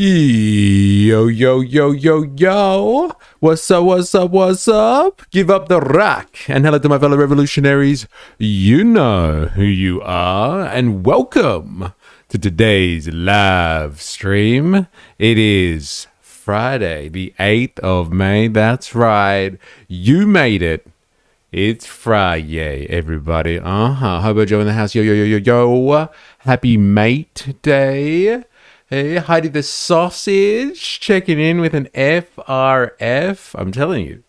Yo, yo, yo, yo, yo. What's up, what's up, what's up? Give up the rock. And hello to my fellow revolutionaries. You know who you are. And welcome to today's live stream. It is Friday, the 8th of May. That's right. You made it. It's Friday, everybody. Hobo Joe in the house. Yo, yo, yo, yo, yo. Happy Mate Day. Hey, Heidi the Sausage checking in with an FRF. I'm telling you,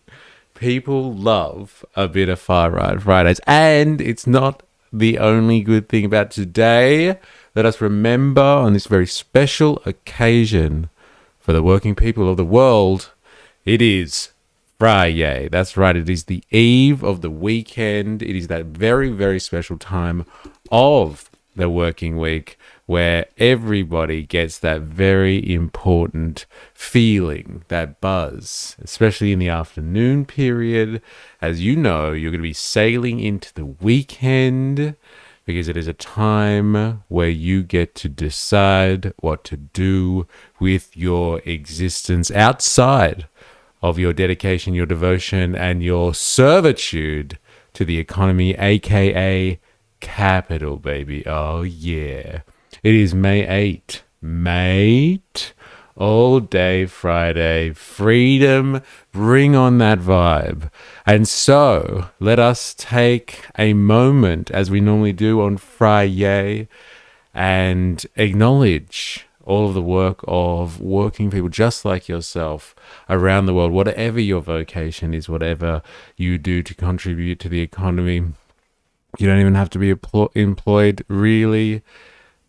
people love a bit of Far Right Fridays. And it's not the only good thing about today. Let us remember on this very special occasion for the working people of the world, it is Friday. That's right. It is the eve of the weekend. It is that very, very special time of the working week where everybody gets that very important feeling, that buzz, especially in the afternoon period. As you know, you're going to be sailing into the weekend because it is a time where you get to decide what to do with your existence outside of your dedication, your devotion, and your servitude to the economy, aka capital, baby. Oh, yeah. It is May 8th. Mate. All day Friday. Freedom. Bring on that vibe. And so, let us take a moment, as we normally do on Friday, and acknowledge all of the work of working people just like yourself around the world, whatever your vocation is, whatever you do to contribute to the economy. You don't even have to be employed, really.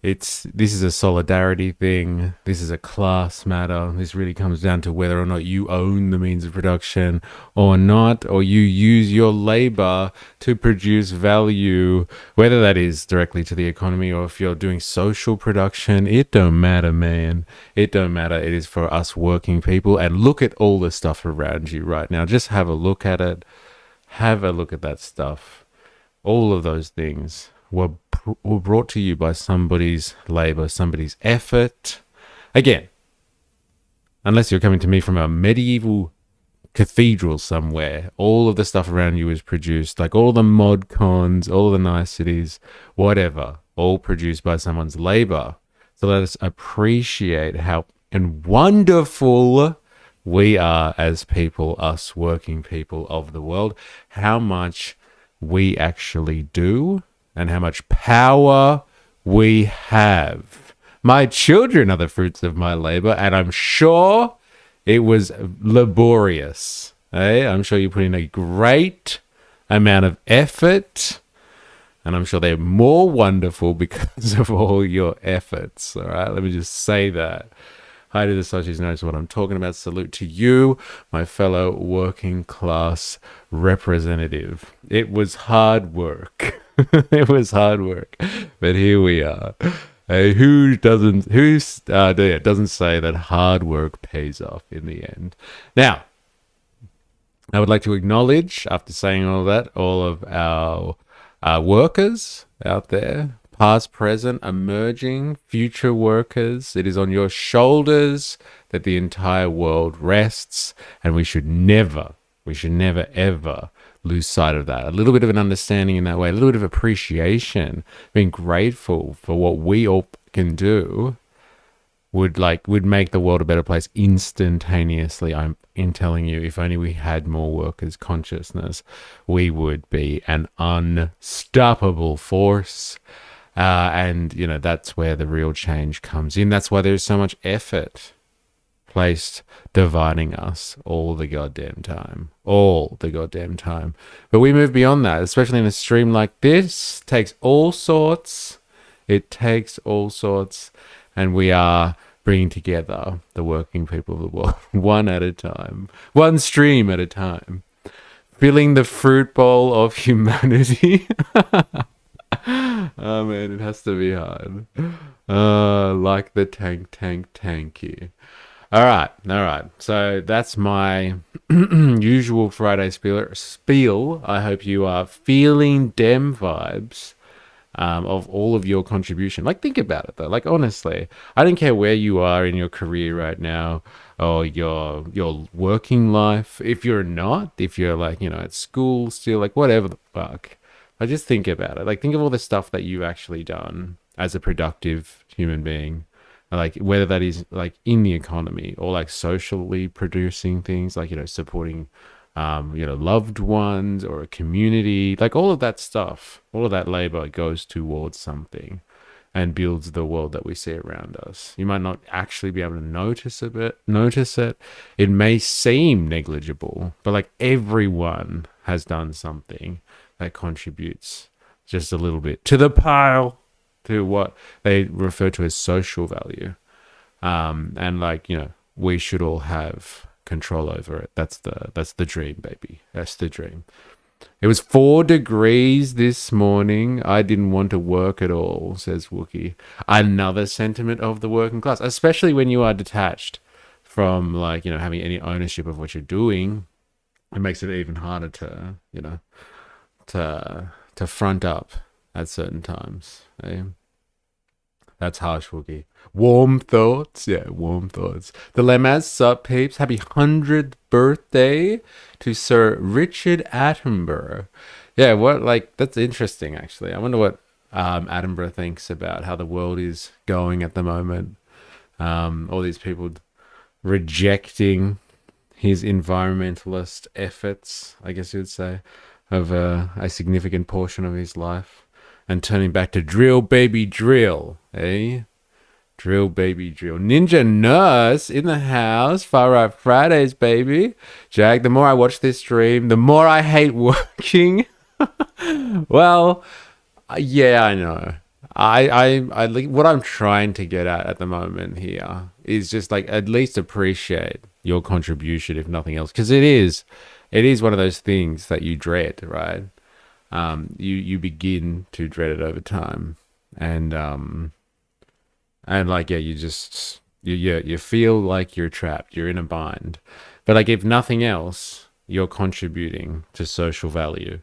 This is a solidarity thing. This is a class matter. This really comes down to whether or not you own the means of production or not, or you use your labor to produce value, whether that is directly to the economy or if you're doing social production. It don't matter, man. It don't matter. It is for us working people. And look at all the stuff around you right now. Just have a look at it. Have a look at that stuff. All of those things were brought to you by somebody's labor, somebody's effort. Again, unless you're coming to me from a medieval cathedral somewhere, all of the stuff around you is produced, like all the mod cons, all the niceties, whatever, all produced by someone's labor. So let us appreciate how and wonderful we are as people, us working people of the world, how much we actually do and how much power we have. My children are the fruits of my labor, and I'm sure it was laborious. I'm sure you put in a great amount of effort, and I'm sure they're more wonderful because of all your efforts. All right, let me just say that. Heidi the Sausage knows what I'm talking about. Salute to you, my fellow working class representative. It was hard work. It was hard work, but here we are. Who doesn't say that hard work pays off in the end? Now, I would like to acknowledge, after saying all that, all of our workers out there, past, present, emerging, future workers. It is on your shoulders that the entire world rests, and we should never, ever lose sight of that. A little bit of an understanding in that way, a little bit of appreciation, being grateful for what we all can do would make the world a better place instantaneously. I'm telling you, if only we had more workers' consciousness, we would be an unstoppable force. And, you know, that's where the real change comes in. That's why there's so much effort placed dividing us all the goddamn time. But we move beyond that, especially in a stream like this. It takes all sorts, and we are bringing together the working people of the world one at a time, one stream at a time, filling the fruit bowl of humanity. Oh man, it has to be hard. Like the tanky. All right. So that's my usual Friday spiel. I hope you are feeling dem vibes of all of your contribution. Like, think about it though. Like, honestly, I don't care where you are in your career right now or your working life. If you're not, if you're like, at school still, like whatever the fuck. I just think about it. Like, think of all the stuff that you've actually done as a productive human being. Like, whether that is like in the economy or like socially producing things, like, supporting loved ones or a community, like all of that stuff, all of that labor goes towards something and builds the world that we see around us. You might not actually be able to notice it. It may seem negligible, but like everyone has done something that contributes just a little bit to the pile, to what they refer to as social value. And like, we should all have control over it. That's the dream, baby. That's the dream. It was 4 degrees this morning. I didn't want to work at all, says Wookie. Another sentiment of the working class, especially when you are detached from like, having any ownership of what you're doing. It makes it even harder to, to front up at certain times. Eh? That's harsh, Wookie. Warm thoughts. Yeah, warm thoughts. The Lemaz, sup peeps. Happy 100th birthday to Sir Richard Attenborough. Yeah, that's interesting, actually. I wonder what Attenborough thinks about how the world is going at the moment. All these people rejecting his environmentalist efforts, I guess you would say, of a significant portion of his life. And turning back to drill, baby, drill, eh? Drill, baby, drill. Ninja Nurse in the house. Far Right Fridays, baby. Jag, the more I watch this stream, the more I hate working. Well, yeah, I know. I what I'm trying to get at the moment here is just like at least appreciate your contribution, if nothing else, because it is one of those things that you dread, right? You begin to dread it over time, and like, yeah, you feel like you're trapped, you're in a bind, but like if nothing else, you're contributing to social value.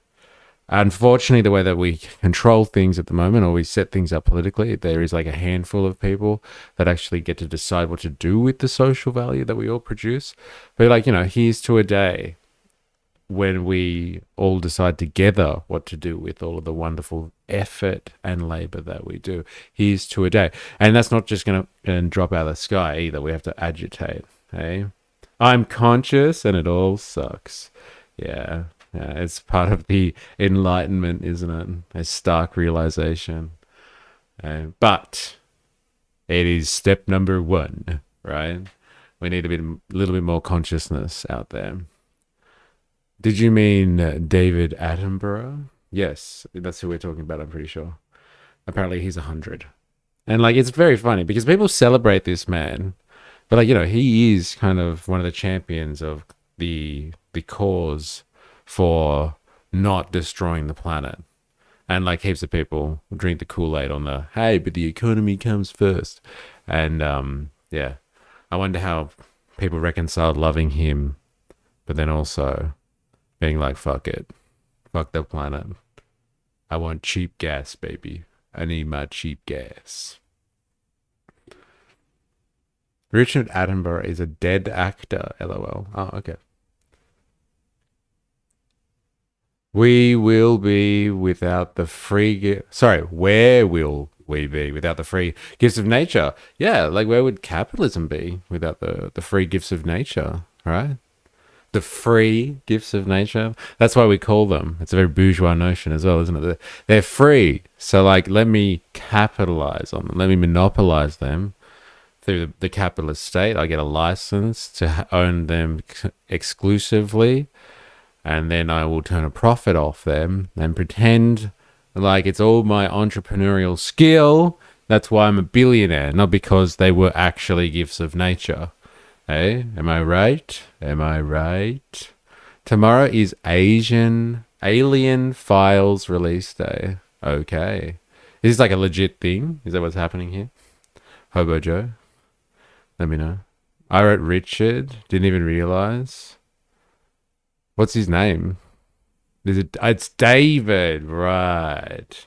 Unfortunately, the way that we control things at the moment, or we set things up politically, there is like a handful of people that actually get to decide what to do with the social value that we all produce. But like, here's to a day when we all decide together what to do with all of the wonderful effort and labor that we do. Here's to a day. And that's not just going to drop out of the sky either. We have to agitate. Hey, I'm conscious and it all sucks. Yeah, it's part of the enlightenment, isn't it? A stark realization. But it is step number 1, right? We need a little bit more consciousness out there. Did you mean David Attenborough? Yes, that's who we're talking about, I'm pretty sure. Apparently he's 100. And like, it's very funny because people celebrate this man, but like, he is kind of one of the champions of the cause for not destroying the planet. And like heaps of people drink the Kool-Aid on the, hey, but the economy comes first. And yeah, I wonder how people reconcile loving him, but then also being like, fuck it. Fuck the planet. I want cheap gas, baby. I need my cheap gas. Richard Attenborough is a dead actor, lol. Oh, okay. We will be without the free... where will we be without the free gifts of nature? Yeah, like where would capitalism be without the free gifts of nature, right? The free gifts of nature. That's why we call them. It's a very bourgeois notion as well, isn't it? They're free. So like, let me capitalize on them. Let me monopolize them through the capitalist state. I get a license to own them exclusively. And then I will turn a profit off them and pretend like it's all my entrepreneurial skill. That's why I'm a billionaire, not because they were actually gifts of nature. Hey, am I right? Am I right? Tomorrow is Alien Files release day. Okay. Is this like a legit thing? Is that what's happening here? Hobo Joe? Let me know. I wrote Richard. Didn't even realize. What's his name? It's David. Right.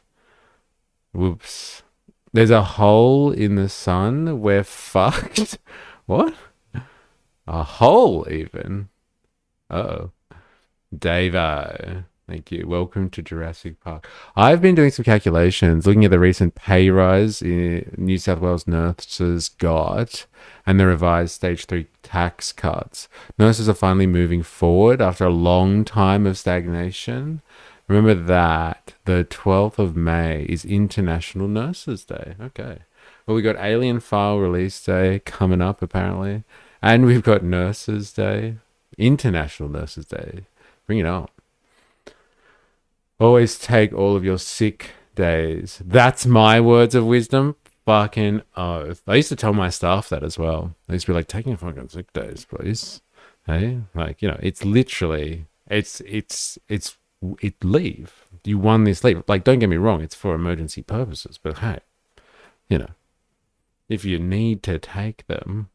Whoops. There's a hole in the sun. We're fucked. What? A hole, even. Oh. Davo. Thank you. Welcome to Jurassic Park. I've been doing some calculations, looking at the recent pay rise in New South Wales nurses got and the revised stage 3 tax cuts. Nurses are finally moving forward after a long time of stagnation. Remember that the 12th of May is International Nurses Day. Okay. Well, we got Alien File Release Day coming up, apparently. And we've got Nurses Day, International Nurses Day. Bring it on. Always take all of your sick days. That's my words of wisdom. Fucking oath. I used to tell my staff that as well. I used to be like, taking fucking sick days, please. Hey, like, it's literally, it's leave. You won this leave. Like, don't get me wrong, it's for emergency purposes. But hey, if you need to take them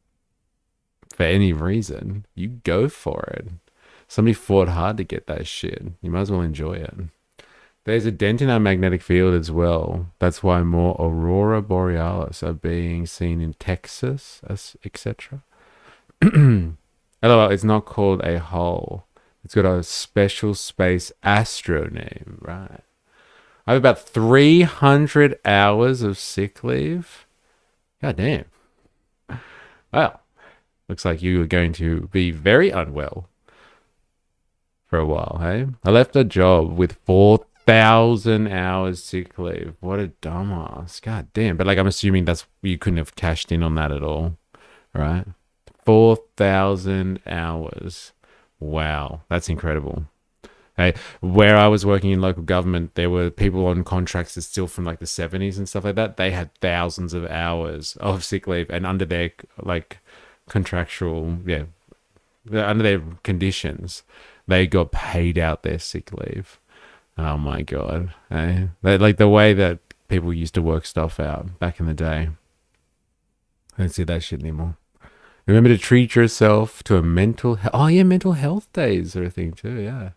for any reason, you go for it. Somebody fought hard to get that shit. You might as well enjoy it. There's a dent in our magnetic field as well. That's why more aurora borealis are being seen in Texas, etc. LOL, it's not called a hole. It's got a special space astro name, right? I have about 300 hours of sick leave. God damn. Well, looks like you are going to be very unwell for a while, hey? I left a job with 4,000 hours sick leave. What a dumbass. God damn. But I'm assuming you couldn't have cashed in on that at all, right? 4,000 hours. Wow. That's incredible. Hey, where I was working in local government, there were people on contracts that's still from the 70s and stuff like that. They had thousands of hours of sick leave, and under their contractual, under their conditions, they got paid out their sick leave. Oh my god! The way that people used to work stuff out back in the day. I don't see that shit anymore. Remember to treat yourself to a mental. Mental health days are a thing too. Yeah.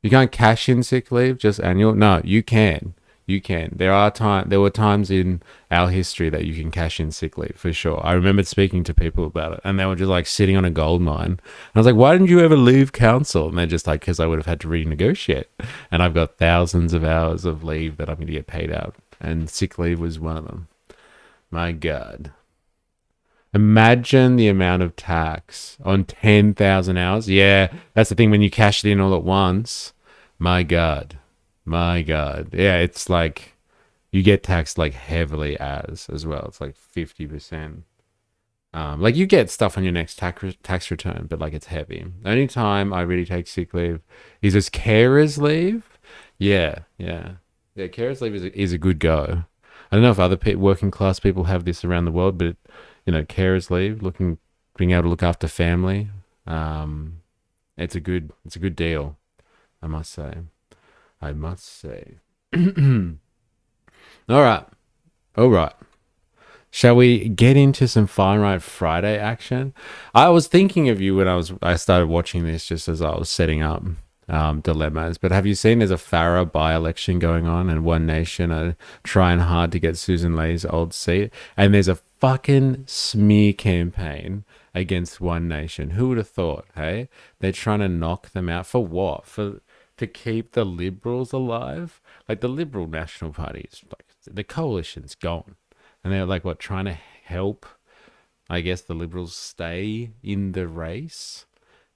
You can't cash in sick leave, just annual. No, you can. You can. There were times in our history that you can cash in sick leave for sure. I remember speaking to people about it, and they were just sitting on a gold mine. And I was like, "Why didn't you ever leave council?" And they're just like, "Because I would have had to renegotiate." And I've got thousands of hours of leave that I'm going to get paid out, and sick leave was one of them. My God. Imagine the amount of tax on 10,000 hours. Yeah, that's the thing when you cash it in all at once. My God. Yeah, it's you get taxed heavily as well. It's 50%. You get stuff on your next tax return, but it's heavy. The only time I really take sick leave is as carer's leave. Yeah. Carer's leave is a good go. I don't know if other working class people have this around the world, but carer's leave, being able to look after family, it's a good deal, I must say. All right. Shall we get into some Far Right Friday action? I was thinking of you when I started watching this, just as I was setting up dilemmas. But have you seen there's a Farah by-election going on, and One Nation are trying hard to get Susan Lee's old seat, and there's a fucking smear campaign against One Nation. Who would have thought, hey? They're trying to knock them out. For what? To keep the Liberals alive? The Liberal National Party is the coalition's gone. And they're trying to help, I guess, the Liberals stay in the race.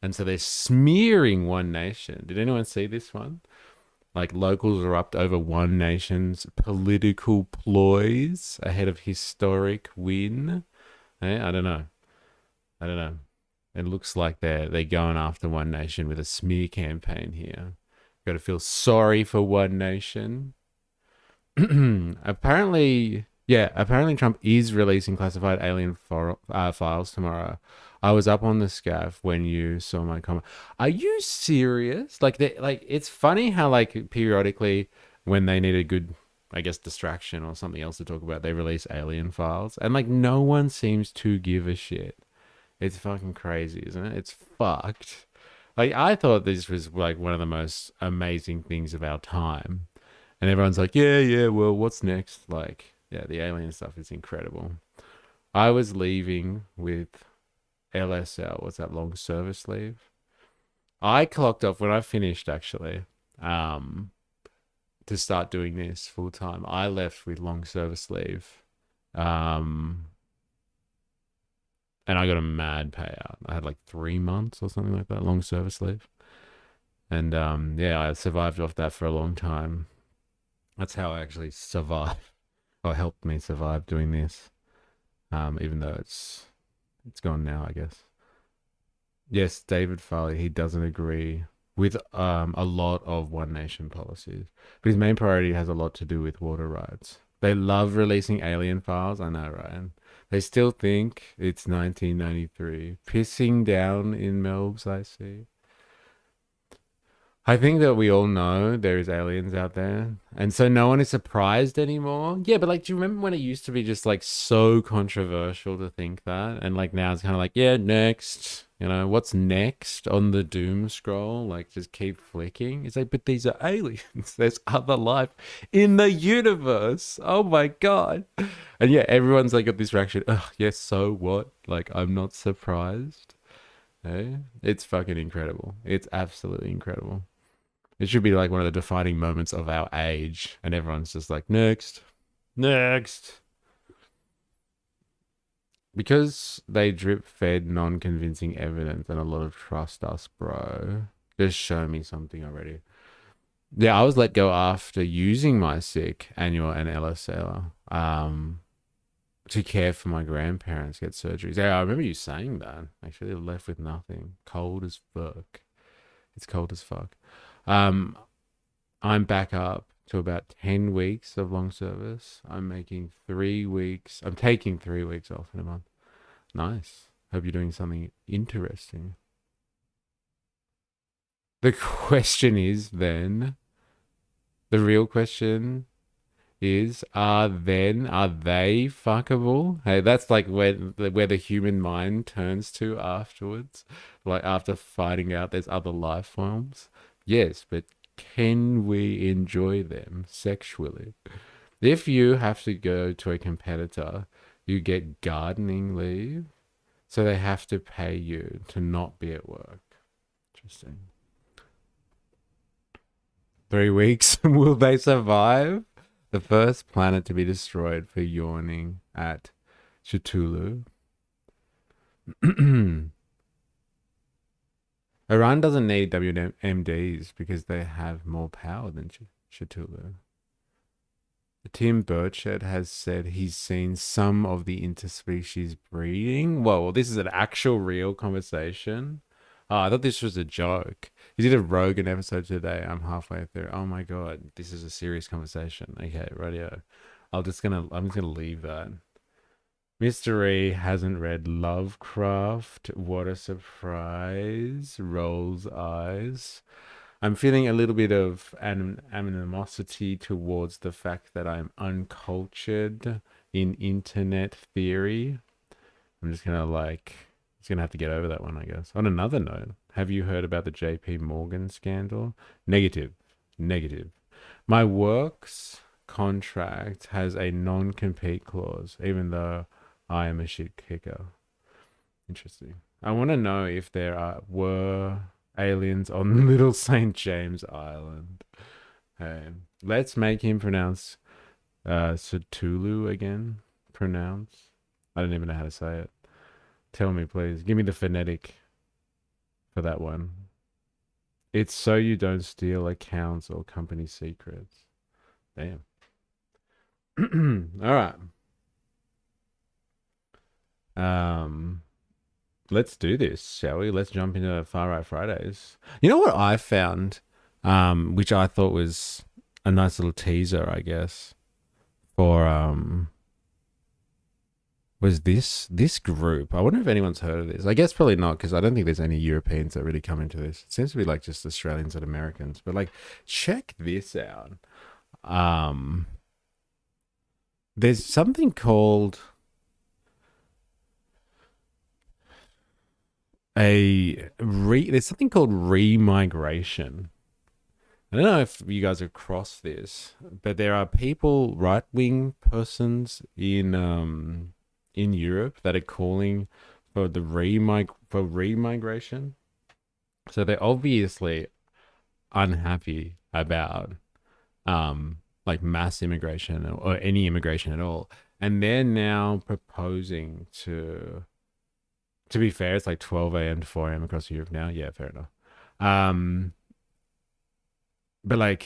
And so they're smearing One Nation. Did anyone see this one? Locals are up over One Nation's political ploys ahead of historic win. I don't know. It looks like they're going after One Nation with a smear campaign here. Got to feel sorry for One Nation. Apparently Trump is releasing classified alien files tomorrow. I was up on the scaff when you saw my comment. Are you serious? It's funny how periodically when they need a good, I guess, distraction or something else to talk about, they release alien files, and no one seems to give a shit. It's fucking crazy, isn't it? It's fucked. I thought this was one of the most amazing things of our time. And everyone's like, yeah, well, what's next? Like, yeah, the alien stuff is incredible. I was leaving with LSL, what's that, long service leave? I clocked off when I finished actually, um, to start doing this full time. I left with long service leave. Um, and I got a mad payout. I had like 3 months or something like that, long service leave. And yeah, I survived off that for a long time. That's how I actually survived, or helped me survive doing this. Even though it's gone now, I guess. Yes, David Farley, he doesn't agree with a lot of One Nation policies, but his main priority has a lot to do with water rights. They love releasing alien files, I know, Ryan. They still think it's 1993. Pissing down in Melbs, I see. I think that we all know there is aliens out there, and so no one is surprised anymore. Yeah, but like, do you remember when it used to be just like so controversial to think that, and like now it's kind of like, yeah, next. You know, what's next on the doom scroll? Like, just keep flicking. It's like, but these are aliens. There's other life in the universe. Oh my god! And yeah, everyone's like got this reaction. Ugh, yes, so what? Like, I'm not surprised. Hey, it's fucking incredible. It's absolutely incredible. It should be like one of the defining moments of our age, and everyone's just like, next, next. Because they drip fed non convincing evidence and a lot of trust us, bro. Just show me something already. Yeah, I was let go after using my sick annual and LSL to care for my grandparents get surgeries. Yeah, I remember you saying that. Actually, they're left with nothing. Cold as fuck. It's cold as fuck. Um, I'm back up to about 10 weeks of long service. I'm making 3 weeks. I'm taking 3 weeks off in a month. Nice. Hope you're doing something interesting. The question is then, the real question is, are they fuckable? Hey, that's like where the human mind turns to afterwards, like after finding out there's other life forms. Yes, but can we enjoy them sexually? If you have to go to a competitor, you get gardening leave, so they have to pay you to not be at work. Interesting. 3 weeks. Will they survive? The first planet to be destroyed for yawning at Cthulhu. Iran doesn't need WMDs because they have more power than Cthulhu. Tim Burchett has said he's seen some of the interspecies breeding. Whoa, well, this is an actual real conversation. Oh, I thought this was a joke. He did a Rogan episode today. I'm halfway through. Oh my god, this is a serious conversation. Okay, radio. I'm just gonna leave that. Mystery hasn't read Lovecraft. What a surprise. Rolls eyes. I'm feeling a little bit of animosity towards the fact that I'm uncultured in internet theory. I'm just gonna have to get over that one, I guess. On another note, have you heard about the JP Morgan scandal? Negative. Negative. My work's contract has a non-compete clause, even though I am a shit kicker. Interesting. I want to know if were aliens on Little St. James Island. Hey, let's make him pronounce Cthulhu again. Pronounce. I don't even know how to say it. Tell me, please. Give me the phonetic for that one. It's so you don't steal accounts or company secrets. Damn. All right. Let's do this, shall we? Let's jump into Far Right Fridays. You know what I found, which I thought was a nice little teaser, I guess, for was this group. I wonder if anyone's heard of this. I guess probably not, because I don't think there's any Europeans that really come into this. It seems to be like just Australians and Americans. But like, check this out. There's something called there's something called remigration. I don't know if you guys have crossed this, but there are people, right-wing persons in Europe that are calling for the remigration. So they're obviously unhappy about like mass immigration or any immigration at all. And they're now proposing to be fair, it's like 12 a.m. to 4 a.m. across Europe now. Yeah, fair enough. But like,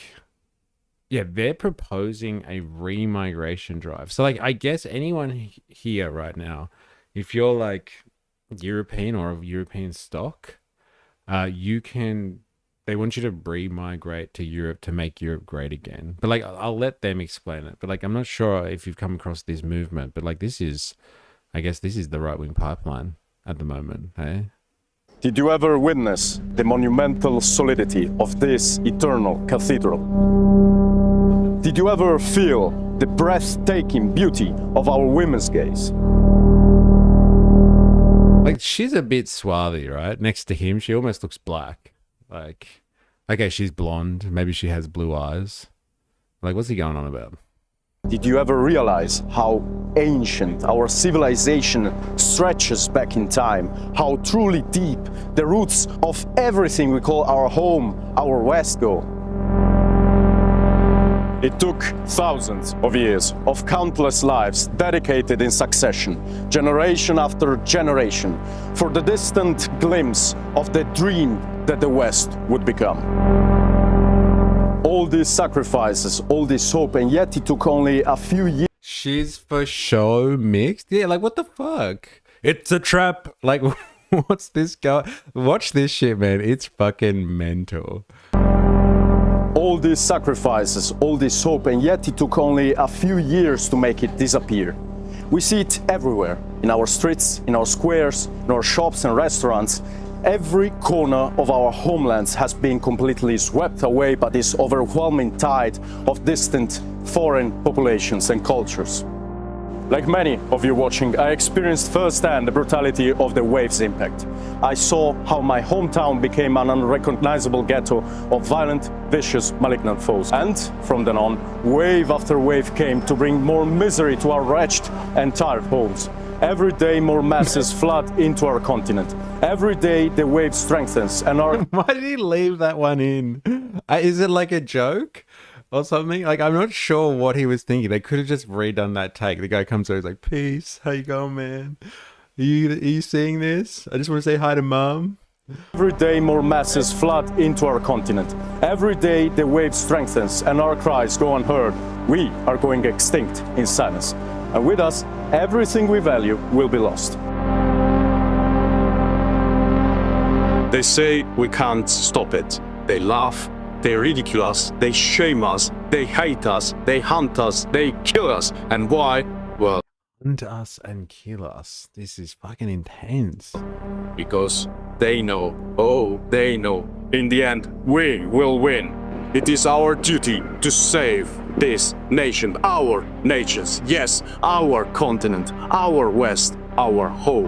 yeah, they're proposing a remigration drive. So like, I guess anyone here right now, if you're like European or of European stock, they want you to re-migrate to Europe to make Europe great again. But like, I'll let them explain it. But like, I'm not sure if you've come across this movement, but like, I guess this is the right-wing pipeline at the moment, hey? Did you ever witness the monumental solidity of this eternal cathedral? Did you ever feel the breathtaking beauty of our women's gaze? Like, she's a bit swarthy, right? Next to him, she almost looks black. Like, okay, she's blonde. Maybe she has blue eyes. Like, what's he going on about? Did you ever realize how ancient our civilization stretches back in time? How truly deep the roots of everything we call our home, our West go? It took thousands of years of countless lives dedicated in succession, generation after generation, for the distant glimpse of the dream that the West would become. All these sacrifices, all this hope, and yet it took only a few years. She's for show mixed? Yeah, like, what the fuck? It's a trap. Like, what's this guy? Watch this shit, man. It's fucking mental. All these sacrifices, all this hope, and yet it took only a few years to make it disappear. We see it everywhere, in our streets, in our squares, in our shops and restaurants. Every corner of our homelands has been completely swept away by this overwhelming tide of distant foreign populations and cultures. Like many of you watching, I experienced firsthand the brutality of the wave's impact. I saw how my hometown became an unrecognizable ghetto of violent, vicious, malignant foes. And from then on, wave after wave came to bring more misery to our wretched and tired homes. Every day more masses flood into our continent. Every day the wave strengthens and our... Why did he leave that one in? Is it like a joke or something? Like, I'm not sure what he was thinking. They could have just redone that take. The guy comes over, he's like, peace, how you going, man? Are you seeing this? I just want to say hi to mom. Every day more masses flood into our continent. Every day the wave strengthens and our cries go unheard. We are going extinct in sadness. And with us, everything we value will be lost. They say we can't stop it. They laugh, they ridicule us, they shame us, they hate us, they hunt us, they kill us. And why? Well, hunt us and kill us. This is fucking intense. Because they know, oh, they know, in the end, we will win. It is our duty to save this nation, our nations, yes, our continent, our West, our home.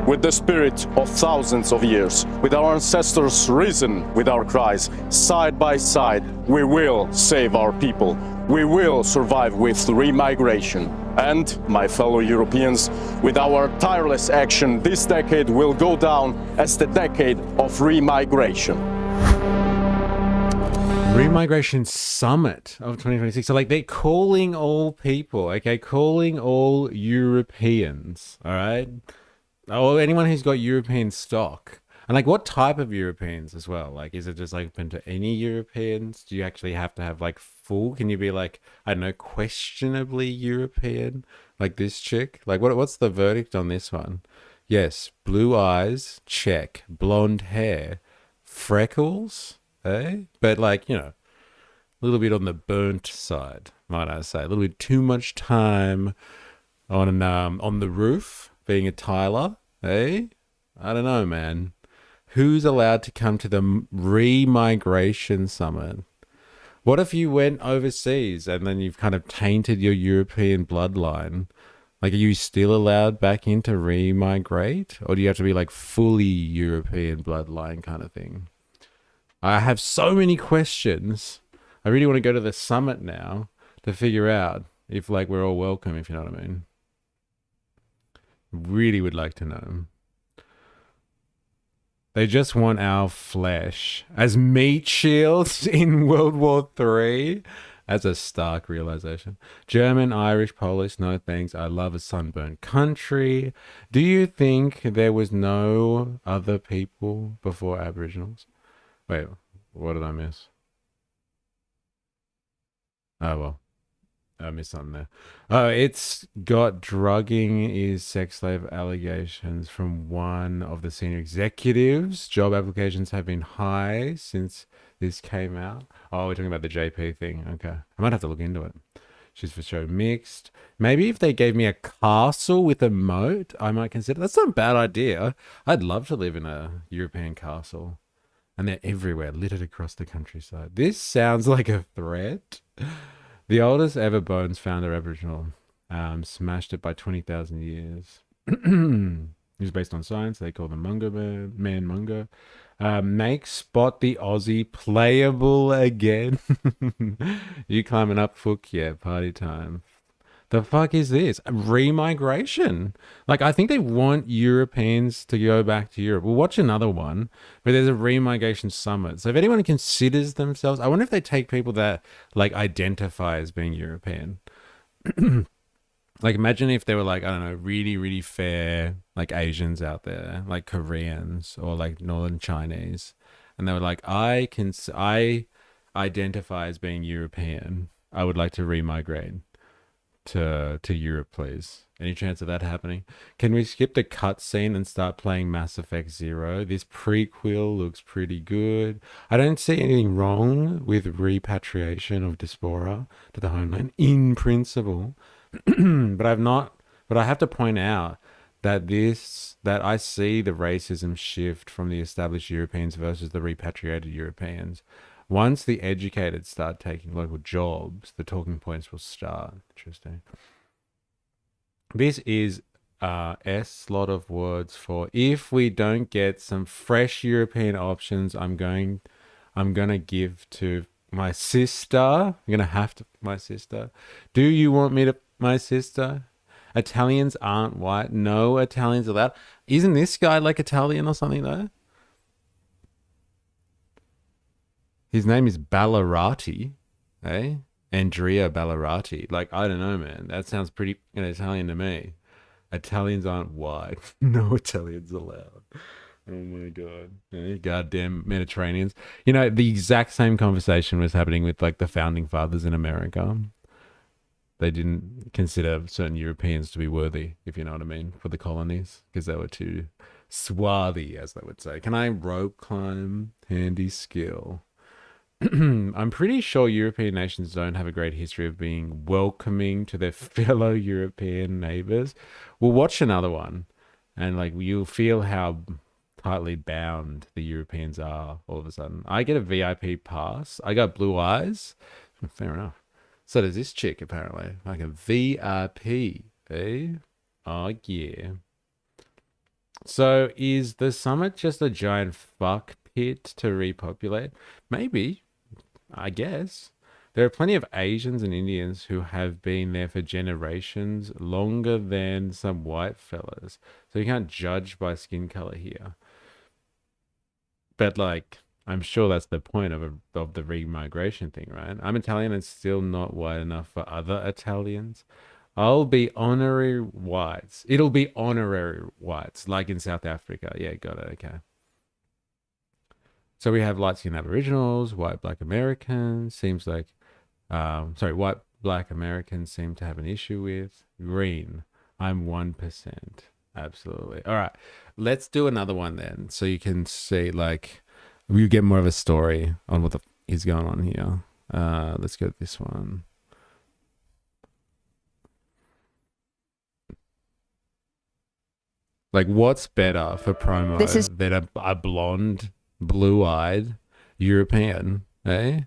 With the spirit of thousands of years, with our ancestors risen with our cries, side by side, we will save our people. We will survive with remigration. And, my fellow Europeans, with our tireless action, this decade will go down as the decade of remigration. Remigration Summit of 2026. So like, they're calling all people, okay, calling all Europeans, all right, or anyone who's got European stock. And like, what type of Europeans as well? Like, is it just like open to any Europeans? Do you actually have to have like full? Can you be like, I don't know, questionably European, like this chick? Like, what's the verdict on this one? Yes, blue eyes, check. Blonde hair, freckles, eh? But like, you know, a little bit on the burnt side, might I say. A little bit too much time on the roof, being a tiler, eh? I don't know, man. Who's allowed to come to the Remigration Summit? What if you went overseas and then you've kind of tainted your European bloodline? Like, are you still allowed back in to remigrate? Or do you have to be like fully European bloodline kind of thing? I have so many questions. I really want to go to the summit now to figure out if like we're all welcome, if you know what I mean. Really would like to know. They just want our flesh as meat shields in World War III. That's a stark realization. German, Irish, Polish, no thanks. I love a sunburned country. Do you think there was no other people before Aboriginals? Wait, what did I miss? Oh, well. I missed something there. Oh, it's got drugging is sex slave allegations from one of the senior executives. Job applications have been high since this came out. Oh, we're talking about the JP thing. Okay. I might have to look into it. She's for show mixed. Maybe if they gave me a castle with a moat, I might consider. That's not a bad idea. I'd love to live in a European castle. And they're everywhere, littered across the countryside. This sounds like a threat. The oldest ever bones found are Aboriginal. Smashed it by 20,000 years. It was based on science. They call them Mungo Man Mungo. Make Spot the Aussie playable again. You climbing up, Fook? Yeah, party time. The fuck is this? Remigration. Like, I think they want Europeans to go back to Europe. We'll watch another one where there's a remigration summit. So if anyone considers themselves, I wonder if they take people that like identify as being European. Like, imagine if they were like, I don't know, really, really fair, like Asians out there, like Koreans or like Northern Chinese. And they were like, I identify as being European. I would like to remigrate to Europe, please. Any chance of that happening? Can we skip the cutscene and start playing Mass Effect Zero? This prequel looks pretty good. I don't see anything wrong with repatriation of diaspora to the homeland in principle, but I have to point out that I see the racism shift from the established Europeans versus the repatriated Europeans. Once the educated start taking local jobs, the talking points will start. Interesting. This is S lot of words for if we don't get some fresh European options, I'm gonna give to my sister. I'm gonna have to my sister. Do you want me to my sister? Italians aren't white. No Italians allowed. Isn't this guy like Italian or something though? His name is Ballarati, eh? Andrea Ballarati. Like, I don't know, man. That sounds pretty Italian to me. Italians aren't white. No Italians allowed. Oh my God. Eh? Goddamn Mediterraneans. You know, the exact same conversation was happening with like the founding fathers in America. They didn't consider certain Europeans to be worthy, if you know what I mean, for the colonies, because they were too swarthy, as they would say. Can I rope climb? Handy skill. I'm pretty sure European nations don't have a great history of being welcoming to their fellow European neighbors. We'll watch another one and like you'll feel how tightly bound the Europeans are all of a sudden. I get a VIP pass. I got blue eyes. Fair enough. So does this chick apparently. Like a VIP. Eh? Oh yeah. So is the summit just a giant fuck pit to repopulate? Maybe. I guess. There are plenty of Asians and Indians who have been there for generations, longer than some white fellas. So you can't judge by skin color here. But like, I'm sure that's the point of the remigration thing, right? I'm Italian and still not white enough for other Italians. I'll be honorary whites. It'll be honorary whites, like in South Africa. Yeah, got it. Okay. So we have light-skinned Aboriginals, white Black Americans. Seems like, white Black Americans seem to have an issue with. Green, I'm 1%. Absolutely. All right, let's do another one then, so you can see like you get more of a story on what is going on here. Let's go to this one. Like, what's better for promo than a blonde, blue-eyed European, eh?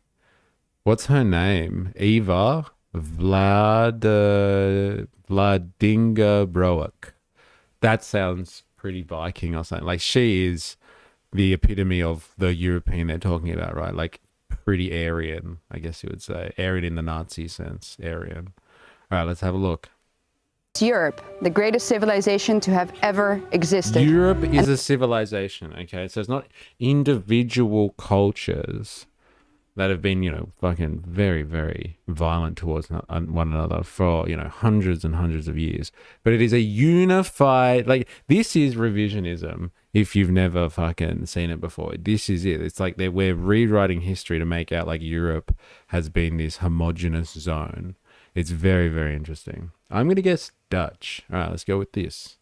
What's her name? Eva Vladinga Broek. That sounds pretty Viking or something. Like, she is the epitome of the European they're talking about, right? Like pretty Aryan, I guess you would say. Aryan in the Nazi sense, Aryan. All right, let's have a look. Europe, the greatest civilization to have ever existed. Europe is a civilization, okay? So it's not individual cultures that have been, you know, fucking very, very violent towards one another for, you know, hundreds and hundreds of years. But it is a unified, like, this is revisionism if you've never fucking seen it before. This is it. It's like we're rewriting history to make out like Europe has been this homogenous zone. It's very, very interesting. I'm going to guess Dutch. All right, let's go with this.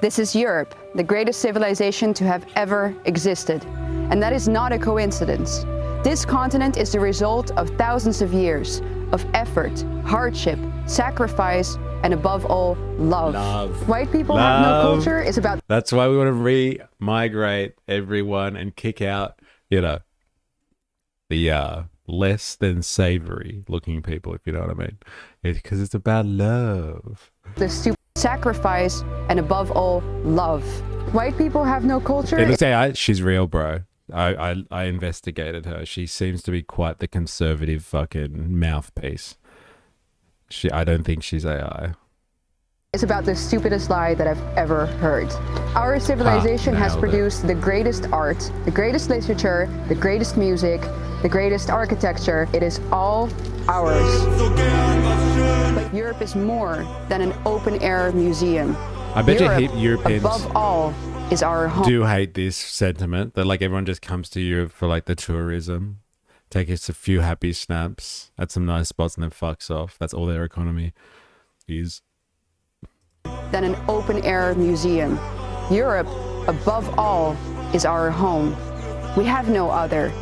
This is Europe, the greatest civilization to have ever existed. And that is not a coincidence. This continent is the result of thousands of years of effort, hardship, sacrifice, and above all, love. White people have no culture is about... That's why we want to re-migrate everyone and kick out, you know, the less than savory looking people, if you know what I mean. Because it's about love. The stupid sacrifice and above all, love. White people have no culture. She's real, bro. I investigated her. She seems to be quite the conservative fucking mouthpiece. I don't think she's AI. It's about the stupidest lie that I've ever heard. Our civilization has produced the greatest art, the greatest literature, the greatest music, the greatest architecture. It is all ours. But Europe is more than an open-air museum. I bet Europeans, above all, is our home. Do hate this sentiment that like everyone just comes to Europe for like the tourism, take us a few happy snaps at some nice spots and then fucks off. That's all their economy is. Than an open-air museum. Europe, above all, is our home. We have no other,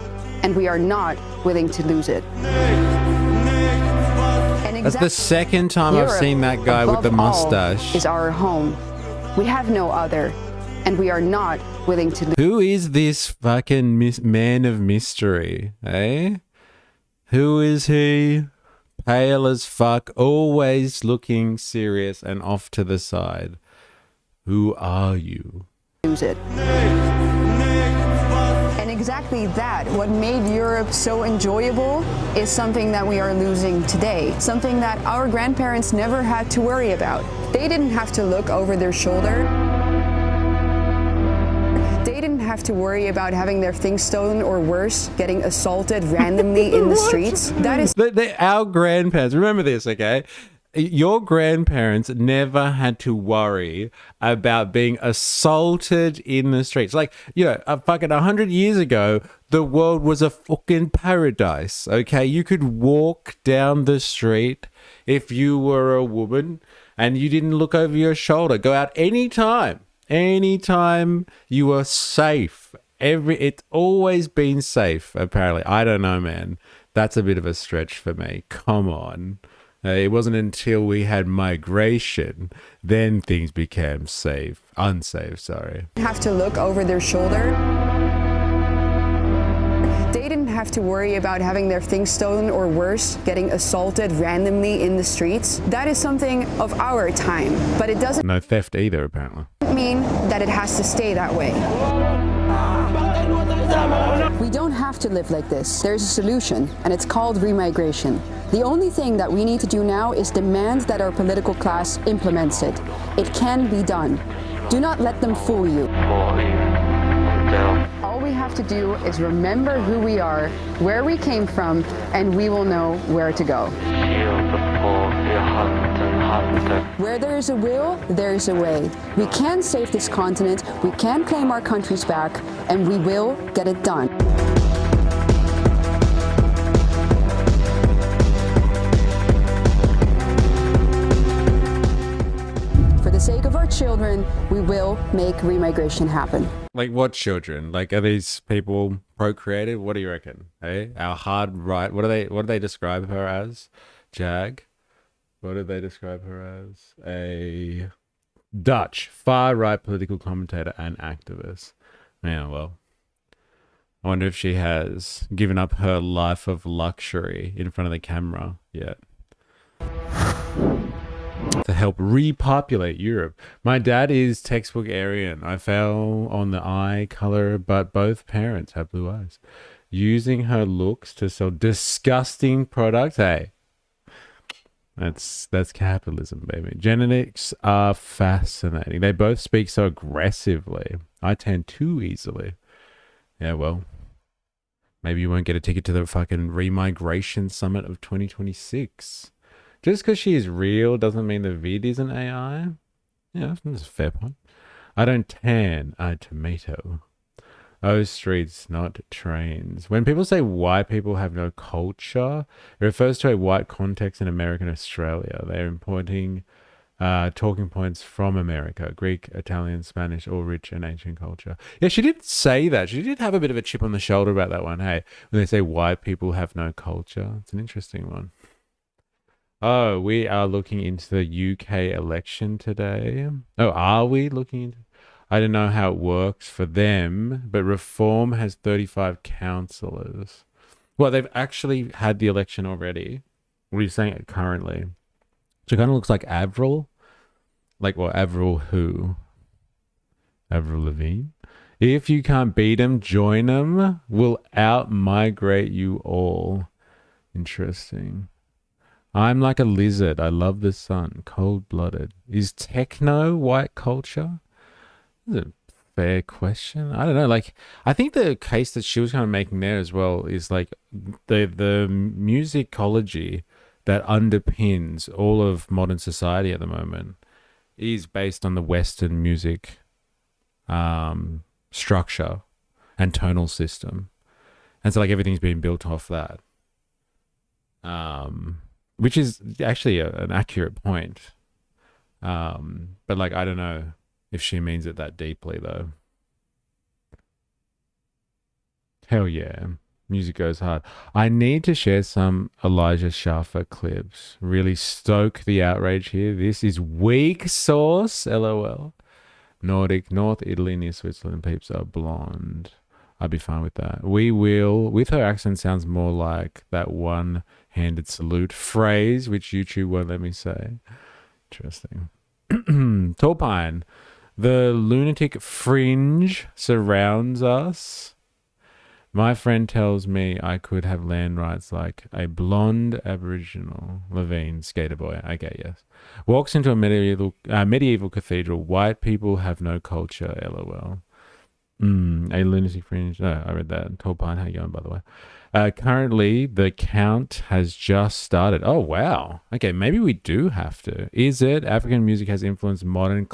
and we are not willing to lose it. That's the second time I've seen that guy with the mustache. Is our home. We have no other, and we are not willing to lose. Who is this fucking man of mystery, eh? Who is he? Pale as fuck, always looking serious and off to the side. Who are you? Lose it. And exactly that, what made Europe so enjoyable, is something that we are losing today. Something that our grandparents never had to worry about. They didn't have to look over their shoulder. They didn't have to worry about having their things stolen or worse, getting assaulted randomly in the streets. That is our grandparents. Remember this, okay? Your grandparents never had to worry about being assaulted in the streets. Like, you know, fucking 100 years ago, the world was a fucking paradise, okay? You could walk down the street if you were a woman and you didn't look over your shoulder. Go out anytime you were safe. It's always been safe, apparently. I don't know, man. That's a bit of a stretch for me. Come on. It wasn't until we had migration, then things became unsafe, sorry. Have to look over their shoulder. They didn't have to worry about having their things stolen or worse, getting assaulted randomly in the streets. That is something of our time, but it doesn't no theft either, apparently. Mean that it has to stay that way. We don't have to live like this. There's a solution, and it's called remigration. The only thing that we need to do now is demand that our political class implements it. It can be done. Do not let them fool you. All we have to do is remember who we are, where we came from, and we will know where to go. Where there is a will, there is a way. We can save this continent, we can claim our countries back, and we will get it done. For the sake of our children, we will make remigration happen. Like what children? Like, are these people procreated? What do you reckon? Hey, our hard right. What do they describe her as? Jag. What did they describe her as? A Dutch far-right political commentator and activist. Yeah, well, I wonder if she has given up her life of luxury in front of the camera yet. to help repopulate Europe. My dad is textbook Aryan. I fell on the eye color, but both parents have blue eyes. Using her looks to sell disgusting products. Hey, that's capitalism, baby. Genetics are fascinating. They both speak so aggressively. I tend too easily. Yeah, well, maybe you won't get a ticket to the fucking Remigration Summit of 2026. Just because she is real doesn't mean the vid isn't AI. Yeah, that's a fair point. I don't tan a tomato. Oh, streets, not trains. When people say white people have no culture, it refers to a white context in America and Australia. They're importing talking points from America, Greek, Italian, Spanish, all rich and ancient culture. Yeah, she did say that. She did have a bit of a chip on the shoulder about that one. Hey, when they say white people have no culture, it's an interesting one. Oh, we are looking into the UK election today. Oh, are we looking into? I don't know how it works for them, but Reform has 35 councillors. Well, they've actually had the election already. What are you saying currently? So it kind of looks like Avril. Like, well, Avril who? Avril Lavigne? If you can't beat them, join them. We'll out-migrate you all. Interesting. I'm like a lizard. I love the sun. Cold-blooded. Is techno white culture? That's a fair question. I don't know. Like, I think the case that she was kind of making there as well is like the musicology that underpins all of modern society at the moment is based on the Western music structure and tonal system. And so like everything's been built off that. Which is actually an accurate point. But like, I don't know if she means it that deeply though. Hell yeah. Music goes hard. I need to share some Elijah Schaffer clips. Really stoke the outrage here. This is weak sauce, LOL. Nordic, North Italy near Switzerland peeps are blonde. I'd be fine with that. We will, with her accent sounds more like that one-handed salute phrase, which YouTube won't let me say. Interesting. Torpine. The lunatic fringe surrounds us. My friend tells me I could have land rights like a blonde Aboriginal. Levine, skater boy. Okay, yes. Walks into a medieval cathedral. White people have no culture, LOL. A lunatic fringe. No, I read that. Torpine, how you going, by the way? Currently, the count has just started. Oh, wow. Okay, maybe we do have to. Is it? African music has influenced modern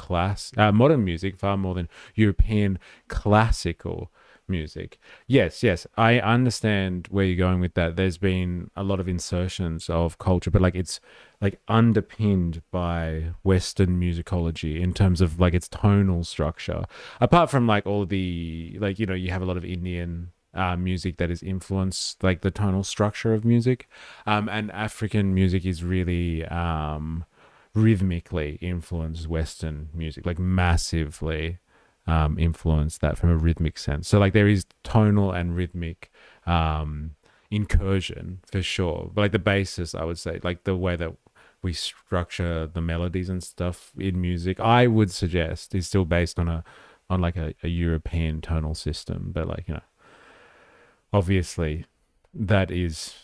music far more than European classical music. Yes, I understand where you're going with that. There's been a lot of insertions of culture, but like it's like underpinned by Western musicology in terms of like its tonal structure. Apart from like all the like, you know, you have a lot of Indian music that is influenced like the tonal structure of music, and African music is really rhythmically influenced Western music, like massively influence that from a rhythmic sense. So like there is tonal and rhythmic incursion for sure, but like the basis, I would say, like the way that we structure the melodies and stuff in music, I would suggest is still based on like a European tonal system. But like, you know, obviously that is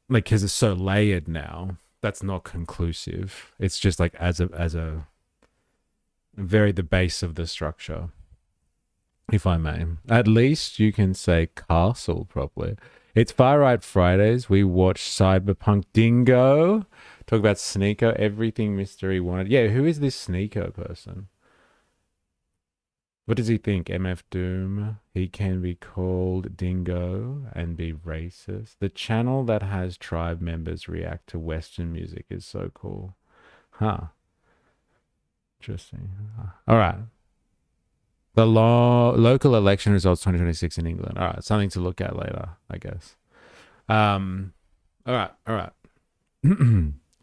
like, because it's so layered now, that's not conclusive. It's just like as a very the base of the structure, if I may. At least you can say castle properly. It's Far Right Fridays. We watch Cyberpunk Dingo. Talk about Sneeko, everything mystery wanted. Yeah, who is this Sneeko person? What does he think? MF Doom? He can be called Dingo and be racist. The channel that has tribe members react to Western music is so cool. Huh. Interesting. All right. The local election results 2026 in England. All right. Something to look at later, I guess. All right.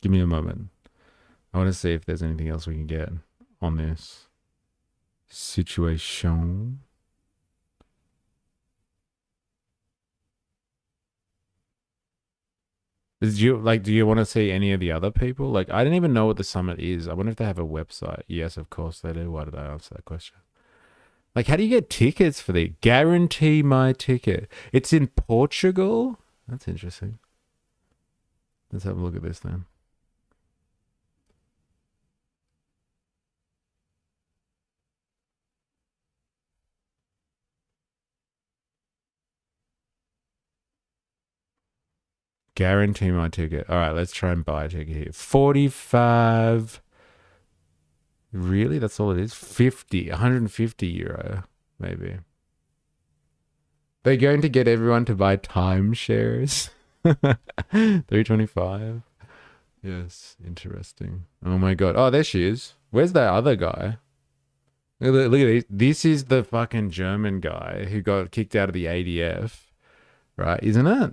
Give me a moment. I want to see if there's anything else we can get on this situation. Do you want to see any of the other people? Like, I didn't even know what the summit is. I wonder if they have a website. Yes, of course they do. Why did I answer that question? Like, how do you get tickets for the Guarantee My Ticket? It's in Portugal. That's interesting. Let's have a look at this then. Guarantee My Ticket. All right, let's try and buy a ticket here. 45. Really? That's all it is? 50. 150 euro, maybe. They're going to get everyone to buy timeshares. 325. Yes, interesting. Oh my god. Oh, there she is. Where's that other guy? Look at this. This is the fucking German guy who got kicked out of the ADF, right? Isn't it?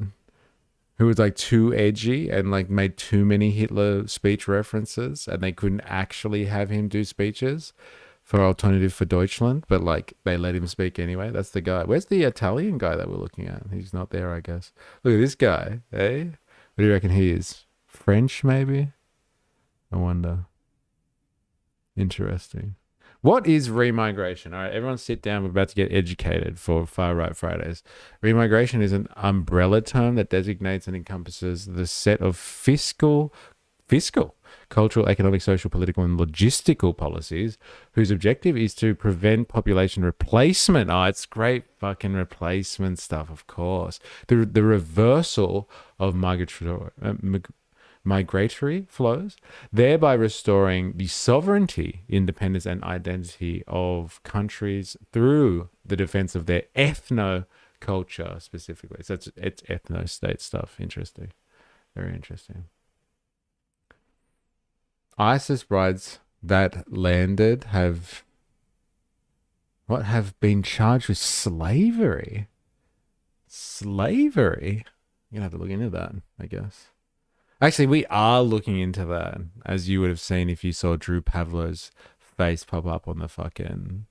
Who was like too edgy and like made too many Hitler speech references, and they couldn't actually have him do speeches for Alternative for Deutschland, but like they let him speak anyway. That's the guy. Where's the Italian guy that we're looking at? He's not there, I guess. Look at this guy, eh? What do you reckon he is? French, maybe? I wonder. Interesting. What is remigration? All right, everyone sit down. We're about to get educated for Far Right Fridays. Remigration is an umbrella term that designates and encompasses the set of fiscal, cultural, economic, social, political, and logistical policies whose objective is to prevent population replacement. Oh, it's great fucking replacement stuff, of course. The reversal of migratory flows, thereby restoring the sovereignty, independence, and identity of countries through the defense of their ethno-culture specifically. So it's ethno-state stuff. Interesting. Very interesting. ISIS brides that landed have been charged with slavery. Slavery? You're going to have to look into that, I guess. Actually, we are looking into that, as you would have seen if you saw Drew Pavlo's face pop up on the fucking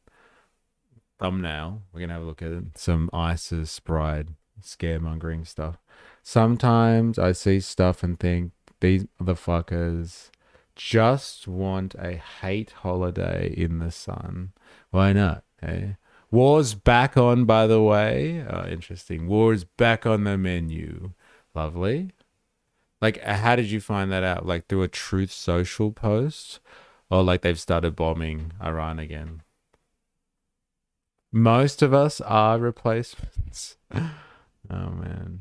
thumbnail. We're going to have a look at some ISIS bride scaremongering stuff. Sometimes I see stuff and think, these motherfuckers just want a hate holiday in the sun. Why not? Eh? War's back on, by the way. Interesting. War is back on the menu. Lovely. Like, how did you find that out? Like, through a Truth Social post? Or like they've started bombing Iran again? Most of us are replacements. Oh, man.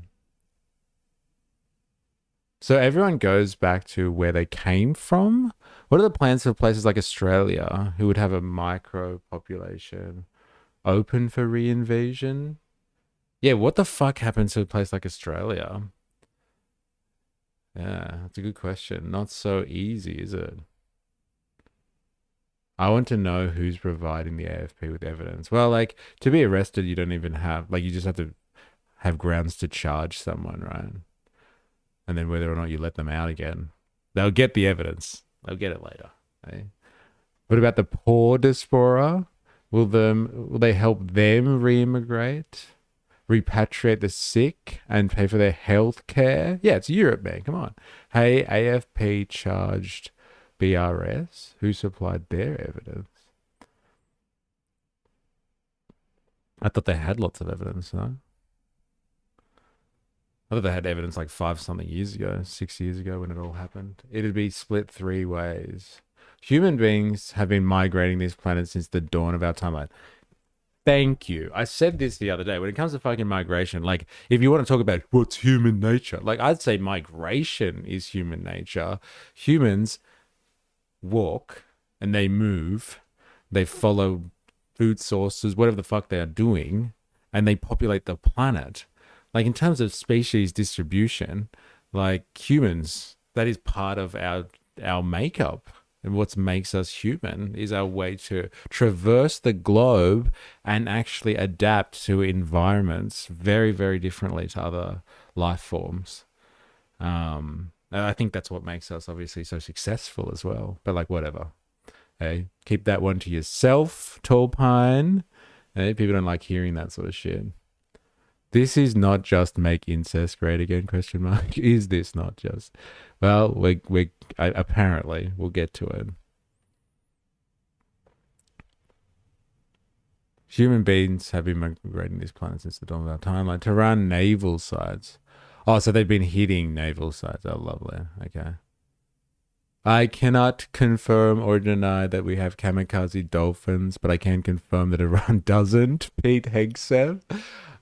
So everyone goes back to where they came from? What are the plans for places like Australia, who would have a micro population open for reinvasion? Yeah, what the fuck happens to a place like Australia? Yeah, that's a good question. Not so easy, is it? I want to know who's providing the AFP with evidence. Well, like, to be arrested, you don't even have, like, you just have to have grounds to charge someone, right? And then whether or not you let them out again, they'll get the evidence. They'll get it later. Okay? What about the poor diaspora? Will they help them re-immigrate? Repatriate the sick and pay for their health care? Yeah, it's Europe, man. Come on. Hey, AFP charged BRS. Who supplied their evidence? I thought they had lots of evidence, no? I thought they had evidence like 5-something years ago, 6 years ago when it all happened. It'd be split 3 ways. Human beings have been migrating this planet since the dawn of our timeline. Thank you. I said this the other day. When it comes to fucking migration, like, if you want to talk about what's human nature, like, I'd say migration is human nature. Humans walk and they move. They follow food sources, whatever the fuck they are doing, and they populate the planet. Like, in terms of species distribution, like, humans, that is part of our makeup. And what makes us human is our way to traverse the globe and actually adapt to environments very, very differently to other life forms. And I think that's what makes us obviously so successful as well. But like, whatever. Hey, keep that one to yourself, Tall Pine. Hey, people don't like hearing that sort of shit. This is not just make incest great again, question mark. Is this not just? Well, apparently we'll get to it. Human beings have been migrating this planet since the dawn of our timeline to run naval sites. Oh, so they've been hitting naval sites. Oh, lovely. Okay. I cannot confirm or deny that we have kamikaze dolphins, but I can confirm that Iran doesn't. Pete Hegseth.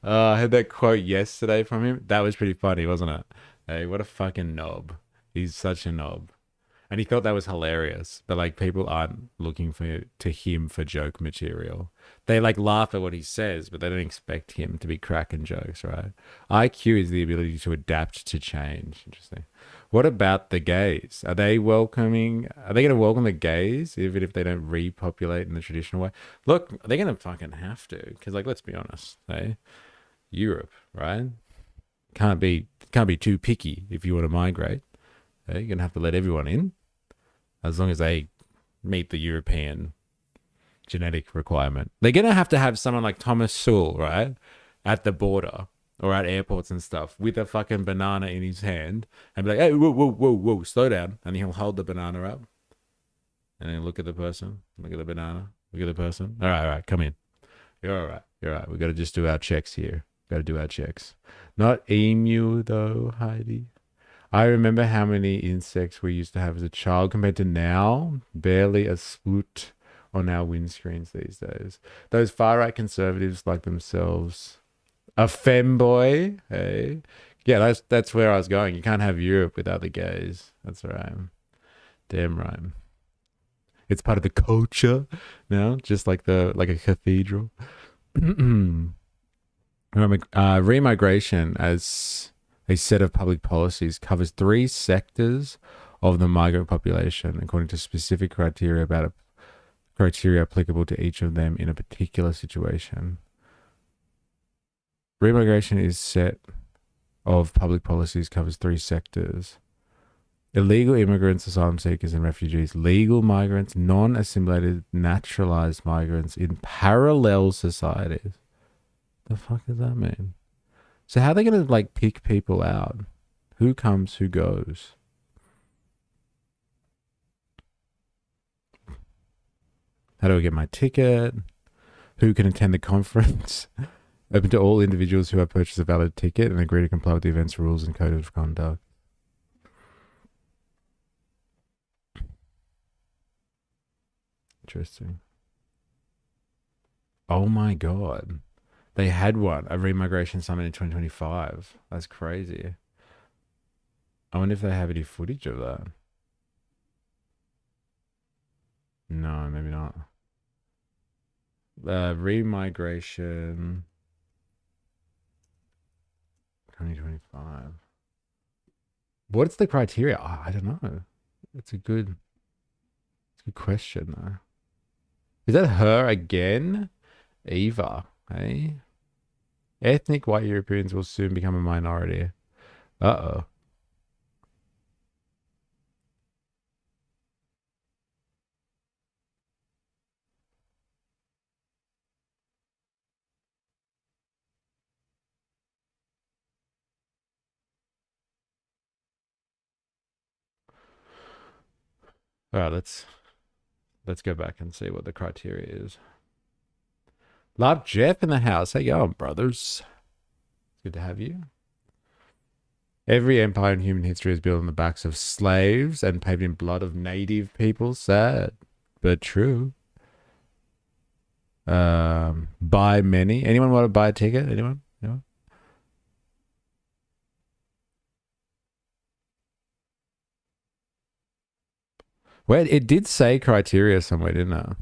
I had that quote yesterday from him. That was pretty funny, wasn't it? Hey, what a fucking knob. He's such a knob. And he thought that was hilarious. But like people aren't looking to him for joke material. They like laugh at what he says, but they don't expect him to be cracking jokes, right? IQ is the ability to adapt to change. Interesting. What about the gays? Are they going to welcome the gays even if they don't repopulate in the traditional way? Look, they're going to fucking have to. Because like, let's be honest, hey? Europe, right? Can't be too picky if you want to migrate. Okay? You're gonna have to let everyone in, as long as they meet the European genetic requirement. They're gonna have to have someone like Thomas Sowell, right, at the border or at airports and stuff with a fucking banana in his hand and be like, "Hey, whoa, slow down," and he'll hold the banana up and then look at the person, look at the banana, look at the person. All right, come in. You're all right. We got to just do our checks here. Got to do our checks. Not emu though, Heidi. I remember how many insects we used to have as a child compared to now. Barely a spoot on our windscreens these days. Those far-right conservatives like themselves. A femboy, hey? Yeah, that's where I was going. You can't have Europe without the gays. That's right. Damn right. It's part of the culture now, just like a cathedral. Remigration as a set of public policies covers 3 sectors of the migrant population according to specific criteria applicable to each of them in a particular situation. Remigration is set of public policies covers 3 sectors: illegal immigrants, asylum seekers, and refugees; legal migrants, non-assimilated, naturalized migrants in parallel societies. The fuck does that mean? So how are they going to like pick people out? Who comes, who goes? How do I get my ticket? Who can attend the conference? Open to all individuals who have purchased a valid ticket and agree to comply with the event's rules and code of conduct. Interesting. Oh my God. They had one, a remigration summit in 2025. That's crazy. I wonder if they have any footage of that. No, maybe not. Remigration 2025. What's the criteria? Oh, I don't know. It's a good question though. Is that her again? Eva, hey? Ethnic white Europeans will soon become a minority. Uh-oh. All right, let's go back and see what the criteria is. Love Jeff in the house. How you going, brothers? It's good to have you. Every empire in human history is built on the backs of slaves and paved in blood of native people. Sad, but true. Buy many. Anyone want to buy a ticket? Anyone? Well, it did say criteria somewhere, didn't it?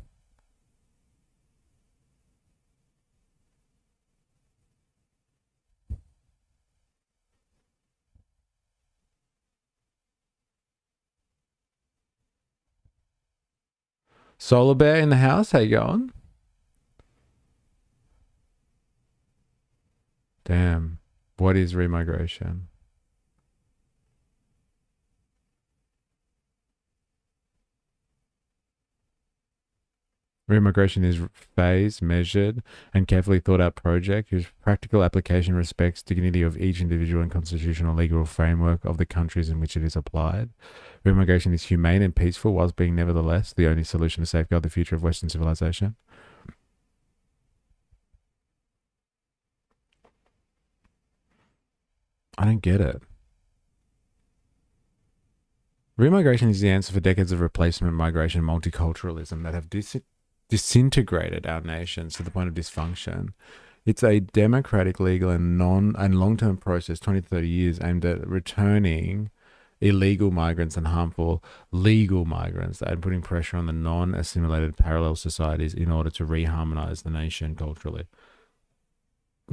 Solar Bear in the house. How you going? Damn. What is remigration? Reimmigration is phased, measured, and carefully thought out project whose practical application respects dignity of each individual and constitutional legal framework of the countries in which it is applied. Reimmigration is humane and peaceful, whilst being nevertheless the only solution to safeguard the future of Western civilization. I don't get it. Reimmigration is the answer for decades of replacement migration, multiculturalism that have disintegrated our nations to the point of dysfunction. It's a democratic, legal, and long-term process, 20 to 30 years, aimed at returning illegal migrants and harmful legal migrants and putting pressure on the non-assimilated parallel societies in order to reharmonize the nation culturally.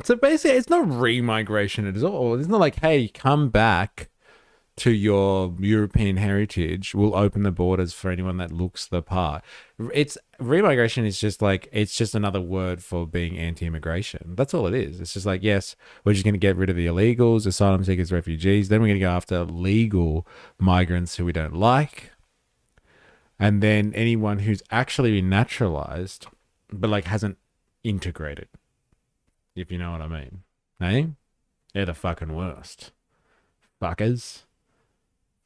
So basically, it's not remigration at all. It's not like, hey, come back to your European heritage. We'll open the borders for anyone that looks the part. It's remigration is just like, it's just another word for being anti-immigration. That's all it is. It's just like, yes, we're just going to get rid of the illegals, asylum seekers, refugees. Then we're going to go after legal migrants who we don't like. And then anyone who's actually been naturalized, but like hasn't integrated. If you know what I mean. Eh? They're the fucking worst. Fuckers.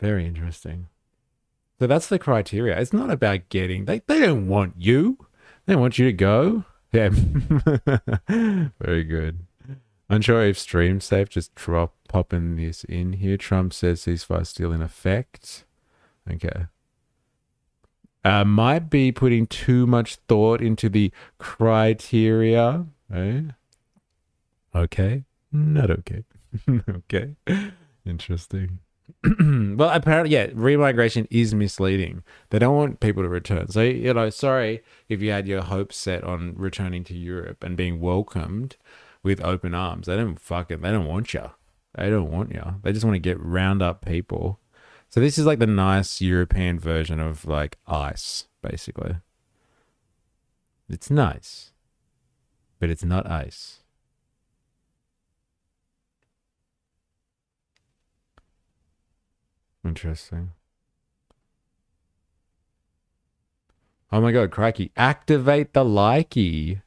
Very interesting. So that's the criteria. It's not about getting... They don't want you. They want you to go. Yeah. Very good. Unsure if stream's safe. Just popping this in here. Trump says ceasefire still in effect. Okay. Might be putting too much thought into the criteria. Eh? Okay. Not okay. Okay. Interesting. Well, apparently, yeah, remigration is misleading. They don't want people to return. So, you know, sorry if you had your hopes set on returning to Europe and being welcomed with open arms. They don't want you. They don't want you. They just want to round up people. So this is like the nice European version of like ICE, basically. It's nice, but it's not ICE. Interesting. Oh my god, crikey. Activate the likey.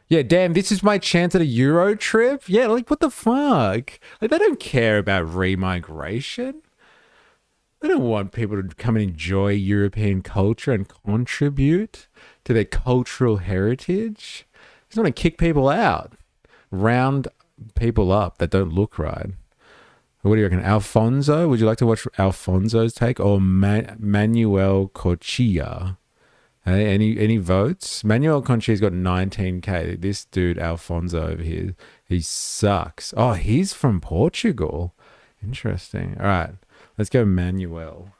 Yeah, damn, this is my chance at a Euro trip? Yeah, like, what the fuck? Like, they don't care about remigration. They don't want people to come and enjoy European culture and contribute to their cultural heritage. They just want to kick people out. Round people up that don't look right. What do you reckon? Alfonso? Would you like to watch Alfonso's take? Or Manuel Corchia? Hey, any votes? Manuel Conchia's got 19k. This dude, Alfonso over here, he sucks. Oh, he's from Portugal. Interesting. All right, let's go Manuel.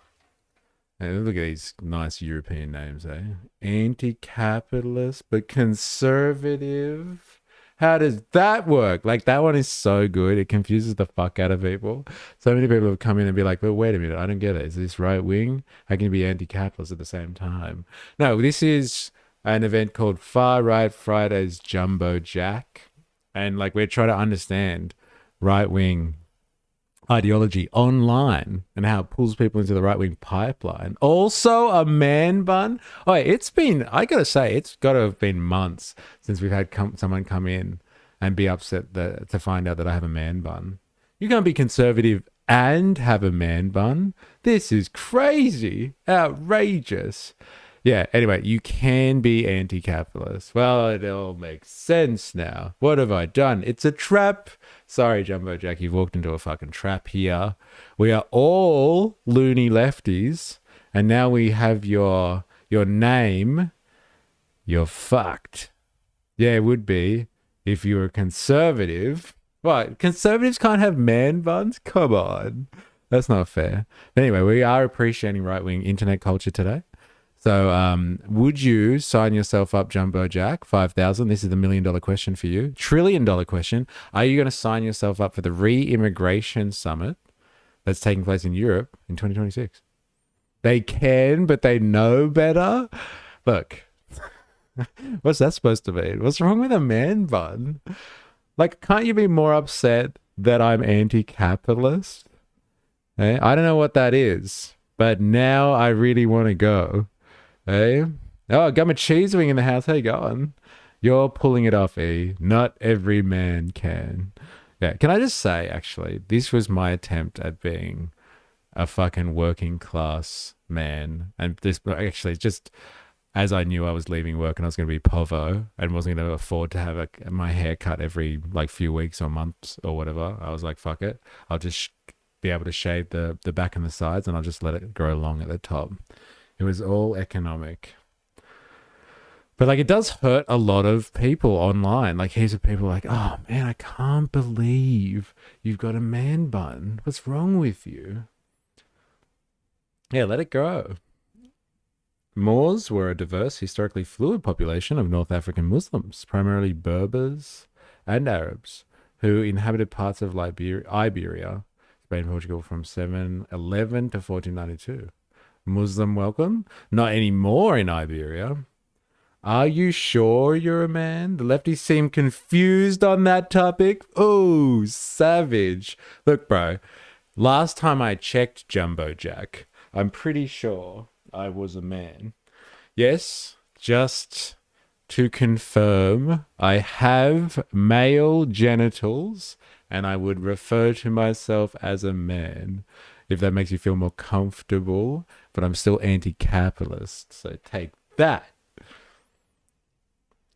Hey, look at these nice European names, eh? Anti-capitalist, but conservative. How does that work? Like, that one is so good. It confuses the fuck out of people. So many people have come in and be like, but wait a minute, I don't get it. Is this right wing? How can you be anti-capitalist at the same time? No, this is an event called Far Right Fridays Jumbo Jack. And like, we're trying to understand right wing ideology online and how it pulls people into the right wing pipeline. Also a man bun. Oh, it's been, I gotta say, it's gotta have been months since we've had someone come in and be upset to find out that I have a man bun. You can't be conservative and have a man bun. This is crazy, outrageous. Yeah, anyway, you can be anti-capitalist. Well, it all makes sense now. What have I done? It's a trap. Sorry, Jumbo Jack, you've walked into a fucking trap here. We are all loony lefties, and now we have your name. You're fucked. Yeah, it would be if you were conservative. What? Conservatives can't have man buns? Come on. That's not fair. Anyway, we are appreciating right-wing internet culture today. So would you sign yourself up, Jumbo Jack? 5,000. This is the $1 million question for you. $1 trillion question. Are you going to sign yourself up for the Re-Immigration Summit that's taking place in Europe in 2026? They can, but they know better. Look, what's that supposed to mean? What's wrong with a man bun? Like, can't you be more upset that I'm anti-capitalist? I don't know what that is, but now I really want to go. Hey, Oh, I got my cheese wing in the house. How you going? You're pulling it off, E. Not every man can. Yeah, can I just say, actually, this was my attempt at being a fucking working class man. And this, actually, just as I knew I was leaving work and I was going to be povo and wasn't going to afford to have my hair cut every like few weeks or months or whatever, I was like, fuck it. I'll just be able to shave the back and the sides and I'll just let it grow long at the top. It was all economic. But like, it does hurt a lot of people online. Like, heaps of people like, oh man, I can't believe you've got a man bun. What's wrong with you? Yeah, let it grow. Moors were a diverse, historically fluid population of North African Muslims, primarily Berbers and Arabs, who inhabited parts of Iberia, Spain, Portugal from 711 to 1492. Muslim welcome? Not anymore in Iberia. Are you sure you're a man? The lefties seem confused on that topic. Oh, savage. Look, bro, last time I checked Jumbo Jack, I'm pretty sure I was a man. Yes, just to confirm, I have male genitals and I would refer to myself as a man, if that makes you feel more comfortable, but I'm still anti-capitalist, so take that.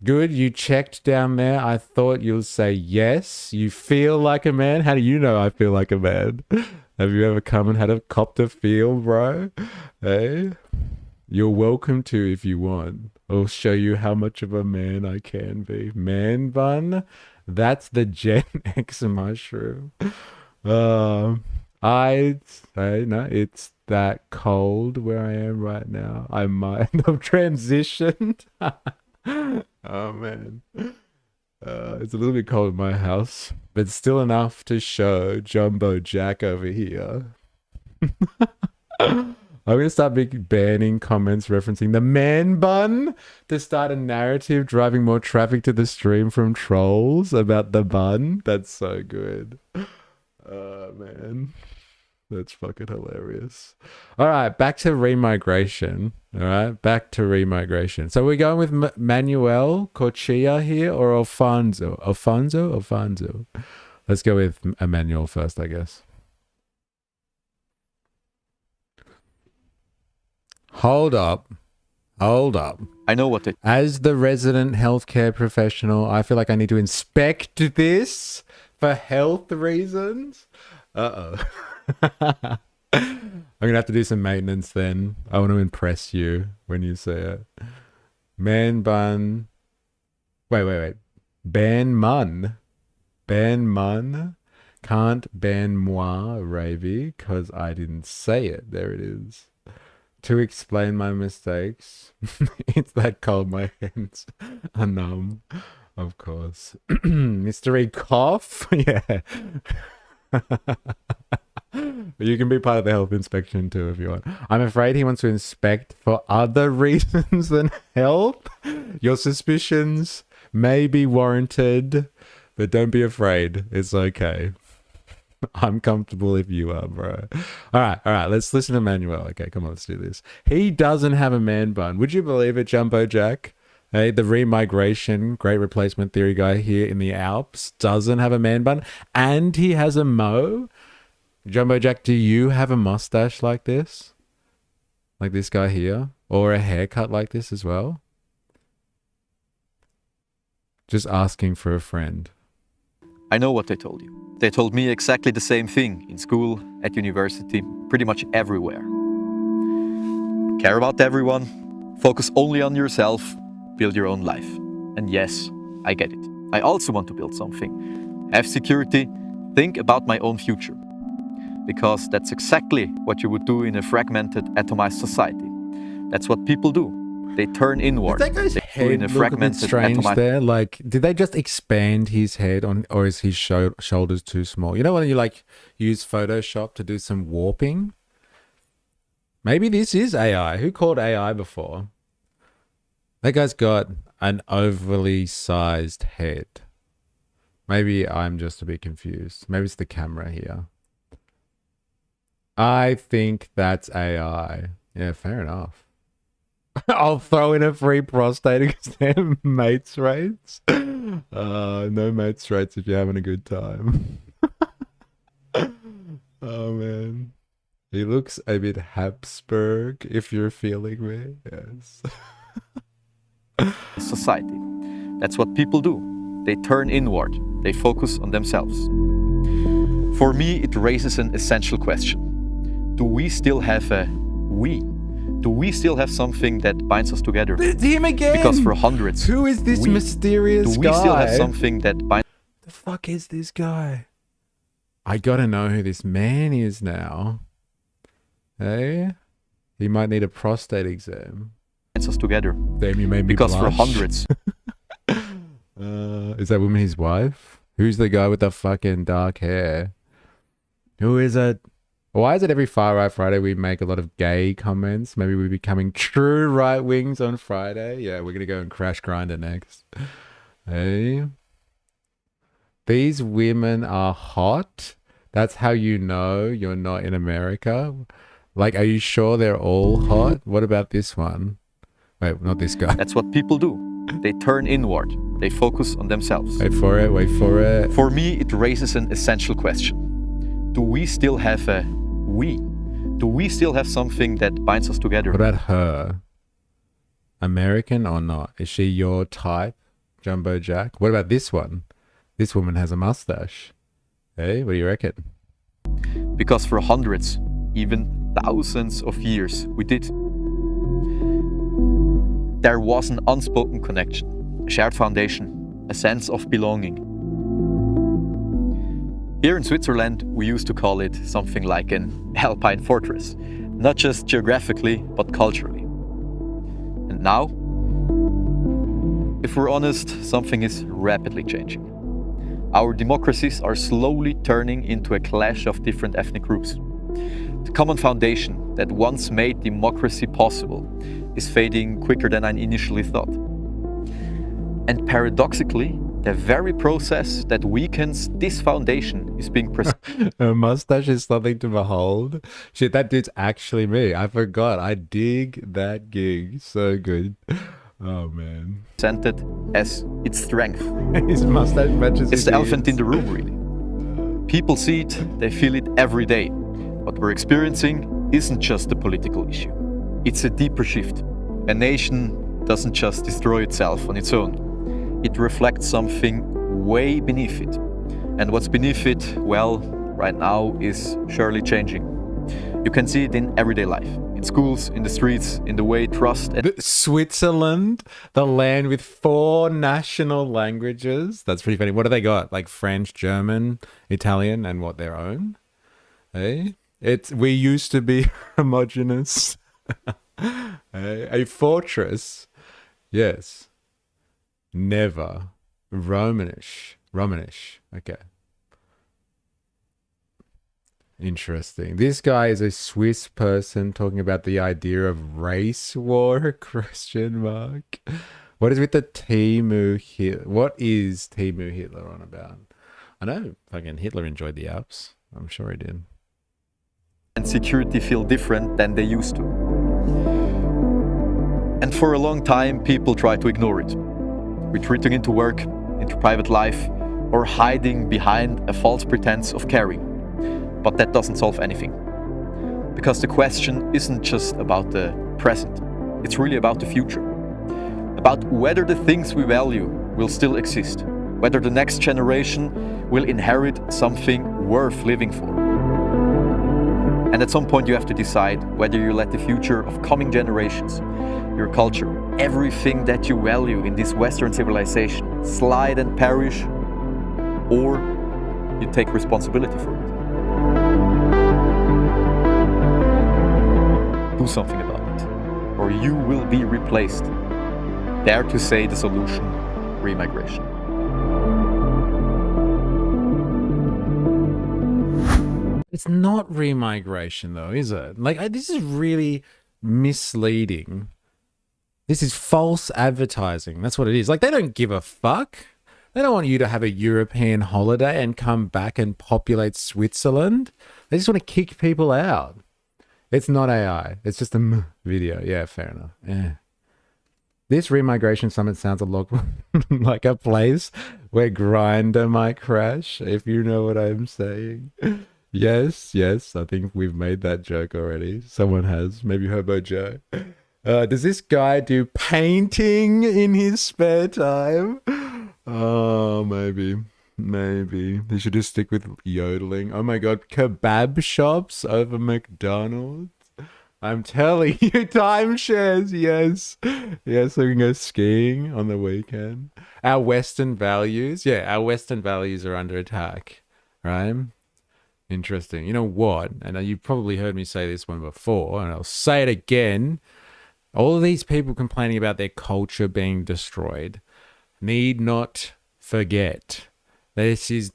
Good, you checked down there. I thought you'll say yes. You feel like a man? How do you know I feel like a man? Have you ever come and had a copter feel, bro? Hey? You're welcome to if you want. I'll show you how much of a man I can be. Man bun? That's the Gen X mushroom. I'd say, no, it's that cold where I am right now. I might have transitioned. Oh man, it's a little bit cold in my house, but still enough to show Jumbo Jack over here. I'm gonna start banning comments referencing the man bun to start a narrative driving more traffic to the stream from trolls about the bun. That's so good. Oh man, that's fucking hilarious. All right, back to remigration. All right, back to remigration. So we're going with Manuel Corchia here or Alfonso? Alfonso. Let's go with Emmanuel first, I guess. Hold up. I know what it. As the resident healthcare professional, I feel like I need to inspect this for health reasons. Uh-oh. I'm going to have to do some maintenance then. I want to impress you when you say it. Man bun. Wait. Ban mun. Can't ban moi, Ravy, because I didn't say it. There it is. To explain my mistakes. It's that cold, my hands are numb. Of course. Mystery cough? Yeah. You can be part of the health inspection too if you want. I'm afraid he wants to inspect for other reasons than health. Your suspicions may be warranted, but don't be afraid. It's okay. I'm comfortable if you are, bro. All right. Let's listen to Manuel. Okay, come on, let's do this. He doesn't have a man bun. Would you believe it, Jumbo Jack? Hey, the remigration, great replacement theory guy here in the Alps doesn't have a man bun, and he has a mo. Jumbo Jack, do you have a mustache like this? Like this guy here? Or a haircut like this as well? Just asking for a friend. I know what they told you. They told me exactly the same thing in school, at university, pretty much everywhere. Care about everyone, focus only on yourself, build your own life. And yes, I get it. I also want to build something. Have security, think about my own future. Because that's exactly what you would do in a fragmented, atomized society. That's what people do. They turn inward. Did that guy's head look a bit strange there? Like, did they just expand his head on, or is his shoulders too small? You know when you like use Photoshop to do some warping? Maybe this is AI. Who called AI before? That guy's got an overly sized head. Maybe I'm just a bit confused. Maybe it's the camera here. I think that's AI. Yeah, fair enough. I'll throw in a free prostate exam mates rates. No mates rates if you're having a good time. Oh man. He looks a bit Habsburg if you're feeling me. Yes. society. That's what people do. They turn inward. They focus on themselves. For me, it raises an essential question. Do we still have a we? Do we still have something that binds us together? It's him again! Because for hundreds, who is this mysterious do guy? we still have something that binds? The fuck is this guy? I gotta know who this man is now. Hey? He might need a prostate exam. Us together. Damn, you made me because blush. for hundreds. Is that woman his wife? Who's the guy with the fucking dark hair? Who is it? Why is it every Far Right Friday we make a lot of gay comments? Maybe we're becoming true right wings on Friday. Yeah, we're gonna go and crash Grindr next. Hey, these women are hot. That's how you know you're not in America. Like, are you sure they're all hot? What about this one? Wait, not this guy. That's what people do. They turn inward. They focus on themselves. Wait for it, wait for it. For me, it raises an essential question. Do we still have a we? Do we still have something that binds us together? What about her? American or not? Is she your type, Jumbo Jack? What about this one? This woman has a mustache. Hey, what do you reckon? Because for hundreds, even thousands of years, we did. There was an unspoken connection, a shared foundation, a sense of belonging. Here in Switzerland, we used to call it something like an alpine fortress, not just geographically, but culturally. And now, if we're honest, something is rapidly changing. Our democracies are slowly turning into a clash of different ethnic groups. The common foundation that once made democracy possible is fading quicker than I initially thought. And paradoxically, the very process that weakens this foundation is being Her mustache is something to behold. Shit, that dude's actually me. I forgot. I dig that gig. So good. Oh, man. presented as its strength. His mustache matches It's his the elephant ears. in the room, really. People see it, they feel it every day. What we're experiencing isn't just a political issue. It's a deeper shift. A nation doesn't just destroy itself on its own. It reflects something way beneath it. And what's beneath it, well, right now is surely changing. You can see it in everyday life. In schools, in the streets, in the way trust and Switzerland, the land with 4 national languages. That's pretty funny. What do they got? Like French, German, Italian, and what, their own? Hey? We used to be homogenous. A fortress. Yes. Never. Romanish. Okay. Interesting. This guy is a Swiss person talking about the idea of race war, question mark. What is with the Timu Hitler? What is Timu Hitler on about? I know fucking Hitler enjoyed the Alps. I'm sure he did. security feel different than they used to. And for a long time, people try to ignore it, retreating into work, into private life, or hiding behind a false pretense of caring. But that doesn't solve anything. Because the question isn't just about the present, it's really about the future. About whether the things we value will still exist, whether the next generation will inherit something worth living for. And at some point you have to decide whether you let the future of coming generations, your culture, everything that you value in this Western civilization slide and perish, or you take responsibility for it. Do something about it, or you will be replaced. Dare to say the solution: remigration. It's not remigration though, is it? Like, this is really misleading. This is false advertising. That's what it is. Like, they don't give a fuck. They don't want you to have a European holiday and come back and populate Switzerland. They just want to kick people out. It's not AI. It's just a video. Yeah, fair enough. Yeah. This Remigration Summit sounds a lot like a place where Grindr might crash, if you know what I'm saying. Yes, I think we've made that joke already. Someone has, maybe Hobo Joe. Does this guy do painting in his spare time? Oh, maybe. They should just stick with yodeling. Oh my god, kebab shops over McDonald's? I'm telling you, timeshares, yes. Yes, so we can go skiing on the weekend. Our Western values are under attack, right? Interesting. You know what? And you've probably heard me say this one before, and I'll say it again. All of these people complaining about their culture being destroyed need not forget. This is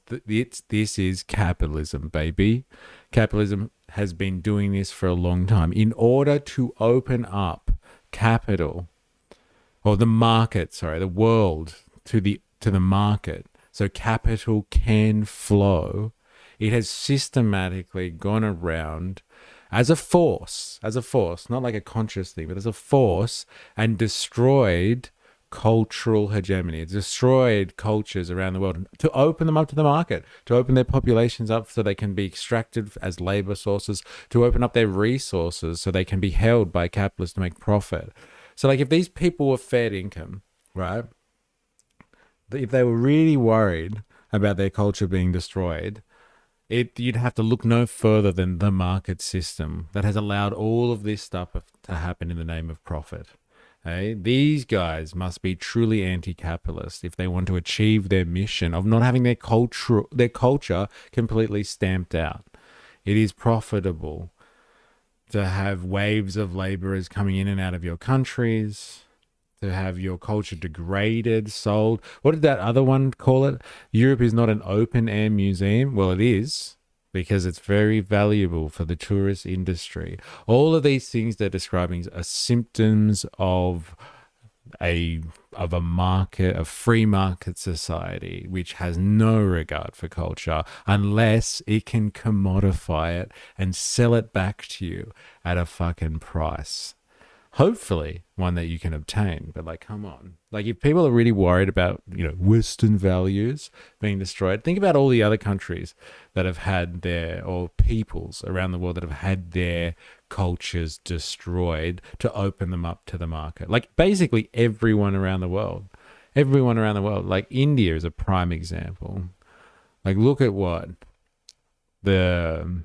capitalism, baby. Capitalism has been doing this for a long time. In order to open up capital, or the market, the world to the market, so capital can flow, it has systematically gone around as a force, not like a conscious thing, but as a force, and destroyed cultural hegemony. It's destroyed cultures around the world to open them up to the market, to open their populations up so they can be extracted as labor sources, to open up their resources so they can be held by capitalists to make profit. So like if these people were fed income, right? If they were really worried about their culture being destroyed, you'd have to look no further than the market system that has allowed all of this stuff to happen in the name of profit. Hey, these guys must be truly anti-capitalist if they want to achieve their mission of not having their culture completely stamped out. It is profitable to have waves of laborers coming in and out of your countries, to have your culture degraded, sold. What did that other one call it? Europe is not an open-air museum. Well, it is, because it's very valuable for the tourist industry. All of these things they're describing are symptoms of a market, a free market society, which has no regard for culture unless it can commodify it and sell it back to you at a fucking price. Hopefully one that you can obtain, but like, come on. Like if people are really worried about, Western values being destroyed, think about all the other countries that have had or peoples around the world that have had their cultures destroyed to open them up to the market. Like basically everyone around the world, like India is a prime example. Like look at what the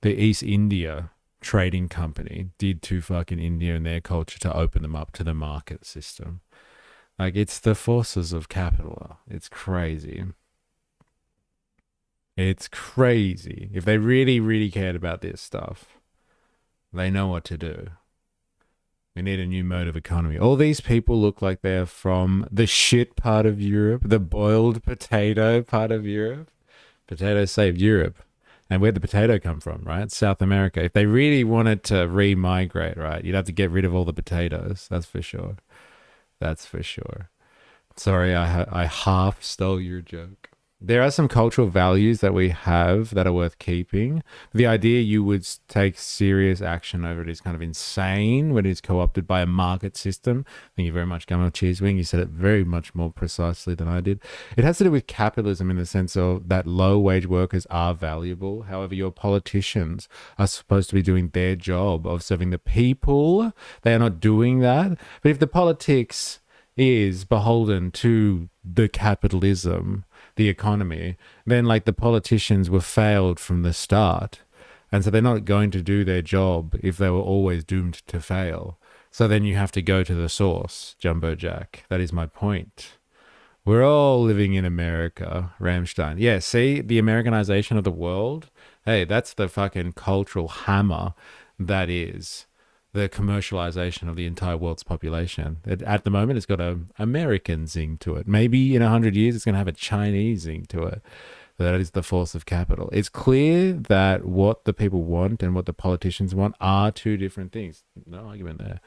East India trading company did to fucking India and their culture to open them up to the market system. Like it's the forces of capital. It's crazy. If they really, really cared about this stuff, they know what to do. We need a new mode of economy. All these people look like they're from the shit part of Europe, the boiled potato part of Europe. Potato saved Europe. And where'd the potato come from, right? South America. If they really wanted to re-migrate, right, you'd have to get rid of all the potatoes. That's for sure. Sorry, I half stole your joke. There are some cultural values that we have that are worth keeping. The idea you would take serious action over it is kind of insane when it's co-opted by a market system. Thank you very much, Gamal Cheesewing. You said it very much more precisely than I did. It has to do with capitalism in the sense of that low-wage workers are valuable. However, your politicians are supposed to be doing their job of serving the people. They are not doing that. But if the politics is beholden to the capitalism, the economy, then like the politicians were failed from the start. And so they're not going to do their job if they were always doomed to fail. So then you have to go to the source, Jumbo Jack. That is my point. We're all living in America, Rammstein. Yeah, see, the Americanization of the world? Hey, that's the fucking cultural hammer that is the commercialization of the entire world's population. At the moment, it's got an American zing to it. Maybe in 100 years, it's going to have a Chinese zing to it. That is the force of capital. It's clear that what the people want and what the politicians want are two different things. No argument there.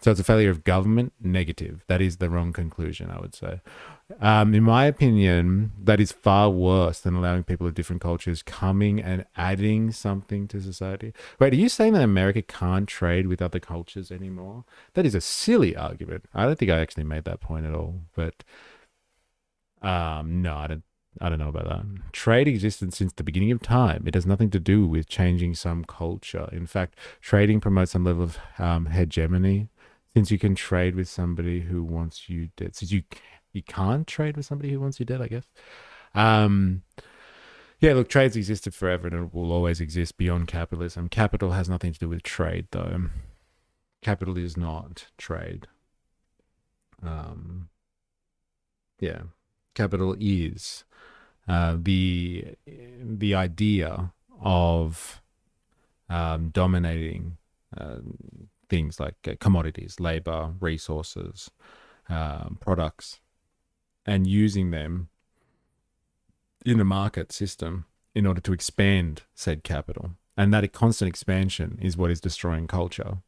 So it's a failure of government, negative. That is the wrong conclusion, I would say. In my opinion, that is far worse than allowing people of different cultures coming and adding something to society. Wait, are you saying that America can't trade with other cultures anymore? That is a silly argument. I don't think I actually made that point at all. But no, I don't know about that. Trade existed since the beginning of time. It has nothing to do with changing some culture. In fact, trading promotes some level of hegemony. Since you can trade with somebody who wants you dead. Since you can't trade with somebody who wants you dead, I guess. Yeah, look, trade's existed forever and it will always exist beyond capitalism. Capital has nothing to do with trade, though. Capital is not trade. Yeah, capital is the idea of dominating things like commodities, labor, resources, products, and using them in a market system in order to expand said capital. And that constant expansion is what is destroying culture,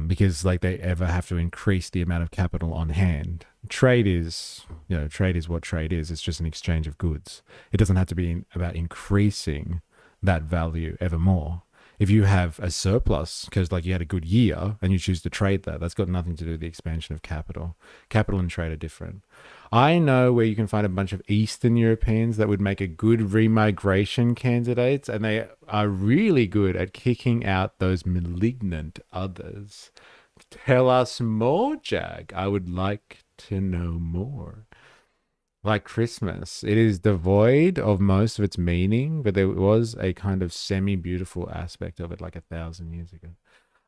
because like they ever have to increase the amount of capital on hand. Trade is what trade is. It's just an exchange of goods. It doesn't have to be about increasing that value ever more. If you have a surplus because like you had a good year and you choose to trade that, that's got nothing to do with the expansion of capital. Capital and trade are different. I know where you can find a bunch of Eastern Europeans that would make a good remigration candidates, and they are really good at kicking out those malignant others. Tell us more, Jag. I would like to know more. Like Christmas, it is devoid of most of its meaning, but there was a kind of semi-beautiful aspect of it like 1,000 years ago.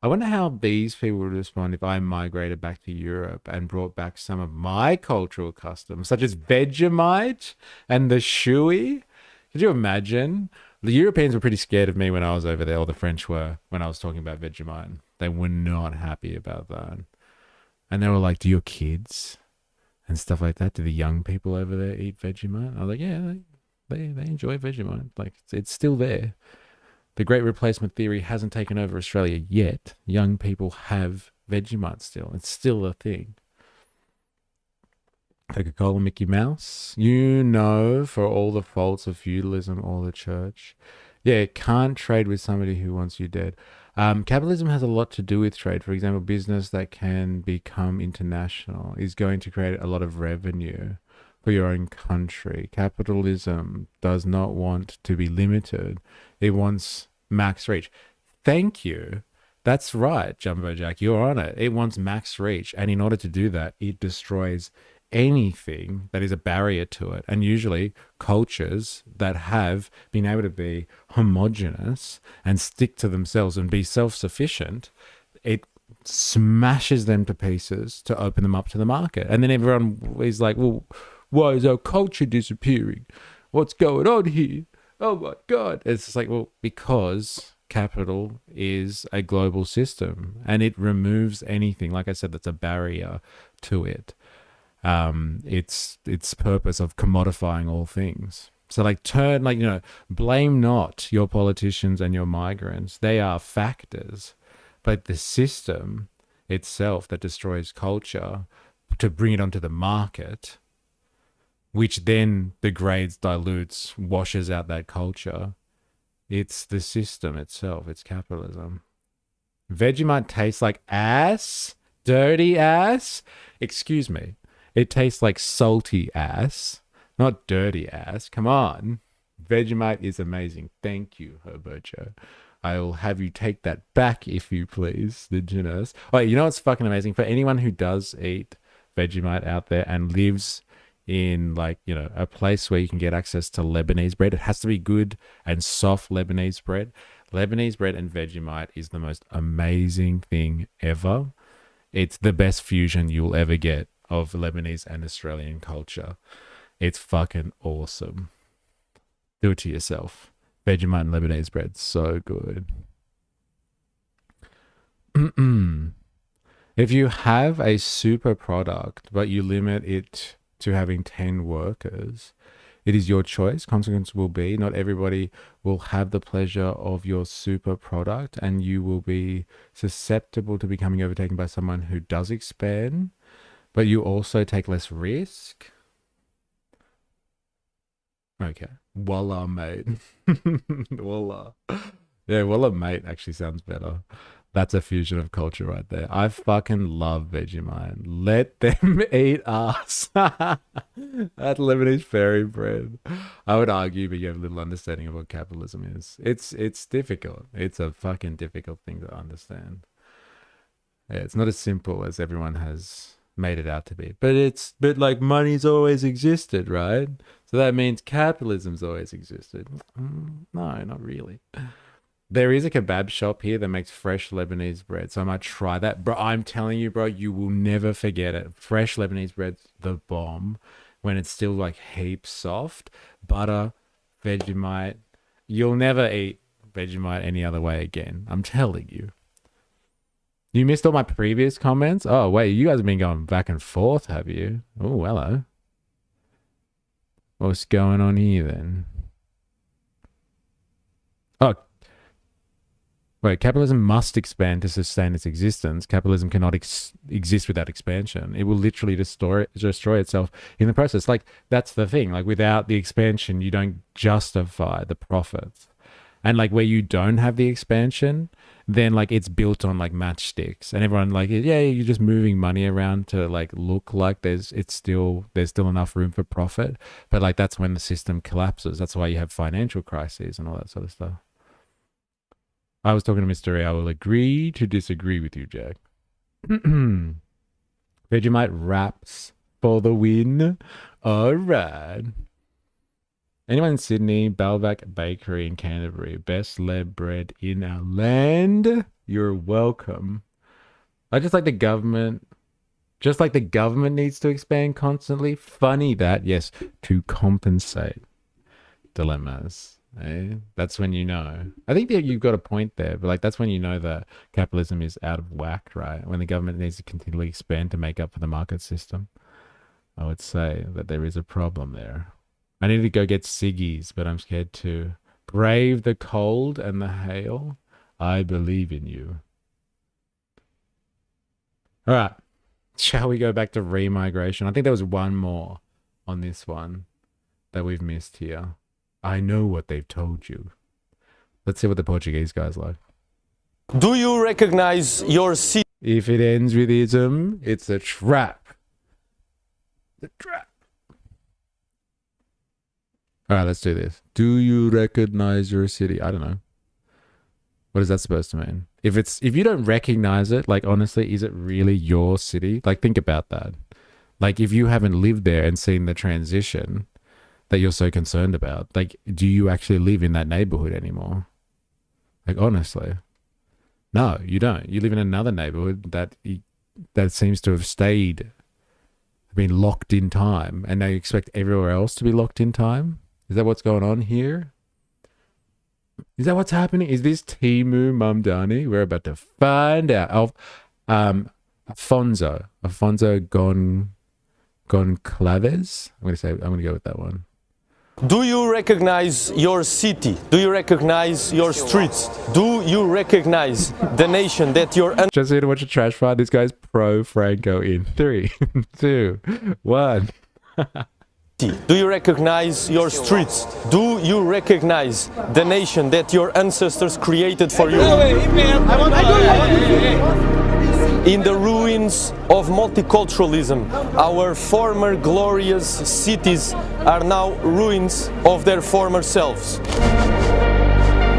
I wonder how these people would respond if I migrated back to Europe and brought back some of my cultural customs, such as Vegemite and the Shui. Could you imagine? The Europeans were pretty scared of me when I was over there, or the French were, when I was talking about Vegemite. They were not happy about that. And they were like, do your kids and stuff like that, do the young people over there eat Vegemite? I was like, yeah, they enjoy Vegemite. Like, it's still there. The Great Replacement Theory hasn't taken over Australia yet. Young people have Vegemite still. It's still a thing. Coca-Cola, Mickey Mouse. You know, for all the faults of feudalism or the church, yeah, it can't trade with somebody who wants you dead. Capitalism has a lot to do with trade. For example, business that can become international is going to create a lot of revenue for your own country. Capitalism does not want to be limited. It wants max reach. Thank you. That's right, Jumbo Jack. You're on it. It wants max reach. And in order to do that, it destroys anything that is a barrier to it. And usually cultures that have been able to be homogenous and stick to themselves and be self-sufficient, it smashes them to pieces to open them up to the market. And then everyone is like, well, why is our culture disappearing? What's going on here? Oh my God. It's just like, well, because capital is a global system and it removes anything, like I said, that's a barrier to it. Its purpose of commodifying all things. So like blame not your politicians and your migrants. They are factors, but the system itself that destroys culture to bring it onto the market, which then degrades, dilutes, washes out that culture. It's the system itself. It's capitalism. Vegemite tastes like ass, dirty ass. Excuse me. It tastes like salty ass, not dirty ass. Come on. Vegemite is amazing. Thank you, Herberto. I will have you take that back if you please, the Nurse. Oh, you know what's fucking amazing? For anyone who does eat Vegemite out there and lives in a place where you can get access to Lebanese bread, it has to be good and soft Lebanese bread. Lebanese bread and Vegemite is the most amazing thing ever. It's the best fusion you'll ever get of Lebanese and Australian culture. It's fucking awesome. Do it to yourself. Vegemite and Lebanese bread, so good. If you have a super product, but you limit it to having 10 workers, It is your choice. Consequence will be not everybody will have the pleasure of your super product, and you will be susceptible to becoming overtaken by someone who does expand, but you also take less risk. Okay. Voila, mate. Voila. Yeah, voila, mate actually sounds better. That's a fusion of culture right there. I fucking love Vegemite. Let them eat us. That Lebanese fairy bread. I would argue, but you have little understanding of what capitalism is. It's difficult. It's a fucking difficult thing to understand. Yeah, it's not as simple as everyone has made it out to be. But like money's always existed, right? So that means capitalism's always existed. No, not really. There is a kebab shop here that makes fresh Lebanese bread, so I might try that. Bro, I'm telling you, bro, you will never forget it. Fresh Lebanese bread's the bomb when it's still like heaps soft. Butter, Vegemite. You'll never eat Vegemite any other way again. I'm telling you. You missed all my previous comments? Oh, wait, you guys have been going back and forth, have you? Oh, hello. What's going on here then? Oh, wait, capitalism must expand to sustain its existence. Capitalism cannot exist without expansion. It will literally destroy itself in the process. Like, that's the thing. Like, without the expansion, you don't justify the profits. And like where you don't have the expansion, then like it's built on like matchsticks, and everyone like, yeah, you're just moving money around to like look like there's still enough room for profit. But like that's when the system collapses. That's why you have financial crises and all that sort of stuff. I was talking to Mr. A. I will agree to disagree with you, Jack. Vegemite wraps for the win. All right. Anyone in Sydney, Balvac Bakery in Canterbury, best lead bread in our land. You're welcome. I just like the government needs to expand constantly. Funny that, yes, to compensate dilemmas. Eh? That's when you know. I think that you've got a point there, but like that's when you know that capitalism is out of whack, right? When the government needs to continually expand to make up for the market system. I would say that there is a problem there. I need to go get ciggies, but I'm scared to. Brave the cold and the hail. I believe in you. All right. Shall we go back to remigration? I think there was one more on this one that we've missed here. I know what they've told you. Let's see what the Portuguese guy's like. Do you recognize your city? If it ends with ism, it's a trap. The trap. All right, let's do this. Do you recognize your city? I don't know. What is that supposed to mean? If you don't recognize it, like honestly, is it really your city? Like think about that. Like if you haven't lived there and seen the transition that you're so concerned about, like do you actually live in that neighborhood anymore? Like honestly. No, you don't. You live in another neighborhood that seems to have been locked in time, and now you expect everywhere else to be locked in time? Is that what's going on here? Is that what's happening? Is this Timu Mamdani? We're about to find out. Afonso Goncalves. I'm gonna go with that one. Do you recognize your city? Do you recognize your streets? Do you recognize the nation that you're Just here to watch a trash fire. This guy's pro Franco in 3, 2, 1. Do you recognize your streets? Do you recognize the nation that your ancestors created for you? In the ruins of multiculturalism, our former glorious cities are now ruins of their former selves.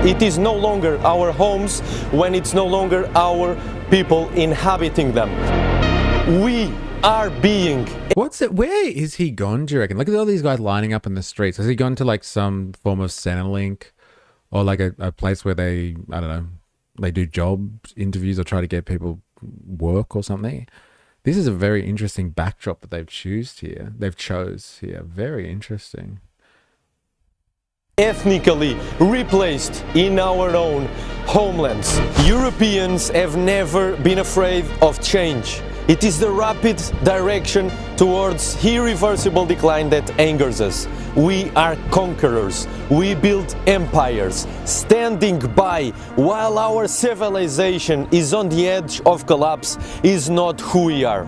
It is no longer our homes when it's no longer our people inhabiting them. We are being... Where is he gone, do you reckon? Look at all these guys lining up in the streets. Has he gone to like some form of Centrelink or like a place where they, I don't know, they do job interviews or try to get people work or something? This is a very interesting backdrop that they've chose here. Very interesting. Ethnically replaced in our own homelands. Europeans have never been afraid of change. It is the rapid direction towards irreversible decline that angers us. We are conquerors. We build empires, standing by while our civilization is on the edge of collapse is not who we are.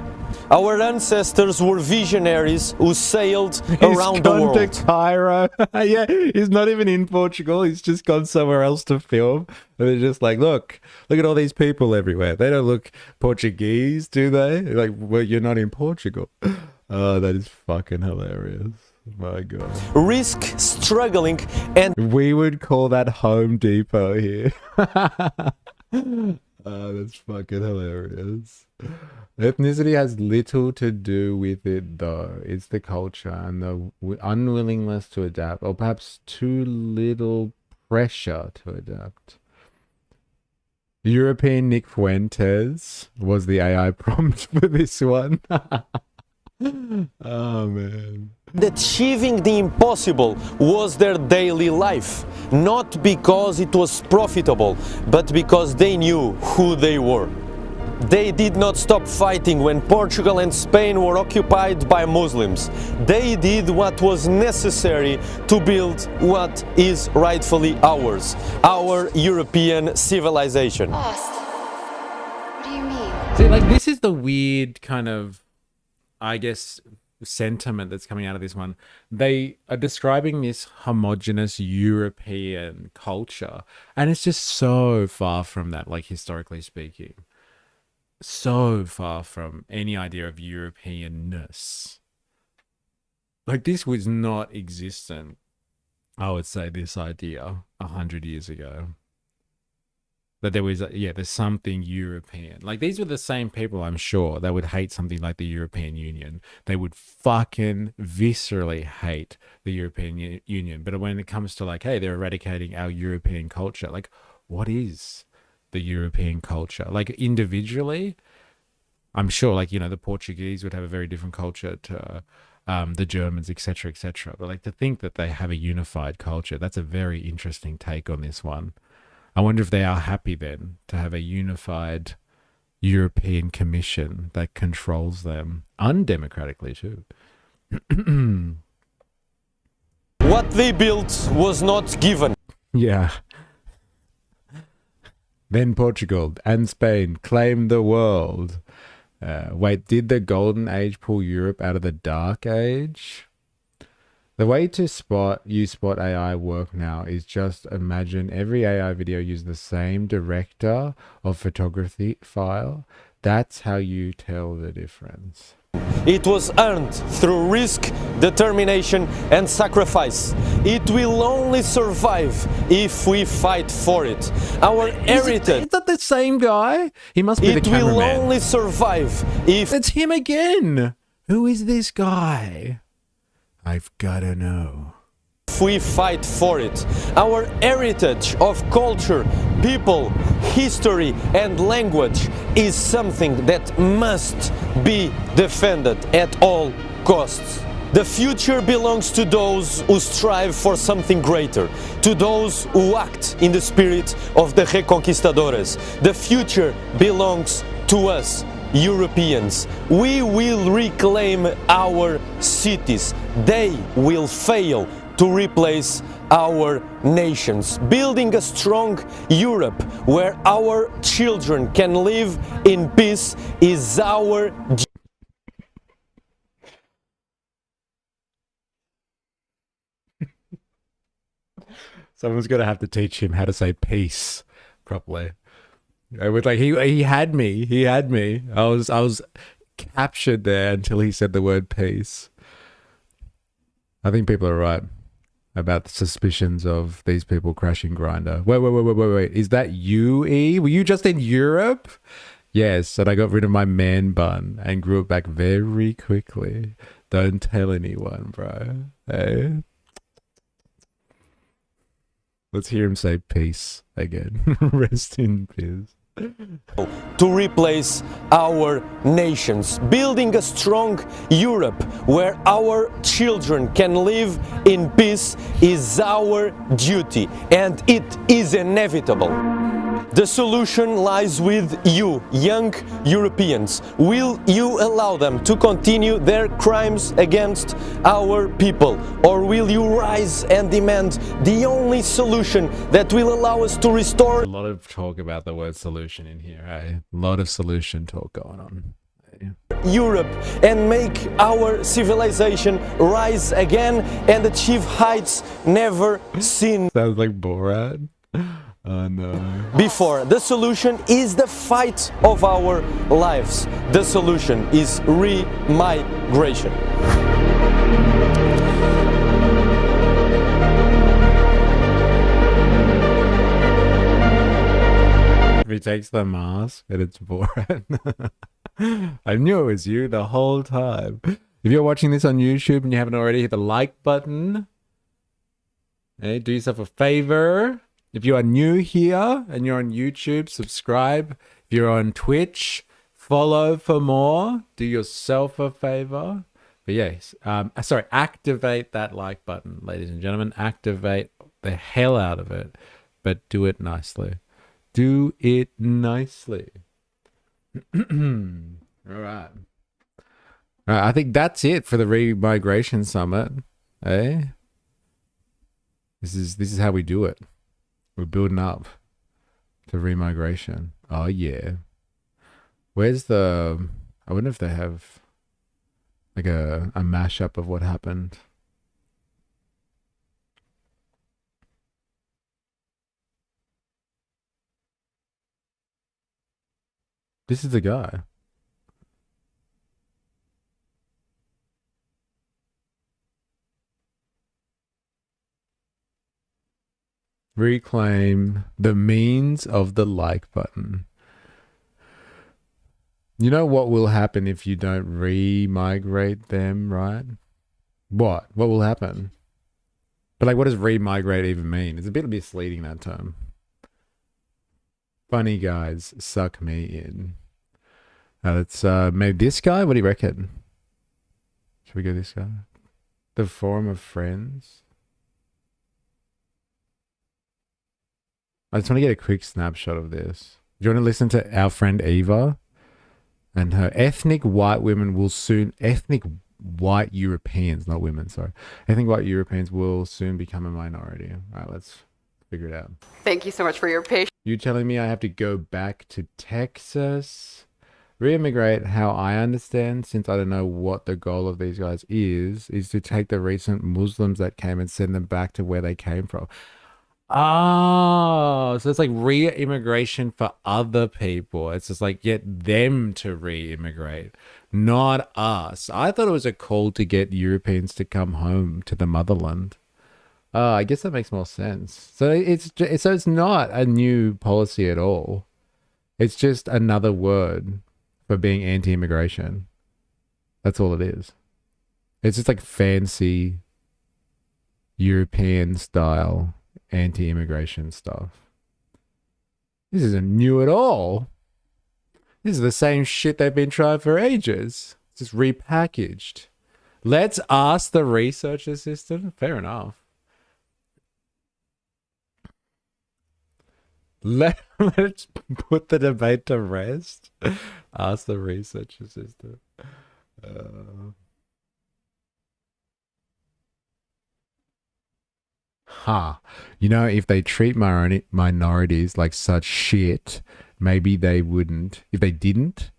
Our ancestors were visionaries who sailed around the world. He's gone to Cairo. Yeah, he's not even in Portugal. He's just gone somewhere else to film. And they're just like, look at all these people everywhere. They don't look Portuguese, do they? Like, well, you're not in Portugal. Oh, that is fucking hilarious. My God. Risk struggling and We would call that Home Depot here. Oh, that's fucking hilarious. Ethnicity has little to do with it, though. It's the culture and the unwillingness to adapt, or perhaps too little pressure to adapt. European Nick Fuentes was the AI prompt for this one. Oh, man. achieving the impossible was their daily life, not because it was profitable, but because they knew who they were. They did not stop fighting when Portugal and Spain were occupied by Muslims. They did what was necessary to build what is rightfully ours, our European civilization. Lost. What do you mean? See, like, this is the weird kind of, I guess, sentiment that's coming out of this one. They are describing this homogenous European culture, and it's just so far from that, like, historically speaking. So far from any idea of Europeanness. Like, this was not existent, I would say, this idea 100 years ago. That there was, there's something European. Like, these were the same people, I'm sure, that would hate something like the European Union. They would fucking viscerally hate the European Union. But when it comes to, like, hey, they're eradicating our European culture, like, what is the European culture? Like, individually, I'm sure, like, you know, the Portuguese would have a very different culture to the Germans, etc., etc. But, like, to think that they have a unified culture, that's a very interesting take on this one. I wonder if they are happy then to have a unified European Commission that controls them undemocratically too. What they built was not given. Yeah. Then Portugal and Spain claimed the world. Wait, did the Golden Age pull Europe out of the Dark Age? The way to use Spot AI work now is just imagine every AI video uses the same director of photography file. That's how you tell the difference. It was earned through risk, determination, and sacrifice. It will only survive if we fight for it. Our heritage. Is that the same guy? He must be the It cameraman. will only survive if It's him again. Who is this guy? I've gotta know. we fight for it. Our heritage of culture, people, history, and language is something that must be defended at all costs. The future belongs to those who strive for something greater, to those who act in the spirit of the Reconquistadores. The future belongs to us, Europeans. We will reclaim our cities. They will fail to replace our nations. Building a strong Europe where our children can live in peace is our Someone's gonna have to teach him how to say peace properly. I was like, he had me. He had me. I was captured there until he said the word peace. I think people are right about the suspicions of these people crashing Grindr. Wait. Is that you, E? Were you just in Europe? Yes, and I got rid of my man bun and grew it back very quickly. Don't tell anyone, bro. Hey? Let's hear him say peace again. Rest in peace. to replace our nations. Building a strong Europe where our children can live in peace is our duty, and it is inevitable. The solution lies with you, young Europeans. Will you allow them to continue their crimes against our people? Or will you rise and demand the only solution that will allow us to restore A lot of talk about the word solution in here, eh? A lot of solution talk going on. Europe and make our civilization rise again and achieve heights never seen Sounds like Borat. Oh no. before? The solution is the fight of our lives. The solution is re-migration. If he takes the mask and it's Borat. I knew it was you the whole time. If you're watching this on YouTube and you haven't already, hit the like button. Hey, do yourself a favor. If you are new here and you're on YouTube, subscribe. If you're on Twitch, follow for more. Do yourself a favor. But yes, activate that like button, ladies and gentlemen. Activate the hell out of it, but do it nicely. Do it nicely. All right. I think that's it for the Remigration Summit. Eh? This is how we do it. We're building up to remigration. Oh yeah. Where's the? I wonder if they have like a mashup of what happened. This is the guy. Reclaim the means of the like button. You know what will happen if you don't re-migrate them, right? What? What will happen? But like, what does re-migrate even mean? It's a bit misleading, that term. Funny guys, suck me in. Let's maybe this guy. What do you reckon? Should we go this guy? The Forum of Friends. I just want to get a quick snapshot of this. Do you want to listen to our friend Eva? And her ethnic white women will soon, ethnic white Europeans, not women, sorry. Ethnic white Europeans will soon become a minority. All right, let's figure it out. Thank you so much for your patience. You telling me I have to go back to Texas? Re-immigrate, how I understand, since I don't know what the goal of these guys is to take the recent Muslims that came and send them back to where they came from. Oh, so it's like re-immigration for other people. It's just like get them to re-immigrate, not us. I thought it was a call to get Europeans to come home to the motherland. I guess that makes more sense. So it's not a new policy at all. It's just another word for being anti-immigration. That's all it is. It's just like fancy European style anti-immigration stuff. This isn't new at all. This is the same shit they've been trying for ages. It's just repackaged. Let's ask the research assistant. Fair enough. Let's put the debate to rest. Ask the research assistant. You know, if they treat minorities like such shit, maybe they wouldn't. If they didn't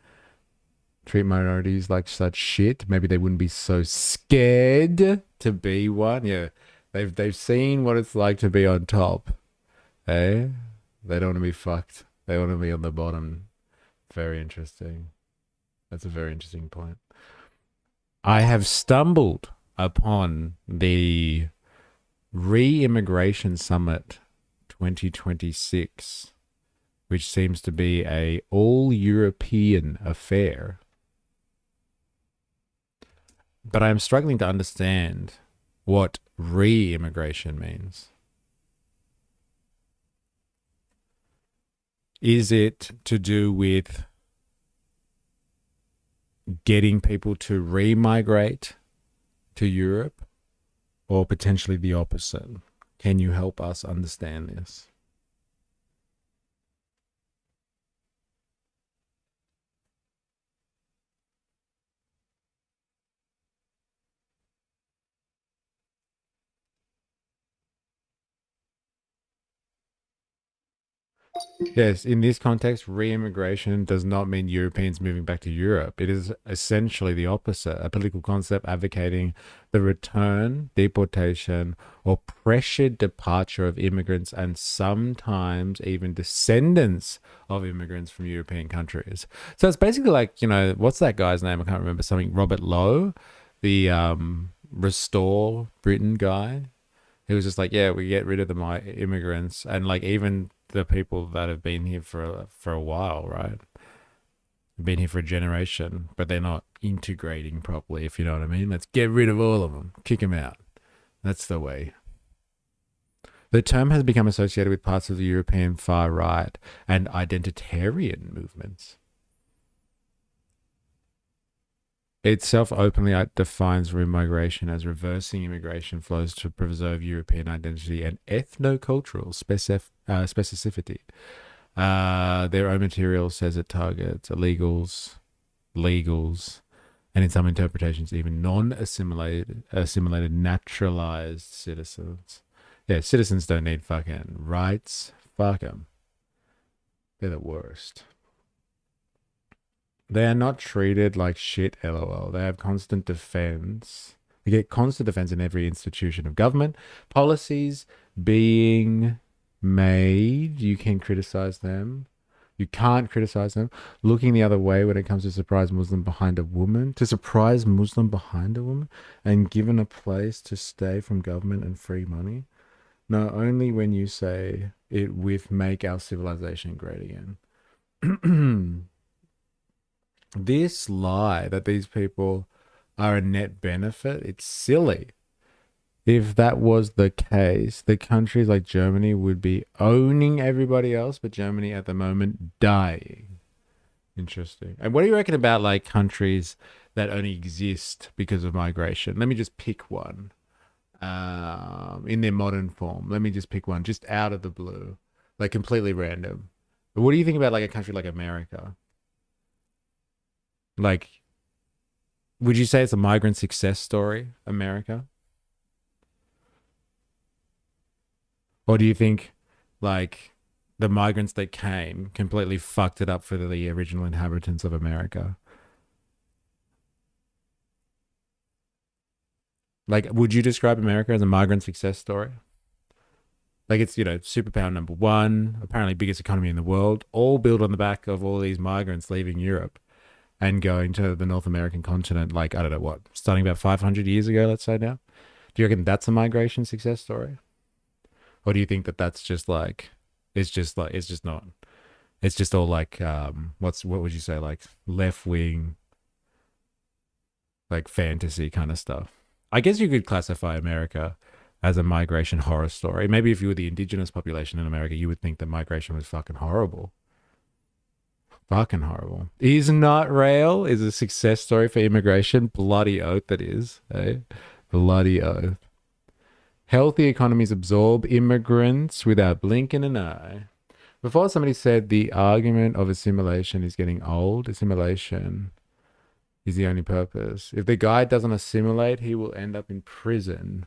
treat minorities like such shit, maybe they wouldn't be so scared to be one. Yeah, they've seen what it's like to be on top. Eh? They don't want to be fucked. They want to be on the bottom. Very interesting. That's a very interesting point. I have stumbled upon the Re-Immigration Summit 2026, which seems to be a all-European affair. But I'm struggling to understand what re-immigration means. Is it to do with getting people to re-migrate to Europe, or potentially the opposite? Can you help us understand this? Yes, in this context, re-immigration does not mean Europeans moving back to Europe. It is essentially the opposite, a political concept advocating the return, deportation, or pressured departure of immigrants and sometimes even descendants of immigrants from European countries. So it's basically like, what's that guy's name? I can't remember, something Robert Lowe, the Restore Britain guy. He was just like, yeah, we get rid of the immigrants and like even the people that have been here for a while, right? Been here for a generation, but they're not integrating properly, if you know what I mean. Let's get rid of all of them, kick them out. That's the way. The term has become associated with parts of the European far right and identitarian movements. Itself openly defines remigration as reversing immigration flows to preserve European identity and ethno-cultural specificity. Their own material says it targets illegals, legals, and in some interpretations, even assimilated naturalized citizens. Yeah, citizens don't need fucking rights. Fuck them. They're the worst. They are not treated like shit, lol. They have constant defense. They get constant defense in every institution of government. Policies being made, you can criticize them. You can't criticize them. Looking the other way when it comes to surprise Muslim behind a woman. To surprise Muslim behind a woman and given a place to stay from government and free money. No, only when you say it with make our civilization great again. This lie that these people are a net benefit, it's silly. If that was the case, the countries like Germany would be owning everybody else, but Germany at the moment dying. Interesting. And what do you reckon about like countries that only exist because of migration? Let me just pick one. In their modern form. Let me just pick one, just out of the blue, like completely random. But what do you think about like a country like America? Like, would you say it's a migrant success story, America? Or do you think, like, the migrants that came completely fucked it up for the original inhabitants of America? Like, would you describe America as a migrant success story? Like, it's, superpower number one, apparently biggest economy in the world, all built on the back of all these migrants leaving Europe and going to the North American continent, like, I don't know what, starting about 500 years ago, let's say now. Do you reckon that's a migration success story? Or do you think that that's just like, it's just not, it's just all like, what would you say, like left-wing, like fantasy kind of stuff? I guess you could classify America as a migration horror story. Maybe if you were the indigenous population in America, you would think that migration was fucking horrible. Fucking horrible. Is Not Rail is a success story for immigration. Bloody oath that is. Eh? Bloody oath. Healthy economies absorb immigrants without blinking an eye. Before somebody said the argument of assimilation is getting old. Assimilation is the only purpose. If the guy doesn't assimilate, he will end up in prison.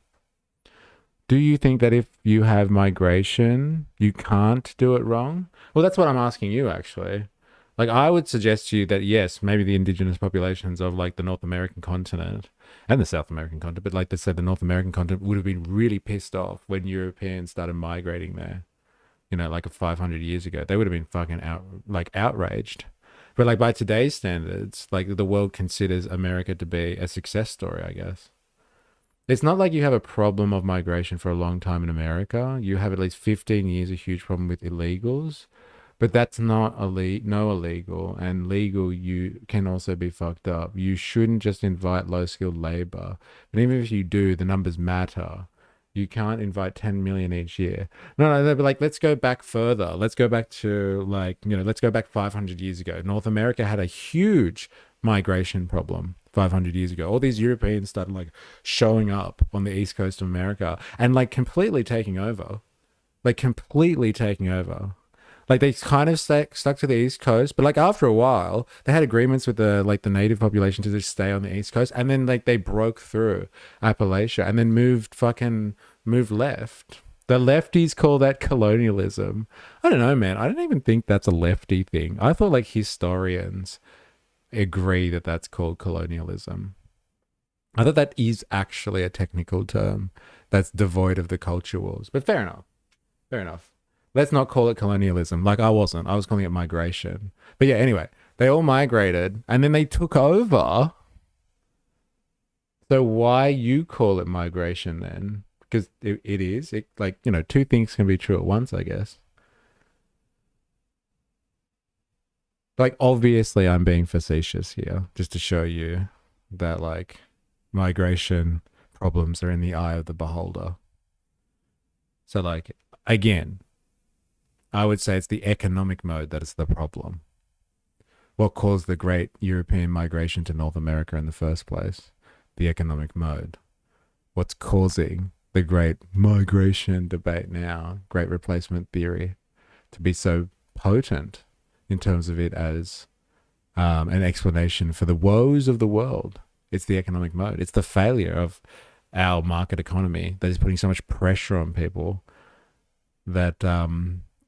Do you think that if you have migration, you can't do it wrong? Well, that's what I'm asking you, actually. Like, I would suggest to you that, yes, maybe the indigenous populations of, like, the North American continent and the South American continent, but, like, let's say the North American continent would have been really pissed off when Europeans started migrating there, like 500 years ago. They would have been fucking outraged. But, like, by today's standards, like, the world considers America to be a success story, I guess. It's not like you have a problem of migration for a long time in America. You have at least 15 years a huge problem with illegals. But that's not illegal, and legal, you can also be fucked up. You shouldn't just invite low-skilled labor. But even if you do, the numbers matter. You can't invite 10 million each year. No, but like, let's go back further. Let's go back to let's go back 500 years ago. North America had a huge migration problem 500 years ago. All these Europeans started like showing up on the east coast of America and like completely taking over. Like they kind of stuck to the East Coast, but like after a while, they had agreements with the native population to just stay on the East Coast, and then like they broke through Appalachia and then moved left. The lefties call that colonialism. I don't know, man. I don't even think that's a lefty thing. I thought like historians agree that that's called colonialism. I thought that is actually a technical term that's devoid of the culture wars. But fair enough. Fair enough. Let's not call it colonialism. Like I was calling it migration. But yeah, anyway, they all migrated and then they took over. So why you call it migration then? Because it is. It, like, you know, two things can be true at once, I guess. Like, obviously I'm being facetious here, just to show you that, like, migration problems are in the eye of the beholder. So, like, again, I would say it's the economic mode that is the problem. What caused the great European migration to North America in the first place? The economic mode. What's causing the great migration debate now, great replacement theory, to be so potent in terms of it as an explanation for the woes of the world? It's the economic mode. It's the failure of our market economy that is putting so much pressure on people that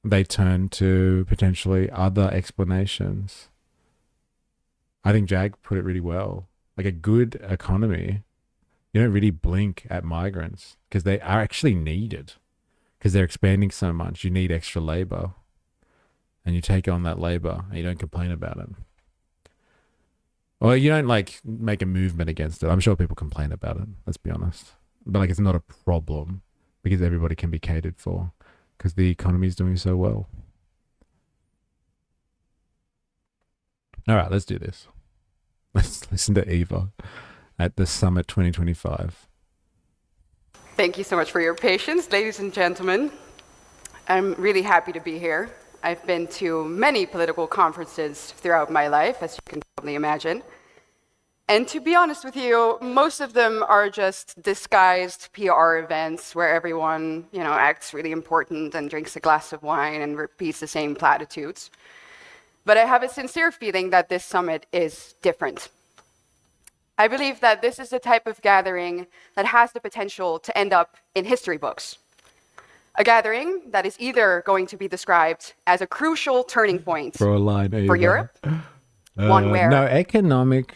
they turn to potentially other explanations. I think Jag put it really well. Like a good economy, you don't really blink at migrants because they are actually needed because they're expanding so much. You need extra labor and you take on that labor and you don't complain about it. Or you don't like make a movement against it. I'm sure people complain about it, let's be honest. But like it's not a problem because everybody can be catered for because the economy is doing so well. All right, let's do this. Let's listen to Eva at the Summit 2025. Thank you so much for your patience, ladies and gentlemen. I'm really happy to be here. I've been to many political conferences throughout my life, as you can probably imagine. And to be honest with you, most of them are just disguised PR events where everyone, acts really important and drinks a glass of wine and repeats the same platitudes. But I have a sincere feeling that this summit is different. I believe that this is the type of gathering that has the potential to end up in history books. A gathering that is either going to be described as a crucial turning point for Europe, one where... No, economic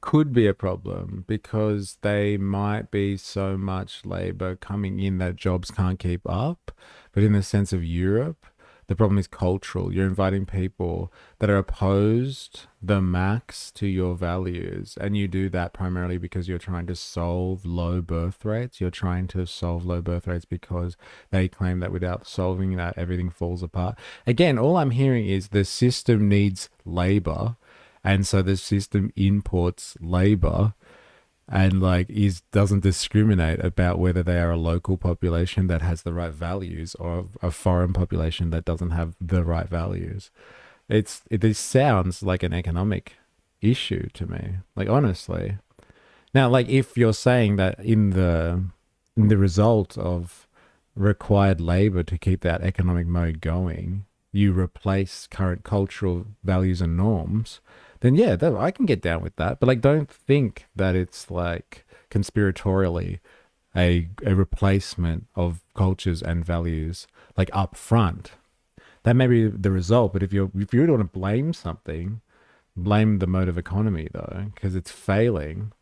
could be a problem because they might be so much labor coming in that jobs can't keep up. But in the sense of Europe, the problem is cultural. You're inviting people that are opposed the max to your values. And you do that primarily because you're trying to solve low birth rates. You're trying to solve low birth rates because they claim that without solving that, everything falls apart. Again, all I'm hearing is the system needs labor. And so the system imports labor and doesn't discriminate about whether they are a local population that has the right values or a foreign population that doesn't have the right values. This sounds like an economic issue to me, like honestly. Now, like if you're saying that in the result of required labor to keep that economic mode going, you replace current cultural values and norms, then yeah, I can get down with that. But don't think that it's conspiratorially a replacement of cultures and values up front. That may be the result, but if you really want to blame something, blame the mode of economy though, because it's failing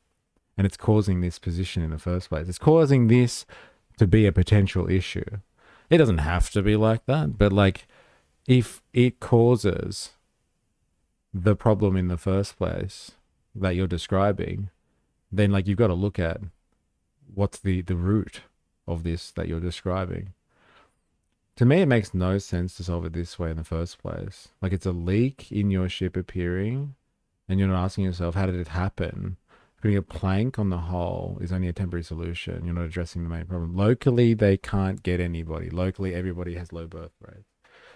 and it's causing this position in the first place. It's causing this to be a potential issue. It doesn't have to be like that, but if it causes the problem in the first place that you're describing, then you've got to look at what's the root of this that you're describing. To me, it makes no sense to solve it this way in the first place. It's a leak in your ship appearing and you're not asking yourself, how did it happen? Putting a plank on the hull is only a temporary solution. You're not addressing the main problem. Locally, they can't get anybody. Locally, everybody has low birth rates.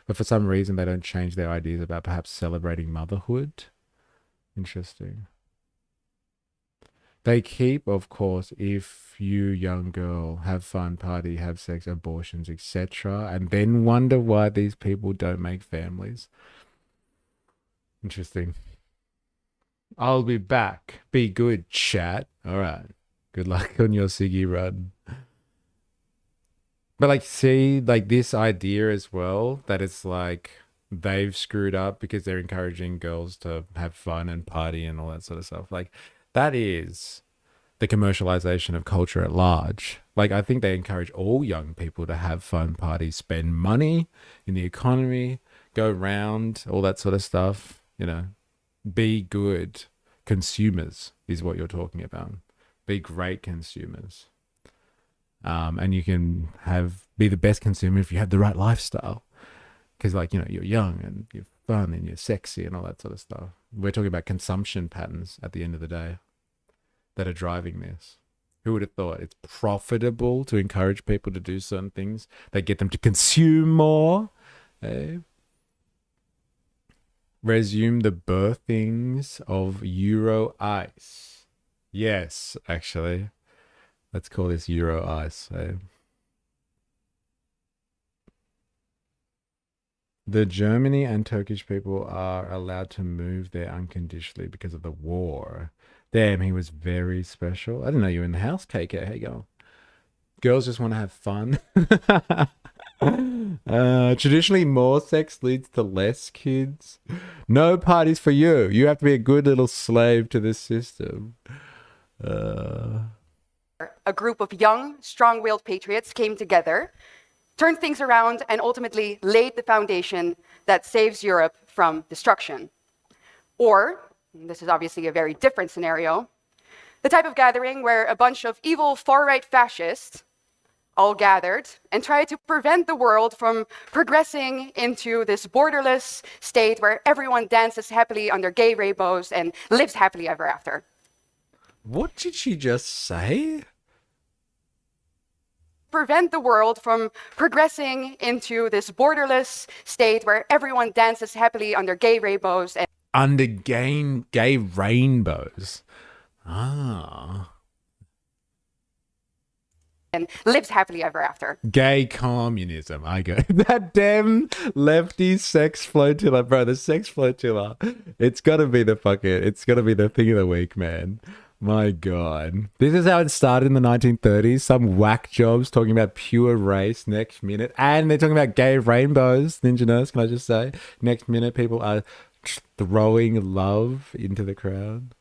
But for some reason, they don't change their ideas about perhaps celebrating motherhood. Interesting. They keep, of course, if you, young girl, have fun, party, have sex, abortions, etc., and then wonder why these people don't make families. Interesting. I'll be back. Be good, chat. All right. Good luck on your Siggy run. But like, see, like this idea as well that it's like they've screwed up because they're encouraging girls to have fun and party and all that sort of stuff. Like, that is the commercialization of culture at large. Like, I think they encourage all young people to have fun, party, spend money in the economy, go around, all that sort of stuff. You know, be good consumers is what you're talking about. Be great consumers. And you can be the best consumer if you have the right lifestyle. Because, like, you know, you're young and you're fun and you're sexy and all that sort of stuff. We're talking about consumption patterns at the end of the day that are driving this. Who would have thought it's profitable to encourage people to do certain things that get them to consume more? Eh? Resume the birthings of Euro Ice. Yes, actually. Let's call this Euro Ice. Eh? The Germany and Turkish people are allowed to move there unconditionally because of the war. Damn, he was very special. I didn't know you were in the house, KK. How you going? Girls just want to have fun. Traditionally, more sex leads to less kids. No parties for you. You have to be a good little slave to this system. A group of young, strong-willed patriots came together, turned things around, and ultimately laid the foundation that saves Europe from destruction. Or, this is obviously a very different scenario, the type of gathering where a bunch of evil far-right fascists all gathered and tried to prevent the world from progressing into this borderless state where everyone dances happily under gay rainbows and lives happily ever after. What did she just say? Prevent the world from progressing into this borderless state where everyone dances happily under gay rainbows and Under gay rainbows. Ah. and lives happily ever after. Gay communism. I go. That damn lefty sex flotilla, bro. The sex flotilla. It's gotta be the thing of the week, man. My God. This is how it started in the 1930s. Some whack jobs talking about pure race next minute. And they're talking about gay rainbows. Ninja Nurse, can I just say? Next minute, people are throwing love into the crowd.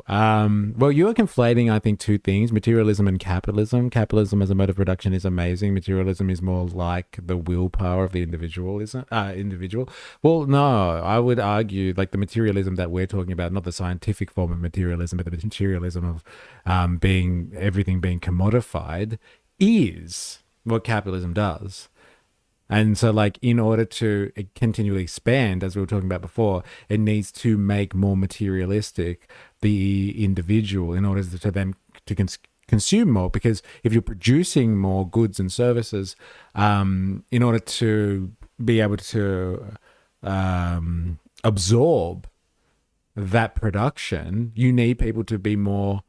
Well, you are conflating, I think, two things: materialism and capitalism. Capitalism as a mode of production is amazing. Materialism is more like the willpower of the individual, isn't individual? Well, no, I would argue like the materialism that we're talking about, not the scientific form of materialism, but the materialism of everything being commodified, is what capitalism does. And so, like, in order to continually expand, as we were talking about before, it needs to make more materialistic the individual in order to then to consume more. Because if you're producing more goods and services, in order to be able to absorb that production, you need people to be more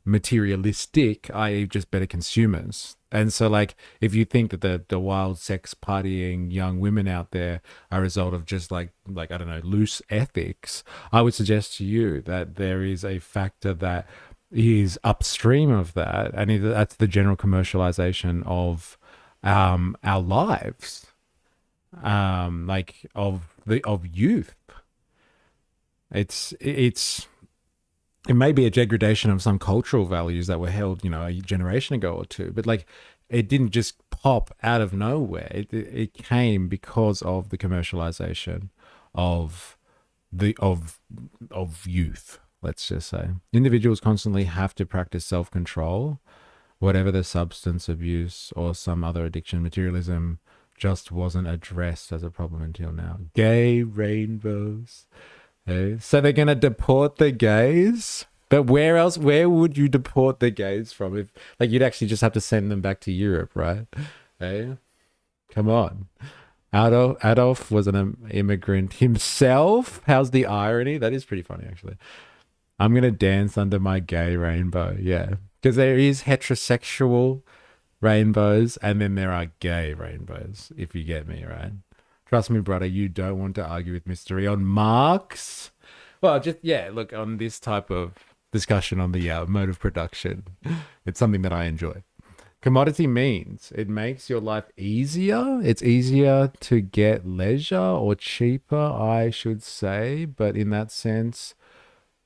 materialistic, i.e. just better consumers. And so, like, if you think that the wild sex partying young women out there are a result of just like I don't know, loose ethics, I would suggest to you that there is a factor that is upstream of that, and that's the general commercialization of our lives, like of youth. It may be a degradation of some cultural values that were held, you know, a generation ago or two, but like it didn't just pop out of nowhere. It came because of the commercialization of youth. Let's just say individuals constantly have to practice self-control, whatever the substance abuse or some other addiction. Materialism just wasn't addressed as a problem until now. Gay rainbows. So they're going to deport the gays? But where else? Where would you deport the gays from? If, like, you'd actually just have to send them back to Europe, right? Hey, come on. Adolf was an immigrant himself. How's the irony? That is pretty funny, actually. I'm going to dance under my gay rainbow. Yeah. Because there is heterosexual rainbows and then there are gay rainbows, if you get me, right? Trust me, brother, you don't want to argue with mystery on Marx. Well, just, yeah, look, on this type of discussion on the mode of production, it's something that I enjoy. Commodity means it makes your life easier. It's easier to get leisure, or cheaper, I should say. But in that sense,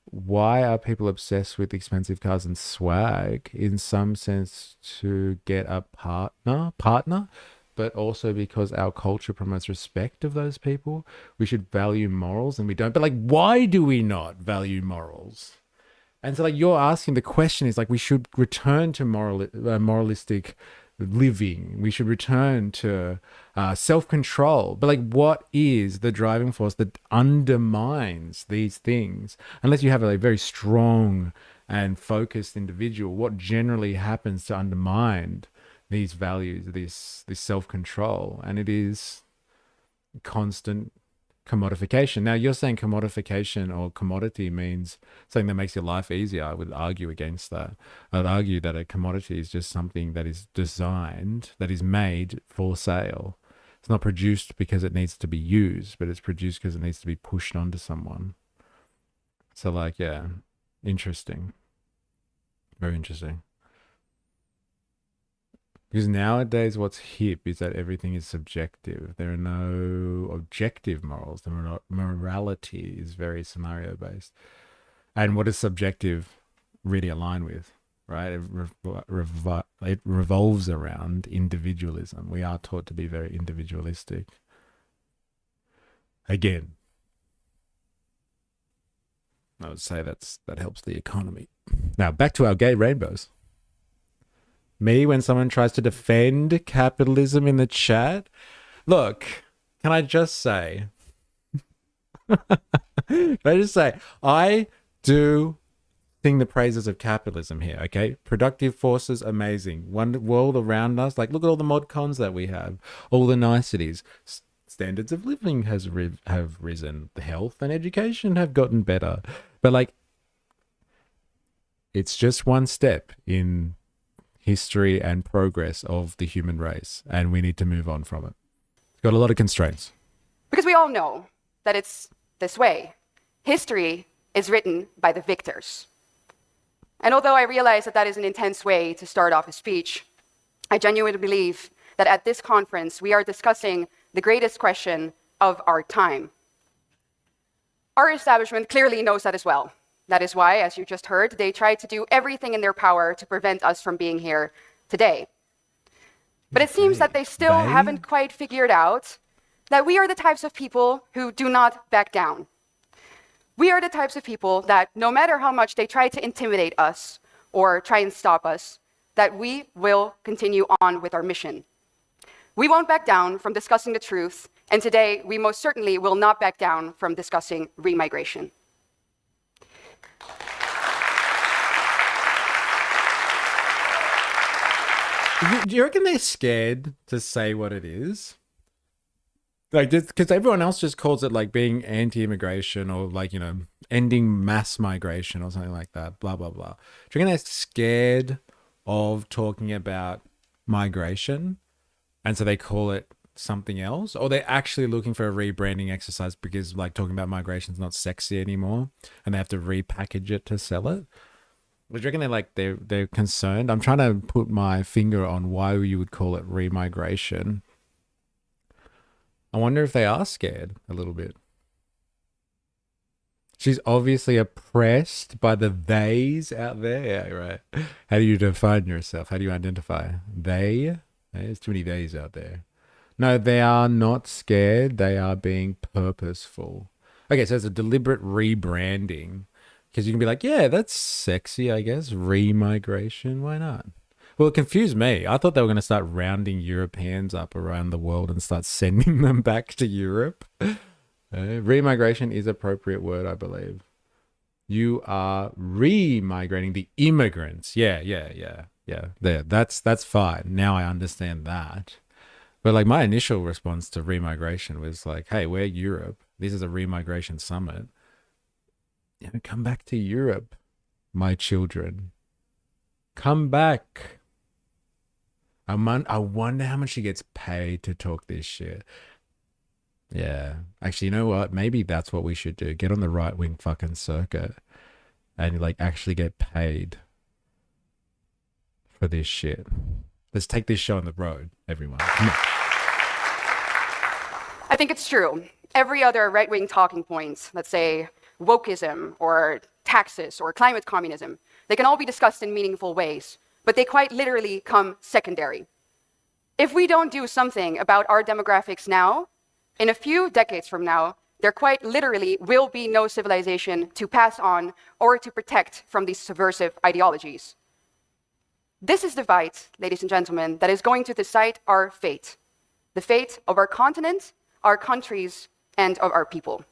why are people obsessed with expensive cars and swag? In some sense, to get a partner, but also because our culture promotes respect of those people. We should value morals, and we don't. But like, why do we not value morals? And so, like, you're asking, the question is like, we should return to moralistic living. We should return to self-control. But like, what is the driving force that undermines these things? Unless you have a very strong and focused individual, what generally happens to undermine these values, this self-control? And it is constant commodification. Now, you're saying commodification or commodity means something that makes your life easier. I would argue against that. I'd argue that a commodity is just something that is designed, that is made for sale. It's not produced because it needs to be used, but it's produced because it needs to be pushed onto someone. So like, yeah, interesting. Very interesting. Because nowadays what's hip is that everything is subjective. There are no objective morals. The morality is very scenario-based. And what does subjective really align with, right? It revolves around individualism. We are taught to be very individualistic. Again, I would say that helps the economy. Now, back to our gay rainbows. Me, when someone tries to defend capitalism in the chat, look, can I just say, I do sing the praises of capitalism here, okay? Productive forces, amazing. One world around us, like, look at all the mod cons that we have, all the niceties. Standards of living have risen. The health and education have gotten better. But like, it's just one step in history and progress of the human race, and we need to move on from it. It's got a lot of constraints. Because we all know that it's this way. History is written by the victors. And although I realize that that is an intense way to start off a speech, I genuinely believe that at this conference, we are discussing the greatest question of our time. Our establishment clearly knows that as well. That is why, as you just heard, they try to do everything in their power to prevent us from being here today. But it seems that they still haven't quite figured out that we are the types of people who do not back down. We are the types of people that no matter how much they try to intimidate us or try and stop us, that we will continue on with our mission. We won't back down from discussing the truth, and today we most certainly will not back down from discussing remigration. Do you reckon they're scared to say what it is? Like, because everyone else just calls it like being anti-immigration or like, you know, ending mass migration or something like that, blah, blah, blah. Do you reckon they're scared of talking about migration and so they call it something else? Or they're actually looking for a rebranding exercise because like talking about migration is not sexy anymore and they have to repackage it to sell it? Do you reckon they're concerned? I'm trying to put my finger on why you would call it remigration. I wonder if they are scared a little bit. She's obviously oppressed by the theys out there. Yeah, right. How do you define yourself? How do you identify? They? There's too many theys out there. No, they are not scared. They are being purposeful. Okay, so it's a deliberate rebranding. Because you can be like, yeah, that's sexy, I guess. Remigration, why not? Well, it confused me. I thought they were going to start rounding Europeans up around the world and start sending them back to Europe. Remigration is an appropriate word, I believe. You are remigrating the immigrants. Yeah. There, that's fine. Now I understand that. But like my initial response to remigration was like, hey, we're Europe. This is a remigration summit. You know, come back to Europe, my children. Come back. I wonder how much she gets paid to talk this shit. Yeah. Actually, you know what? Maybe that's what we should do. Get on the right-wing fucking circuit and like actually get paid for this shit. Let's take this show on the road, everyone. Come on. I think it's true. Every other right-wing talking point, let's say wokeism or taxes or climate communism, they can all be discussed in meaningful ways, but they quite literally come secondary. If we don't do something about our demographics now, in a few decades from now, there quite literally will be no civilization to pass on or to protect from these subversive ideologies. This is the fight, ladies and gentlemen, that is going to decide our fate, the fate of our continent, our countries, and of our people.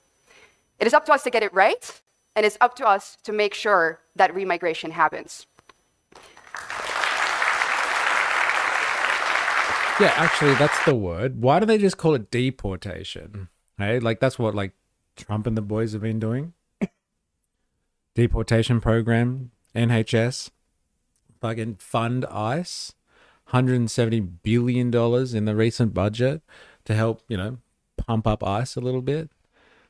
It is up to us to get it right, and it's up to us to make sure that remigration happens. Yeah, actually, that's the word. Why do they just call it deportation? Hey, like that's what like Trump and the boys have been doing. Deportation program, NHS, fucking fund ICE, $170 billion in the recent budget to help, pump up ICE a little bit.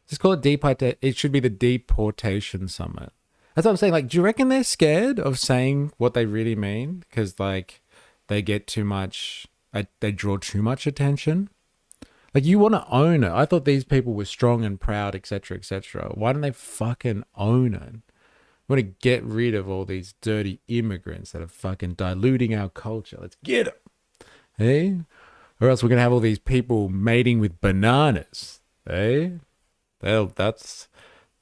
Just call it deportation. It should be the deportation summit. That's what I'm saying. Like, do you reckon they're scared of saying what they really mean? Because like they get too much, they draw too much attention. Like, you want to own it. I thought these people were strong and proud, etc., etc. Why don't they fucking own it? We want to get rid of all these dirty immigrants that are fucking diluting our culture. Let's get them. Hey? Or else we're going to have all these people mating with bananas. Hey? That's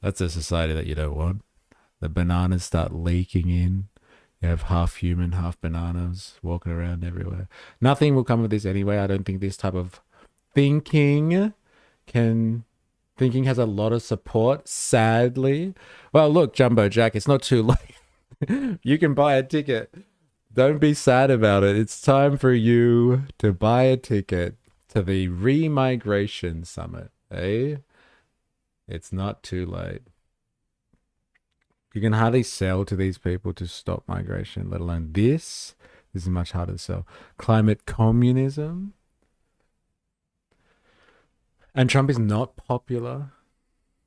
a society that you don't want. The bananas start leaking in. You have half human, half bananas walking around everywhere. Nothing will come of this anyway. I don't think this type of thinking has a lot of support, sadly. Well, look, Jumbo Jack, it's not too late. You can buy a ticket. Don't be sad about it. It's time for you to buy a ticket to the Remigration Summit, eh? It's not too late. You can hardly sell to these people to stop migration, let alone this. This is much harder to sell. Climate communism. And Trump is not popular.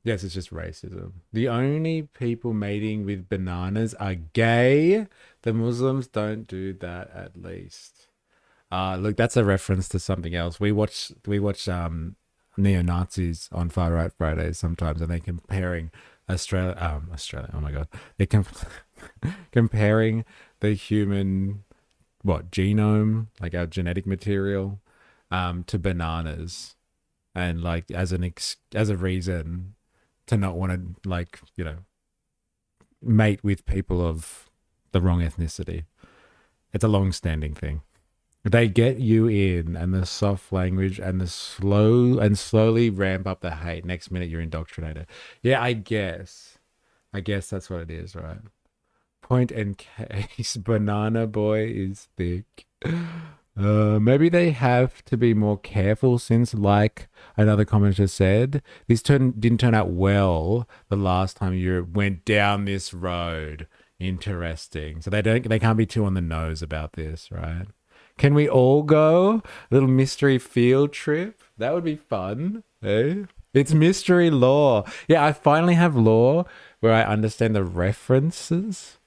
Yes, it's just racism. The only people mating with bananas are gay. The Muslims don't do that, at least. Look, that's a reference to something else. We watch neo-Nazis on Far Right Fridays sometimes, and they're comparing Australia. Oh my God. They're comparing the human, genome, like our genetic material, to bananas. And like as a reason to not want to mate with people of the wrong ethnicity. It's a long-standing thing. They get you in, and the soft language and the slowly ramp up the hate. Next minute you're indoctrinated. Yeah, I guess that's what it is, right? Point and case, banana boy is thick. Maybe they have to be more careful since, like another commenter said, this didn't turn out well the last time Europe went down this road. Interesting. So they can't be too on the nose about this, right? Can we all go? A little mystery field trip? That would be fun, eh? It's mystery law. Yeah, I finally have law where I understand the references.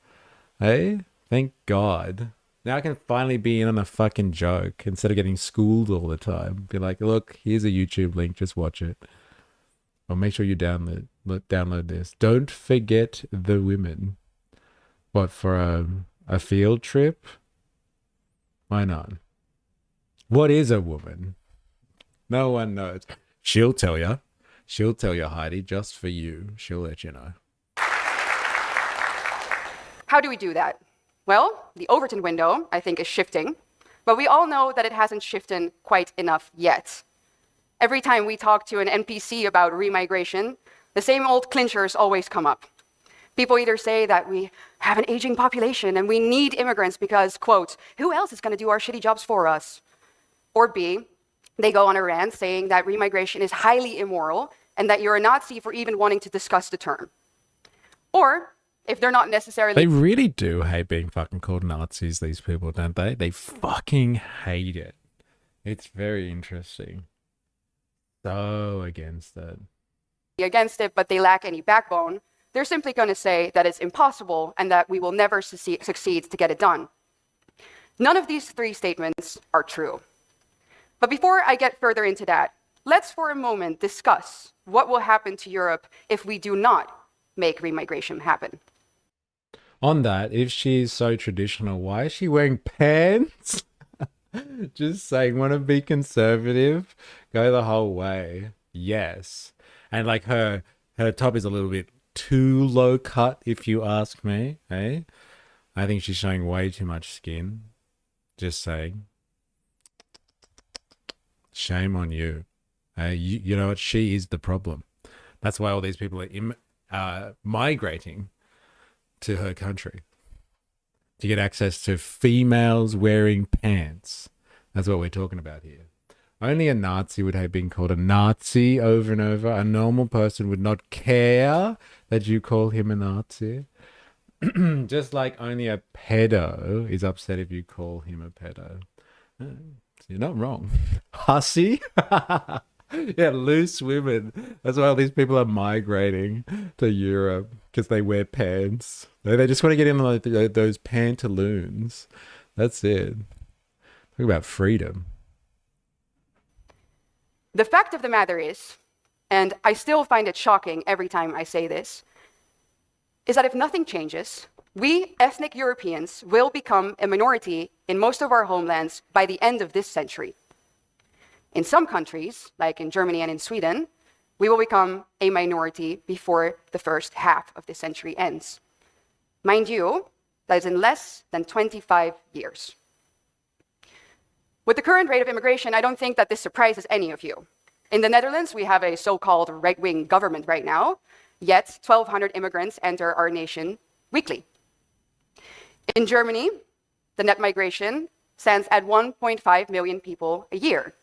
Hey, thank God. Now I can finally be in on a fucking joke instead of getting schooled all the time. Be like, look, here's a YouTube link, just watch it. Or make sure you download this. Don't forget the women. What, for a field trip? Why not? What is a woman? No one knows. She'll tell you. She'll tell you, Heidi, just for you. She'll let you know. How do we do that? Well, the Overton window, I think, is shifting, but we all know that it hasn't shifted quite enough yet. Every time we talk to an NPC about remigration, the same old clinchers always come up. People either say that we have an aging population and we need immigrants because, quote, who else is going to do our shitty jobs for us? Or B, they go on a rant saying that remigration is highly immoral and that you're a Nazi for even wanting to discuss the term. Or, if they're not necessarily... They really do hate being fucking called Nazis, these people, don't they? They fucking hate it. It's very interesting. So against it. But they lack any backbone. They're simply going to say that it's impossible and that we will never succeed to get it done. None of these three statements are true. But before I get further into that, let's for a moment discuss what will happen to Europe if we do not make remigration happen. On that, if she's so traditional, why is she wearing pants? Just saying, want to be conservative? Go the whole way. Yes. And like her top is a little bit too low cut, if you ask me. Eh? I think she's showing way too much skin. Just saying. Shame on you. You know what? She is the problem. That's why all these people are migrating to her country to get access to females wearing pants. That's what we're talking about here. Only a Nazi would have been called a Nazi over and over. A normal person would not care that you call him a Nazi. Just like only a pedo is upset if you call him a pedo. You're not wrong. Hussy? Yeah, loose women. That's why all these people are migrating to Europe, because they wear pants. They just want to get in like those pantaloons. That's it. Talk about freedom. The fact of the matter is, and I still find it shocking every time I say this, is that if nothing changes, we ethnic Europeans will become a minority in most of our homelands by the end of this century. In some countries, like in Germany and in Sweden, we will become a minority before the first half of the century ends. Mind you, that is in less than 25 years. With the current rate of immigration, I don't think that this surprises any of you. In the Netherlands, we have a so-called right-wing government right now, yet 1,200 immigrants enter our nation weekly. In Germany, the net migration stands at 1.5 million people a year.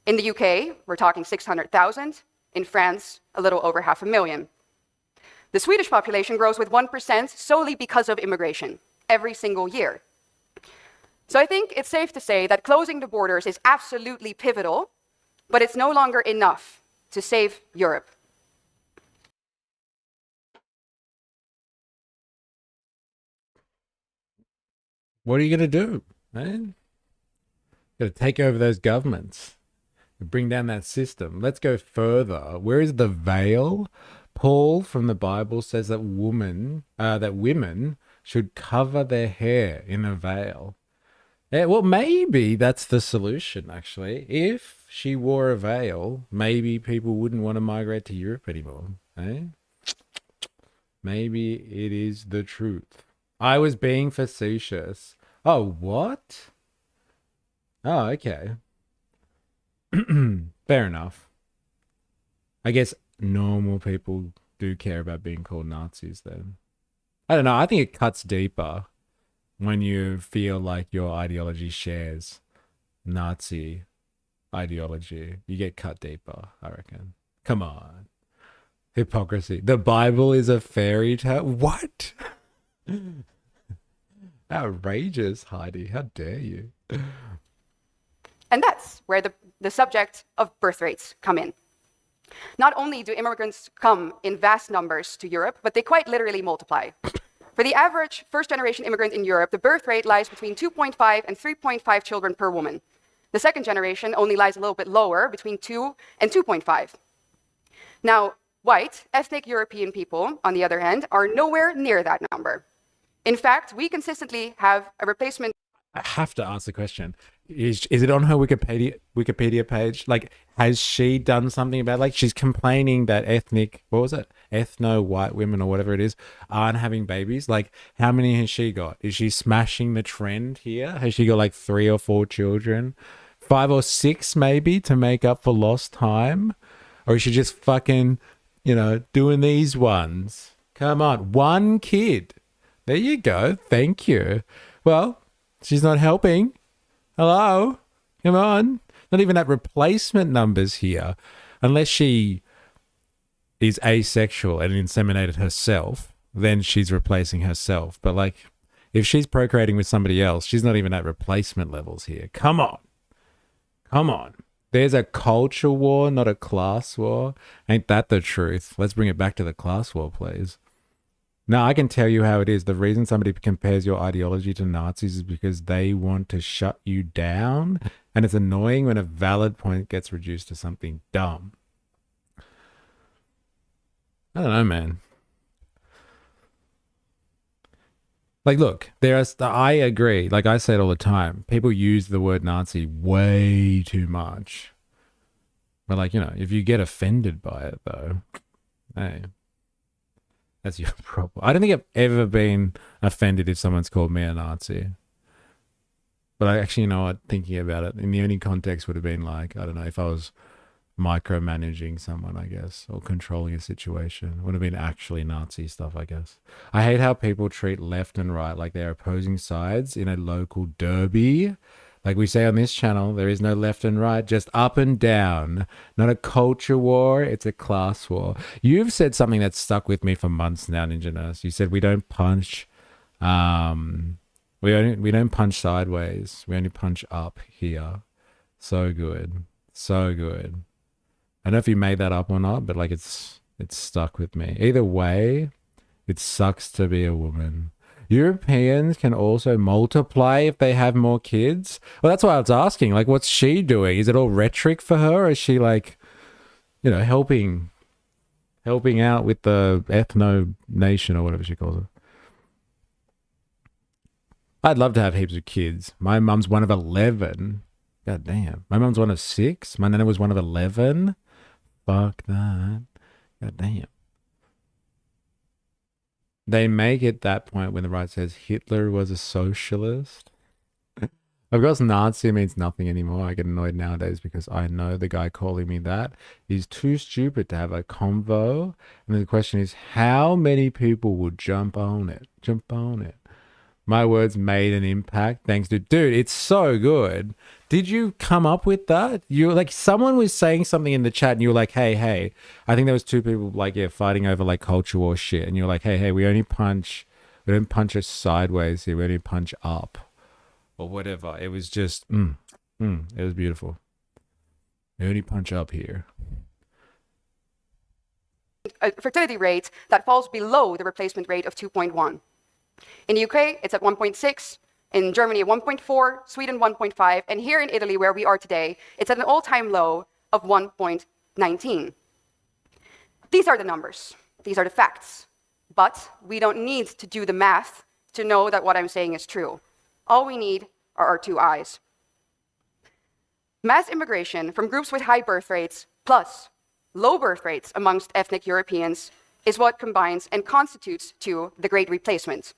In the UK, we're talking 600,000. In France, a little over 500,000. The Swedish population grows with 1% solely because of immigration every single year. So I think it's safe to say that closing the borders is absolutely pivotal, but it's no longer enough to save Europe. What are you going to do, man? Got to take over those governments. Bring down that system. Let's go further. Where is the veil? Paul from the Bible says that women should cover their hair in a veil. Yeah, well, maybe that's the solution, actually. If she wore a veil, maybe people wouldn't want to migrate to Europe anymore. Eh? Maybe it is the truth. I was being facetious. Oh, what? Oh, okay. Fair enough. I guess normal people do care about being called Nazis then. I don't know. I think it cuts deeper when you feel like your ideology shares Nazi ideology. You get cut deeper, I reckon. Come on. Hypocrisy. The Bible is a fairy tale? What? Outrageous, Heidi. How dare you? And that's where the subject of birth rates come in. Not only do immigrants come in vast numbers to Europe, but they quite literally multiply. For the average first-generation immigrant in Europe, the birth rate lies between 2.5 and 3.5 children per woman. The second generation only lies a little bit lower, between 2 and 2.5. Now, white, ethnic European people, on the other hand, are nowhere near that number. In fact, we consistently have a replacement. I have to ask the question. Is it on her Wikipedia page? Like, has she done something about, like, she's complaining that ethno-white women or whatever it is aren't having babies? Like, how many has she got? Is she smashing the trend here? Has she got like 3 or 4 children? 5 or 6 maybe to make up for lost time? Or is she just fucking, doing these ones? Come on, 1 kid. There you go. Thank you. Well, she's not helping. Hello? Come on. Not even at replacement numbers here. Unless she is asexual and inseminated herself, then she's replacing herself. But like, if she's procreating with somebody else, she's not even at replacement levels here. Come on. Come on. There's a culture war, not a class war. Ain't that the truth? Let's bring it back to the class war, please. No, I can tell you how it is. The reason somebody compares your ideology to Nazis is because they want to shut you down. And it's annoying when a valid point gets reduced to something dumb. I don't know, man. Like, look, I agree. Like I say it all the time. People use the word Nazi way too much. But like, you know, if you get offended by it though, hey, that's your problem. I don't think I've ever been offended if someone's called me a Nazi. But I actually, you know what, thinking about it, in the only context would have been like, I don't know, if I was micromanaging someone, I guess, or controlling a situation. It would have been actually Nazi stuff, I guess. I hate how people treat left and right like they're opposing sides in a local derby. Like we say on this channel, there is no left and right, just up and down. Not a culture war, it's a class war. You've said something that's stuck with me for months now, Ninja Nurse. You said we don't punch, we don't punch sideways. We only punch up here. So good. So good. I don't know if you made that up or not, but like it's stuck with me. Either way, it sucks to be a woman. Europeans can also multiply if they have more kids. Well, that's why I was asking, like, what's she doing? Is it all rhetoric for her? Or is she like, you know, helping out with the ethno nation or whatever she calls it? I'd love to have heaps of kids. My mum's one of 11. God damn. My mum's one of 6. My nana was one of 11. Fuck that. God damn. They make it that point when the right says Hitler was a socialist. Of course, Nazi means nothing anymore. I get annoyed nowadays because I know the guy calling me that is too stupid to have a convo. And the question is, how many people would jump on it? Jump on it. My words made an impact thanks to... Dude, it's so good. Did you come up with that? You like, someone was saying something in the chat and you were like, hey, I think there was 2 people like, yeah, fighting over like culture war shit. And you're like, hey, we don't punch us sideways here. We only punch up or whatever. It was just, it was beautiful. We only punch up here. A fertility rate that falls below the replacement rate of 2.1. In the UK, it's at 1.6. In Germany, 1.4, Sweden 1.5, and here in Italy, where we are today, it's at an all-time low of 1.19. These are the numbers. These are the facts. But we don't need to do the math to know that what I'm saying is true. All we need are our 2 eyes. Mass immigration from groups with high birth rates plus low birth rates amongst ethnic Europeans is what combines and constitutes to the Great Replacement.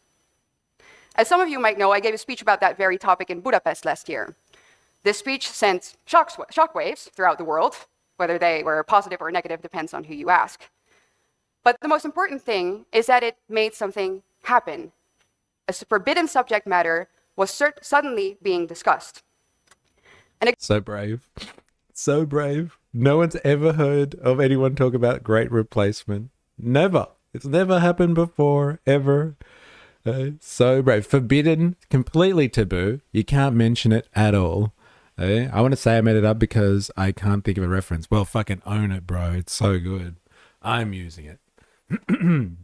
As some of you might know, I gave a speech about that very topic in Budapest last year. This speech sent shockwaves throughout the world, whether they were positive or negative depends on who you ask. But the most important thing is that it made something happen. A forbidden subject matter was suddenly being discussed. So brave. So brave. No one's ever heard of anyone talk about Great Replacement. Never. It's never happened before, ever. So brave. Forbidden, completely taboo. You can't mention it at all. I want to say I made it up because I can't think of a reference. Well, fucking own it, bro. It's so good. I'm using it.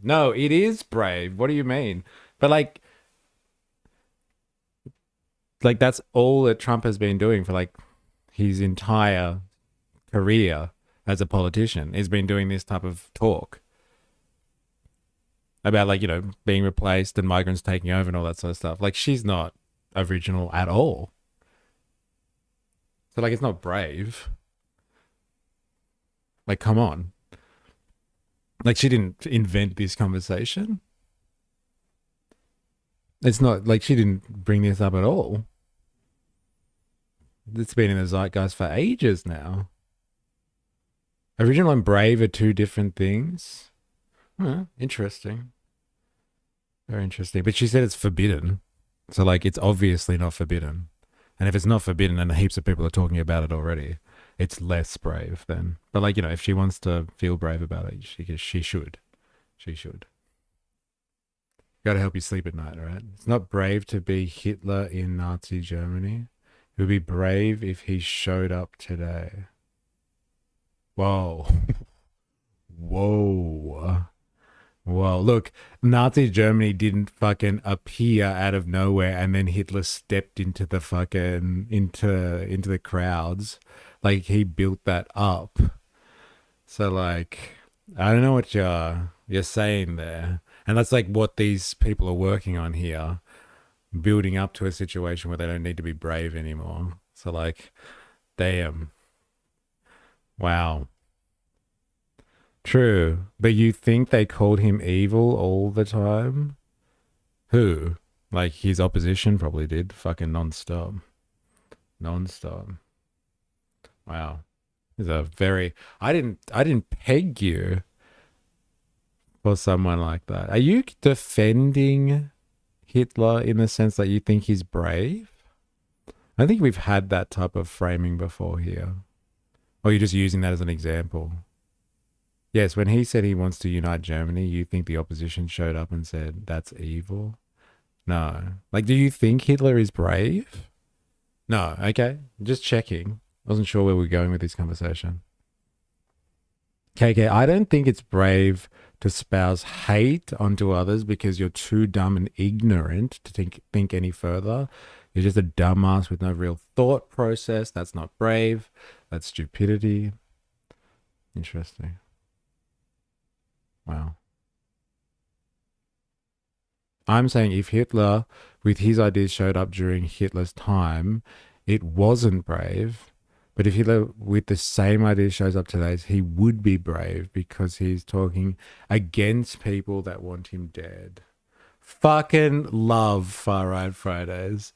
No, it is brave. What do you mean? But like that's all that Trump has been doing for like his entire career as a politician. He's been doing this type of talk about like, you know, being replaced and migrants taking over and all that sort of stuff. Like, she's not original at all. So like, it's not brave. Like, come on. Like, she didn't invent this conversation. It's not like she didn't bring this up at all. It's been in the zeitgeist for ages now. Original and brave are 2 different things. Interesting. Very interesting. But she said it's forbidden. So, like, it's obviously not forbidden. And if it's not forbidden and heaps of people are talking about it already, it's less brave then. But, like, you know, if she wants to feel brave about it, she should. She should. Gotta help you sleep at night, all right? It's not brave to be Hitler in Nazi Germany. It would be brave if he showed up today. Whoa. Whoa. Well, look, Nazi Germany didn't fucking appear out of nowhere and then Hitler stepped into the fucking into the crowds. Like he built that up. So like I don't know what you're saying there. And that's like what these people are working on here, building up to a situation where they don't need to be brave anymore. So like damn. Wow. True, but you think they called him evil all the time? Who? Like his opposition probably did. Fucking non-stop. Non-stop. Wow. Is a very I didn't peg you for someone like that. Are you defending Hitler in the sense that you think he's brave? I think we've had that type of framing before here. Or you're just using that as an example. Yes, when he said he wants to unite Germany, you think the opposition showed up and said, that's evil? No. Like, do you think Hitler is brave? No. Okay. Just checking. I wasn't sure where we're going with this conversation. KK, I don't think it's brave to espouse hate onto others because you're too dumb and ignorant to think any further. You're just a dumbass with no real thought process. That's not brave. That's stupidity. Interesting. Wow. I'm saying if Hitler, with his ideas, showed up during Hitler's time, it wasn't brave. But if Hitler, with the same ideas, shows up today, he would be brave because he's talking against people that want him dead. Fucking love Far Right Fridays.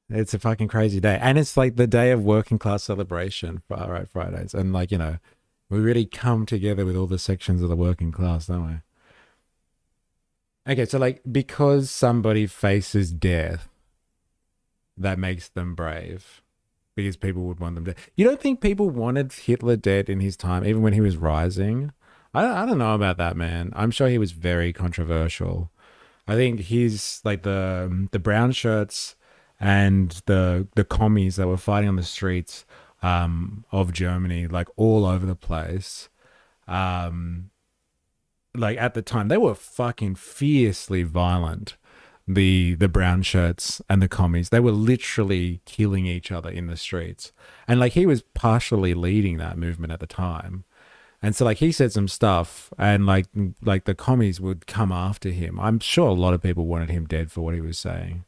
It's a fucking crazy day. And it's like the day of working class celebration, Far Right Fridays. And like, you know, we really come together with all the sections of the working class, don't we? Okay, so like, because somebody faces death, that makes them brave. Because people would want them dead. You don't think people wanted Hitler dead in his time, even when he was rising? I don't know about that, man. I'm sure he was very controversial. I think he's like the brown shirts and the commies that were fighting on the streets of Germany, like all over the place. Like at the time, they were fucking fiercely violent. The brown shirts and the commies, they were literally killing each other in the streets. And like he was partially leading that movement at the time. And so like he said some stuff and like the commies would come after him. I'm sure a lot of people wanted him dead for what he was saying.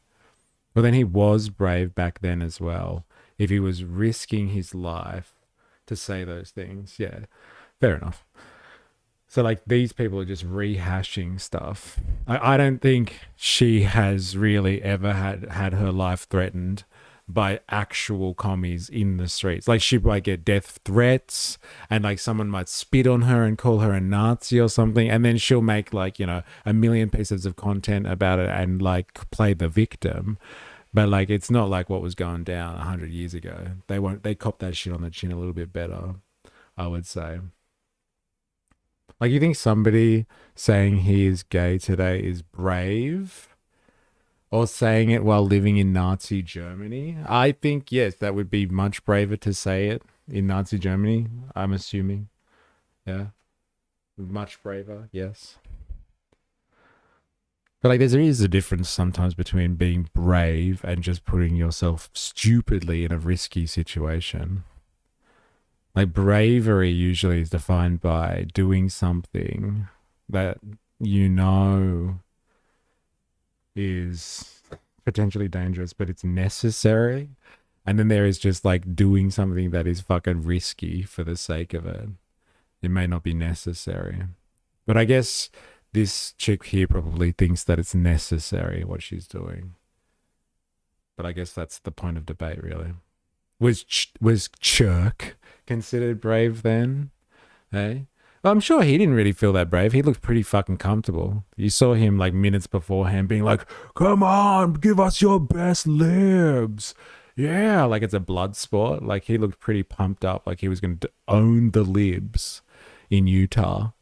But then he was brave back then as well. If he was risking his life to say those things. Yeah, fair enough. So like these people are just rehashing stuff. I don't think she has really ever had her life threatened by actual commies in the streets. Like she might get death threats and like someone might spit on her and call her a Nazi or something. And then she'll make like, you know, 1 million pieces of content about it and like play the victim. But like, it's not like what was going down 100 years ago. They cop that shit on the chin a little bit better, I would say. Like, you think somebody saying he is gay today is brave? Or saying it while living in Nazi Germany? I think, yes, that would be much braver to say it in Nazi Germany, I'm assuming. Yeah. Much braver, yes. But like, there is a difference sometimes between being brave and just putting yourself stupidly in a risky situation. Like, bravery usually is defined by doing something that you know is potentially dangerous, but it's necessary. And then there is just like doing something that is fucking risky for the sake of it. It may not be necessary. But I guess this chick here probably thinks that it's necessary what she's doing. But I guess that's the point of debate, really. Was Chirk considered brave then? Hey? Well, I'm sure he didn't really feel that brave. He looked pretty fucking comfortable. You saw him like minutes beforehand being like, come on, give us your best libs. Yeah, like it's a blood sport. Like he looked pretty pumped up, like he was going to own the libs in Utah.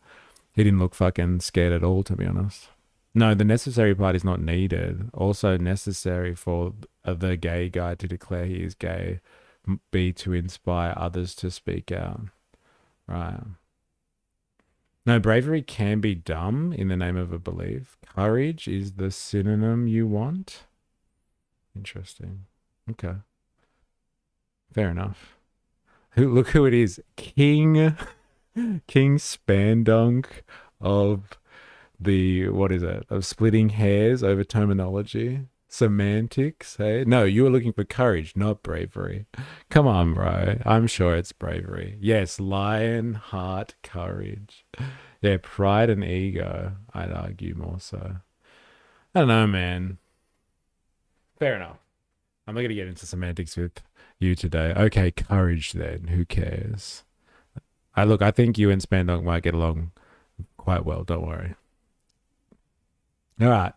He didn't look fucking scared at all, to be honest. No, the necessary part is not needed. Also necessary for the gay guy to declare he is gay be to inspire others to speak out. Right. No, bravery can be dumb in the name of a belief. Courage is the synonym you want. Interesting. Okay. Fair enough. Look who it is. King Spandunk of the, what is it? Of splitting hairs over terminology. Semantics, hey? No, you were looking for courage, not bravery. Come on, bro. I'm sure it's bravery. Yes, lion, heart, courage. Yeah, pride and ego, I'd argue more so. I don't know, man. Fair enough. I'm not going to get into semantics with you today. Okay, courage then. Who cares? I think you and Spandunk might get along quite well. Don't worry. All right.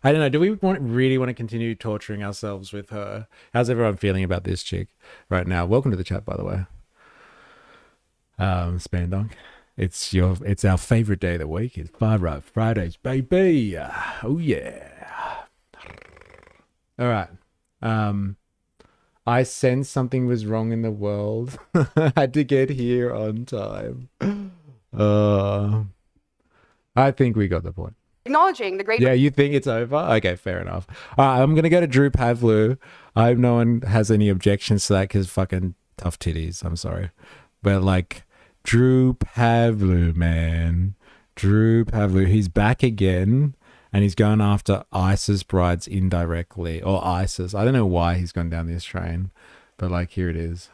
I don't know. Do we really want to continue torturing ourselves with her? How's everyone feeling about this chick right now? Welcome to the chat, by the way. Spandunk. It's our favorite day of the week. It's Far Right Fridays, baby. Oh yeah. All right. I sensed something was wrong in the world. I had to get here on time. I think we got the point. Acknowledging the great. Yeah, you think it's over? Okay, fair enough. All right, I'm going to go to Drew Pavlu. I hope no one has any objections to that because fucking tough titties. I'm sorry. But like, Drew Pavlu, man. Drew Pavlu. He's back again and he's going after ISIS brides indirectly. Or ISIS. I don't know why he's gone down this train. But like, here it is.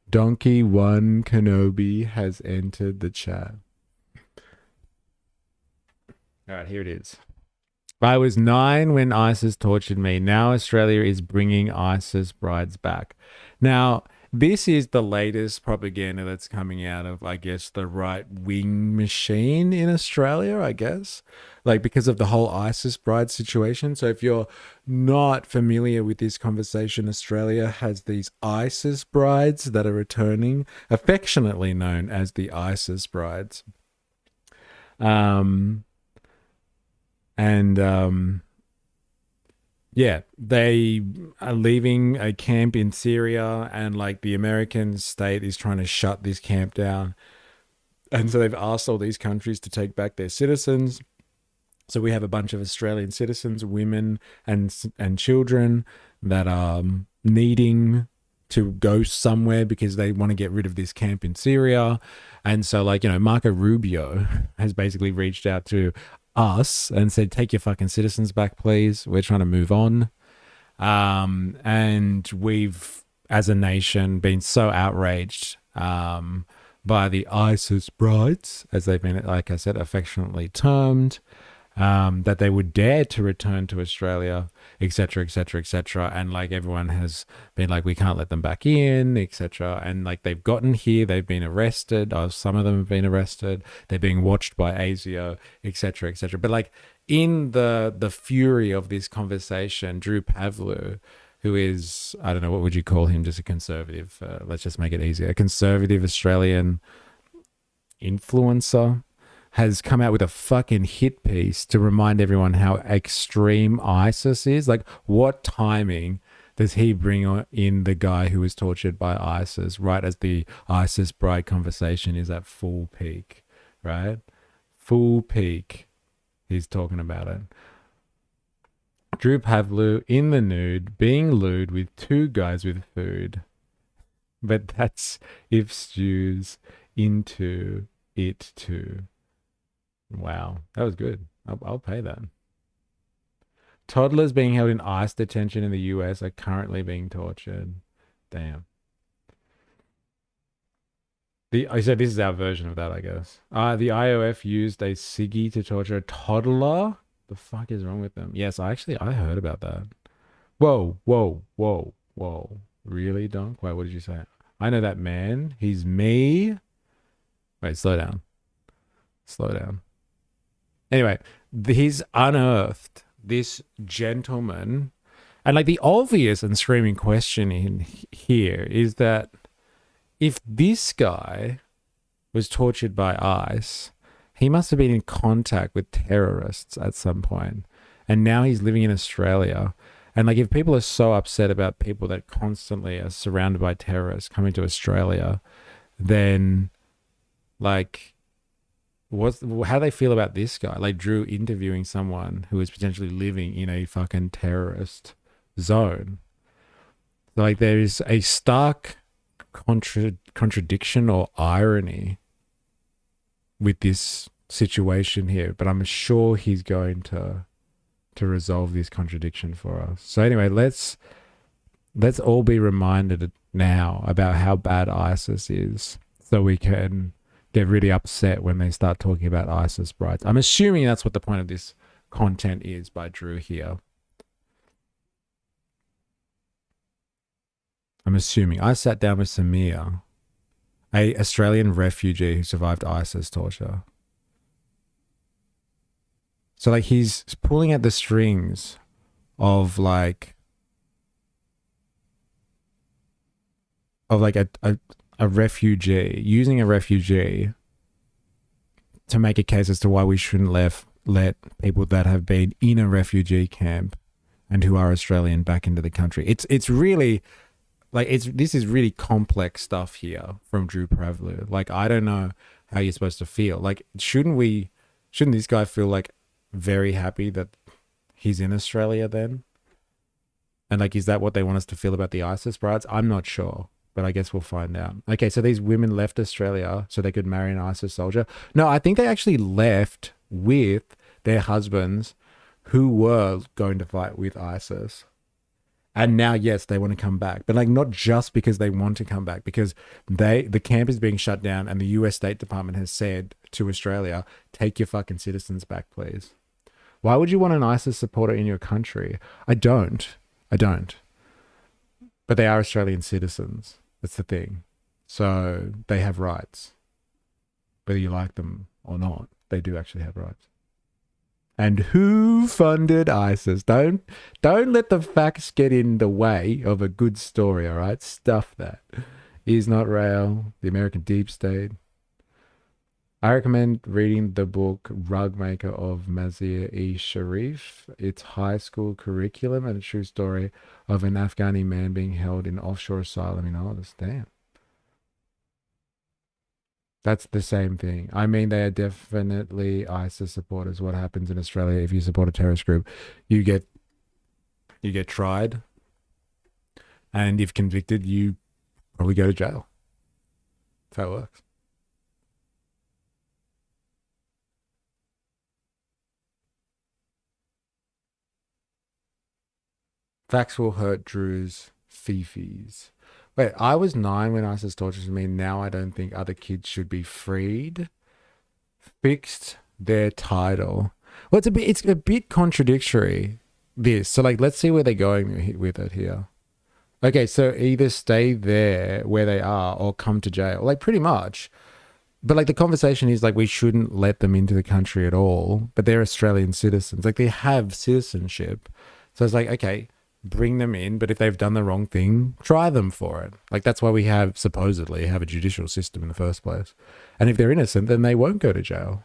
Donkey One Kenobi has entered the chat. All right, here it is. I was 9 when ISIS tortured me. Now Australia is bringing ISIS brides back. Now, this is the latest propaganda that's coming out of, I guess, the right-wing machine in Australia, I guess. Like, because of the whole ISIS bride situation. So if you're not familiar with this conversation, Australia has these ISIS brides that are returning, affectionately known as the ISIS brides. Yeah, they are leaving a camp in Syria and like the American state is trying to shut this camp down. And so they've asked all these countries to take back their citizens. So we have a bunch of Australian citizens, women and children that are needing to go somewhere because they want to get rid of this camp in Syria. And so like, you know, Marco Rubio has basically reached out to us and said, take your fucking citizens back, please. We're trying to move on. And we've, as a nation, been so outraged by the ISIS brides, as they've been, like I said, affectionately termed, that they would dare to return to Australia, etc., etc., etc. And like everyone has been like, we can't let them back in, etc. And like they've gotten here, they've been arrested. Some of them have been arrested. They're being watched by ASIO, etc., etc. But like in the fury of this conversation, Drew Pavlu, who is, I don't know, what would you call him? Just a conservative. Let's just make it easier. A conservative Australian influencer has come out with a fucking hit piece to remind everyone how extreme ISIS is. Like, what timing does he bring in the guy who was tortured by ISIS right as the ISIS bride conversation is at full peak, right? Full peak. He's talking about it. Drew Pavlu in the nude, being lewd with 2 guys with food. But that's if Stu's into it too. Wow, that was good. I'll pay that. Toddlers being held in ICE detention in the US are currently being tortured. Damn. So this is our version of that, I guess. The IOF used a ciggy to torture a toddler. The fuck is wrong with them? Yes, I heard about that. Whoa. Really, Donk? Wait, what did you say? I know that man. He's me. Wait, slow down. Anyway, he's unearthed this gentleman. And like the obvious and screaming question in here is that if this guy was tortured by ICE, he must have been in contact with terrorists at some point. And now he's living in Australia. And like if people are so upset about people that constantly are surrounded by terrorists coming to Australia, then like how they feel about this guy, like Drew interviewing someone who is potentially living in a fucking terrorist zone. Like there is a stark contradiction or irony with this situation here, but I'm sure he's going to resolve this contradiction for us. So anyway, let's all be reminded now about how bad ISIS is, so we can get really upset when they start talking about ISIS brides. I'm assuming that's what the point of this content is by Drew here. I'm assuming. I sat down with Samir, a Australian refugee who survived ISIS torture. So like he's pulling at the strings of like a refugee, using a refugee to make a case as to why we shouldn't let people that have been in a refugee camp and who are Australian back into the country. It's really like this is really complex stuff here from Drew Pavlu. Like I don't know how you're supposed to feel. Like shouldn't this guy feel like very happy that he's in Australia then? And like, is that what they want us to feel about the ISIS brides? I'm not sure, but I guess we'll find out. Okay, so these women left Australia so they could marry an ISIS soldier. No, I think they actually left with their husbands who were going to fight with ISIS. And now, yes, they want to come back, but like not just because they want to come back, because the camp is being shut down and the US State Department has said to Australia, take your fucking citizens back, please. Why would you want an ISIS supporter in your country? I don't. But they are Australian citizens. That's the thing. So they have rights. Whether you like them or not, they do actually have rights. And who funded ISIS? Don't let the facts get in the way of a good story, all right? Stuff that. Is not real. The American Deep State. I recommend reading the book Rug Maker of Mazar-e-Sharif. It's high school curriculum and a true story of an Afghani man being held in offshore asylum in Oz. Damn. That's the same thing. I mean, they are definitely ISIS supporters. What happens in Australia if you support a terrorist group? You get tried, and if convicted, you probably go to jail. That's how it works. Facts will hurt Drew's fifis. Wait, I was 9 when ISIS tortured me. Now I don't think other kids should be freed. Fixed their title. Well, it's a bit contradictory, this. So like, let's see where they're going with it here. Okay, so either stay there where they are or come to jail. Like pretty much. But like the conversation is like, we shouldn't let them into the country at all. But they're Australian citizens. Like they have citizenship. So it's like, okay, bring them in, but if they've done the wrong thing, try them for it. Like that's why we supposedly have a judicial system in the first place. And if they're innocent, then they won't go to jail.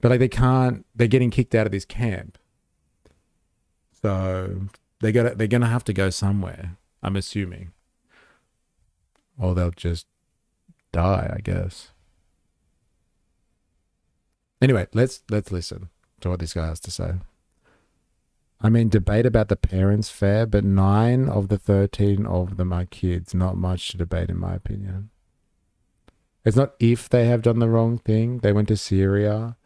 But like they're getting kicked out of this camp. So they're gonna have to go somewhere, I'm assuming. Or they'll just die, I guess. Anyway, let's listen to what this guy has to say. I mean, debate about the parents fair, but 9 of the 13 of them are kids. Not much to debate, in my opinion. It's not if they have done the wrong thing. They went to Syria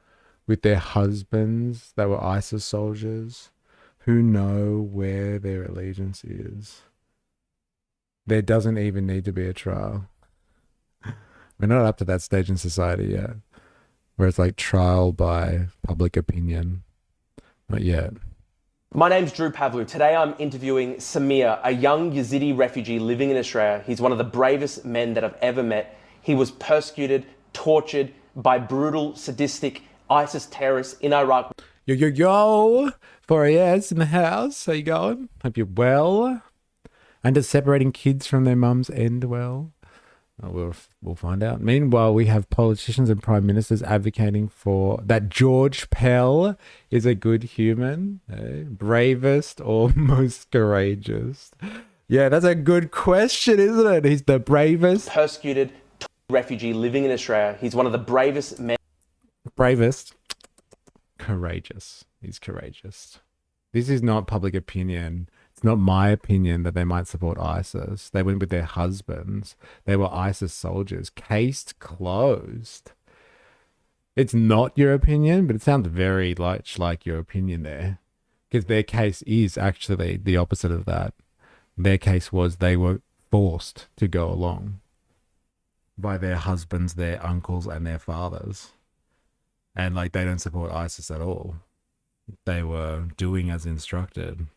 with their husbands that were ISIS soldiers who know where their allegiance is. There doesn't even need to be a trial. We're not up to that stage in society yet, where it's like trial by public opinion. Not yet. My name's Drew Pavlu. Today I'm interviewing Samir, a young Yazidi refugee living in Australia. He's one of the bravest men that I've ever met. He was persecuted, tortured by brutal, sadistic ISIS terrorists in Iraq. Yo, 4AS in the house. How you going? Hope you're well. And does separating kids from their mums end well? We'll find out. Meanwhile, we have politicians and prime ministers advocating for that George Pell is a good human, bravest or most courageous. Yeah, that's a good question, isn't it? He's the bravest. Persecuted refugee living in Australia. He's one of the bravest men. Bravest. Courageous. He's courageous. This is not public opinion. It's not my opinion that they might support ISIS. They went with their husbands. They were ISIS soldiers. Case closed. It's not your opinion, but it sounds very much like your opinion there. Because their case is actually the opposite of that. Their case was they were forced to go along by their husbands, their uncles, and their fathers. And like they don't support ISIS at all. They were doing as instructed.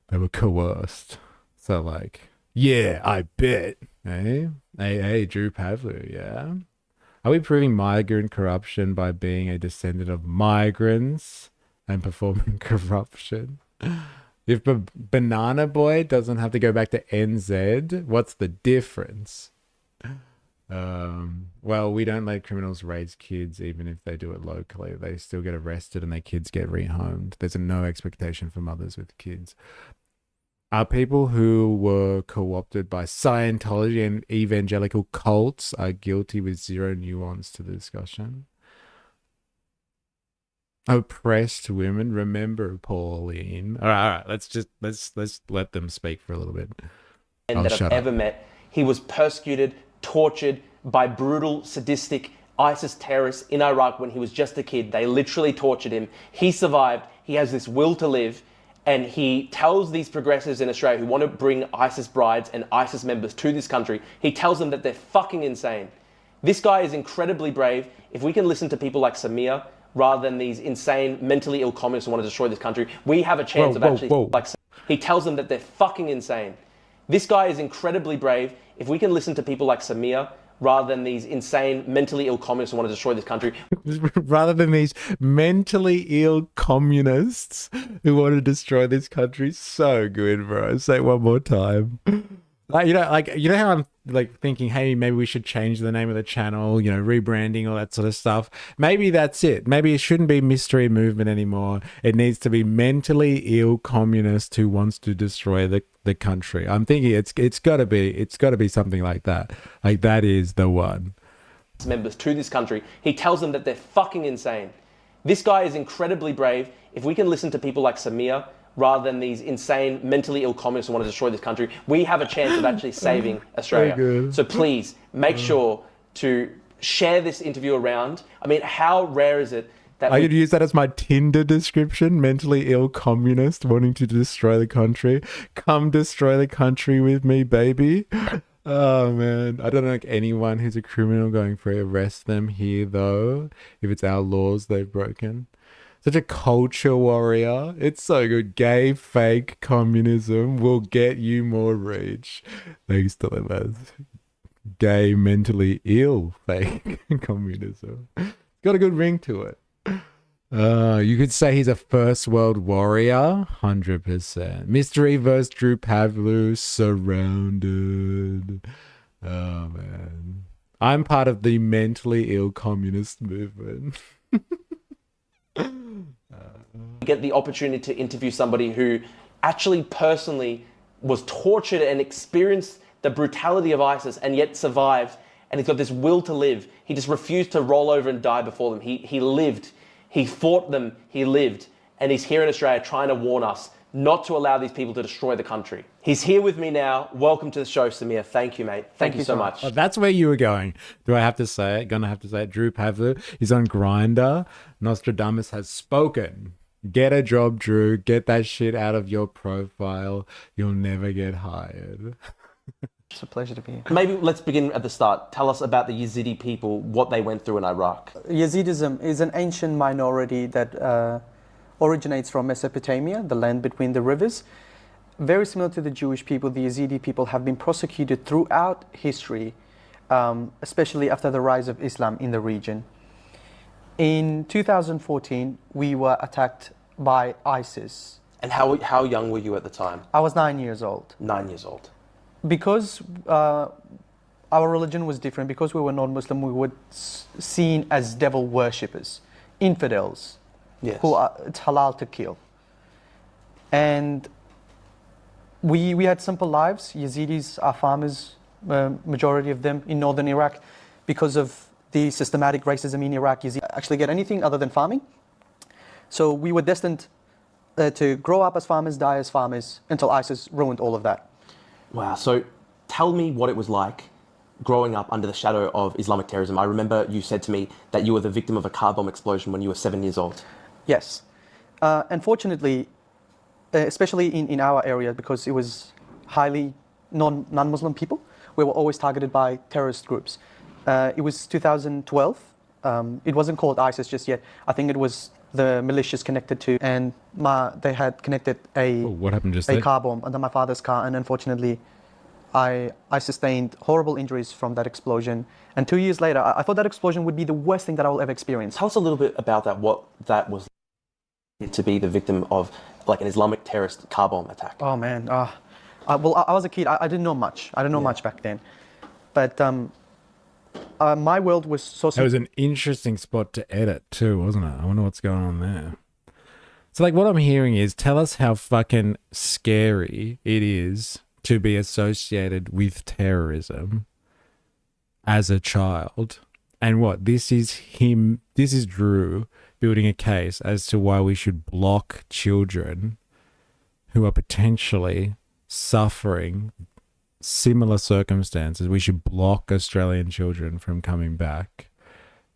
They were coerced. So like, yeah, I bet. Hey, Drew Pavlu, yeah? Are we proving migrant corruption by being a descendant of migrants and performing corruption? If Banana Boy doesn't have to go back to NZ, what's the difference? Well, we don't let criminals raise kids even if they do it locally. They still get arrested and their kids get rehomed. There's no expectation for mothers with kids. Are people who were co-opted by Scientology and evangelical cults are guilty with zero nuance to the discussion? Oppressed women, remember Pauline. All right. Let's let them speak for a little bit. And that I've ever met. He was persecuted, tortured by brutal, sadistic ISIS terrorists in Iraq when he was just a kid. They literally tortured him. He survived. He has this will to live. And he tells these progressives in Australia who want to bring ISIS brides and ISIS members to this country, he tells them that they're fucking insane. This guy is incredibly brave. If we can listen to people like Samir, rather than these insane, mentally ill communists who want to destroy this country, we have a chance of actually... Like, he tells them that they're fucking insane. This guy is incredibly brave. If we can listen to people like Samir, rather than these insane, mentally ill communists who want to destroy this country. Rather than these mentally ill communists who want to destroy this country. So good, bro. Say it one more time. You know how I'm like thinking, hey, maybe we should change the name of the channel, you know, rebranding, all that sort of stuff. Maybe that's it. Maybe it shouldn't be Mystery Movement anymore. It needs to be mentally ill communist who wants to destroy the country. I'm thinking it's gotta be something like that. Like that is the one. Members to this country, he tells them that they're fucking insane. This guy is incredibly brave. If we can listen to people like Samir, rather than these insane, mentally ill communists who want to destroy this country, we have a chance of actually saving Australia. So please make sure to share this interview around. I mean, how rare is it that I could use that as my Tinder description, mentally ill communist wanting to destroy the country. Come destroy the country with me, baby. Oh, man. I don't know anyone who's a criminal going free. Arrest them here, though, if it's our laws they've broken. Such a culture warrior. It's so good. Gay fake communism will get you more reach. Thanks to them. Gay mentally ill fake communism. It's got a good ring to it. You could say he's a first world warrior. 100%. Mystery vs. Drew Pavlu. Surrounded. Oh, man. I'm part of the mentally ill communist movement. Get the opportunity to interview somebody who actually personally was tortured and experienced the brutality of ISIS and yet survived, and he's got this will to live. He just refused to roll over and die before them. He lived. He fought them. He lived. And he's here in Australia trying to warn us not to allow these people to destroy the country. He's here with me now. Welcome to the show, Samir. Thank you, mate. Thank you so much. Oh, that's where you were going. Do I have to say it? Gonna have to say it. Drew Pavlu. He's on Grindr. Nostradamus has spoken. Get a job, Drew. Get that shit out of your profile. You'll never get hired. It's a pleasure to be here. Maybe let's begin at the start. Tell us about the Yazidi people, what they went through in Iraq. Yazidism is an ancient minority that originates from Mesopotamia, the land between the rivers. Very similar to the Jewish people, the Yazidi people have been persecuted throughout history, especially after the rise of Islam in the region. In 2014, we were attacked by ISIS. And how young were you at the time? I was 9 years old. 9 years old. Because our religion was different, because we were non-Muslim, we were seen as devil worshippers, infidels, yes, who it's halal to kill. And we had simple lives. Yazidis are farmers, majority of them in northern Iraq, because of the systematic racism in Iraq is actually get anything other than farming. So we were destined to grow up as farmers, die as farmers, until ISIS ruined all of that. Wow. So tell me what it was like growing up under the shadow of Islamic terrorism. I remember you said to me that you were the victim of a car bomb explosion when you were 7 years old. Yes. Unfortunately, especially in our area, because it was highly non-Muslim people, we were always targeted by terrorist groups. It was 2012. It wasn't called ISIS just yet. I think it was the militias connected to, and they had connected what happened just a there? car bomb under my father's car, and unfortunately, I sustained horrible injuries from that explosion. And 2 years later, I thought that explosion would be the worst thing that I will ever experience. Tell us a little bit about that, what that was like to be the victim of like an Islamic terrorist car bomb attack. Oh man, well, I was a kid. I didn't know much. I didn't know much back then. But my world was so... That was an interesting spot to edit too, wasn't it? I wonder what's going on there. So like what I'm hearing is, tell us how fucking scary it is to be associated with terrorism as a child. And what, this is Drew building a case as to why we should block children who are potentially suffering similar circumstances. We should block Australian children from coming back.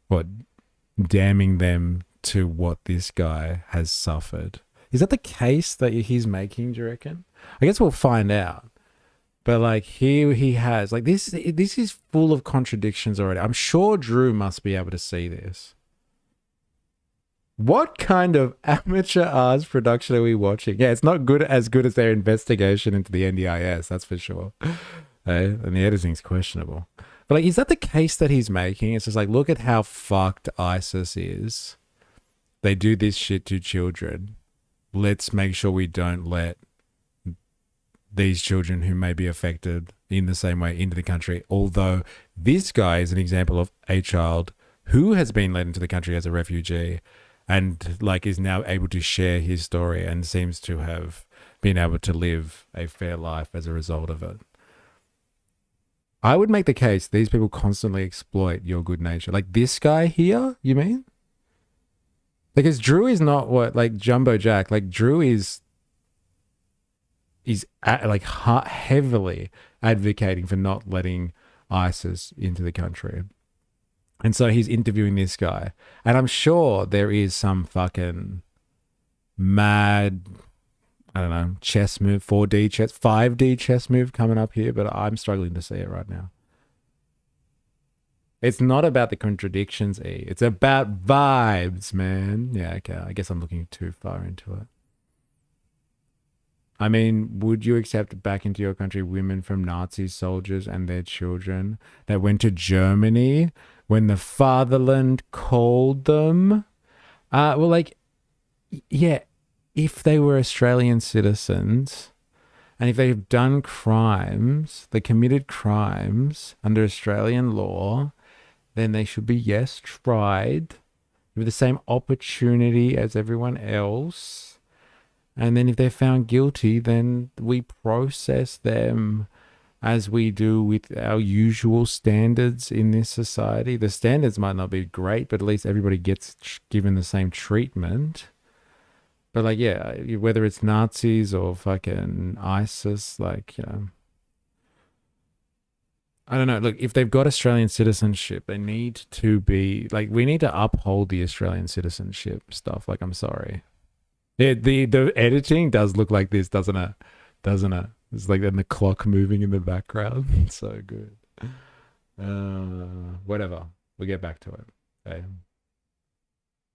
What, damning them to what this guy has suffered. Is that the case that he's making, do you reckon? I guess we'll find out. But like here he has, like this is full of contradictions already. I'm sure Drew must be able to see this. What kind of amateur arts production are we watching? Yeah, it's not as good as their investigation into the NDIS, that's for sure. And the editing's questionable. But like, is that the case that he's making? It's just like, look at how fucked ISIS is. They do this shit to children. Let's make sure we don't let these children who may be affected in the same way into the country. Although this guy is an example of a child who has been led into the country as a refugee and like is now able to share his story and seems to have been able to live a fair life as a result of it. I would make the case these people constantly exploit your good nature. Like this guy here, you mean? Because Drew is not what, like Jumbo Jack, like Drew is like heavily advocating for not letting ISIS into the country. And so he's interviewing this guy. And I'm sure there is some fucking mad, I don't know, chess move, 4D chess, 5D chess move coming up here, but I'm struggling to see it right now. It's not about the contradictions, E. It's about vibes, man. Yeah, okay. I guess I'm looking too far into it. I mean, would you accept back into your country women from Nazi soldiers and their children that went to Germany when the fatherland called them? Well, like, yeah, if they were Australian citizens and if they've done crimes, they committed crimes under Australian law, then they should be, yes, tried with the same opportunity as everyone else. And then if they're found guilty, then we process them as we do with our usual standards in this society. The standards might not be great, but at least everybody gets given the same treatment. But like, yeah, whether it's Nazis or fucking ISIS, like, you know, I don't know. Look, if they've got Australian citizenship, they need to be, like, we need to uphold the Australian citizenship stuff. Like, I'm sorry. The editing does look like this, doesn't it? Doesn't it? It's like then the clock moving in the background. It's so good. Whatever. We'll get back to it. Okay.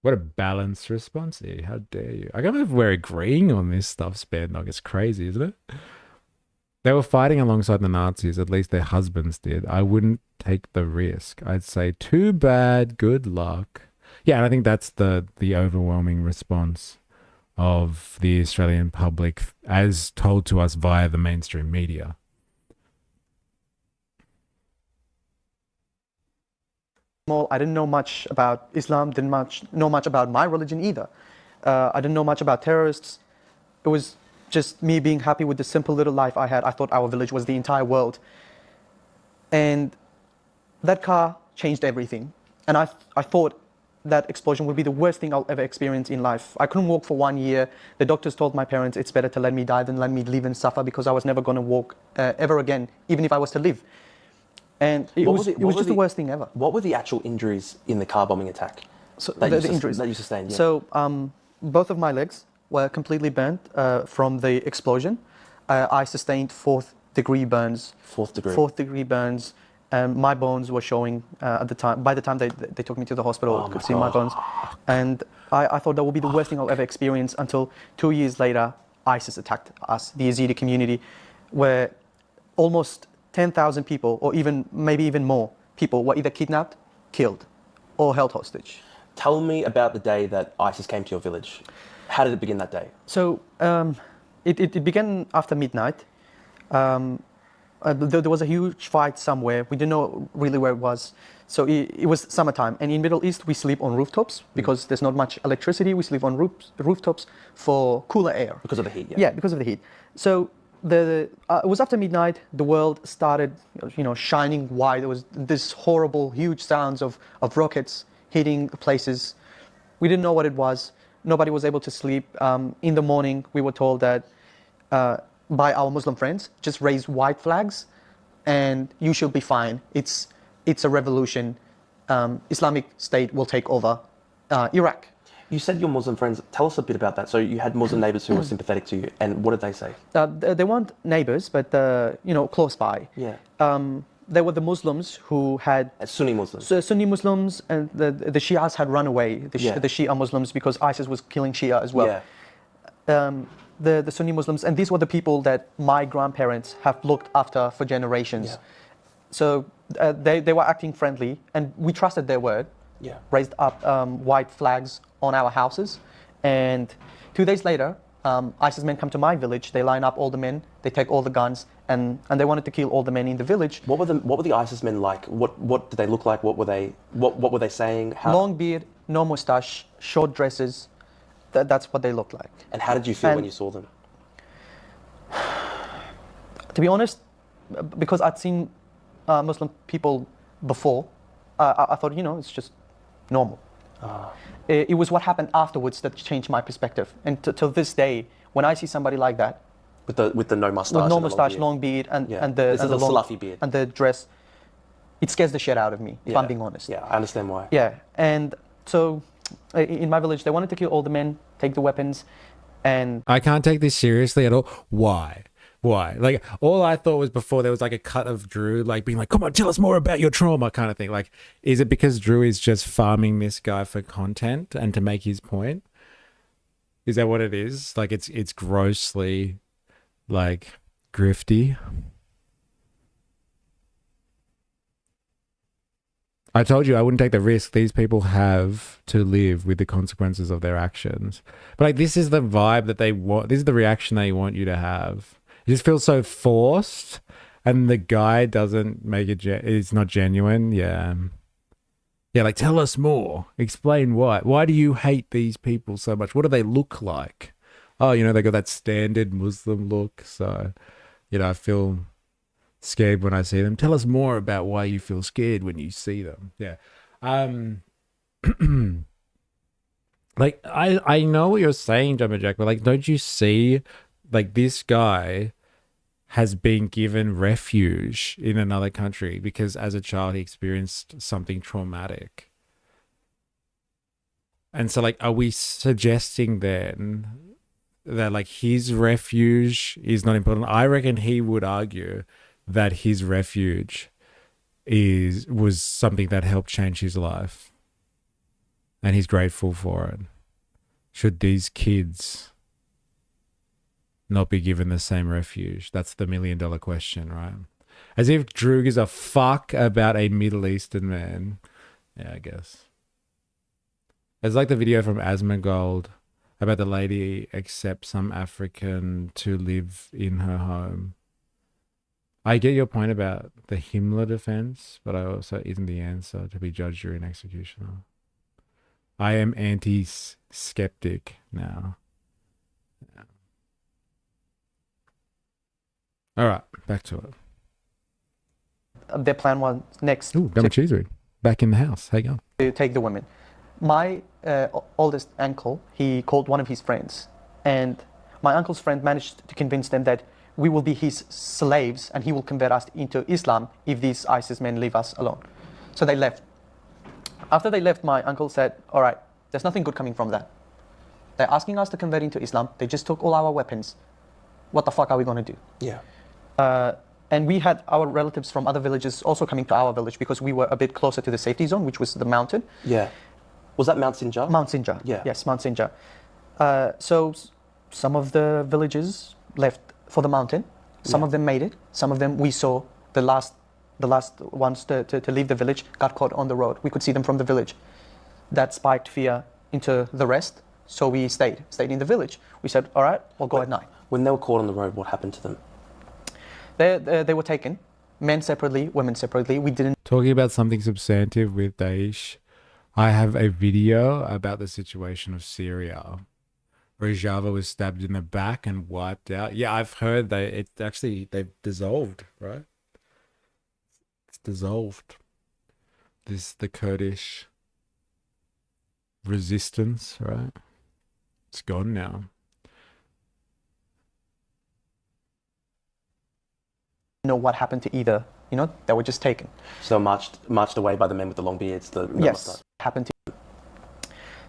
What a balanced response here. How dare you? I can't believe we're agreeing on this stuff, Spadnog. It's crazy, isn't it? They were fighting alongside the Nazis. At least their husbands did. I wouldn't take the risk. I'd say, too bad, good luck. Yeah, and I think that's the overwhelming response of the Australian public as told to us via the mainstream media. I didn't know much about Islam, didn't know much about my religion either. I didn't know much about terrorists. It was just me being happy with the simple little life I had. I thought our village was the entire world. And that car changed everything. and I thought that explosion would be the worst thing I'll ever experience in life. I couldn't walk for 1 year. The doctors told my parents it's better to let me die than let me live and suffer, because I was never going to walk ever again, even if I was to live. And it was just the worst thing ever. What were the actual injuries in the car bombing attack? So the injuries that you sustained. Yeah. So both of my legs were completely burnt from the explosion. I sustained fourth degree burns. Fourth degree burns. My bones were showing at the time. By the time they took me to the hospital, I could see my bones. And I thought that would be the worst thing I'll ever experience, until 2 years later, ISIS attacked us, the Yazidi community, where almost 10,000 people, or maybe even more people, were either kidnapped, killed, or held hostage. Tell me about the day that ISIS came to your village. How did it begin that day? So it began after midnight. There was a huge fight somewhere. We didn't know really where it was. So it was summertime. And in Middle East, we sleep on rooftops because there's not much electricity. We sleep on rooftops for cooler air. Because of the heat, yeah. Yeah, because of the heat. So it was after midnight. The world started, shining white. There was this horrible, huge sounds of rockets hitting places. We didn't know what it was. Nobody was able to sleep. In the morning, we were told that by our Muslim friends, just raise white flags and you should be fine. It's a revolution. Islamic State will take over Iraq. You said your Muslim friends. Tell us a bit about that. So you had Muslim neighbors who were sympathetic to you, and what did they say? They weren't neighbors, but close by. Yeah. They were the Muslims who had Sunni Muslims. Sunni Muslims, and the Shias had run away. The Shia Muslims, because ISIS was killing Shia as well. Yeah. The Sunni Muslims, and these were the people that my grandparents have looked after for generations. Yeah. So they were acting friendly, and we trusted their word. Yeah. Raised up white flags on our houses, and 2 days later, ISIS men come to my village. They line up all the men. They take all the guns, and they wanted to kill all the men in the village. What were the ISIS men like? What did they look like? What were they saying? Long beard, no mustache, short dresses. That's what they looked like. And how did you feel when you saw them? To be honest, because I'd seen Muslim people before, I thought, it's just normal. It was what happened afterwards that changed my perspective. And till this day, when I see somebody like that, with the no mustache, with no mustache, long beard, and the long Salafi beard, and the dress, it scares the shit out of me. If I'm being honest. Yeah, I understand why. Yeah, and so in my village, they wanted to kill all the men, take the weapons, and I can't take this seriously at all. Why? Like, all I thought was before there was like a cut of Drew, like being like, come on, tell us more about your trauma kind of thing. Like, is it because Drew is just farming this guy for content and to make his point? Is that what it is? Like, it's grossly, like, grifty. I told you I wouldn't take the risk. These people have to live with the consequences of their actions. But like, this is the vibe that they want. This is the reaction they want you to have. It just feels so forced, and the guy doesn't make it. It's not genuine. Yeah. Like, tell us more. Explain why. Why do you hate these people so much? What do they look like? Oh, they got that standard Muslim look. So, I feel scared when I see them. Tell us more about why you feel scared when you see them. Yeah. Like, I know what you're saying, Jumbo Jack, but like, don't you see, like, this guy has been given refuge in another country because as a child he experienced something traumatic. And so, like, are we suggesting then that like his refuge is not important? I reckon he would argue that his refuge was something that helped change his life, and he's grateful for it. Should these kids not be given the same refuge? That's the $1 million question, right? As if Drew gives a fuck about a Middle Eastern man. Yeah, I guess. It's like the video from Asmongold about the lady accepts some African to live in her home. I get your point about the Himmler defense, but I also isn't the answer to be judge, jury, and executioner. I am anti-skeptic now. Yeah. All right, back to it. Their plan was next. Ooh, double cheese ring. back in the house. How you going? To take the women. My oldest uncle, he called one of his friends, and my uncle's friend managed to convince them that we will be his slaves and he will convert us into Islam if these ISIS men leave us alone. So they left. After they left, my uncle said, all right, there's nothing good coming from that. They're asking us to convert into Islam. They just took all our weapons. What the fuck are we going to do? Yeah. And we had our relatives from other villages also coming to our village because we were a bit closer to the safety zone, which was the mountain. Yeah. Was that Mount Sinjar? Mount Sinjar. Yeah. Yes, Mount Sinjar. So some of the villages left for the mountain. Some of them made it. Some of them we saw the last ones to leave the village got caught on the road. We could see them from the village. That spiked fear into the rest. So we stayed in the village. We said, all right, we'll go at night. When they were caught on the road, what happened to them? They were taken, men separately, women separately. We didn't. Talking about something substantive with Daesh, I have a video about the situation of Syria. Rojava was stabbed in the back and wiped out. Yeah, I've heard they've dissolved, right? It's dissolved. The Kurdish resistance, right? It's gone now. Know what happened to either. They were just taken. So marched away by the men with the long beards. Yes, happened to.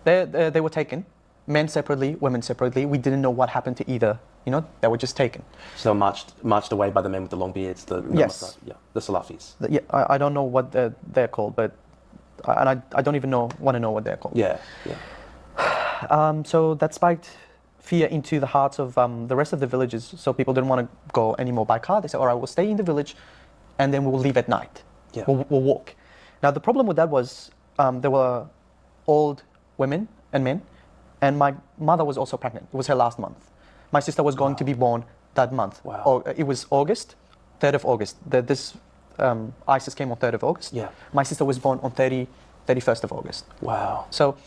They were taken. Men separately, women separately. We didn't know what happened to either. They were just taken. So marched away by the men with the long beards. Yes. Yeah, the Salafis. Yeah, I don't know what they're called, but I don't even want to know what they're called. Yeah. So that spiked fear into the hearts of the rest of the villages. So people didn't want to go anymore by car. They said, all right, we'll stay in the village, and then we'll leave at night. Yeah. We'll walk. Now the problem with that was there were old women and men. And my mother was also pregnant. It was her last month. My sister was going to be born that month. Wow. Or it was August, 3rd of August. This ISIS came on 3rd of August. Yeah. My sister was born on 31st of August. Wow. So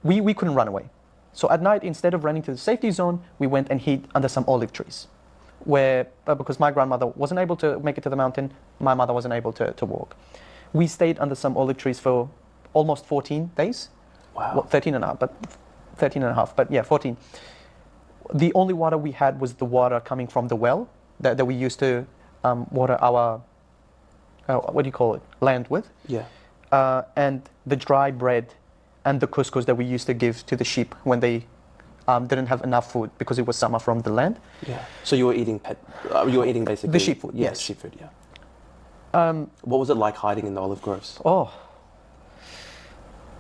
we couldn't run away. So at night, instead of running to the safety zone, we went and hid under some olive trees. Where, because my grandmother wasn't able to make it to the mountain, my mother wasn't able to walk. We stayed under some olive trees for almost 14 days. Wow. Well, 13 and a half, but yeah, 14. The only water we had was the water coming from the well that we used to water our, what do you call it, land with. Yeah. And the dry bread and the couscous that we used to give to the sheep when they didn't have enough food because it was summer from the land. Yeah. So you were eating basically the sheep food. Yeah, Yes. sheep food. Yeah. What was it like hiding in the olive groves? Oh,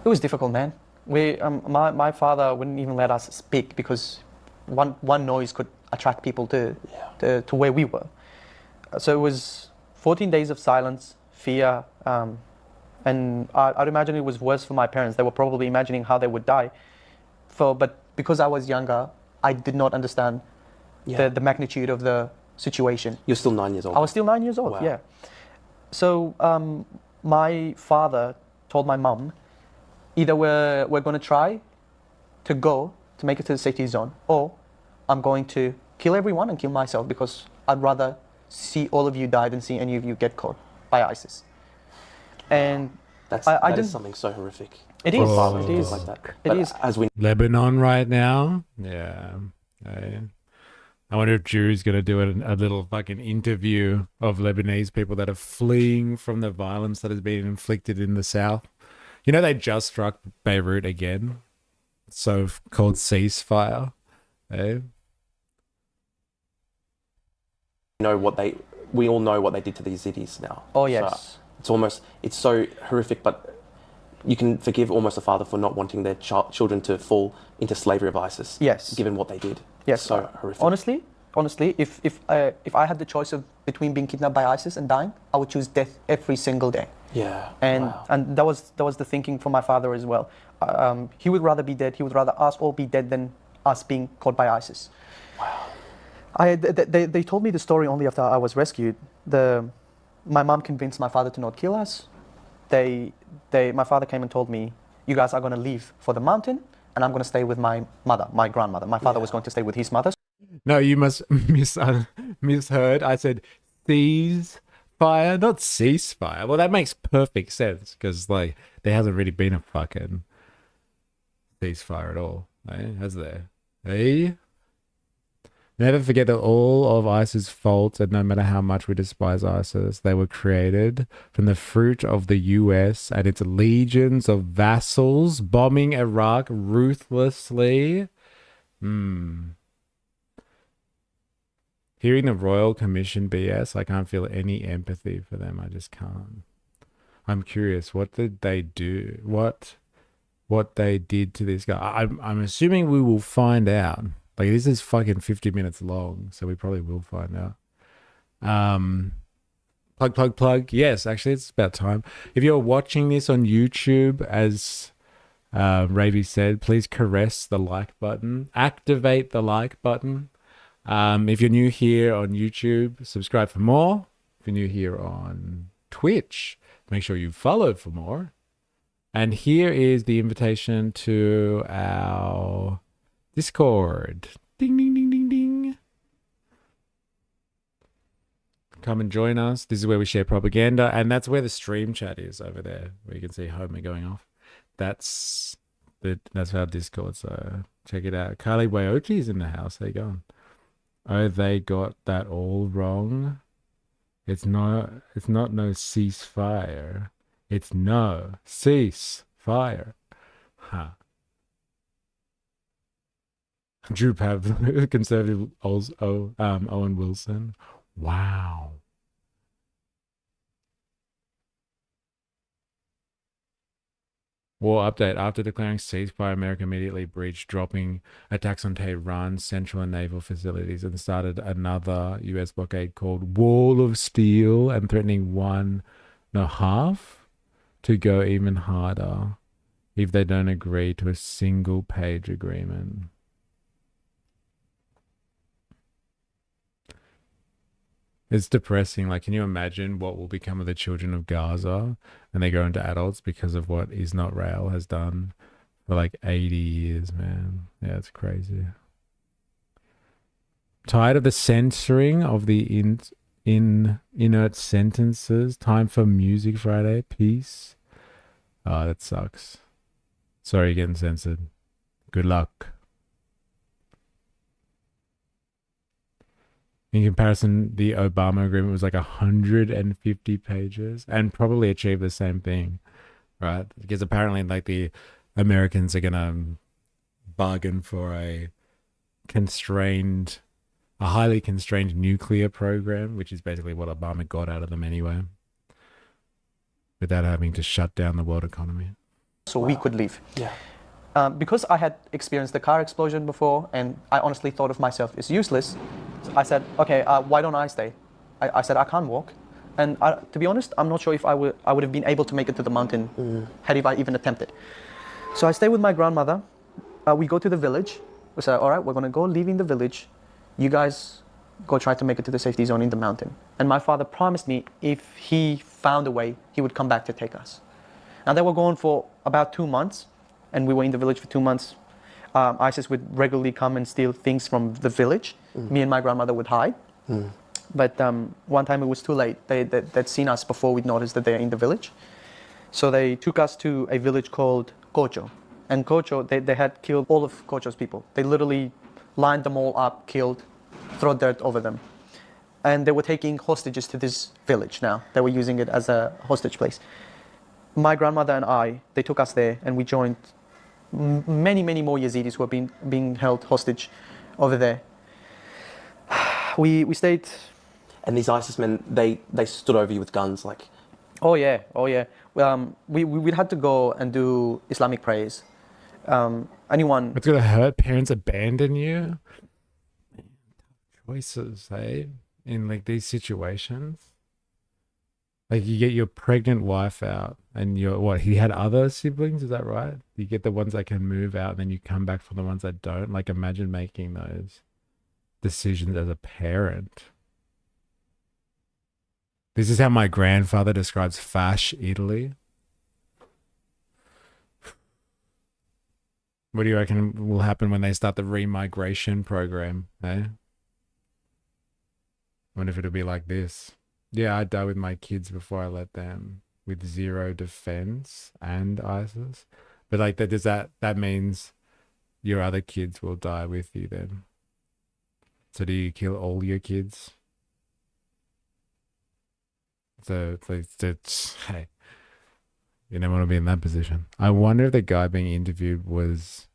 it was difficult, man. My father wouldn't even let us speak because one noise could attract people to where we were. So it was 14 days of silence, fear, and I'd imagine it was worse for my parents. They were probably imagining how they would die. But because I was younger, I did not understand the magnitude of the situation. You're still 9 years old. I was still 9 years old. Wow. Yeah. So my father told my mum, either we're going to try to go to make it to the safety zone, or I'm going to kill everyone and kill myself because I'd rather see all of you die than see any of you get caught by ISIS. And that is something so horrific. It for a is. father to It do is. like that. It But is. as we Lebanon right now. Yeah. I wonder if Drew's going to do a little fucking interview of Lebanese people that are fleeing from the violence that has been inflicted in the south. You know, they just struck Beirut again. So-called ceasefire. Eh? we all know what they did to these Yazidis now. Oh, yes. So it's so horrific, but you can forgive almost a father for not wanting their children to fall into slavery of ISIS. Yes. Given what they did. Yes. So horrific. Honestly, if I had the choice of between being kidnapped by ISIS and dying, I would choose death every single day. Yeah. And wow. and that was the thinking for my father as well. He would rather be dead. He would rather us all be dead than us being caught by ISIS. Wow. They told me the story only after I was rescued. My mom convinced my father to not kill us. My father came and told me, you guys are going to leave for the mountain, and I'm going to stay with my mother, my grandmother. My father was going to stay with his mother. No, you must misheard. I said cease fire, not ceasefire. Well, that makes perfect sense because like there hasn't really been a fucking ceasefire at all, has there? Hey, never forget that all of ISIS's faults, and no matter how much we despise ISIS, they were created from the fruit of the US and its legions of vassals bombing Iraq ruthlessly. Hearing the Royal Commission BS, I can't feel any empathy for them. I just can't. I'm curious, what did they do? What they did to this guy? I'm assuming we will find out. Like, this is fucking 50 minutes long, so we probably will find out. Plug. Yes, actually, it's about time. If you're watching this on YouTube, as Ravi said, please caress the like button. Activate the like button. If you're new here on YouTube, subscribe for more. If you're new here on Twitch, make sure you follow for more. And here is the invitation to our Discord. Ding, ding, ding, ding, ding. Come and join us. This is where we share propaganda, and that's where the stream chat is over there, where you can see Homer going off. That's our Discord, so check it out. Carly Wayochi is in the house. How you going? Oh, they got that all wrong. It's not no ceasefire. It's no ceasefire. Huh. Drew Pavlov, conservative Owen Wilson. Wow. War update. After declaring ceasefire, America immediately breached, dropping attacks on Tehran's central and naval facilities, and started another U.S. blockade called Wall of Steel, and threatening 1.5 to go even harder if they don't agree to a single-page agreement. It's depressing. Like, can you imagine what will become of the children of Gaza when they grow into adults because of what Isnot Rail has done for like 80 years, man? Yeah, it's crazy. Tired of the censoring of the inert sentences. Time for Music Friday. Peace. Oh, that sucks. Sorry you're getting censored. Good luck. In comparison, the Obama agreement was like 150 pages and probably achieved the same thing, right? Because apparently, like, the Americans are going to bargain for a highly constrained nuclear program, which is basically what Obama got out of them anyway, without having to shut down the world economy. So we could leave. Yeah. Because I had experienced the car explosion before, and I honestly thought of myself as useless, I said, okay, why don't I stay? I said, I can't walk. And to be honest, I'm not sure if I would have been able to make it to the mountain had I even attempted. So I stay with my grandmother. We go to the village. We said, all right, we're going to go leaving the village. You guys go try to make it to the safety zone in the mountain. And my father promised me if he found a way, he would come back to take us. Now they were gone for about 2 months, and we were in the village for 2 months. ISIS would regularly come and steal things from the village. Me and my grandmother would hide. But one time it was too late. They'd seen us before we'd noticed that they're in the village. So they took us to a village called Kocho. And Kocho, they had killed all of Kocho's people. They literally lined them all up, killed, throw dirt over them. And they were taking hostages to this village now. They were using it as a hostage place. My grandmother and they took us there, and we joined many more Yazidis who were being held hostage over there. We stayed. And these ISIS men, they stood over you with guns, like. Oh yeah. We had to go and do Islamic prayers. Anyone. It's gonna hurt. Parents abandon you. Choices, hey, in like these situations. Like, you get your pregnant wife out, and he had other siblings, is that right? You get the ones that can move out, and then you come back for the ones that don't. Like, imagine making those decisions as a parent. This is how my grandfather describes Fash, Italy. What do you reckon will happen when they start the remigration program, eh? I wonder if it'll be like this. Yeah, I'd die with my kids before I let them with zero defense and ISIS. But like that means your other kids will die with you then. So do you kill all your kids? So it's hey, you never want to be in that position. I wonder if the guy being interviewed was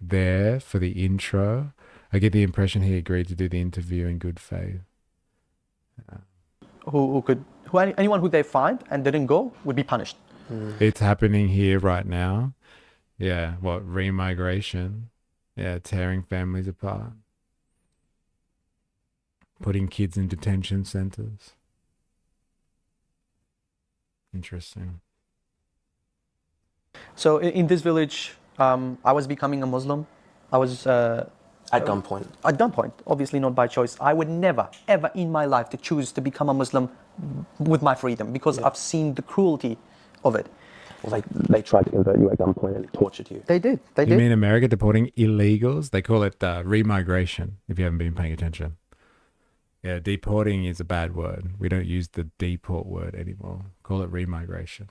there for the intro. I get the impression he agreed to do the interview in good faith. Anyone who they find and didn't go would be punished. It's happening here right now. Yeah, what, remigration? Yeah, tearing families apart. Putting kids in detention centers. Interesting. So in this village, I was becoming a Muslim. I was At gunpoint. at gunpoint, obviously not by choice. I would never, ever in my life to choose to become a Muslim with my freedom because I've seen the cruelty of it. Well, they tried to convert you at gunpoint and tortured you. They did. They You did. mean America deporting illegals? They call it remigration, if you haven't been paying attention. Yeah, deporting is a bad word. We don't use the deport word anymore. Call it remigration.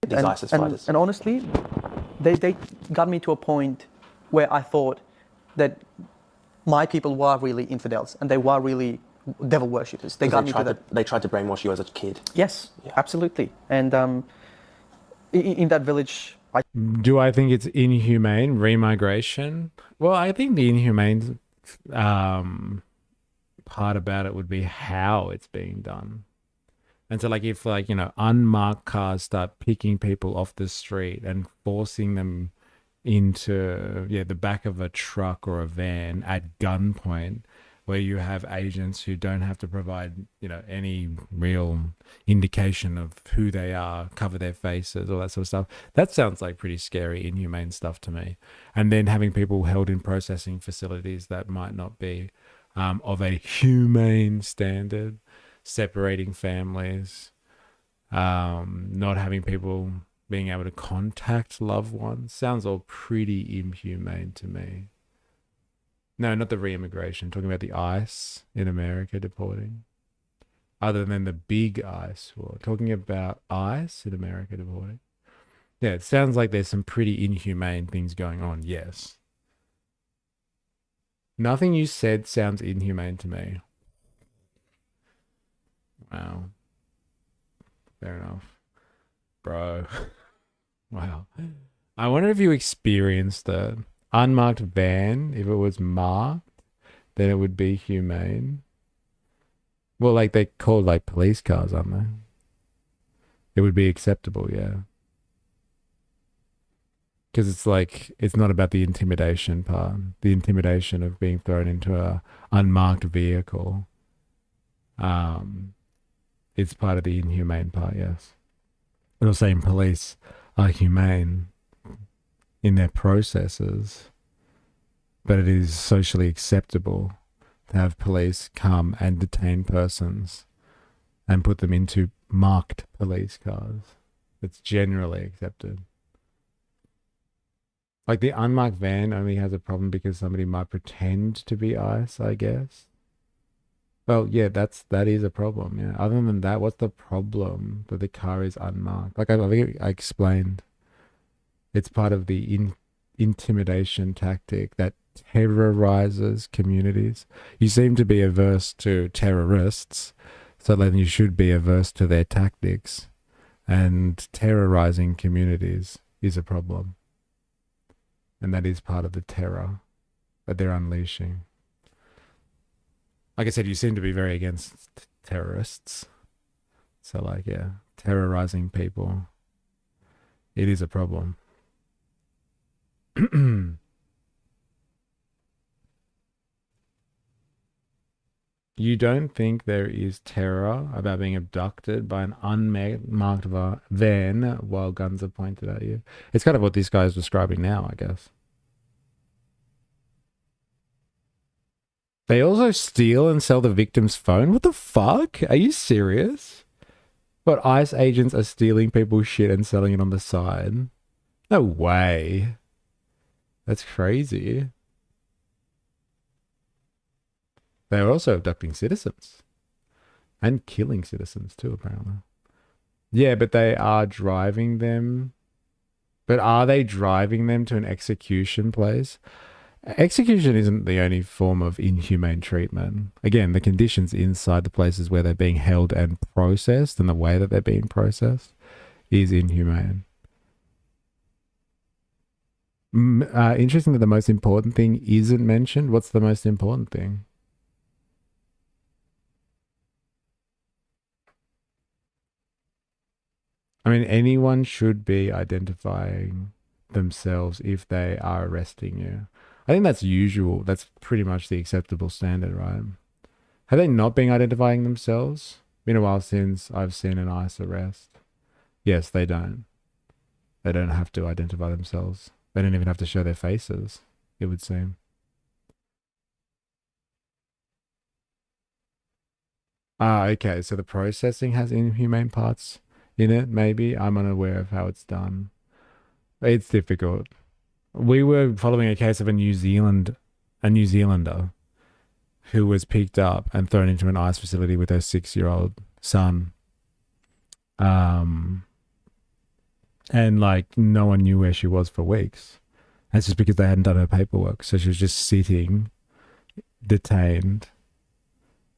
These ISIS fighters. And honestly, they got me to a point where I thought that my people were really infidels and they were really devil worshippers. They got me to that. They tried to brainwash you as a kid. Yes, absolutely. And in that village, Do I think it's inhumane, remigration? Well, I think the inhumane part about it would be how it's being done. And so, like, if, like, you know, unmarked cars start picking people off the street and forcing them into, the back of a truck or a van at gunpoint, where you have agents who don't have to provide, any real indication of who they are, cover their faces, all that sort of stuff. That sounds like pretty scary, inhumane stuff to me. And then having people held in processing facilities that might not be of a humane standard, separating families, not having people being able to contact loved ones. Sounds all pretty inhumane to me. No, not the re-immigration. Talking about the ICE in America deporting. Other than the big ICE war. Talking about ICE in America deporting. Yeah, it sounds like there's some pretty inhumane things going on, yes. Nothing you said sounds inhumane to me. Wow. Fair enough. Bro. Wow. I wonder if you experienced the unmarked van. If it was marked, then it would be humane. Well, like, they called like police cars, aren't they? It would be acceptable, yeah. Because it's like, it's not about the intimidation part. The intimidation of being thrown into a unmarked vehicle. It's part of the inhumane part, yes. You're saying police are humane in their processes, but it is socially acceptable to have police come and detain persons and put them into marked police cars. It's generally accepted. Like, the unmarked van only has a problem because somebody might pretend to be ICE, I guess. Well, yeah, that is a problem, yeah. Other than that, what's the problem that the car is unmarked? Like, I think I explained, it's part of the intimidation tactic that terrorizes communities. You seem to be averse to terrorists, so then you should be averse to their tactics. And terrorizing communities is a problem. And that is part of the terror that they're unleashing. Like I said, you seem to be very against terrorists. So, like, yeah, terrorizing people, it is a problem. You don't think there is terror about being abducted by an unmarked van while guns are pointed at you? It's kind of what this guy is describing now, I guess. They also steal and sell the victim's phone? What the fuck? Are you serious? But ICE agents are stealing people's shit and selling it on the side? No way. That's crazy. They're also abducting citizens. And killing citizens too, apparently. Yeah, but they are driving them. But are they driving them to an execution place? Execution isn't the only form of inhumane treatment. Again, the conditions inside the places where they're being held and processed and the way that they're being processed is inhumane. Interesting that the most important thing isn't mentioned. What's the most important thing? I mean, anyone should be identifying themselves if they are arresting you. I think that's usual. That's pretty much the acceptable standard, right? Have they not been identifying themselves? Been a while since I've seen an ICE arrest. Yes, they don't. They don't have to identify themselves. They don't even have to show their faces, it would seem. Okay, so the processing has inhumane parts in it, maybe. I'm unaware of how it's done. It's difficult. We were following a case of a New Zealander who was picked up and thrown into an ICE facility with her 6-year-old son. And like no one knew where she was for weeks. That's just because they hadn't done her paperwork. So she was just sitting, detained.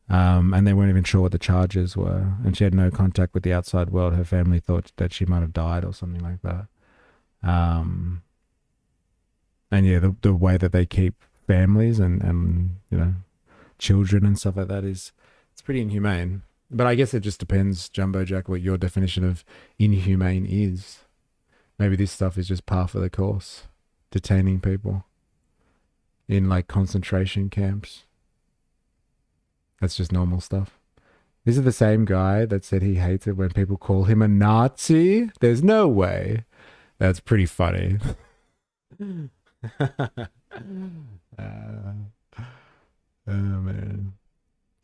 And they weren't even sure what the charges were. And she had no contact with the outside world. Her family thought that she might have died or something like that. And yeah, the way that they keep families and you know, children and stuff like that it's pretty inhumane. But I guess it just depends, Jumbo Jack, what your definition of inhumane is. Maybe this stuff is just par for the course. Detaining people in like concentration camps. That's just normal stuff. This is the same guy that said he hates it when people call him a Nazi. There's no way. That's pretty funny. Oh man.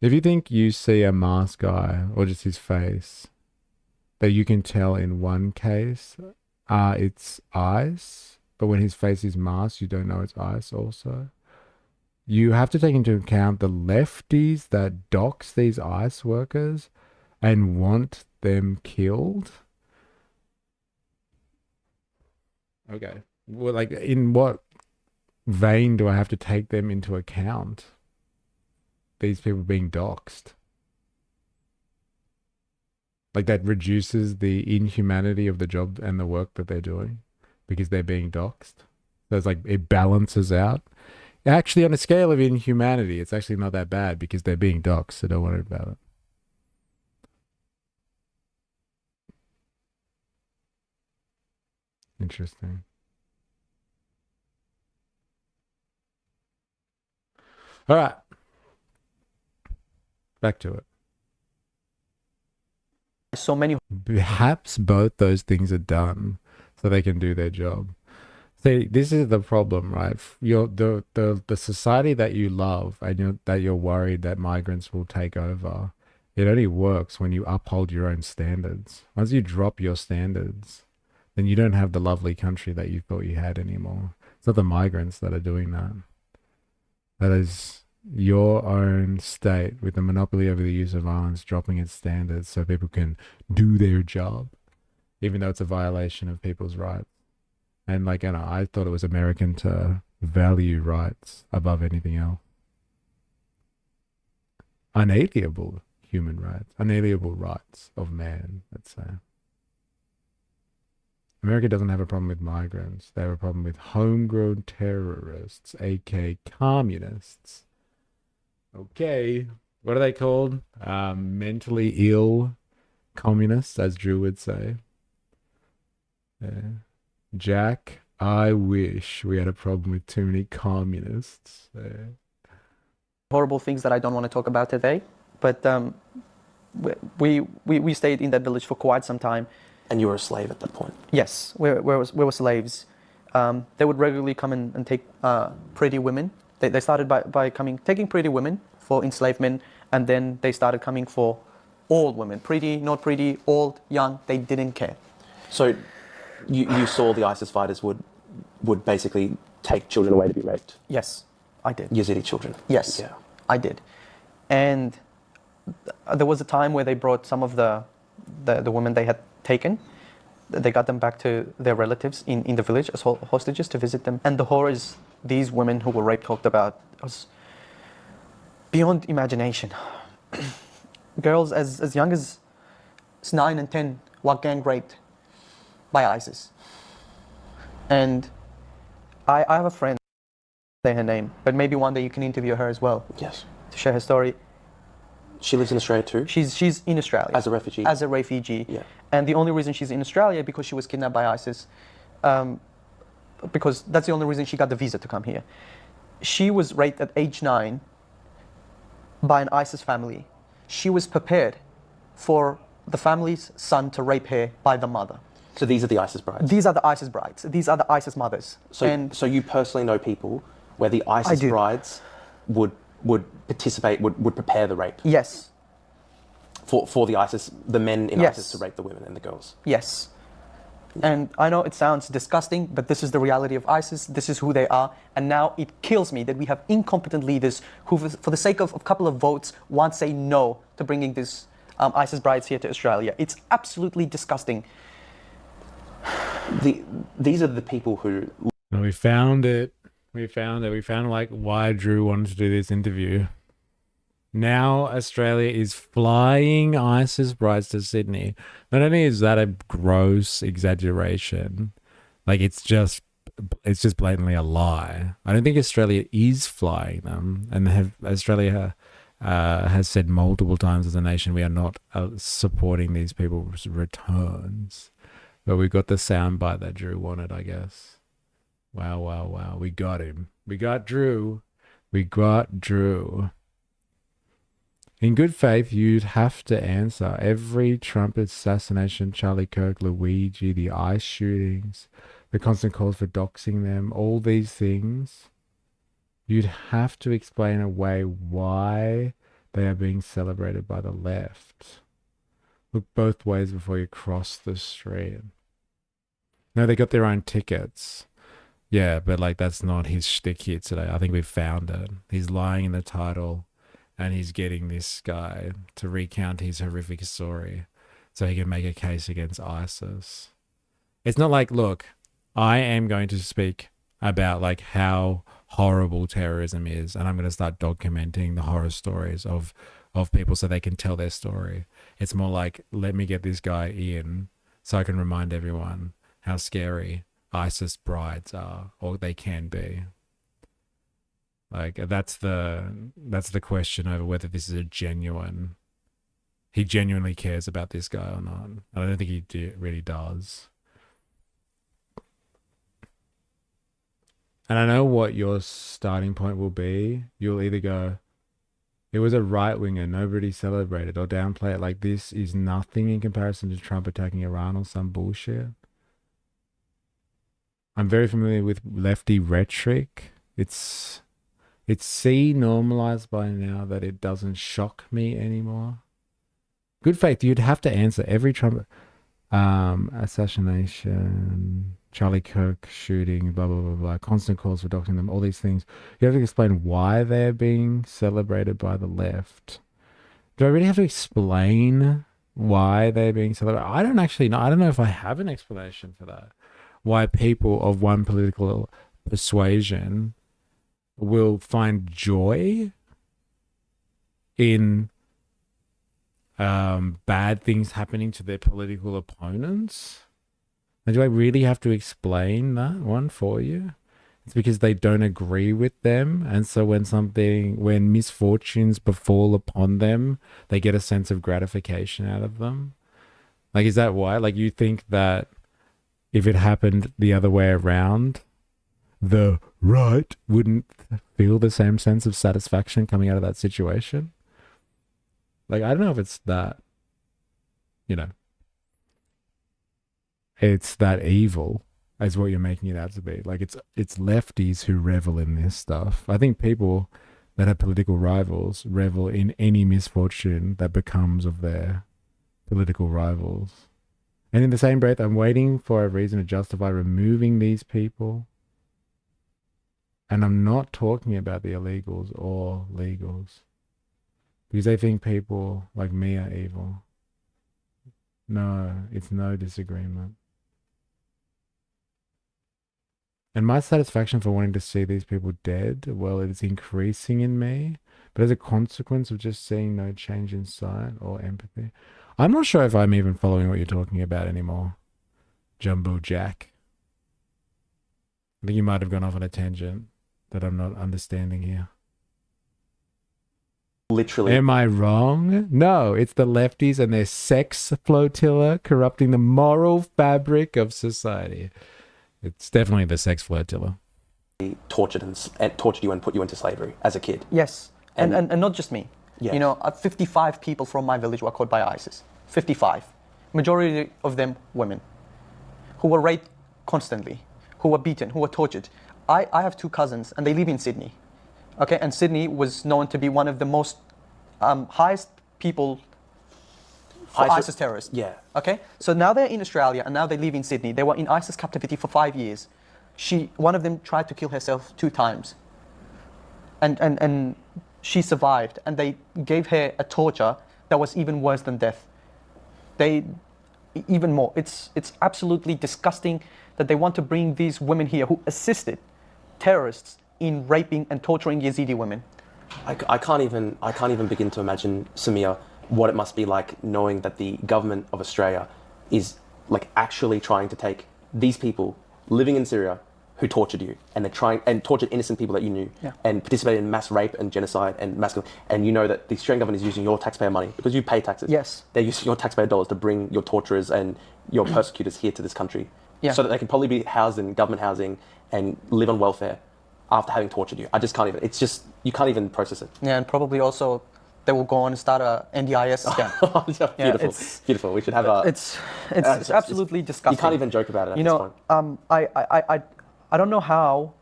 If you think you see a masked guy or just his face that you can tell in one case it's ICE, but when his face is masked you don't know it's ICE also. You have to take into account the lefties that dox these ICE workers and want them killed. Okay. Well, like, in what vein do I have to take them into account? These people being doxed. Like, that reduces the inhumanity of the job and the work that they're doing because they're being doxed. So it's like, it balances out. Actually, on a scale of inhumanity, it's actually not that bad because they're being doxed, so don't worry about it. Interesting. All right. Back to it. So many. Perhaps both those things are done so they can do their job. See, this is the problem, right? The society that you love and that you're worried that migrants will take over, it only works when you uphold your own standards. Once you drop your standards, then you don't have the lovely country that you thought you had anymore. It's not the migrants that are doing that. That is your own state with the monopoly over the use of arms dropping its standards so people can do their job, even though it's a violation of people's rights. And like, you know, I thought it was American to value rights above anything else. Unalienable human rights, unalienable rights of man, let's say. America doesn't have a problem with migrants. They have a problem with homegrown terrorists, aka communists. Okay, what are they called? Mentally ill communists, as Drew would say. Jack, I wish we had a problem with too many communists. Horrible things that I don't want to talk about today, but we stayed in that village for quite some time. And you were a slave at that point? Yes, we were slaves. They would regularly come and take pretty women. They started by taking pretty women for enslavement, and then they started coming for old women. Pretty, not pretty, old, young, they didn't care. So you saw the ISIS fighters would basically take children away to be raped? Yes, I did. Yazidi children? Yes, yeah. I did. And there was a time where they brought some of the women they had taken. They got them back to their relatives in the village as hostages to visit them. And the horrors these women who were raped talked about was beyond imagination. Girls as young as 9 and 10 were gang raped by ISIS. And I have a friend, say her name, but maybe one day you can interview her as well. Yes. To share her story. She lives in Australia too? She's in Australia. As a refugee? As a refugee. Yeah. And the only reason she's in Australia because she was kidnapped by ISIS. Because that's the only reason she got the visa to come here. She was raped at age 9 by an ISIS family. She was prepared for the family's son to rape her by the mother. So these are the ISIS brides? These are the ISIS brides. These are the ISIS mothers. So you personally know people where the ISIS brides would participate, would prepare the rape? Yes. For the ISIS, the men in ISIS to rape the women and the girls? Yes. And I know it sounds disgusting, but this is the reality of ISIS. This is who they are. And now it kills me that we have incompetent leaders who, for the sake of a couple of votes, want to say no to bringing these ISIS brides here to Australia. It's absolutely disgusting. These are the people who... We found it. We found like why Drew wanted to do this interview. Now Australia is flying ISIS brides to Sydney. Not only is that a gross exaggeration, like it's just blatantly a lie. I don't think Australia is flying them, and Australia has said multiple times as a nation we are not supporting these people's returns. But we got the soundbite that Drew wanted, I guess. Wow. We got him. We got Drew. In good faith, you'd have to answer every Trump assassination, Charlie Kirk, Luigi, the ICE shootings, the constant calls for doxing them, all these things. You'd have to explain away why they are being celebrated by the left. Look both ways before you cross the street. No, they got their own tickets. Yeah, but like that's not his shtick here today. I think we found it. He's lying in the title and he's getting this guy to recount his horrific story so he can make a case against ISIS. It's not like, look, I am going to speak about like how horrible terrorism is and I'm going to start documenting the horror stories of people so they can tell their story. It's more like, let me get this guy in so I can remind everyone how scary ISIS brides are, or they can be. Like that's the question over whether this is he genuinely cares about this guy or not. I don't think he really does. And I know what your starting point will be. You'll either go, it was a right winger, nobody celebrated, or downplay it like this is nothing in comparison to Trump attacking Iran or some bullshit. I'm very familiar with lefty rhetoric. It's normalized by now that it doesn't shock me anymore. Good faith, you'd have to answer every Trump assassination, Charlie Kirk shooting, blah, blah, blah, blah, constant calls for doxing them, all these things. You have to explain why they're being celebrated by the left. Do I really have to explain why they're being celebrated? I don't actually know. I don't know if I have an explanation for that. Why people of one political persuasion will find joy in bad things happening to their political opponents. And do I really have to explain that one for you? It's because they don't agree with them, and so when misfortunes befall upon them, they get a sense of gratification out of them. Like, is that why? Like, you think that if it happened the other way around, the right wouldn't feel the same sense of satisfaction coming out of that situation? Like, I don't know if it's that, it's that evil as what you're making it out to be. Like, it's lefties who revel in this stuff. I think people that have political rivals revel in any misfortune that becomes of their political rivals. And in the same breath, I'm waiting for a reason to justify removing these people. And I'm not talking about the illegals or legals. Because they think people like me are evil. No, it's no disagreement. And my satisfaction for wanting to see these people dead, well, it's increasing in me. But as a consequence of just seeing no change in sight or empathy. I'm not sure if I'm even following what you're talking about anymore. Jumbo Jack. I think you might have gone off on a tangent that I'm not understanding here. Literally. Am I wrong? No, it's the lefties and their sex flotilla corrupting the moral fabric of society. It's definitely the sex flotilla. Tortured and tortured you and put you into slavery as a kid. Yes, and not just me. Yes. You know, 55 people from my village were caught by ISIS. 55. Majority of them women, who were raped constantly, who were beaten, who were tortured. I have 2 cousins, and they live in Sydney. Okay, and Sydney was known to be one of the most highest people for ISIS terrorists. Yeah. Okay, so now they're in Australia, and now they live in Sydney. They were in ISIS captivity for 5 years. One of them tried to kill herself 2 times. And she survived, and they gave her a torture that was even worse than death. Even more. It's absolutely disgusting that they want to bring these women here who assisted terrorists in raping and torturing Yazidi women. I can't even begin to imagine, Samir, what it must be like knowing that the government of Australia is like actually trying to take these people living in Syria who tortured you, and they're trying and tortured innocent people that you knew, and participated in mass rape and genocide and and you know that the Australian government is using your taxpayer money because you pay taxes. Yes. They're using your taxpayer dollars to bring your torturers and your persecutors here to this country, so that they can probably be housed in government housing and live on welfare after having tortured you. I just can't even, it's just, you can't even process it. Yeah, and probably also they will go on and start a NDIS scam. Beautiful, beautiful. We should have a... It's absolutely disgusting. You can't even joke about it at this point. I don't know how,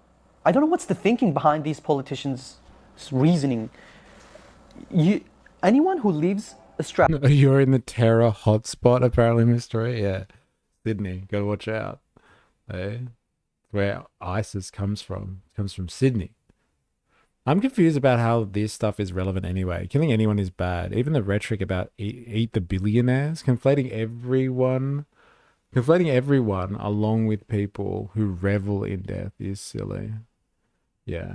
I don't know what's the thinking behind these politicians' reasoning. Anyone who leaves Australia... You're in the terror hotspot, apparently, Mr. A. Yeah. Sydney, gotta watch out. Eh? Where ISIS comes from. It comes from Sydney. I'm confused about how this stuff is relevant anyway. Killing anyone is bad. Even the rhetoric about eat the billionaires, conflating everyone along with people who revel in death is silly. Yeah.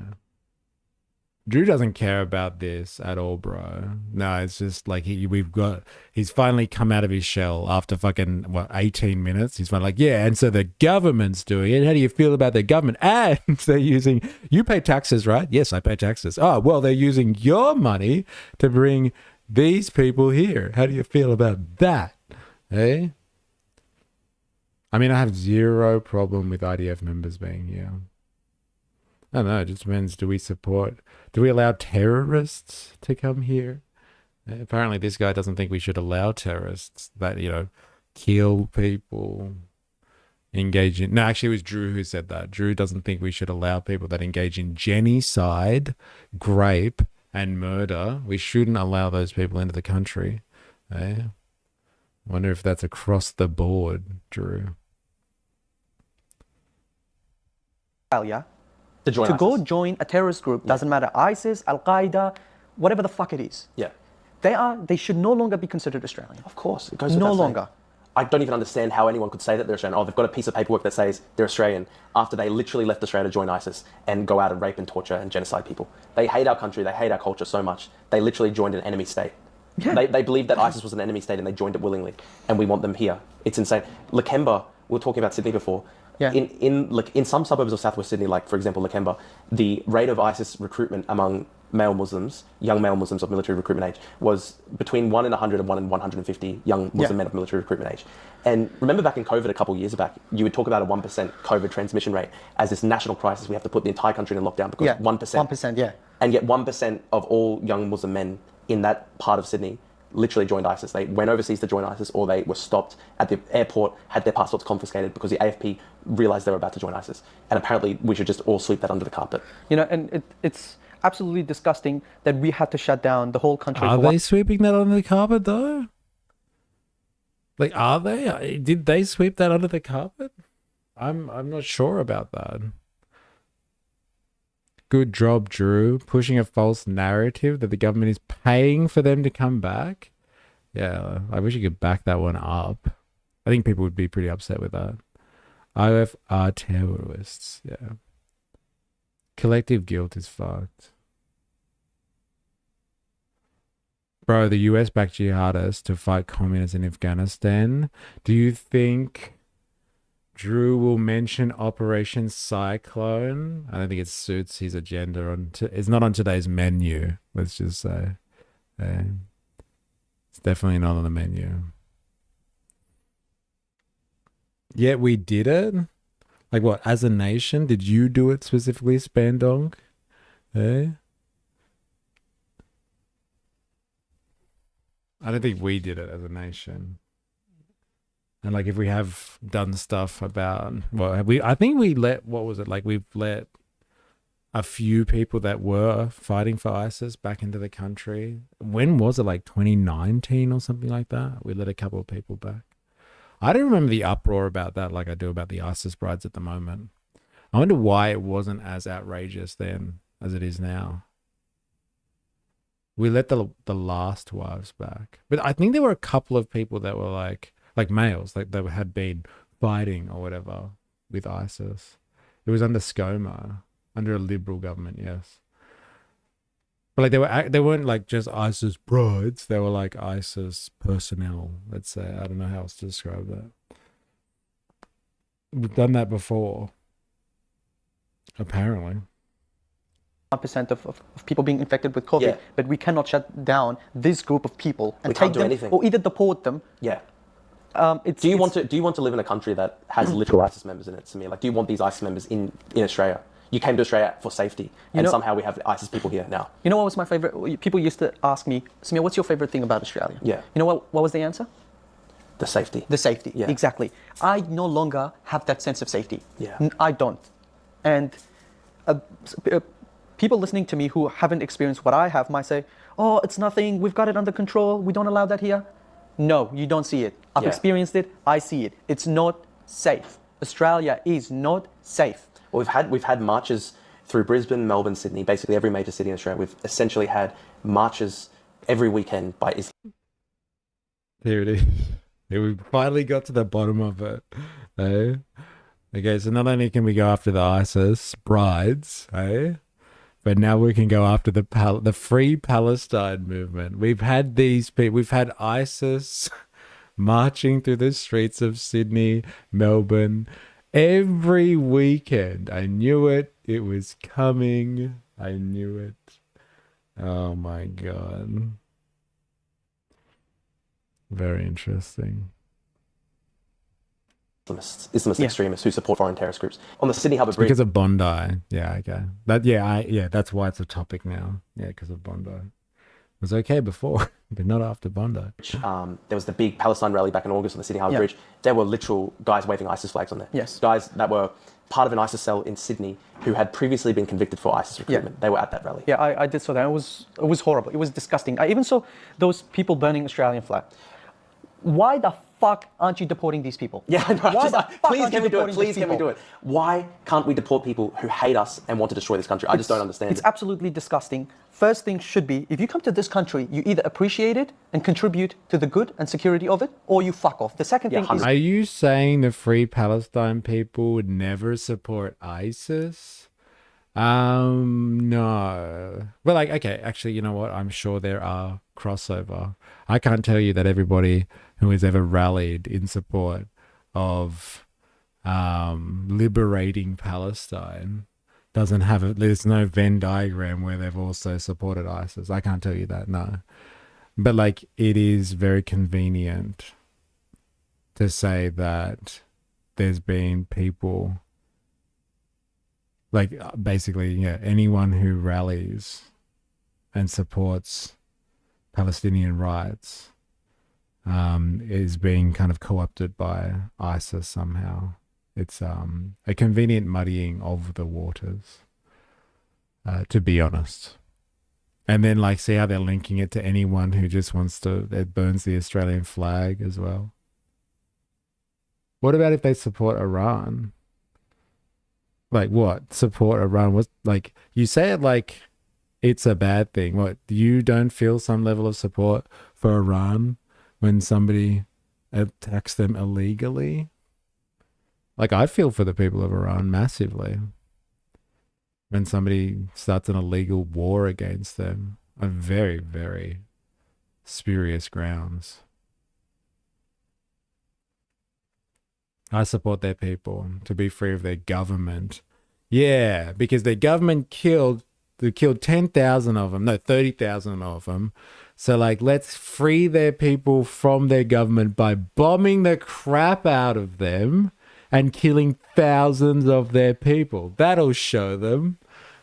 Drew doesn't care about this at all, bro. No, it's just like he's finally come out of his shell after fucking 18 minutes. He's finally like, yeah, and so the government's doing it. How do you feel about the government? And they're using, you pay taxes, right? Yes, I pay taxes. Oh, well, they're using your money to bring these people here. How do you feel about that? Eh? I mean, I have zero problem with IDF members being here. I don't know, it just depends. Do we allow terrorists to come here? Apparently this guy doesn't think we should allow terrorists that, kill people, engage in... No, actually it was Drew who said that. Drew doesn't think we should allow people that engage in genocide, rape, and murder. We shouldn't allow those people into the country. I wonder if that's across the board, Drew. Australia to go join a terrorist group, doesn't matter, ISIS, Al-Qaeda, whatever the fuck it is. Yeah. They should no longer be considered Australian. Of course, it goes no longer. I don't even understand how anyone could say that they're Australian. Oh, they've got a piece of paperwork that says they're Australian after they literally left Australia to join ISIS and go out and rape and torture and genocide people. They hate our country, they hate our culture so much, they literally joined an enemy state. Yeah. They believed that ISIS was an enemy state and they joined it willingly, and we want them here. It's insane. Lakemba, we were talking about Sydney before. Yeah. In some suburbs of southwest Sydney, like for example Lakemba, the rate of ISIS recruitment among male Muslims, young male Muslims of military recruitment age, was between 1 in 100 and 1 in 150 young Muslim men of military recruitment age. And remember back in COVID a couple of years back, you would talk about a 1% COVID transmission rate as this national crisis. We have to put the entire country in lockdown because 1%. 1%, yeah. And yet 1% of all young Muslim men in that part of Sydney literally joined ISIS. They went overseas to join ISIS, or they were stopped at the airport, had their passports confiscated because the AFP realised they were about to join ISIS. And apparently we should just all sweep that under the carpet. And it's absolutely disgusting that we had to shut down the whole country. Are they sweeping that under the carpet though? Like, are they? Did they sweep that under the carpet? I'm not sure about that. Good job, Drew. Pushing a false narrative that the government is paying for them to come back. Yeah, I wish you could back that one up. I think people would be pretty upset with that. IOF are terrorists. Yeah. Collective guilt is fucked. Bro, the US backed jihadists to fight communists in Afghanistan. Do you think Drew will mention Operation Cyclone? I don't think it suits his agenda. It's not on today's menu, let's just say. It's definitely not on the menu. Yet we did it? Like what, as a nation? Did you do it specifically, Spandonk? Eh? I don't think we did it as a nation. And like if we have done stuff about, well, I think we let, what was it? Like we've let a few people that were fighting for ISIS back into the country. When was it? Like 2019 or something like that? We let a couple of people back. I don't remember the uproar about that like I do about the ISIS brides at the moment. I wonder why it wasn't as outrageous then as it is now. We let the last wives back. But I think there were a couple of people that were like males, like they had been fighting or whatever with ISIS. It was under ScoMo, under a liberal government, yes. But like they weren't like just ISIS brides. They were like ISIS personnel, let's say. I don't know how else to describe that. We've done that before, apparently. 1% of people being infected with COVID, Yeah. but we cannot shut down this group of people and We take can't do them anything. or either deport them. Yeah. It's, Do you want to live in a country that has literal ISIS members in it, Samir? Like, do you want these ISIS members in Australia? You came to Australia for safety, and know- somehow we have ISIS people here now. You know what was my favorite? People used to ask me, Samir, what's your favorite thing about Australia? Yeah. You know what was the answer? The safety. The safety. Yeah. Exactly. I no longer have that sense of safety. Yeah. I don't. And people listening to me who haven't experienced what I have might say, oh, it's nothing. We've got it under control. We don't allow that here. No, you don't see it. I've Yeah. experienced it. I see it. It's not safe. Australia is not safe. Well, we've had marches through Brisbane, Melbourne, Sydney, basically every major city in Australia. We've essentially had marches every weekend by Islam. There it is. Yeah, we finally got to the bottom of it. Eh? Okay, so not only can we go after the ISIS brides, but now we can go after the Free Palestine movement. We've had these people, we've had ISIS marching through the streets of Sydney, Melbourne, every weekend. I knew it. It was coming. I knew it. Oh my God. Very interesting. Islamist extremists who support foreign terrorist groups. On the Sydney Harbour Bridge, Because of Bondi. Yeah, okay. That's why it's a topic now. Yeah, because of Bondi. It was okay before, but not after Bondi. there was the big Palestine rally back in August on the Sydney Harbour Yeah. Bridge. There were literal guys waving ISIS flags on there. Yes. Guys that were part of an ISIS cell in Sydney who had previously been convicted for ISIS recruitment. They were at that rally. Yeah, I did saw that. It was horrible. It was disgusting. I even saw those people burning Australian flag. Why the fuck aren't you deporting these people? Yeah, I know. Why the fuck Please aren't can you we do it? deporting Please these can we people? do it? Why can't we deport people who hate us and want to destroy this country? I just don't understand It's it. absolutely disgusting. First thing should be, if you come to this country, you either appreciate it and contribute to the good and security of it, or you fuck off. The second Yeah, thing is, Are you saying the Free Palestine people would never support ISIS? No. Well, like, okay, actually, you know what? I'm sure there are crossover. I can't tell you that everybody who has ever rallied in support of liberating Palestine doesn't have there's no Venn diagram where they've also supported ISIS. I can't tell you that, no. But like, it is very convenient to say that there's been people, like, basically, yeah, anyone who rallies and supports Palestinian rights is being kind of co-opted by ISIS somehow. It's a convenient muddying of the waters, to be honest. And then, like, see how they're linking it to anyone who just wants to, it burns the Australian flag as well. What about if they support Iran? Like what? Support Iran? What? Like you say it like it's a bad thing. What? You don't feel some level of support for Iran when somebody attacks them illegally? Like I feel for the people of Iran massively when somebody starts an illegal war against them on very, very spurious grounds. I support their people to be free of their government. Yeah, because their government killed 10,000 of them, no, 30,000 of them. So like, let's free their people from their government by bombing the crap out of them and killing thousands of their people. That'll show them,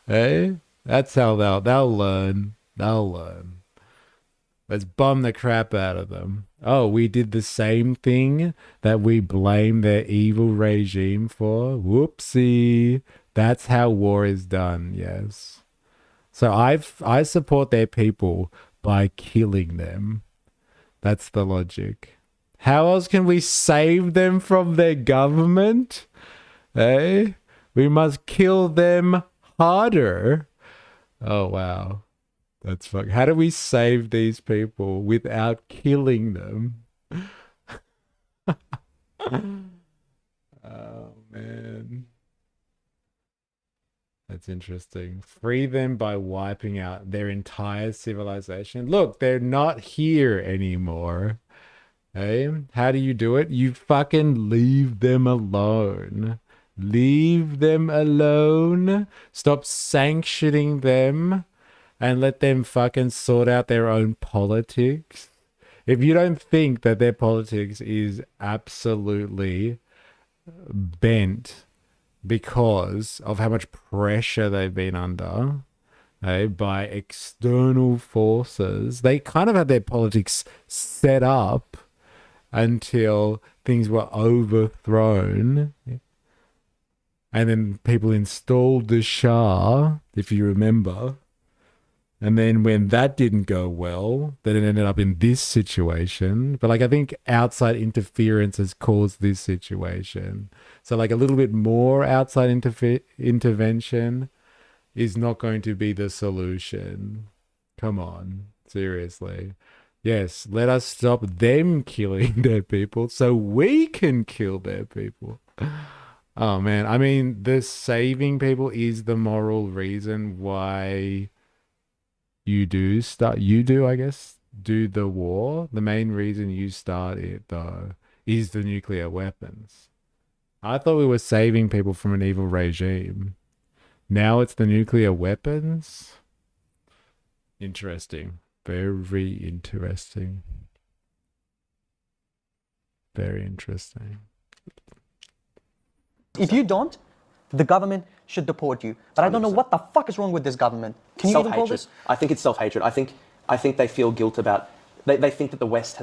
eh? That's how they'll learn. They'll learn. Let's bomb the crap out of them. Oh, we did the same thing that we blame their evil regime for. Whoopsie. That's how war is done, yes. So I support their people by killing them. That's the logic. How else can we save them from their government? Eh? We must kill them harder. Oh, wow. That's fuck. How do we save these people without killing them? Oh, man. That's interesting. Free them by wiping out their entire civilization. Look, they're not here anymore. Hey, how do you do it? You fucking leave them alone. Leave them alone. Stop sanctioning them and let them fucking sort out their own politics. If you don't think that their politics is absolutely bent because of how much pressure they've been under, by external forces, they kind of had their politics set up until things were overthrown. And then people installed the Shah, if you remember. And then when that didn't go well, then it ended up in this situation. But like, I think outside interference has caused this situation. So like a little bit more outside intervention is not going to be the solution. Come on, seriously. Yes, let us stop them killing their people so we can kill their people. Oh man, I mean, the saving people is the moral reason why you do, I guess, do the war. The main reason you start it, though, is the nuclear weapons. I thought we were saving people from an evil regime. Now it's the nuclear weapons? Interesting. Very interesting. Very interesting. If you don't, the government should deport you. But I don't know what the fuck is wrong with this government. Can you even call this? I think it's self-hatred. I think they feel guilt about... They think that the West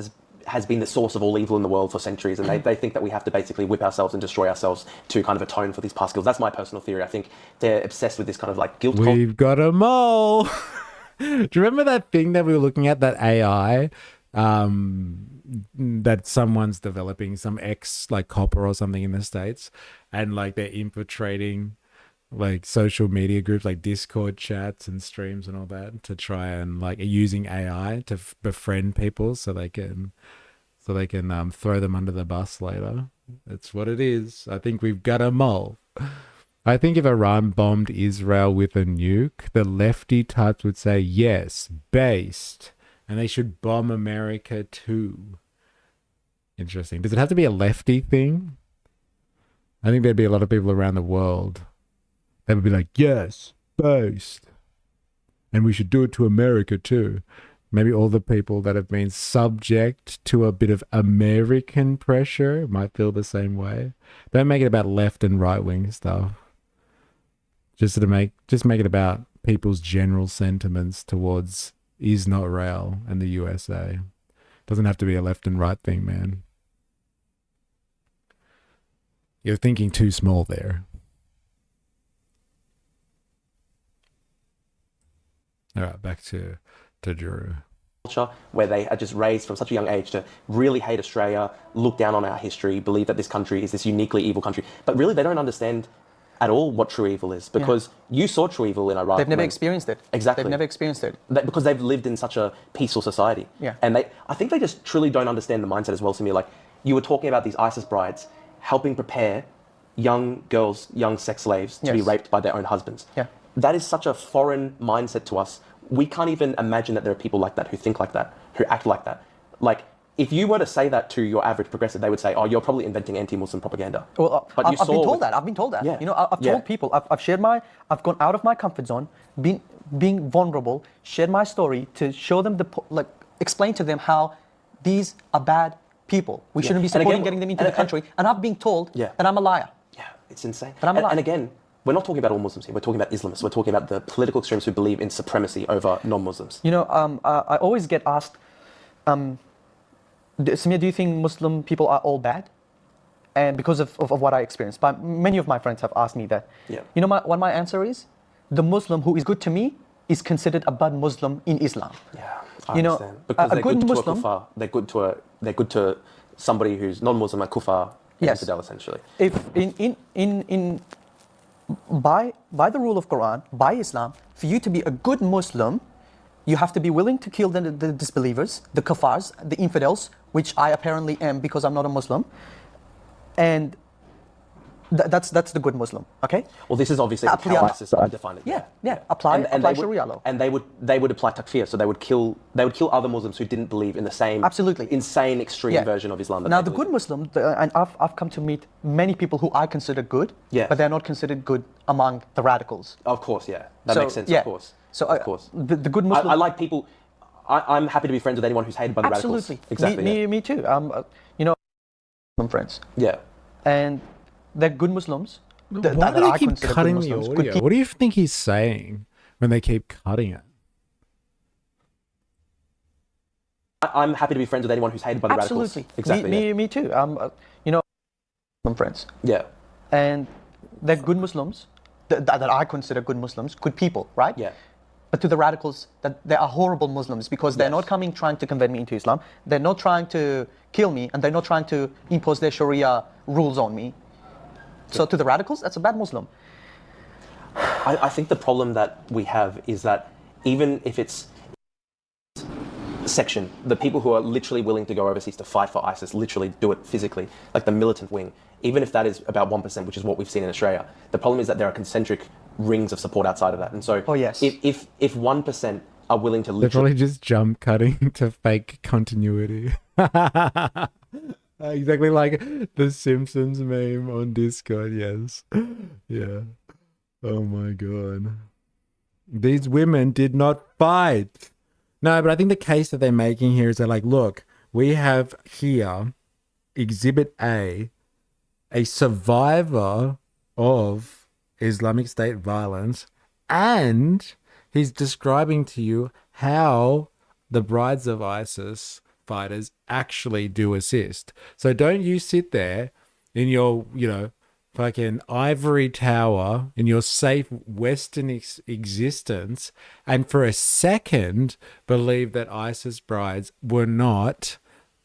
has been the source of all evil in the world for centuries, and they think that we have to basically whip ourselves and destroy ourselves to kind of atone for these past guilt. That's my personal theory. I think they're obsessed with this kind of like guilt... We've got a mole! Do you remember that thing that we were looking at, that AI, that someone's developing, some like copper or something in the States, and like they're infiltrating like social media groups like Discord chats and streams and all that to try and like using AI to befriend people so they can throw them under the bus later. That's what it is. I think we've got a mole. I think if Iran bombed Israel with a nuke, the lefty types would say, yes, based. And they should bomb America too. Interesting. Does it have to be a lefty thing? I think there'd be a lot of people around the world that would be like, yes, based. And we should do it to America too. Maybe all the people that have been subject to a bit of American pressure might feel the same way. Don't make it about left and right wing stuff. Just make it about people's general sentiments towards Israel and the USA. Doesn't have to be a left and right thing, man. You're thinking too small there. All right, back to Drew. Culture where they are just raised from such a young age to really hate Australia, look down on our history, believe that this country is this uniquely evil country. But really, they don't understand at all what true evil is, because you saw true evil in Iraq. They've never experienced it. Exactly. They've never experienced it. Because they've lived in such a peaceful society. Yeah. And I think they just truly don't understand the mindset as well, Samir. Like, you were talking about these ISIS brides helping prepare young girls, young sex slaves to be Yes. raped by their own husbands. Yeah. That is such a foreign mindset to us. We can't even imagine that there are people like that, who think like that, who act like that. Like, if you were to say that to your average progressive, they would say, oh, you're probably inventing anti-Muslim propaganda. Well, But I've been told that. I've been told that. Yeah. You know, I've Yeah. told people. I've gone out of my comfort zone, being vulnerable, shared my story to show them explain to them how these are bad people. We shouldn't be And supporting again- getting them into and- the country. And I've been told Yeah. that I'm a liar. Yeah, it's insane. But I'm alive. And again, we're not talking about all Muslims here. We're talking about Islamists. We're talking about the political extremists who believe in supremacy over non-Muslims. You know, I always get asked, Samir, do you think Muslim people are all bad? And because of what I experienced. But many of my friends have asked me that. Yeah. You know what my answer is? The Muslim who is good to me is considered a bad Muslim in Islam. Yeah, I You know, understand. Because a they're good good Muslim- to a kuffar. They're good to somebody who's non-Muslim, a kuffar, and Yes. infidel, essentially. If by the rule of Quran, by Islam, for you to be a good Muslim, you have to be willing to kill the disbelievers, the kuffars, the infidels, which I apparently am because I'm not a Muslim. And that's the good Muslim, okay? Well, this is obviously Apply- how ISIS define it. Yeah. Apply they Sharia law. And they would apply takfir, so they would kill other Muslims who didn't believe in the same Absolutely. insane extreme version of Islam. That Now, they the believe good Muslim, and I've come to meet many people who I consider good, Yes. but they're not considered good among the radicals. Of course, yeah, that So, makes sense. yeah. Of course, So, of course. The good Muslim. I like people. I'm happy to be friends with anyone who's hated by the Absolutely. radicals. Exactly. Me too. You know, Muslim friends, yeah. and they're good Muslims. Why that do they I keep consider good cutting the Muslims, good audio? people. What do you think he's saying when they keep cutting it? I'm happy to be friends with anyone who's hated by the Absolutely. radicals. Exactly. Me too. You know, Muslim friends, yeah. and they're good Muslims. That I consider good Muslims, good people, right? Yeah. But to the radicals, that they are horrible Muslims because they're Yes. not coming trying to convert me into Islam. They're not trying to kill me, and they're not trying to impose their Sharia rules on me. So to the radicals, that's a bad Muslim. I think the problem that we have is that even if it's section, the people who are literally willing to go overseas to fight for ISIS, literally do it physically, like the militant wing, even if that is about 1%, which is what we've seen in Australia, the problem is that there are concentric rings of support outside of that. And so Oh, yes. if 1% are willing to They're literally... probably just jump cutting to fake continuity. Exactly like the Simpsons meme on Discord, yes. Yeah. Oh my god. These women did not fight. No, but I think the case that they're making here is they're like, look, we have here Exhibit A survivor of Islamic State violence, and he's describing to you how the brides of ISIS fighters actually do assist. So don't you sit there in your, fucking ivory tower in your safe Western existence and for a second believe that ISIS brides were not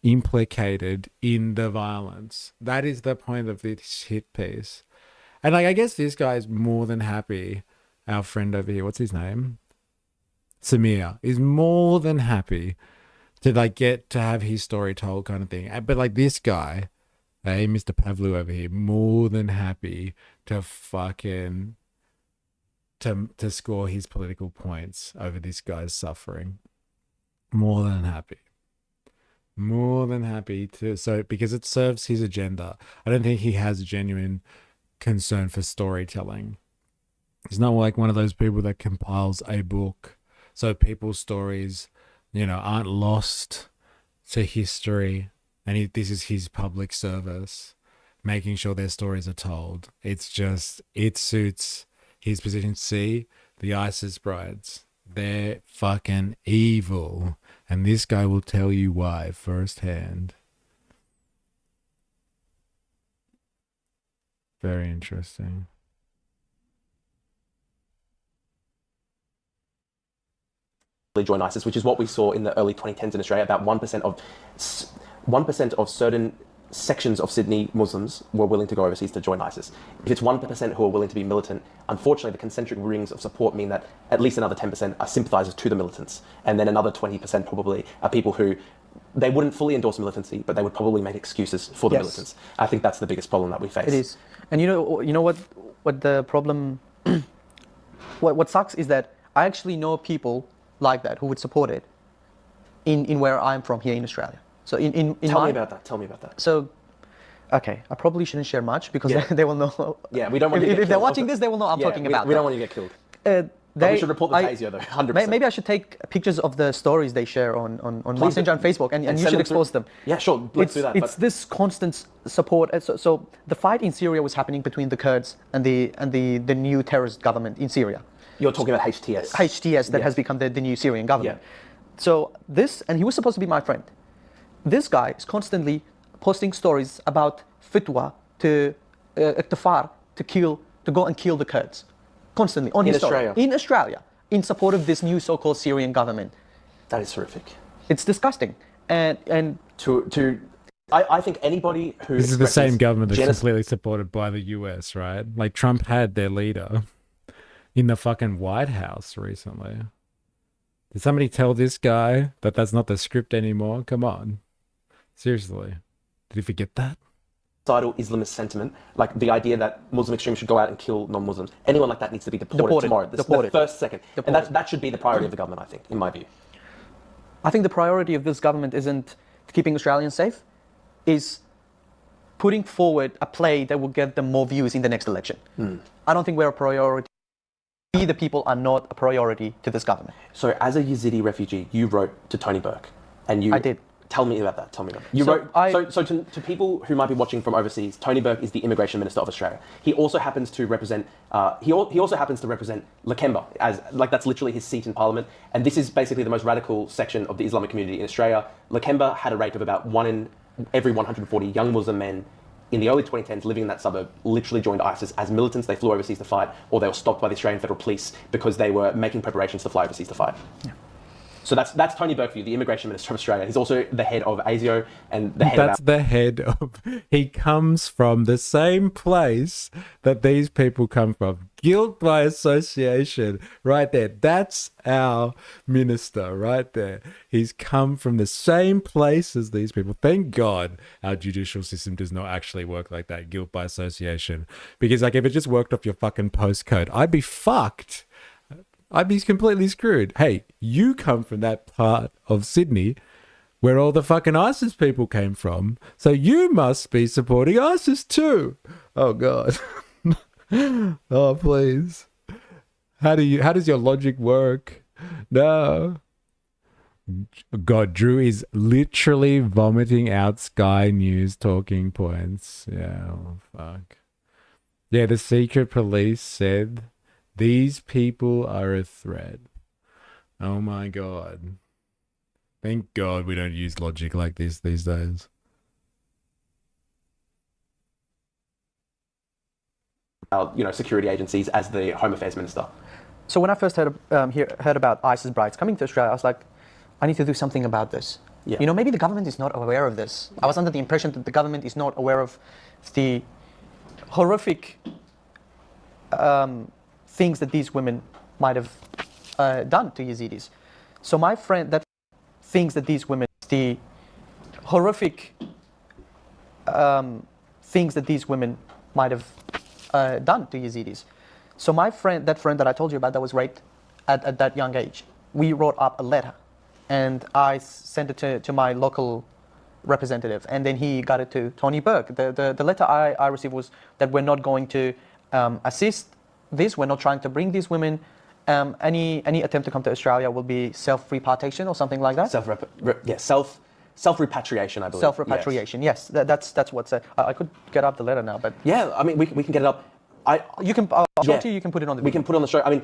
implicated in the violence. That is the point of this hit piece. And I guess this guy is more than happy. Our friend over here, what's his name? Samir is more than happy to get to have his story told, kind of thing. But this guy, hey, Mr. Pavlu over here, more than happy to fucking to score his political points over this guy's suffering. More than happy. More than happy to, because it serves his agenda. I don't think he has a genuine concern for storytelling. He's not like one of those people that compiles a book so people's stories, aren't lost to history. And this is his public service, making sure their stories are told. It's just, it suits his position. See, the ISIS brides, they're fucking evil. And this guy will tell you why firsthand. Very interesting. join ISIS, which is what we saw in the early 2010s in Australia. About 1% of certain sections of Sydney Muslims were willing to go overseas to join ISIS. If it's 1% who are willing to be militant, unfortunately the concentric rings of support mean that at least another 10% are sympathizers to the militants, and then another 20% probably are people who they wouldn't fully endorse militancy, but they would probably make excuses for the militants. I think that's the biggest problem that we face. It is. And you know what the problem, what sucks is that I actually know people like that who would support it in where I'm from here in Australia. So Tell me about that. So, okay, I probably shouldn't share much because they will know. Yeah, we don't want you to get if they're killed. watching this, they will know I'm talking about. We don't want you to get killed. But we should report the Tasio though, 100%. Maybe I should take pictures of the stories they share on Messenger and Facebook, and you should expose them. Yeah, sure, let's do that. It's this constant support. So the fight in Syria was happening between the Kurds and the new terrorist government in Syria. You're talking about HTS. HTS that has become the new Syrian government. So this, and he was supposed to be my friend. This guy is constantly posting stories about fatwa to Iqtifar to go and kill the Kurds. Constantly on his story. In Australia, in support of this new so-called Syrian government. That is horrific. It's disgusting. And I think anybody who This is the same government that's completely supported by the US, right? Like Trump had their leader in the fucking White House recently. Did somebody tell this guy that that's not the script anymore? Come on. Seriously. Did he forget that? Islamist sentiment, like the idea that Muslim extremists should go out and kill non-Muslims. Anyone like that needs to be deported tomorrow. The first second. And that should be the priority of the government, I think, in my view. I think the priority of this government isn't keeping Australians safe, is putting forward a play that will get them more views in the next election. I don't think we're a priority. We, the people, are not a priority to this government. So as a Yazidi refugee, you wrote to Tony Burke. And you... I did. Tell me about that. You wrote, so to people who might be watching from overseas, Tony Burke is the Immigration Minister of Australia. He also happens to represent, he also happens to represent Lakemba, as like that's literally his seat in Parliament. And this is basically the most radical section of the Islamic community in Australia. Lakemba had a rate of about 1 in every 140 young Muslim men in the early 2010s living in that suburb literally joined ISIS as militants. They flew overseas to fight, or they were stopped by the Australian Federal Police because they were making preparations to fly overseas to fight. Yeah. So that's Tony Burke for you, the Immigration Minister of Australia. He's also the head of ASIO and the head he comes from the same place that these people come from. Guilt by association, right there. That's our minister, right there. He's come from the same place as these people. Thank God our judicial system does not actually work like that, guilt by association. Because like if it just worked off your fucking postcode, I'd be fucked. I'd be completely screwed. Hey, you come from that part of Sydney where all the fucking ISIS people came from, so you must be supporting ISIS too. Oh God. Oh please. How does your logic work? No. God, Drew is literally vomiting out Sky News talking points. Yeah, oh, fuck. Yeah, the secret police said these people are a threat. Oh my God. Thank God we don't use logic like this these days. Security agencies as the Home Affairs Minister. So when I first heard about ISIS brides coming to Australia, I was like, I need to do something about this. Yeah. Maybe the government is not aware of this. I was under the impression that the government is not aware of the horrific things that these women might have done to Yazidis. So my friend, the horrific things that these women might have done to Yazidis. So my friend, that I told you about that was raped at that young age, we wrote up a letter and I sent it to my local representative, and then he got it to Tony Burke. The letter I received was that we're not going to assist this, we're not trying to bring these women. Any attempt to come to Australia will be self-repatriation or something like that? Self-repatriation, I believe. Self-repatriation, yes. That's what's said. I could get up the letter now, but... Yeah, I mean, we can get it up. You can put it on the video. We can put it on the show. I mean,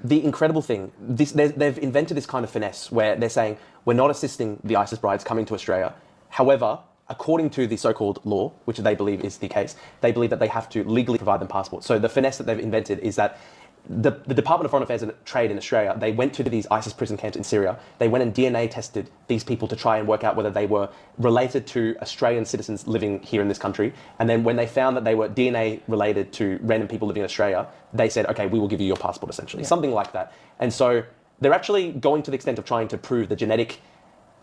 the incredible thing, they've invented this kind of finesse where they're saying, we're not assisting the ISIS brides coming to Australia. However, according to the so-called law, which they believe is the case, they believe that they have to legally provide them passports. So the finesse that they've invented is that the Department of Foreign Affairs and Trade in Australia, they went to these ISIS prison camps in Syria. They went and DNA tested these people to try and work out whether they were related to Australian citizens living here in this country. And then when they found that they were DNA related to random people living in Australia, they said, okay, we will give you your passport, essentially. Something like that. And so they're actually going to the extent of trying to prove the genetic...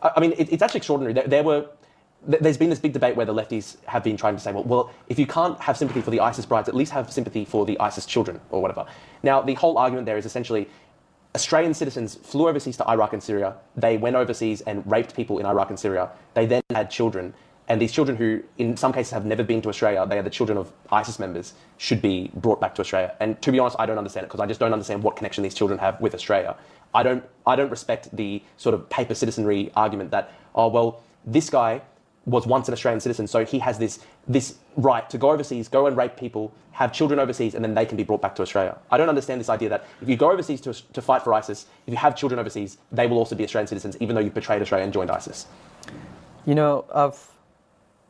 I mean, it's actually extraordinary. There's been this big debate where the lefties have been trying to say, well, if you can't have sympathy for the ISIS brides, at least have sympathy for the ISIS children or whatever. Now, the whole argument there is essentially Australian citizens flew overseas to Iraq and Syria. They went overseas and raped people in Iraq and Syria. They then had children. And these children who, in some cases, have never been to Australia, they are the children of ISIS members, should be brought back to Australia. And to be honest, I don't understand it, because I just don't understand what connection these children have with Australia. I don't respect the sort of paper citizenry argument that, oh, well, this guy was once an Australian citizen, so he has this right to go overseas, go and rape people, have children overseas, and then they can be brought back to Australia. I don't understand this idea that if you go overseas to fight for ISIS, if you have children overseas, they will also be Australian citizens, even though you betrayed Australia and joined ISIS. You know,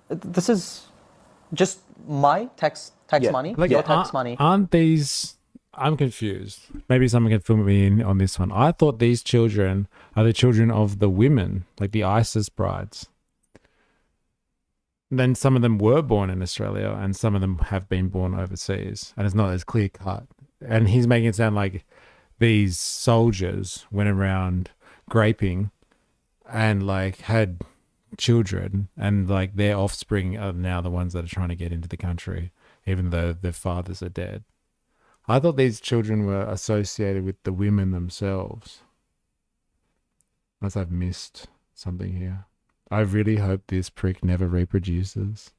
this is just my tax money, your tax money. Aren't these... I'm confused. Maybe someone can fill me in on this one. I thought these children are the children of the women, like the ISIS brides. Then some of them were born in Australia and some of them have been born overseas, and it's not as clear cut. And he's making it sound like these soldiers went around graping and like had children, and like their offspring are now the ones that are trying to get into the country, even though their fathers are dead. I thought these children were associated with the women themselves. Unless I've missed something here. I really hope this prick never reproduces.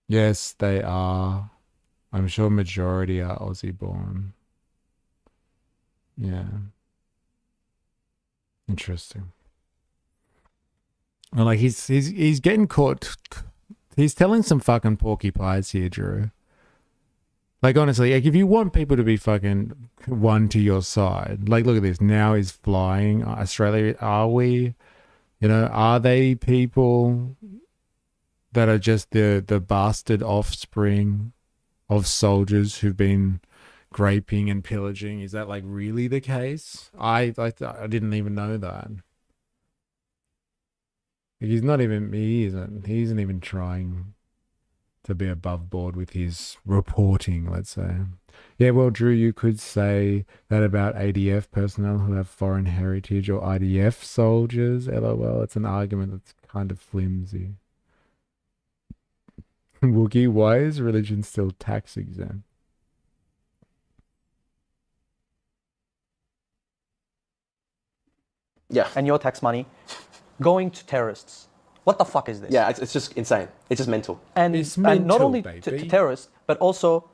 Yes, they are. I'm sure majority are Aussie born. Yeah. Interesting. Well, like he's getting caught. He's telling some fucking porcupines here, Drew. Like, honestly, like, if you want people to be fucking one to your side, like, look at this. Now he's flying Australia. Are we? You know, are they people that are just the bastard offspring of soldiers who've been graping and pillaging? Is that, like, really the case? I didn't even know that. He isn't even trying to be above board with his reporting, let's say. Yeah, well, Drew, you could say that about ADF personnel who have foreign heritage or IDF soldiers. LOL, it's an argument that's kind of flimsy. Woogie, why is religion still tax exempt? Yeah. And your tax money going to terrorists. What the fuck is this? Yeah, it's just insane. It's just mental. And, It's and mental, not only baby. to terrorists, but also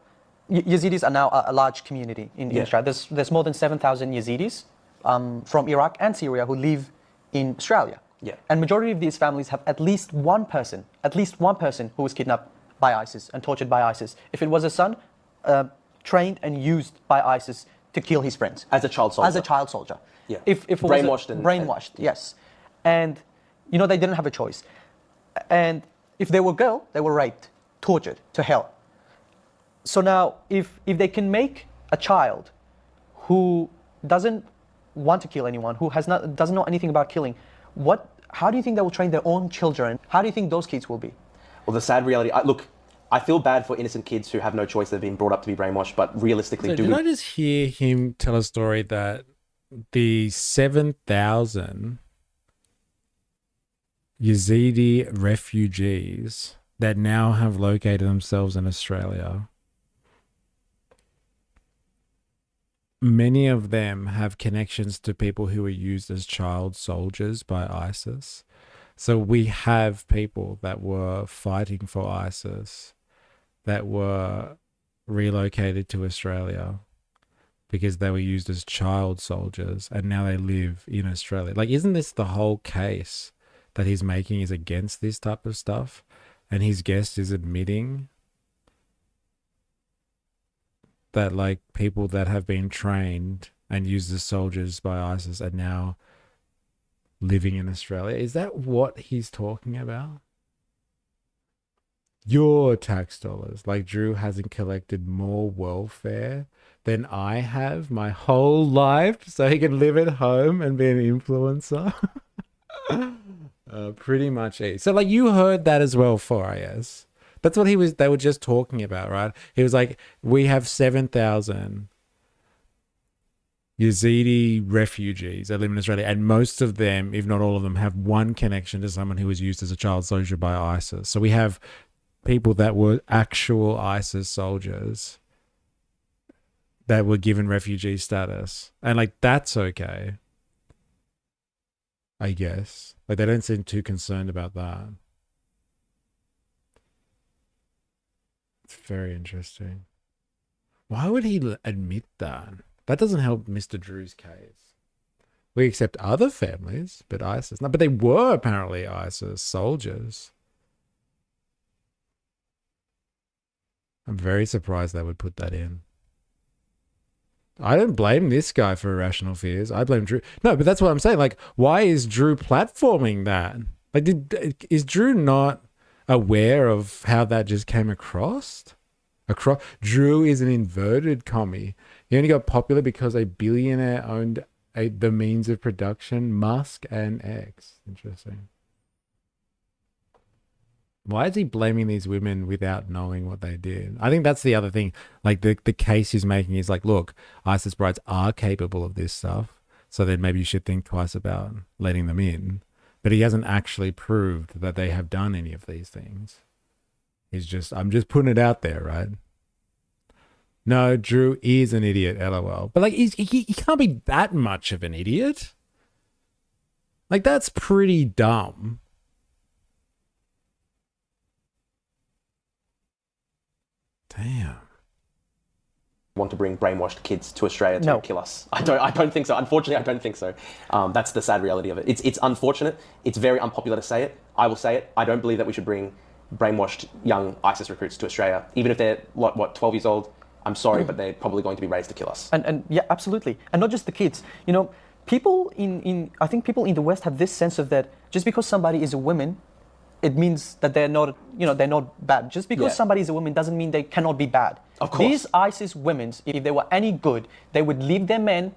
Yazidis are now a large community in Australia. There's more than 7,000 Yazidis from Iraq and Syria who live in Australia. Yeah. And majority of these families have at least one person who was kidnapped by ISIS and tortured by ISIS. If it was a son, trained and used by ISIS to kill his friends. As a child soldier. As a child soldier. Yeah. If it was brainwashed, yes. And, you know, they didn't have a choice. And if they were girl, they were raped, tortured to hell. So now, if they can make a child who doesn't want to kill anyone, who doesn't know anything about killing, how do you think they will train their own children? How do you think those kids will be? Well, the sad reality, I feel bad for innocent kids who have no choice. They've been brought up to be brainwashed, but realistically, Did I just hear him tell a story that the 7,000 Yazidi refugees that now have located themselves in Australia, many of them have connections to people who were used as child soldiers by ISIS. So we have people that were fighting for ISIS that were relocated to Australia because they were used as child soldiers, and now they live in Australia. Like, isn't this the whole case that he's making is against this type of stuff? And his guest is admitting that, like, people that have been trained and used as soldiers by ISIS are now living in Australia. Is that what he's talking about? your tax dollars. Like Drew hasn't collected more welfare than I have my whole life so he can live at home and be an influencer. Pretty much it. So like you heard that as well, 4IS. That's what they were just talking about, right? He was like, we have 7,000 Yazidi refugees that live in Australia, and most of them, if not all of them, have one connection to someone who was used as a child soldier by ISIS. So we have people that were actual ISIS soldiers that were given refugee status. And like, that's okay, I guess. Like, they don't seem too concerned about that. It's very interesting. Why would he admit that? That doesn't help Mr. Drew's case. We accept other families, but ISIS. No, but they were apparently ISIS soldiers. I'm very surprised they would put that in. I don't blame this guy for irrational fears. I blame Drew. No, but that's what I'm saying. Like, why is Drew platforming that? Like, is Drew not aware of how that just came across? Drew is an inverted commie. He only got popular because a billionaire owned the means of production, Musk and X. Interesting. Why is he blaming these women without knowing what they did? I think that's the other thing. Like the case he's making is like, look, ISIS brides are capable of this stuff. So then maybe you should think twice about letting them in. But he hasn't actually proved that they have done any of these things. I'm just putting it out there, right? No, Drew is an idiot, LOL. But like, he can't be that much of an idiot. Like, that's pretty dumb. Damn. Want to bring brainwashed kids to Australia to kill us. I don't think so. Unfortunately, I don't think so. That's the sad reality of it. It's unfortunate. It's very unpopular to say it. I will say it. I don't believe that we should bring brainwashed young ISIS recruits to Australia, even if they're 12 years old. I'm sorry, but they're probably going to be raised to kill us. And yeah, absolutely. And not just the kids. You know, people I think people in the West have this sense of that just because somebody is a woman, it means that they're not, they're not bad. Just because somebody is a woman doesn't mean they cannot be bad. Of course. These ISIS women, if they were any good, they would leave their men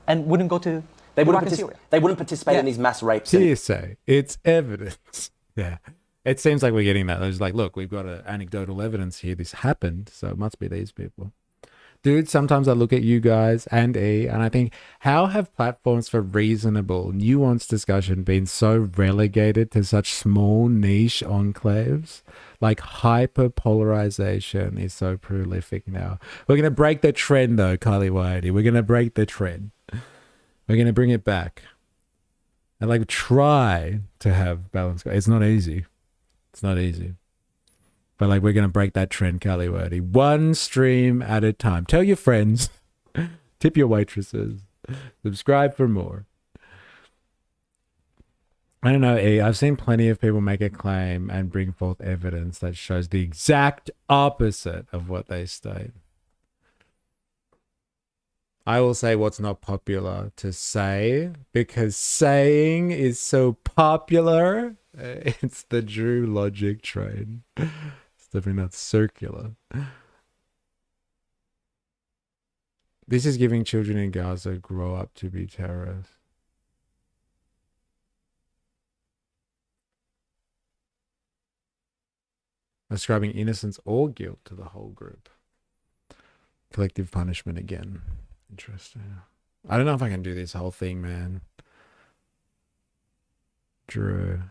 and wouldn't go to Syria. They wouldn't participate in these mass rapes. Hearsay. It's evidence. Yeah. It seems like we're getting that. It's like, look, we've got anecdotal evidence here. This happened, so it must be these people. Dude, sometimes I look at you guys and E, and I think, how have platforms for reasonable, nuanced discussion been so relegated to such small niche enclaves? Like, hyper-polarization is so prolific now. We're going to break the trend, though, Kylie Whitey. We're going to break the trend. We're going to bring it back. And, like, try to have balance. It's not easy. It's not easy. But like, we're going to break that trend, Kylie Whitey. One stream at a time. Tell your friends. Tip your waitresses. Subscribe for more. I don't know, E. I've seen plenty of people make a claim and bring forth evidence that shows the exact opposite of what they state. I will say what's not popular to say, because saying is so popular. It's the Drew logic train. It's definitely not circular. This is giving children in Gaza grow up to be terrorists. Ascribing innocence or guilt to the whole group. Collective punishment again. Interesting. I don't know if I can do this whole thing, man. Drew.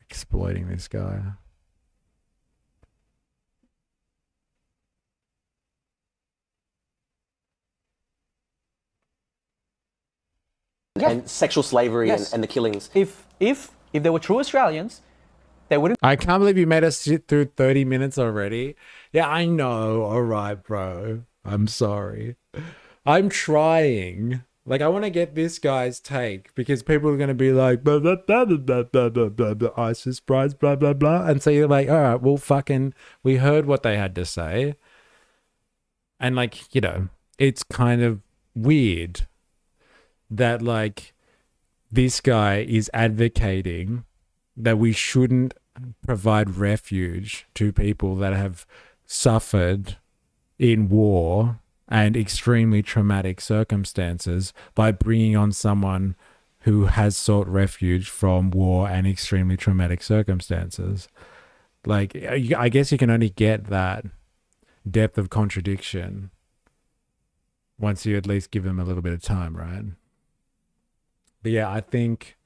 Exploiting this guy. And sexual slavery and the killings. If they were true Australians, they wouldn't. I can't believe you made us sit through 30 minutes already. Yeah, I know. All right, bro. I'm sorry. I'm trying. Like, I want to get this guy's take, because people are going to be like, blah, blah, blah, blah, blah, blah, blah, blah, ISIS brides, blah, blah, blah. And so you're like, all right, well, fucking, we heard what they had to say. And like, it's kind of weird that like this guy is advocating that we shouldn't provide refuge to people that have suffered in war and extremely traumatic circumstances by bringing on someone who has sought refuge from war and extremely traumatic circumstances. Like, I guess you can only get that depth of contradiction once you at least give them a little bit of time, right? But yeah, I think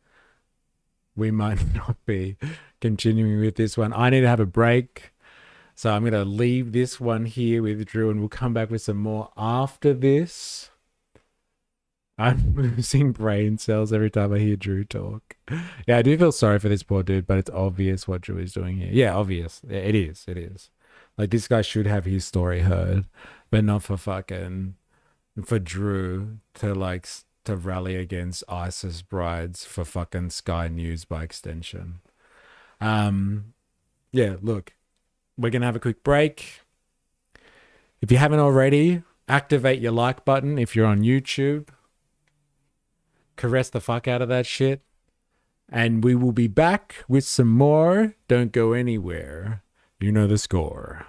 we might not be continuing with this one. I need to have a break. So I'm going to leave this one here with Drew, and we'll come back with some more after this. I'm losing brain cells every time I hear Drew talk. Yeah, I do feel sorry for this poor dude, but it's obvious what Drew is doing here. Yeah, obvious. Yeah, it is. It is. Like, this guy should have his story heard, but not for Drew to rally against ISIS brides for fucking Sky News by extension. Yeah, look, we're going to have a quick break. If you haven't already, activate your like button if you're on YouTube. Caress the fuck out of that shit. And we will be back with some more. Don't go anywhere. You know the score.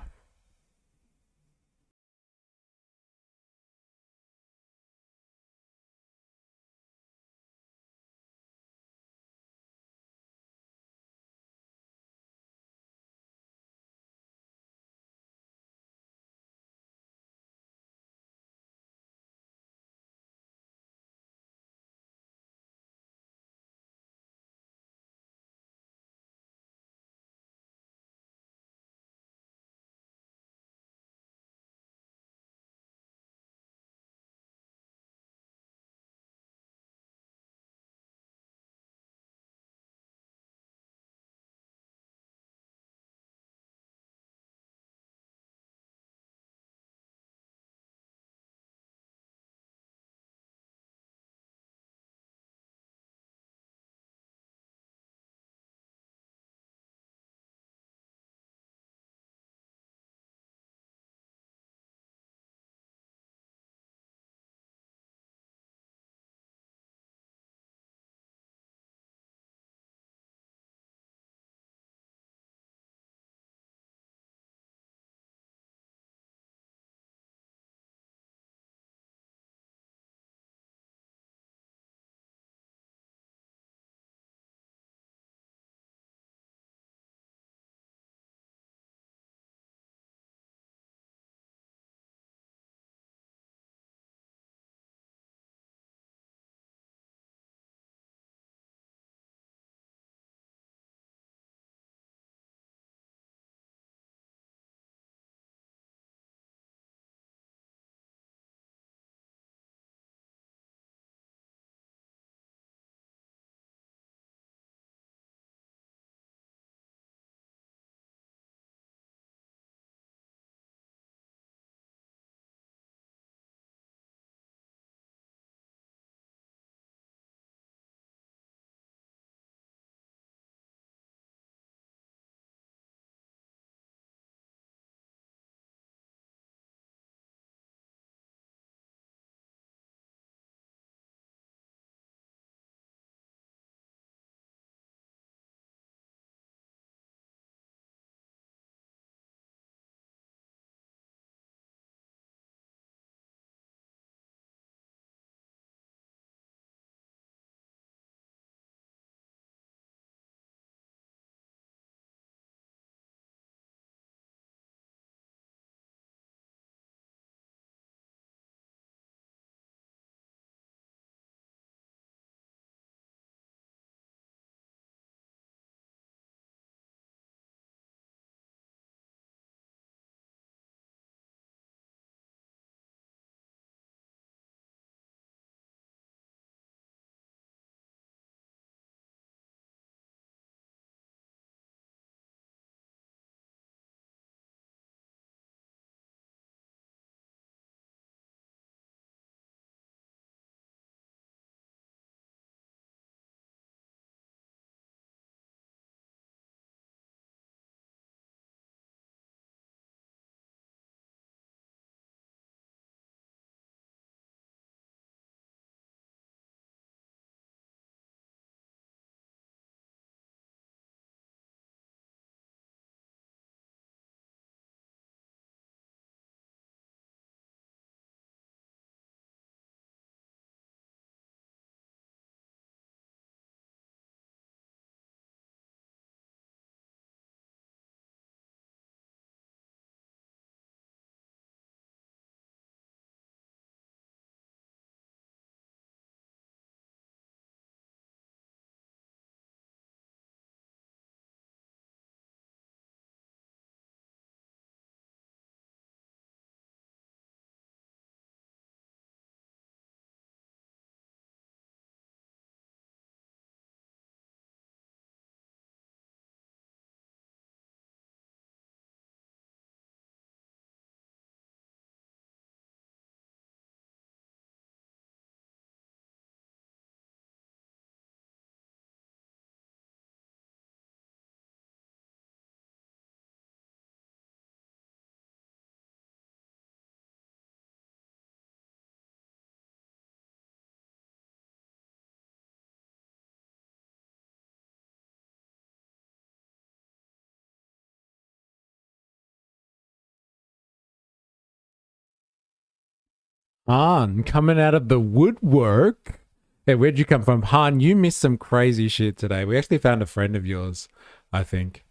Han coming out of the woodwork. Hey, where'd you come from? Han, you missed some crazy shit today. We actually found a friend of yours, I think.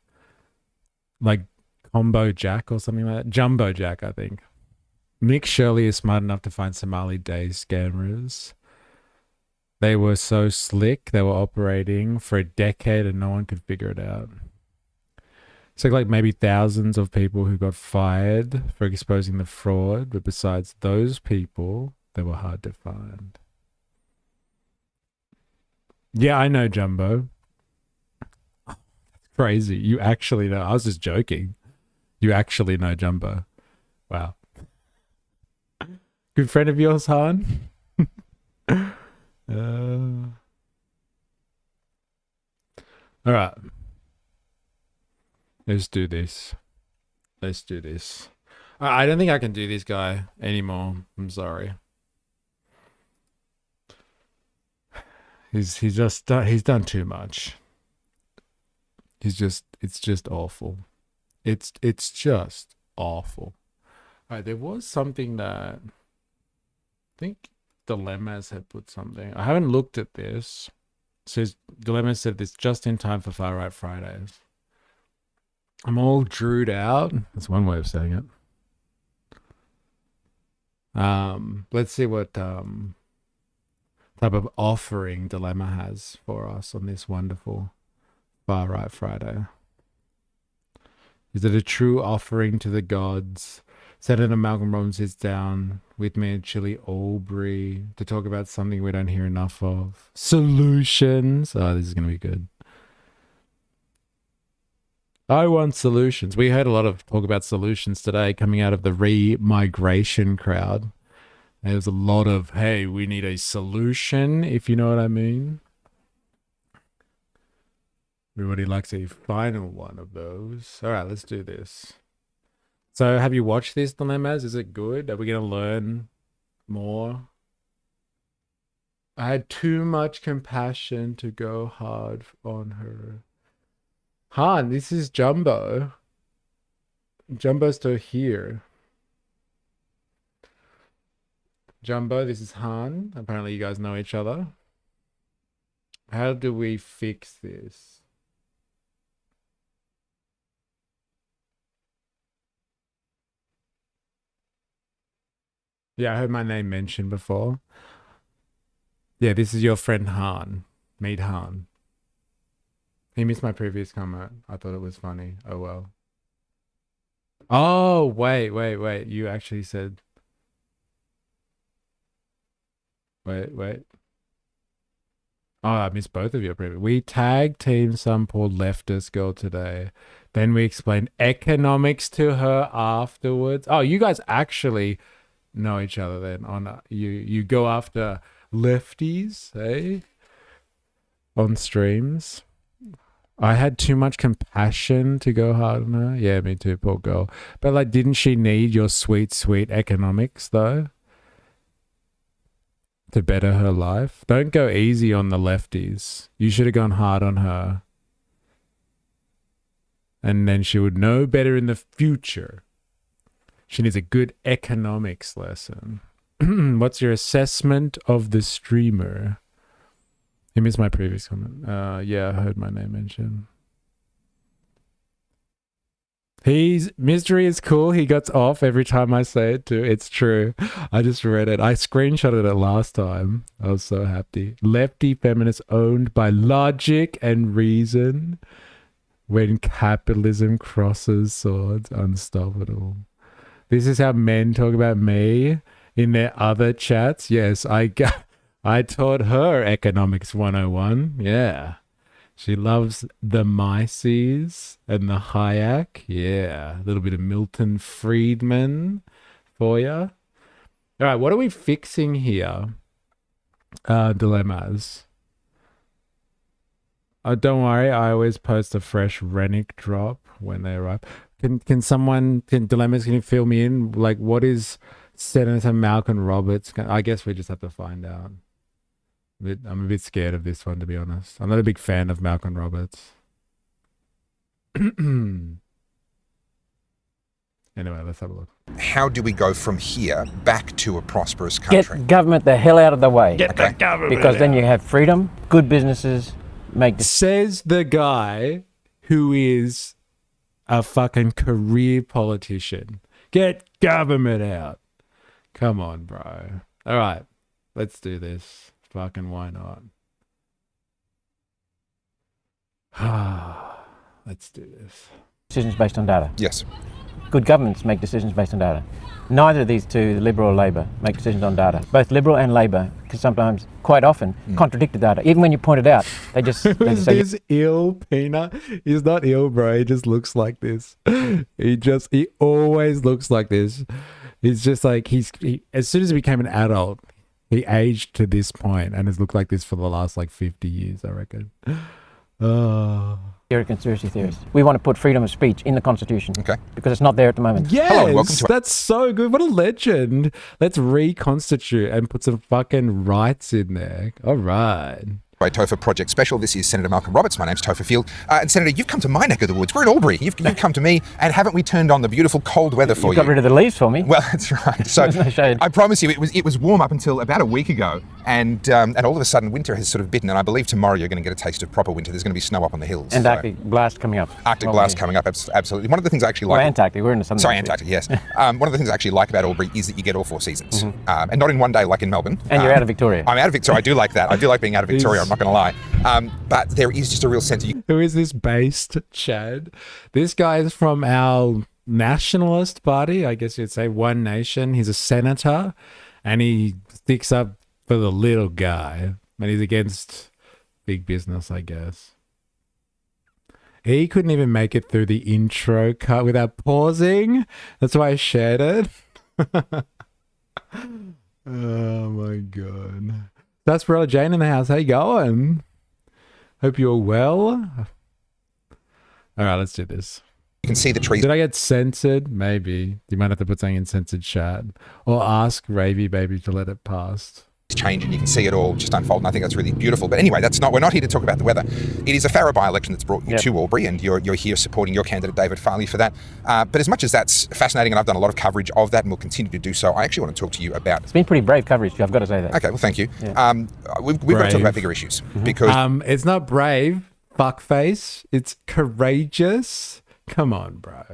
Like Combo Jack or something like that. Jumbo Jack, I think. Nick Shirley is smart enough to find Somali day scammers. They were so slick, they were operating for a decade and no one could figure it out. So like maybe thousands of people who got fired for exposing the fraud, but besides those people, they were hard to find. Yeah, I know, Jumbo. That's crazy. You actually know. I was just joking. You actually know Jumbo. Wow. Good friend of yours, Han? All right. Let's do this. Let's do this. I don't think I can do this guy anymore. I'm sorry. He's done too much. It's just awful. It's just awful. All right, there was something that I think Dilemmas had put something. I haven't looked at this. It says Dilemma said this just in time for Far Right Fridays. I'm all drewed out. That's one way of saying it. Let's see what type of offering Dilemma has for us on this wonderful Far Right Friday. Is it a true offering to the gods? Senator Malcolm Robbins sits down with me and Chili Albury to talk about something we don't hear enough of. Solutions. Oh, this is going to be good. I want solutions. We heard a lot of talk about solutions today coming out of the re-migration crowd. There was a lot of, hey, we need a solution, if you know what I mean. Everybody likes a final one of those. All right, let's do this. So have you watched this, Dilemmas? Is it good? Are we going to learn more? I had too much compassion to go hard on her. Han, this is Jumbo. Jumbo's still here. Jumbo, this is Han. Apparently you guys know each other. How do we fix this? Yeah, I heard my name mentioned before. Yeah, this is your friend Han. Meet Han. He missed my previous comment. I thought it was funny. Oh, well. Oh, wait. You actually said... Wait. Oh, I missed both of your previous... We tag teamed some poor leftist girl today. Then we explained economics to her afterwards. Oh, you guys actually know each other then. On you go after lefties, eh? On streams. I had too much compassion to go hard on her. Yeah, me too, poor girl. But like, didn't she need your sweet, sweet economics though? To better her life? Don't go easy on the lefties. You should have gone hard on her. And then she would know better in the future. She needs a good economics lesson. What's your assessment of the streamer? He missed my previous comment. Yeah, I heard my name mentioned. Mystery is cool. He gets off every time I say it too. It's true. I just read it. I screenshotted it last time. I was so happy. Lefty feminist owned by logic and reason. When capitalism crosses swords, unstoppable. This is how men talk about me in their other chats. Yes, I taught her economics 101. Yeah. She loves the Mises and the Hayek. Yeah. A little bit of Milton Friedman for you. All right. What are we fixing here? Dilemmas. Don't worry. I always post a fresh Rennick drop when they arrive. Dilemmas, can you fill me in? Like, what is Senator Malcolm Roberts? I guess we just have to find out. I'm a bit scared of this one, to be honest. I'm not a big fan of Malcolm Roberts. Anyway, let's have a look. How do we go from here back to a prosperous country? Get government the hell out of the way. Get the government Because then out. you have freedom, good businesses, make Says the guy who is a fucking career politician. Get government out. Come on, bro. All right, let's do this. Fucking why not? Let's do this. decisions based on data. Yes. Good governments make decisions based on data. Neither of these two, Liberal or Labor, make decisions on data. Both Liberal and Labor can sometimes, quite often, contradict the data. Even when you point it out, they just Is say, this ill, Peanut? He's not ill, bro. He just looks like this. He always looks like this. He's just like, as soon as he became an adult, he aged to this point and has looked like this for the last like 50 years, I reckon. Oh. you're a conspiracy theorist. We want to put freedom of speech in the Constitution. Okay. Because it's not there at the moment. Yes, Hello, welcome to that's so good. What a legend. Let's reconstitute and put some fucking rights in there. All right. Topher Project Special. This is Senator Malcolm Roberts. My name's Topher Field. And Senator, you've come to my neck of the woods. We're in Albury. You've come to me, and haven't we turned on the beautiful cold weather for You got rid of the leaves for me. Well, that's right. So There's no shade. I promise you, it was warm up until about a week ago, and all of a sudden winter has sort of bitten. And I believe tomorrow you're going to get a taste of proper winter. There's going to be snow up on the hills. And So- Arctic blast coming up. Arctic Well, blast yeah. coming up. Absolutely. One of the things I actually like. Well, Antarctic. We're in the southern Sorry, hemisphere. Antarctic. Yes. One of the things I actually like about Albury is that you get all 4 seasons, and not in one day like in Melbourne. And you're out of Victoria. I'm out of Victoria. I do like that. I do like being out of Victoria. I'm not going to lie. But there is just a real sense of you. Who is this based, Chad? This guy is from our nationalist party, I guess you'd say One Nation. He's a senator and he sticks up for the little guy. And he's against big business, I guess. He couldn't even make it through the intro cut without pausing. That's why I shared it. Oh my god. That's Sarsaparilla Jane in the house. How you going? Hope you're well. All right, let's do this. You can see the trees Did I get censored? Maybe. You might have to put something in censored chat. Or ask Ravy Baby to let it pass. change, and you can see it all just unfold. And I think that's really beautiful. But anyway, we're not here to talk about the weather. It is a Farrer by-election that's brought you to Albury, and you're here supporting your candidate David Farley for that. But as much as that's fascinating, and I've done a lot of coverage of that, and will continue to do so, I actually want to talk to you about. It's been pretty brave coverage, I've got to say that. Okay, well, thank you. Yeah. We've got to talk about bigger issues because it's not brave, fuckface. It's courageous. Come on, bro.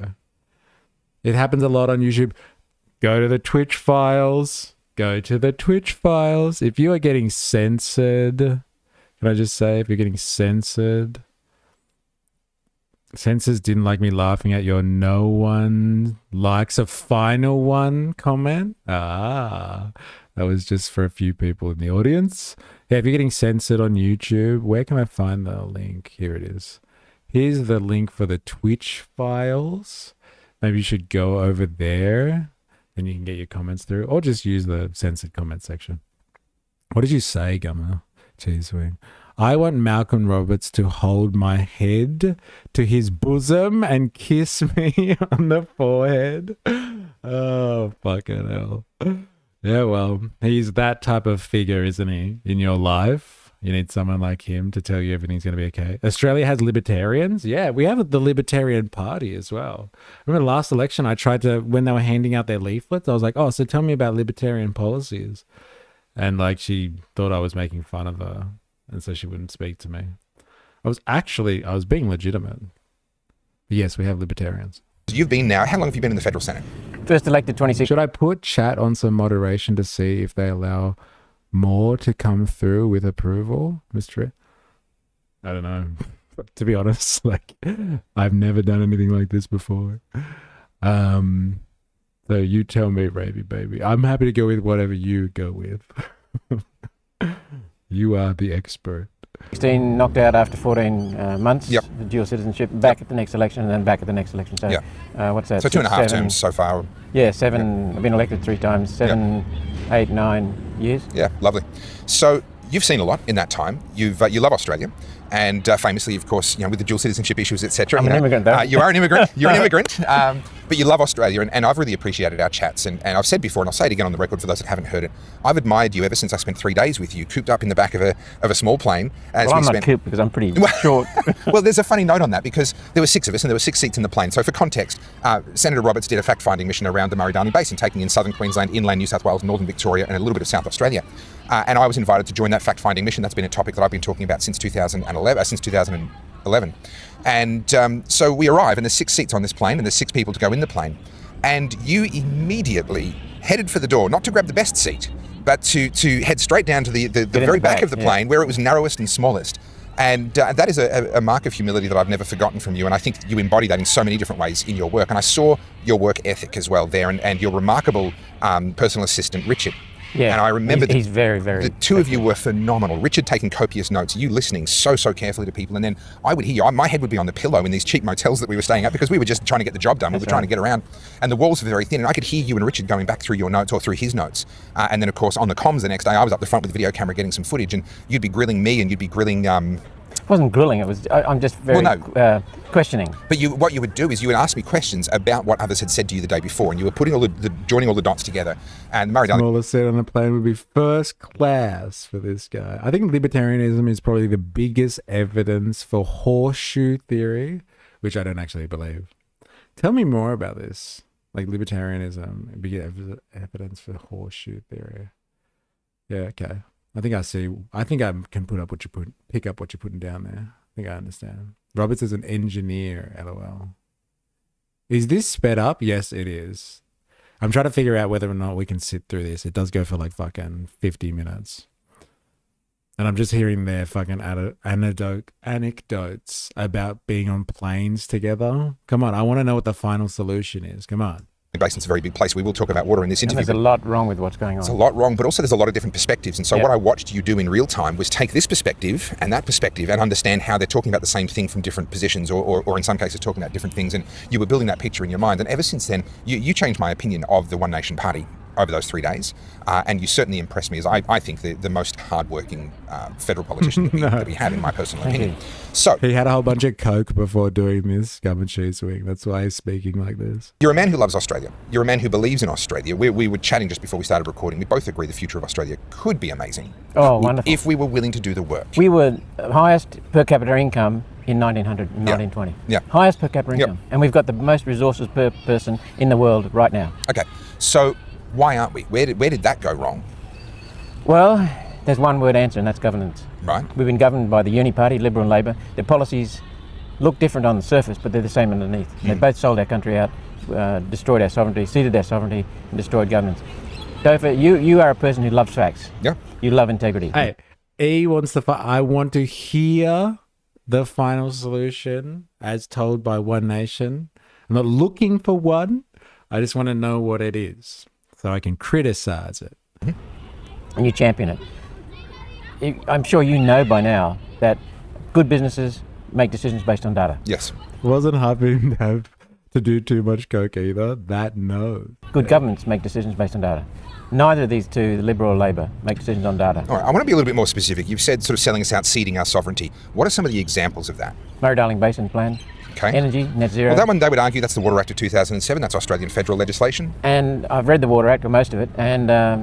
It happens a lot on YouTube. Go to the Twitch files. Go to the Twitch files. If you are getting censored, can I just say, if you're getting censored, censors didn't like me laughing at your no one likes a final one comment. That was just for a few people in the audience. Yeah, if you're getting censored on YouTube, where can I find the link? Here it is. Here's the link for the Twitch files. Maybe you should go over there and you can get your comments through, or just use the censored comment section. What did you say, Gummer? Cheese wing. I want Malcolm Roberts to hold my head to his bosom and kiss me on the forehead. Oh, fucking hell. Yeah, well, he's that type of figure, isn't he, in your life? You need someone like him to tell you everything's going to be okay. Australia has libertarians. Yeah, we have the Libertarian Party as well. Remember last election, I tried to, when they were handing out their leaflets, I was like, oh, so tell me about libertarian policies. And like, she thought I was making fun of her. And so she wouldn't speak to me. I was being legitimate. But yes, we have libertarians. you've been now, how long have you been in the federal Senate? First elected 26. Should I put chat on some moderation to see if they allow more to come through with approval, Mr. I don't know. To be honest, like, I've never done anything like this before. So you tell me, Ravy Baby. I'm happy to go with whatever you go with. You are the expert. 16 knocked out after 14 months. Yep. Dual citizenship. Back at the next election, and then back at the next election. So, what's that? So 2.5 7 terms so far. Yeah, 7. I've been elected 3 times. 7, 8, 9 years. Yeah, lovely. So you've seen a lot in that time. You love Australia. And famously, of course, with the dual citizenship issues, etc. I'm an immigrant, though. You are an immigrant. You're an immigrant. But you love Australia, and I've really appreciated our chats. And I've said before, and I'll say it again on the record for those that haven't heard it, I've admired you ever since I spent 3 days with you, cooped up in the back of a small plane. Well, I'm not cooped because I'm pretty short. Well, there's a funny note on that because there were 6 of us and there were 6 seats in the plane. So for context, Senator Roberts did a fact-finding mission around the Murray-Darling Basin, taking in southern Queensland, inland New South Wales, northern Victoria, and a little bit of South Australia. And I was invited to join that fact-finding mission. That's been a topic that I've been talking about since 2011. And so we arrive, and there's 6 seats on this plane, and there's 6 people to go in the plane. And you immediately headed for the door, not to grab the best seat, but to head straight down to the very back of the plane, where it was narrowest and smallest. And that is a mark of humility that I've never forgotten from you. And I think you embody that in so many different ways in your work. And I saw your work ethic as well there, and your remarkable personal assistant, Richard. Yeah, and I remember he's very, very... The two of you were phenomenal. Richard taking copious notes, you listening so carefully to people, and then I would hear you. My head would be on the pillow in these cheap motels that we were staying at because we were just trying to get the job done. We were trying to get around, and the walls were very thin, and I could hear you and Richard going back through your notes or through his notes. And then, of course, on the comms the next day, I was up the front with the video camera getting some footage, and you'd be grilling me and you'd be grilling... It wasn't grilling, it was, I'm just very questioning. But what you would do is you would ask me questions about what others had said to you the day before, and you were putting joining all the dots together. And Murray-Darling... Smallest seat on the plane would be first class for this guy. I think libertarianism is probably the biggest evidence for horseshoe theory, which I don't actually believe. Tell me more about this. Like libertarianism, big evidence for horseshoe theory. Yeah, okay. I think I see. I think I can pick up what you're putting down there. I think I understand. Roberts is an engineer, LOL. Is this sped up? Yes, it is. I'm trying to figure out whether or not we can sit through this. It does go for like fucking 50 minutes. And I'm just hearing their fucking anecdotes about being on planes together. Come on, I want to know what the final solution is. Come on. The basin's a very big place. We will talk about water in this interview. And there's a lot wrong with what's going on. There's a lot wrong, but also there's a lot of different perspectives. And so what I watched you do in real time was take this perspective and that perspective and understand how they're talking about the same thing from different positions or in some cases talking about different things. And you were building that picture in your mind. And ever since then, you changed my opinion of the One Nation Party over those 3 days. And you certainly impressed me as I think the most hardworking federal politician that we have, in my personal opinion. So he had a whole bunch of coke before doing this gum and cheese wing. That's why he's speaking like this. You're a man who loves Australia. You're a man who believes in Australia. We were chatting just before we started recording. We both agree the future of Australia could be amazing. Oh, wonderful. If we were willing to do the work. We were highest per capita income in 1920. Yeah. Highest per capita income. And we've got the most resources per person in the world right now. Okay. So why aren't we? Where did that go wrong? Well, there's one word answer, and that's governance. Right. We've been governed by the Uni Party, Liberal and Labor. Their policies look different on the surface, but they're the same underneath. They both sold our country out, destroyed our sovereignty, ceded our sovereignty, and destroyed governance. Topher, you are a person who loves facts. Yeah. You love integrity. Hey, E wants I want to hear the final solution as told by One Nation. I'm not looking for one. I just want to know what it is so I can criticize it. And you champion it. I'm sure you know by now that good businesses make decisions based on data. Yes. Wasn't having to have to do too much coke either. That no. Good governments make decisions based on data. Neither of these two, the Liberal or Labor, make decisions on data. All right, I want to be a little bit more specific. You've said sort of selling us out, ceding our sovereignty. What are some of the examples of that? Murray-Darling Basin Plan. Okay. Energy, net zero. Well, that one, they would argue that's the Water Act of 2007. That's Australian federal legislation. And I've read the Water Act, or most of it, and at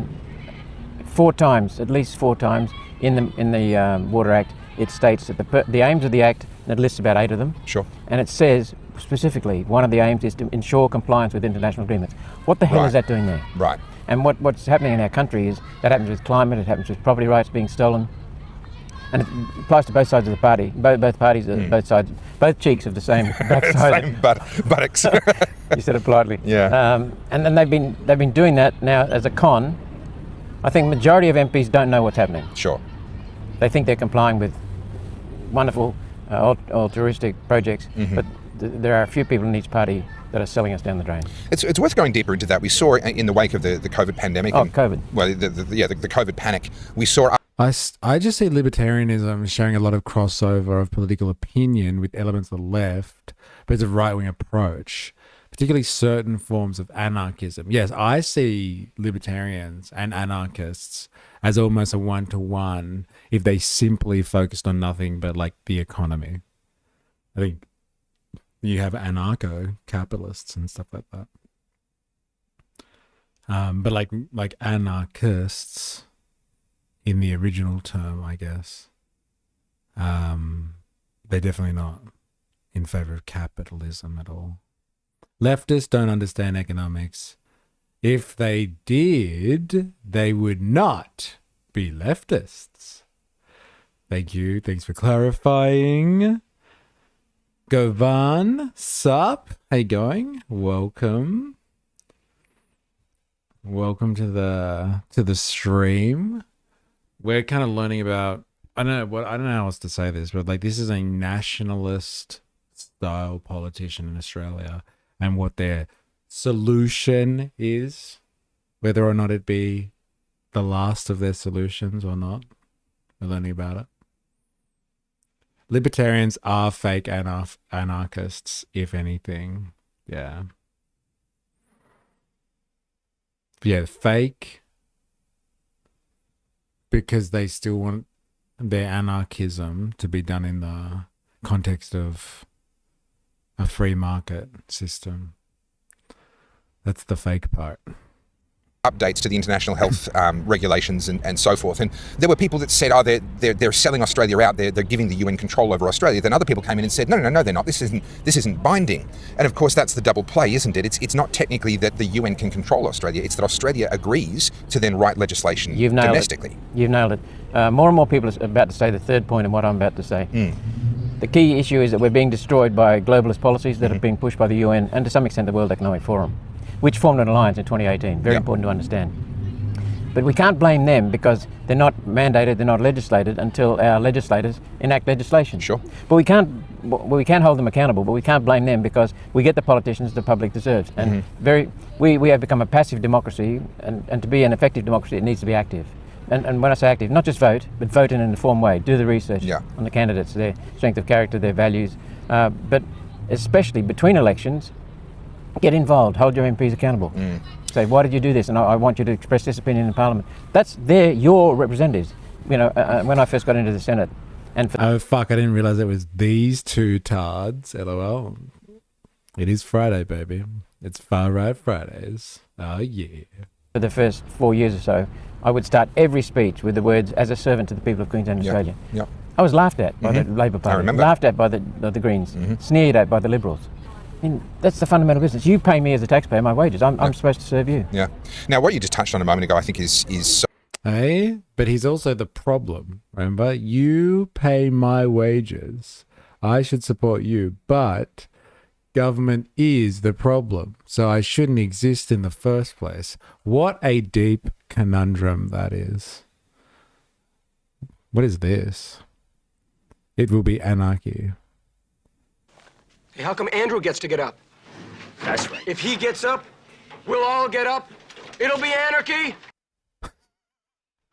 least four times in the Water Act, it states that the aims of the Act, and it lists about 8 of them. Sure. And it says specifically one of the aims is to ensure compliance with international agreements. What the hell is that doing there? Right. And what's happening in our country is that happens with climate, it happens with property rights being stolen. And it applies to both sides of the party. Both parties, both sides, both cheeks of the same backside. Same buttocks. You said it politely. Yeah. And then they've been doing that now as a con. I think the majority of MPs don't know what's happening. Sure. They think they're complying with wonderful altruistic projects, but there are a few people in each party that are selling us down the drain. It's worth going deeper into that. We saw in the wake of the COVID pandemic. COVID. Well, the COVID panic. We saw. I just see libertarianism showing a lot of crossover of political opinion with elements of the left, but it's a right-wing approach. particularly certain forms of anarchism. Yes, I see libertarians and anarchists as almost a one-to-one if they simply focused on nothing but like the economy. I think you have anarcho-capitalists and stuff like that. But like anarchists in the original term, I guess, they're definitely not in favor of capitalism at all. Leftists don't understand economics. If they did, they would not be leftists. Thank you. Thanks for clarifying. Govan, sup? How you going? Welcome. Welcome to the stream. We're kind of learning about, I don't know how else to say this, but like this is a nationalist style politician in Australia, and what their solution is, whether or not it be the last of their solutions or not. We're learning about it. Libertarians are fake anarchists, if anything. Yeah. Yeah, fake because they still want their anarchism to be done in the context of a free market system. That's the fake part. Updates to the international health regulations and so forth. And there were people that said, oh, they're selling Australia out, they're giving the UN control over Australia. Then other people came in and said, no, they're not. This isn't binding. And of course, that's the double play, isn't it? It's not technically that the UN can control Australia. It's that Australia agrees to then write legislation domestically. You've nailed it. More and more people are about to say the third point in what I'm about to say. The key issue is that we're being destroyed by globalist policies that are being pushed by the UN and to some extent the World Economic Forum, which formed an alliance in 2018. Very important to understand. But we can't blame them because they're not mandated, they're not legislated until our legislators enact legislation. Sure. But we can't hold them accountable, but we can't blame them because we get the politicians the public deserves. And we have become a passive democracy, and to be an effective democracy, it needs to be active. And when I say active, not just vote, but vote in an informed way. Do the research on the candidates, their strength of character, their values. But especially between elections, get involved, hold your MPs accountable. Say, why did you do this? And I want you to express this opinion in Parliament. They're your representatives. You know, when I first got into the Senate. Oh, fuck, I didn't realize it was these two tards. LOL. It is Friday, baby. It's Far Right Fridays. Oh, yeah. For the first 4 years or so, I would start every speech with the words, as a servant to the people of Queensland and Australia. I was laughed at by the Labor Party, laughed at by the Greens, sneered at by the Liberals. I mean, that's the fundamental business. You pay me as a taxpayer my wages. I'm supposed to serve you. Yeah. Now, what you just touched on a moment ago, I think is so. Hey, but he's also the problem. Remember, you pay my wages. I should support you, but government is the problem, so I shouldn't exist in the first place. What a deep conundrum that is. What is this? It will be anarchy. Hey, how come Andrew gets to get up? That's right. If he gets up, we'll all get up. It'll be anarchy.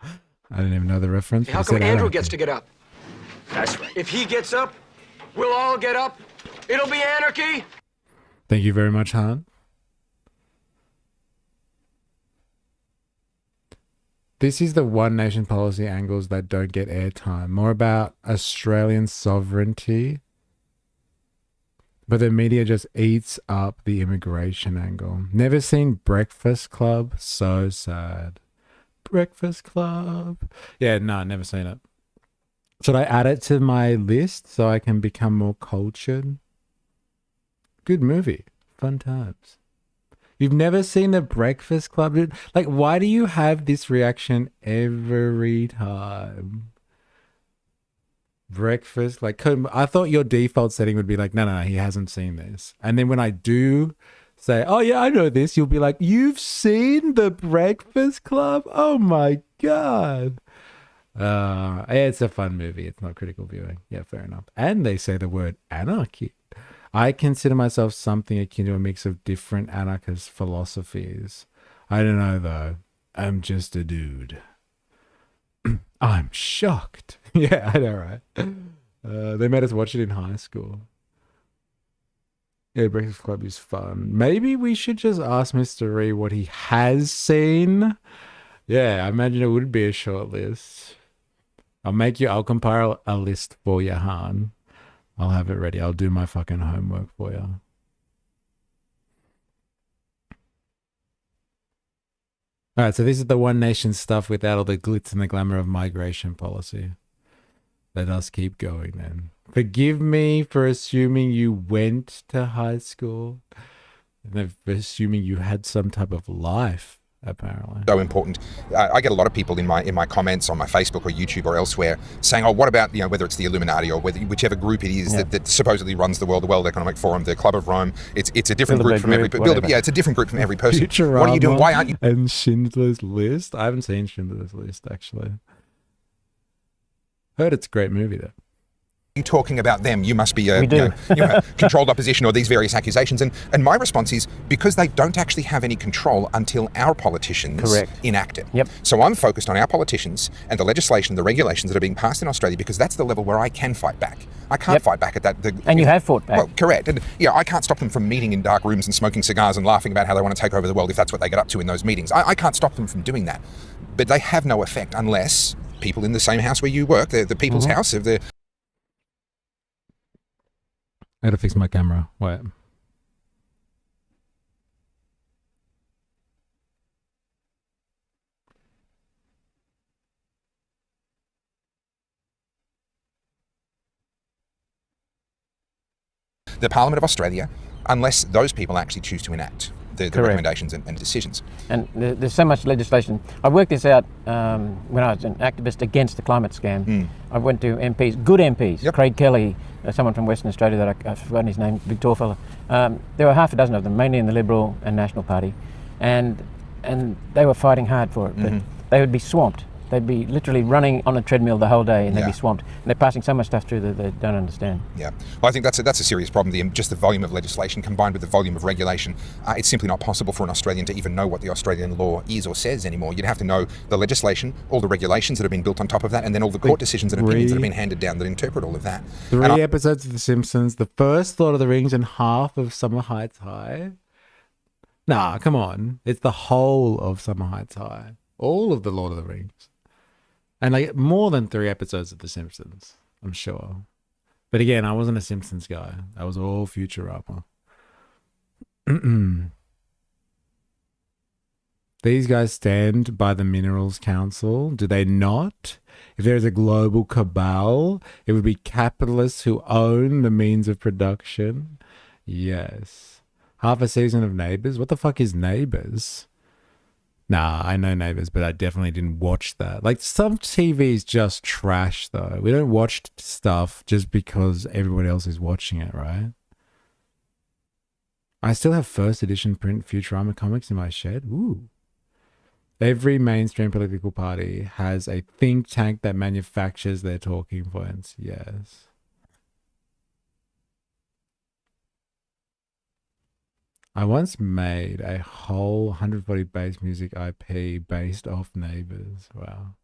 I didn't even know the reference. Hey, how come Andrew gets to get up? That's right. If he gets up, we'll all get up. It'll be anarchy. Thank you very much, Han. This is the one nation policy angles that don't get airtime. More about Australian sovereignty. But the media just eats up the immigration angle. Never seen Breakfast Club? So sad. Breakfast Club. Yeah, no, never seen it. Should I add it to my list so I can become more cultured? Good movie. Fun times. You've never seen The Breakfast Club, dude? Like, why do you have this reaction every time? Breakfast, like, I thought your default setting would be like, no, he hasn't seen this. And then when I do say, oh yeah, I know this, you'll be like, you've seen The Breakfast Club? Oh my God. It's a fun movie. It's not critical viewing. Yeah, fair enough. And they say the word anarchy. I consider myself something akin to a mix of different anarchist philosophies. I don't know though. I'm just a dude. I'm shocked. Yeah, I know, right? They made us watch it in high school. Yeah, Breakfast Club is fun. Maybe we should just ask Mr. Ree what he has seen. Yeah, I imagine it would be a short list. I'll compile a list for you, Han. I'll have it ready. I'll do my fucking homework for you. All right, so this is the One Nation stuff without all the glitz and the glamour of migration policy. Let us keep going then. Forgive me for assuming you went to high school and for assuming you had some type of life, apparently. So important. I get a lot of people in my comments on my Facebook or YouTube or elsewhere saying, "Oh, what about whether it's the Illuminati or whichever group it is that supposedly runs the World Economic Forum, the Club of Rome? It's a different group from every it's a different group from every person. Futurama, what are you doing? Why aren't you?" And Schindler's List. I haven't seen Schindler's List actually. Heard it's a great movie though. You talking about them? You must be controlled opposition or these various accusations. And my response is because they don't actually have any control until our politicians enact it. Yep. So I'm focused on our politicians and the legislation, the regulations that are being passed in Australia because that's the level where I can fight back. I can't fight back at that. And you have fought back. Well, correct. And I can't stop them from meeting in dark rooms and smoking cigars and laughing about how they want to take over the world if that's what they get up to in those meetings. I can't stop them from doing that. But they have no effect unless people in the same house where you work, the people's house of the... I gotta fix my camera. Wait. The Parliament of Australia, unless those people actually choose to enact the recommendations and decisions. And there's so much legislation. I worked this out when I was an activist against the climate scam. I went to MPs, good MPs, Craig Kelly, someone from Western Australia that I've forgotten his name, big tall fella. There were half a dozen of them, mainly in the Liberal and National Party, and they were fighting hard for it, but they would be swamped. They'd be literally running on a treadmill the whole day and they'd be swamped. And they're passing so much stuff through that they don't understand. Yeah, well, I think that's a serious problem. Just the volume of legislation combined with the volume of regulation. It's simply not possible for an Australian to even know what the Australian law is or says anymore. You'd have to know the legislation, all the regulations that have been built on top of that, and then all the court decisions and opinions that have been handed down that interpret all of that. 3 episodes of The Simpsons, the first Lord of the Rings, and half of Summer Heights High. Nah, come on. It's the whole of Summer Heights High. All of the Lord of the Rings. And like more than 3 episodes of The Simpsons, I'm sure. But again, I wasn't a Simpsons guy. I was all Futurama. These guys stand by the Minerals Council. Do they not? If there's a global cabal, it would be capitalists who own the means of production. Yes. Half a season of Neighbours? What the fuck is Neighbours? Nah, I know Neighbours, but I definitely didn't watch that. Like, some TV's just trash, though. We don't watch stuff just because everyone else is watching it, right? I still have first edition print Futurama comics in my shed. Ooh. Every mainstream political party has a think tank that manufactures their talking points. Yes. I once made a whole 140 bass music IP based off Neighbours. Wow.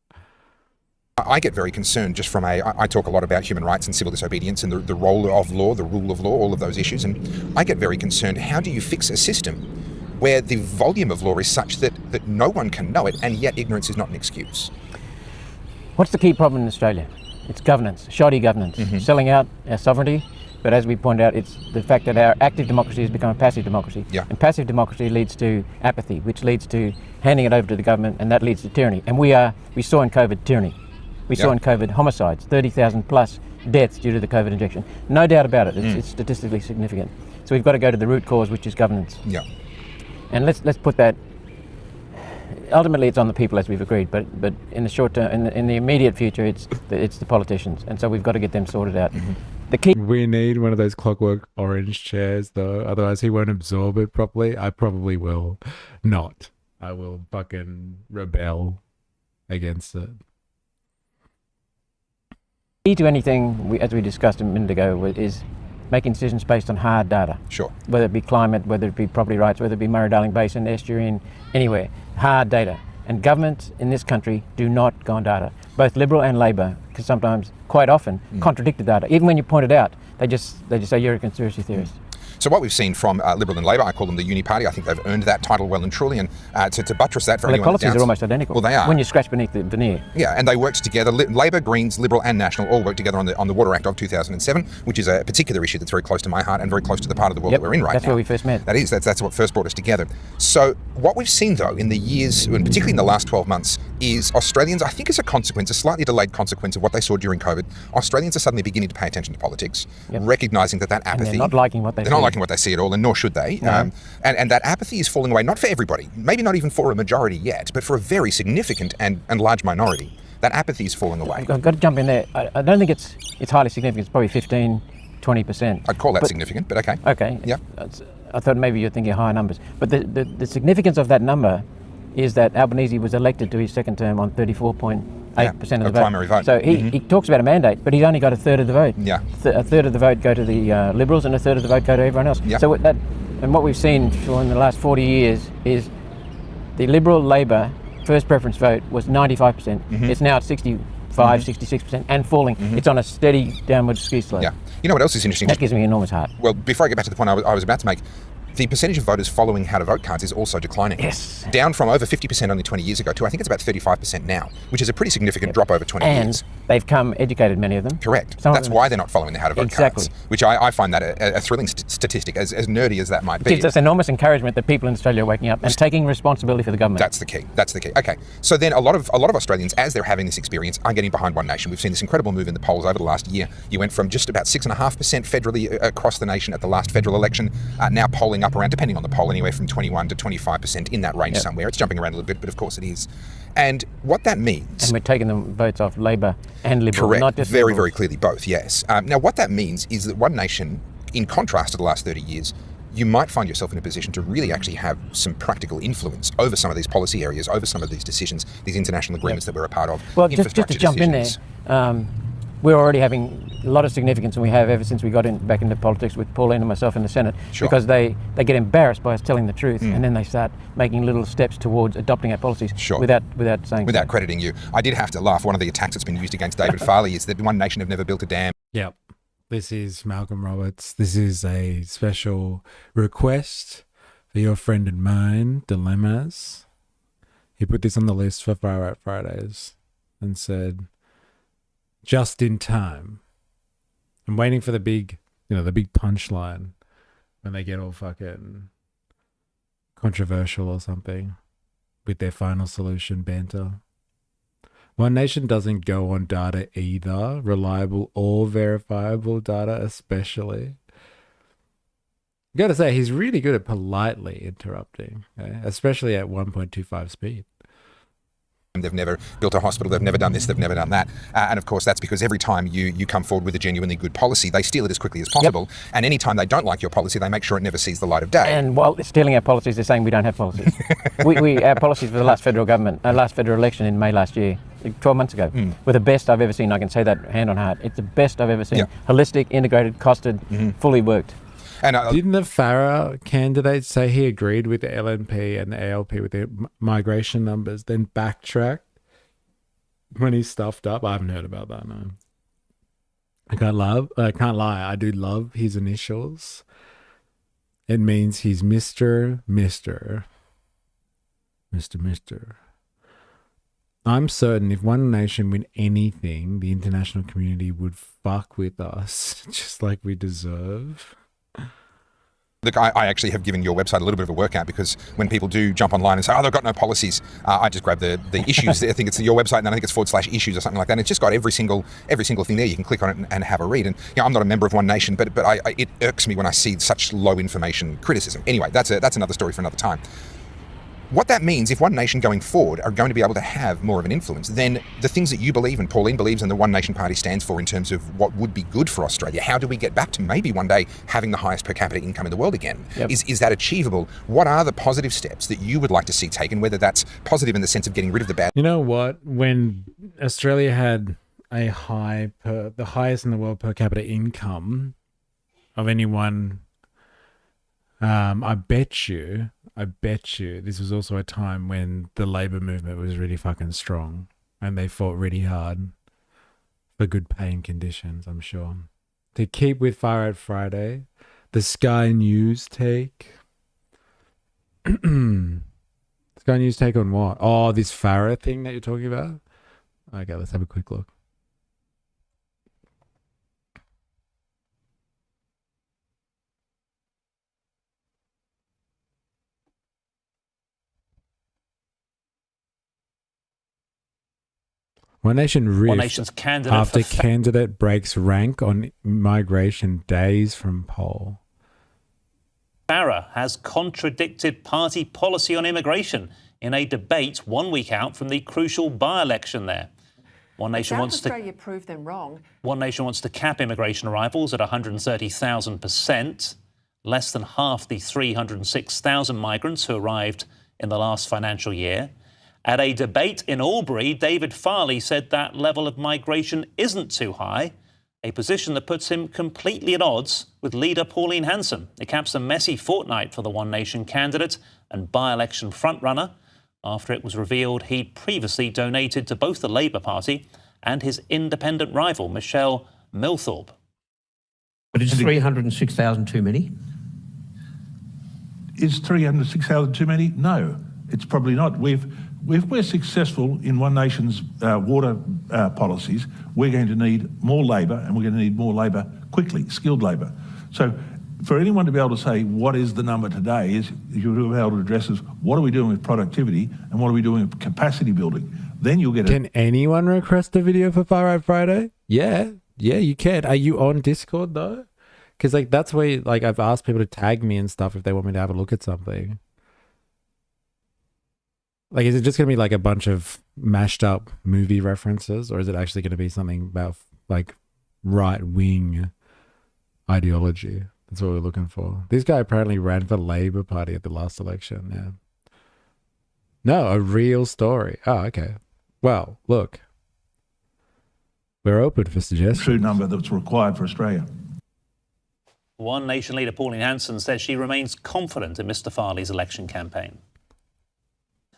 I get very concerned just from I talk a lot about human rights and civil disobedience and the role of law, the rule of law, all of those issues. And I get very concerned, how do you fix a system where the volume of law is such that no one can know it and yet ignorance is not an excuse? What's the key problem in Australia? It's governance, shoddy governance, selling out our sovereignty. But as we point out, it's the fact that our active democracy has become a passive democracy. Yeah. And passive democracy leads to apathy, which leads to handing it over to the government, and that leads to tyranny. And we saw in COVID tyranny. We saw in COVID homicides, 30,000 plus deaths due to the COVID injection. No doubt about it, it's statistically significant. So we've got to go to the root cause, which is governance. Yeah. And let's put that, ultimately it's on the people as we've agreed, but in the short term, in the immediate future, it's the politicians. And so we've got to get them sorted out. We need one of those Clockwork Orange chairs, though. Otherwise, he won't absorb it properly. I probably will not. I will fucking rebel against it. Key to anything, as we discussed a minute ago, is making decisions based on hard data. Sure. Whether it be climate, whether it be property rights, whether it be Murray-Darling Basin, estuarine, anywhere. Hard data. And governments in this country do not go on data. Both Liberal and Labor, because sometimes, quite often, contradict the data. Even when you point it out, They just say you're a conspiracy theorist. So what we've seen from Liberal and Labor, I call them the uni party. I think they've earned that title well and truly. And to buttress that for Well, their anyone that policies doubts- are almost identical. Well, they are. When you scratch beneath the veneer. Yeah, and they worked together. Labor, Greens, Liberal and National all worked together on the Water Act of 2007, which is a particular issue that's very close to my heart and very close to the part of the world that we're in right now. That's where we first met. That's what first brought us together. So what we've seen, though, in the years, and particularly in the last 12 months, is Australians, I think as a consequence, a slightly delayed consequence of what they saw during COVID, Australians are suddenly beginning to pay attention to politics, recognising that apathy... And they're not liking what they see. They're not liking what they see at all, and nor should they. No. And that apathy is falling away, not for everybody, maybe not even for a majority yet, but for a very significant and large minority. That apathy is falling away. I've got to jump in there. I don't think it's highly significant. It's probably 15, 20%. I'd call that significant, but okay. Okay. Yeah. I thought maybe you're thinking higher numbers. But the significance of that number is that Albanese was elected to his second term on 34.8% of the vote. Primary vote. So he talks about a mandate, but he's only got a third of the vote. Yeah. A third of the vote go to the Liberals and a third of the vote go to everyone else. Yeah. So what we've seen in the last 40 years is the Liberal Labor first preference vote was 95%. It's now at 65, 66% and falling. It's on a steady downward ski slope. Yeah. You know what else is interesting? That gives me enormous heart. Well, before I get back to the point I was about to make, the percentage of voters following how to vote cards is also declining. Yes. Down from over 50% only 20 years ago to I think it's about 35% now, which is a pretty significant drop over 20 years. And they've come educated, many of them. Correct. Some of That's them- why they're not following the how to vote cards, which I find that a thrilling statistic, as nerdy as that might It be. gives us enormous encouragement that people in Australia are waking up and taking responsibility for the government. That's the key. That's the key. Okay. So then a lot of Australians, as they're having this experience, are getting behind One Nation. We've seen this incredible move in the polls over the last year. You went from just about 6.5% federally across the nation at the last federal election, now polling up around, depending on the poll, anywhere from 21 to 25%, in that range somewhere. It's jumping around a little bit, but of course it is. And what that means... And we're taking the votes off Labor and Liberal, Correct. not just Very, Liberals. very clearly both, yes. Now, what that means is that One Nation, in contrast to the last 30 years, you might find yourself in a position to really actually have some practical influence over some of these policy areas, over some of these decisions, these international agreements that we're a part of. Well, just to jump in there, we're already having a lot of significance, and we have ever since we got back into politics with Pauline and myself in the Senate, because they get embarrassed by us telling the truth, and then they start making little steps towards adopting our policies without saying Without crediting you. I did have to laugh. One of the attacks that's been used against David Farley is that One Nation have never built a dam. Yep. This is Malcolm Roberts. This is a special request for your friend and mine, Dilemmas. He put this on the list for Far Right Fridays and said, just in time. I'm waiting for the big punchline when they get all fucking controversial or something with their final solution banter. One Nation doesn't go on data either, reliable or verifiable data especially. Gotta say, he's really good at politely interrupting, okay? Especially at 1.25 speed. They've never built a hospital, they've never done this, they've never done that. And of course, that's because every time you come forward with a genuinely good policy, they steal it as quickly as possible. And any time they don't like your policy, they make sure it never sees the light of day. And while stealing our policies, they're saying we don't have policies. Our policies for the last federal government, last federal election in May last year, 12 months ago, were the best I've ever seen. I can say that hand on heart. It's the best I've ever seen. Holistic, integrated, costed, fully worked. And didn't the Farah candidate say he agreed with the LNP and the ALP with their migration numbers, then backtracked when he stuffed up? I haven't heard about that, no. I can't lie. I do love his initials. It means he's Mr. I'm certain if One Nation win anything, the international community would fuck with us just like we deserve. Look, I actually have given your website a little bit of a workout, because when people do jump online and say, they've got no policies, I just grab the issues. I think it's your website, and then I think it's /issues or something like that. And it's just got every single thing there. You can click on it and have a read. And I'm not a member of One Nation, but it irks me when I see such low information criticism. Anyway, that's another story for another time. What that means, if One Nation going forward are going to be able to have more of an influence, then the things that you believe and Pauline believes and the One Nation Party stands for in terms of what would be good for Australia, how do we get back to maybe one day having the highest per capita income in the world again? Yep. Is that achievable? What are the positive steps that you would like to see taken, whether that's positive in the sense of getting rid of the bad? You know what? When Australia had the highest in the world per capita income of anyone, I bet you this was also a time when the labor movement was really fucking strong and they fought really hard for good paying conditions, I'm sure, to keep with Far Right Friday, the Sky News take. Sky News take on what? Oh, this Farah thing that you're talking about? Okay, let's have a quick look. One Nation rift One Nation's candidate after candidate breaks rank on migration days from poll. Farah has contradicted party policy on immigration in a debate 1 week out from the crucial by-election there. One Nation South wants Australia proved them wrong. One Nation wants to cap immigration arrivals at 130,000%, less than half the 306,000 migrants who arrived in the last financial year. At a debate in Albury, David Farley said that level of migration isn't too high, a position that puts him completely at odds with leader Pauline Hanson. It caps a messy fortnight for the One Nation candidate and by-election frontrunner after it was revealed he'd previously donated to both the Labour Party and his independent rival, Michelle Milthorpe. But is 306,000 too many? Is 306,000 too many? No, it's probably not. If we're successful in One Nation's water policies, we're going to need more labour, and we're going to need more labour quickly, skilled labour. So for anyone to be able to say what is the number today is you'll be able to address is what are we doing with productivity and what are we doing with capacity building. Then you'll get Can anyone request a video for Far Right Friday? Yeah, you can. Are you on Discord though? Because like that's where like I've asked people to tag me and stuff if they want me to have a look at something. Like, is it just going to be like a bunch of mashed up movie references, or is it actually going to be something about like right wing ideology? That's what we're looking for. This guy apparently ran for Labour Party at the last election. Yeah. No, a real story. Oh, okay. Well, look, we're open for suggestions. True number that's required for Australia. One Nation leader Pauline Hanson says she remains confident in Mr Farley's election campaign.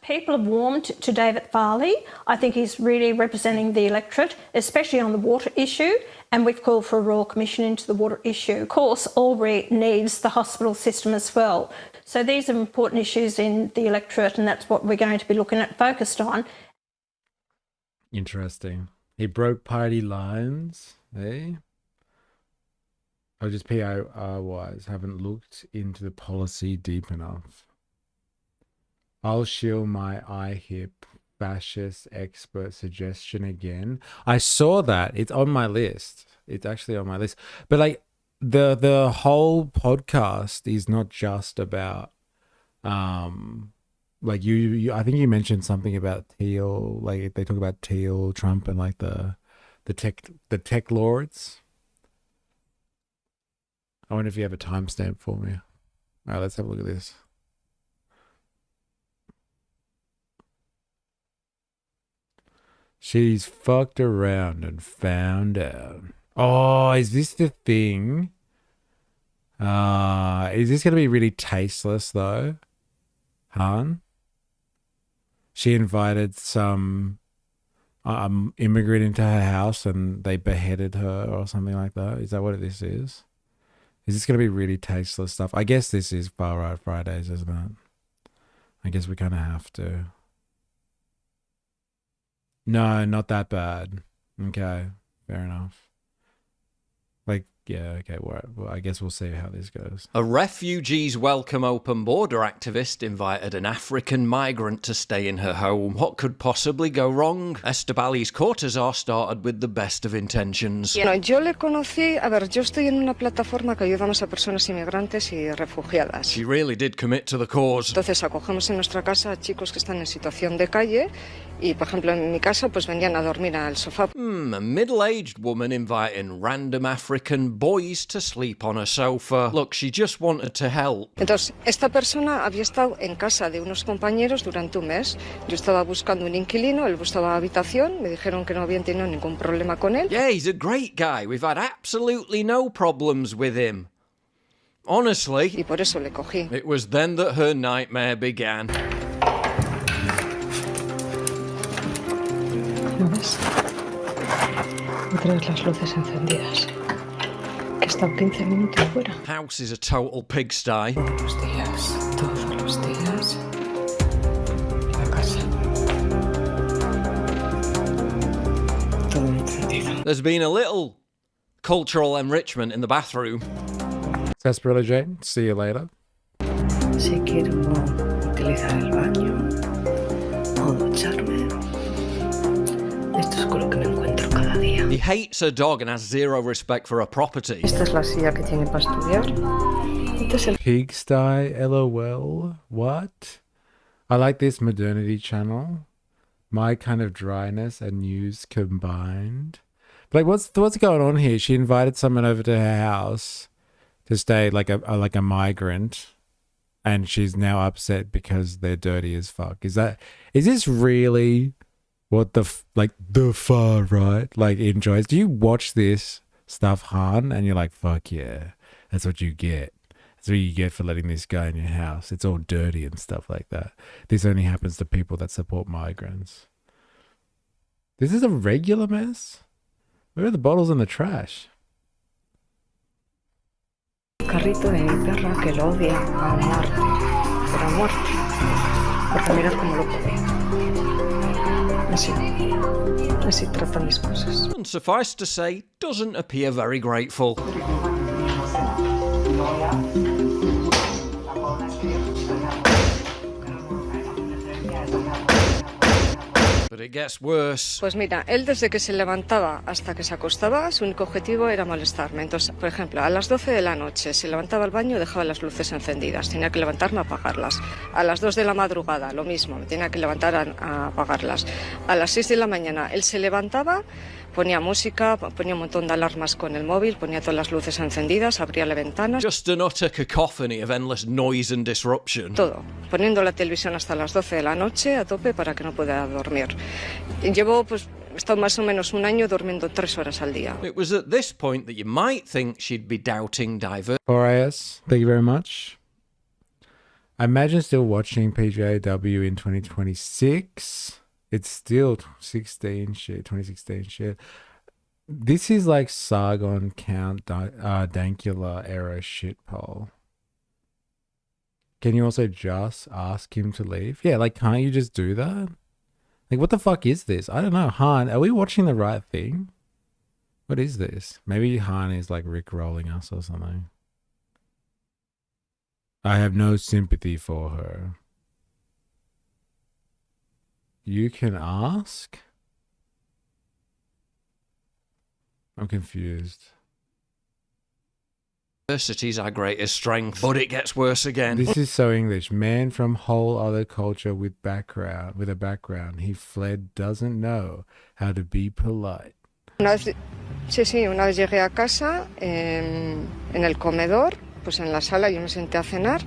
People have warmed to David Farley. I think he's really representing the electorate, especially on the water issue, and we've called for a Royal Commission into the water issue. Of course, Albury needs the hospital system as well. So these are important issues in the electorate, and that's what we're going to be looking at, focused on. Interesting. He broke party lines, eh? Or just PR-wise, haven't looked into the policy deep enough. I'll shield my IHIP fascist expert suggestion again. I saw that. It's on my list. It's actually on my list. But like the whole podcast is not just about like you I think you mentioned something about Teal, like they talk about Teal, Trump, and like the tech lords. I wonder if you have a timestamp for me. All right, let's have a look at this. She's fucked around and found out. Oh, is this the thing? Is this going to be really tasteless though? Han? She invited some immigrant into her house and they beheaded her or something like that. Is that what this is? Is this going to be really tasteless stuff? I guess this is Far Right Fridays, isn't it? I guess we kind of have to. No, not that bad. Okay, fair enough. Like, yeah, okay, well, I guess we'll see how this goes. A Refugees Welcome Open Border activist invited an African migrant to stay in her home. What could possibly go wrong? Estabali's Cortazar started with the best of intentions. Bueno, yo le conocí, a ver, yo estoy en una plataforma que ayudamos a personas inmigrantes y refugiadas. She really did commit to the cause. Entonces acogemos en nuestra casa a chicos que están en situación de calle y, por ejemplo, en mi casa, pues venían a dormir al sofá. A middle-aged woman inviting random African boys to sleep on a sofa. Look, she just wanted to help. Entonces, esta persona había estado en casa de unos compañeros durante un mes. Yo estaba buscando un inquilino, él buscaba habitación, me dijeron que no habían tenido ningún problema con él. Yeah, he's a great guy. We've had absolutely no problems with him. Honestly. Y por eso le cogí. It was then that her nightmare began. ¿No ves? Otra vez las luces encendidas. estado 15 minutos fuera. House is a total pigsty. Todos los días. La casa. Todo encendido. There's been a little cultural enrichment in the bathroom. Sarsaparilla Jane, see you later. Si quiero utilizar el baño o ducharme, esto es con lo que me encuentro cada día. He hates her dog and has zero respect for her property. Esta es la silla que tiene para estudiar. Pigsty, LOL. What? I like this modernity channel. My kind of dryness and news combined. But like, what's going on here? She invited someone over to her house to stay like a migrant, and she's now upset because they're dirty as fuck. Is this really what the far right like enjoys? Do you watch this stuff, Han, and you're like, fuck yeah, that's what you get. That's what you get for letting this guy in your house. It's all dirty and stuff like that. This only happens to people that support migrants. This is a regular mess. Where are the bottles in the trash? Carrito de mi perra que lo odia a muerte. Pero a muerte. Porque mira cómo lo pone. Así trata mis cosas. And suffice to say, doesn't appear very grateful. But it gets worse. Pues mira, él desde que se levantaba hasta que se acostaba, su único objetivo era molestarme. Entonces, por ejemplo, a las 12 de la noche se levantaba al baño y dejaba las luces encendidas. Tenía que levantarme a apagarlas. A las 2 de la madrugada, lo mismo, me tenía que levantar a apagarlas. A las 6 de la mañana, él se levantaba, ponía música, ponía un montón de alarmas con el móvil, ponía todas las luces encendidas, abría la ventana. Just an utter cacophony of endless noise and disruption. Todo, poniendo la televisión hasta las 12 de la noche a tope para que no pudiera dormir. Llevo, he estado más o menos un año durmiendo 3 horas al día. It was at this point that you might think she'd be doubting diversity. 4AS, thank you very much. I imagine still watching PJW in 2026. It's still 2016 shit. This is like Sargon Count Dankula era shitpole. Can you also just ask him to leave? Yeah, like, can't you just do that? Like, what the fuck is this? I don't know. Han, are we watching the right thing? What is this? Maybe Han is like Rickrolling us or something. I have no sympathy for her. You can ask? I'm confused. Diversity's our greatest strength, but it gets worse again. This is so English. Man from whole other culture with a background. He fled, doesn't know how to be polite. Una vez llegué a casa, en el comedor, pues en la sala yo me senté a cenar,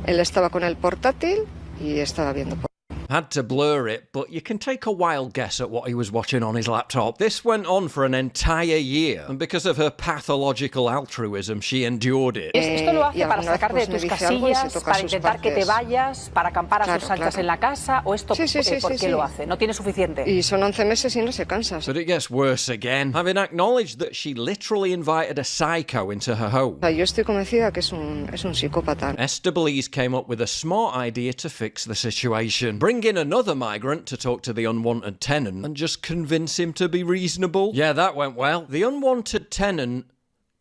él estaba con el portátil y estaba viendo porno. Had to blur it, but you can take a wild guess at what he was watching on his laptop. This went on for an entire year, and because of her pathological altruism, she endured it. Esto lo hace para sacar de tus casillas, para intentar que te vayas, para acampar a sus anchas en la casa, o esto, ¿por qué lo hace? No tiene suficiente. Y son 11 meses y no se cansa. But it gets worse again, having acknowledged that she literally invited a psycho into her home. Yo estoy convencida que es un psicópata. Esther Belize came up with a smart idea to fix the situation. Bring in another migrant to talk to the unwanted tenant and just convince him to be reasonable. Yeah, that went well. The unwanted tenant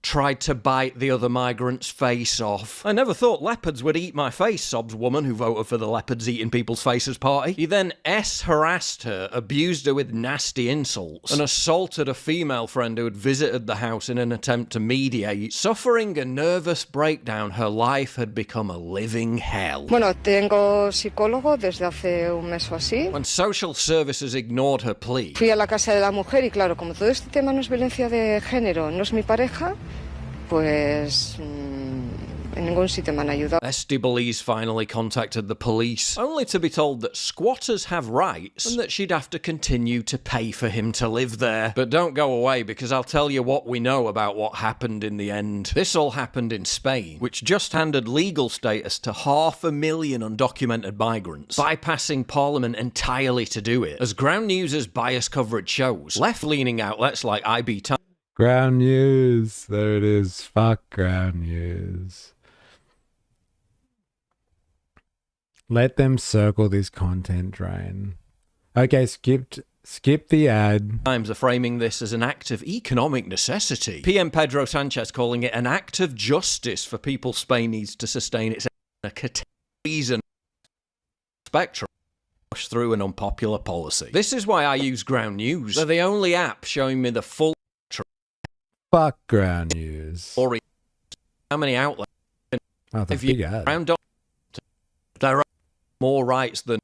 tried to bite the other migrant's face off. I never thought leopards would eat my face, sobs woman who voted for the leopards eating people's faces party. He then harassed her, abused her with nasty insults, and assaulted a female friend who had visited the house in an attempt to mediate. Suffering a nervous breakdown, her life had become a living hell. Bueno, tengo psicólogo desde hace un mes o así. When social services ignored her plea. Fui a la casa de la mujer y claro, como todo este tema no es violencia de género, no es mi pareja, pues en ningún sitio me han ayudado. Esther Belize finally contacted the police, only to be told that squatters have rights and that she'd have to continue to pay for him to live there. But don't go away, because I'll tell you what we know about what happened in the end. This all happened in Spain, which just handed legal status to 500,000 undocumented migrants, bypassing Parliament entirely to do it. As Ground News' biased coverage shows, left-leaning outlets like IB Times Ground news. There it is. Fuck ground news. Let them circle this content drain. Okay, skip the ad. Times are framing this as an act of economic necessity. PM Pedro Sanchez calling it an act of justice for people Spain needs to sustain its reason spectrum push through an unpopular policy. This is why I use Ground News. They're the only app showing me the full Fuck ground news. Or how many outlets? Oh, the big ad. There are more rights than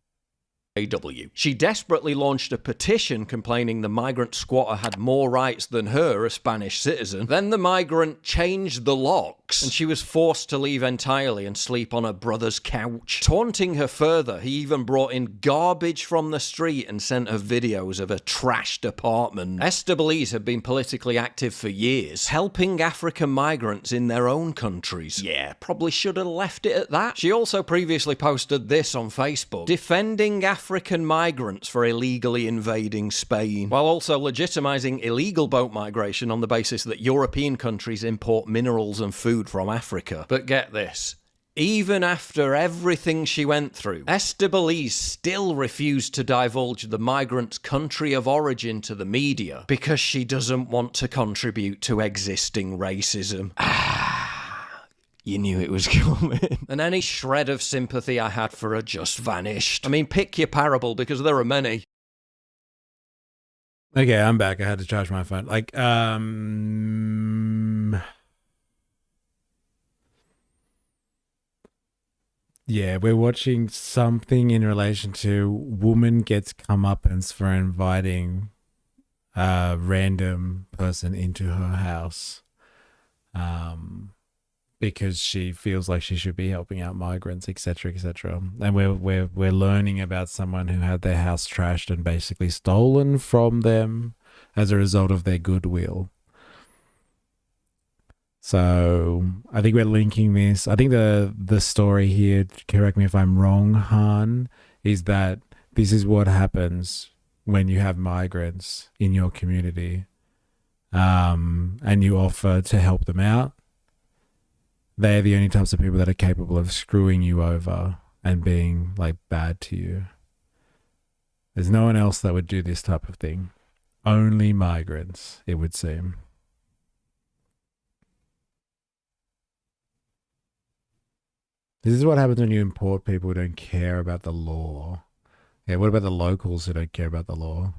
AW. She desperately launched a petition complaining the migrant squatter had more rights than her, a Spanish citizen. Then the migrant changed the locks, and she was forced to leave entirely and sleep on her brother's couch. Taunting her further, he even brought in garbage from the street and sent her videos of a trashed apartment. Esther Belize had been politically active for years, helping African migrants in their own countries. Yeah, probably should have left it at that. She also previously posted this on Facebook, defending African migrants for illegally invading Spain, while also legitimising illegal boat migration on the basis that European countries import minerals and food from Africa. But get this. Even after everything she went through, Esther Belize still refused to divulge the migrant's country of origin to the media because she doesn't want to contribute to existing racism. You knew it was coming. And any shred of sympathy I had for her just vanished. I mean, pick your parable, because there are many. Okay, I'm back. I had to charge my phone. Yeah, we're watching something in relation to woman gets comeuppance for inviting a random person into her house. Because she feels like she should be helping out migrants, etc., etc. And we're learning about someone who had their house trashed and basically stolen from them as a result of their goodwill. So I think we're linking this. I think the story here, correct me if I'm wrong, Han, is that this is what happens when you have migrants in your community, and you offer to help them out. They're the only types of people that are capable of screwing you over and being like bad to you. There's no one else that would do this type of thing. Only migrants, it would seem. This is what happens when you import people who don't care about the law. Yeah, what about the locals who don't care about the law?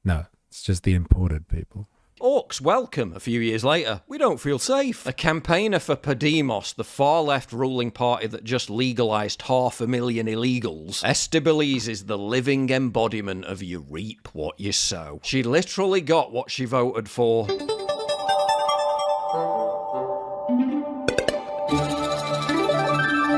No, it's just the imported people. Orcs welcome a few years later. We don't feel safe. A campaigner for Podemos, the far-left ruling party that just legalised 500,000 illegals, Esther Belize is the living embodiment of you reap what you sow. She literally got what she voted for.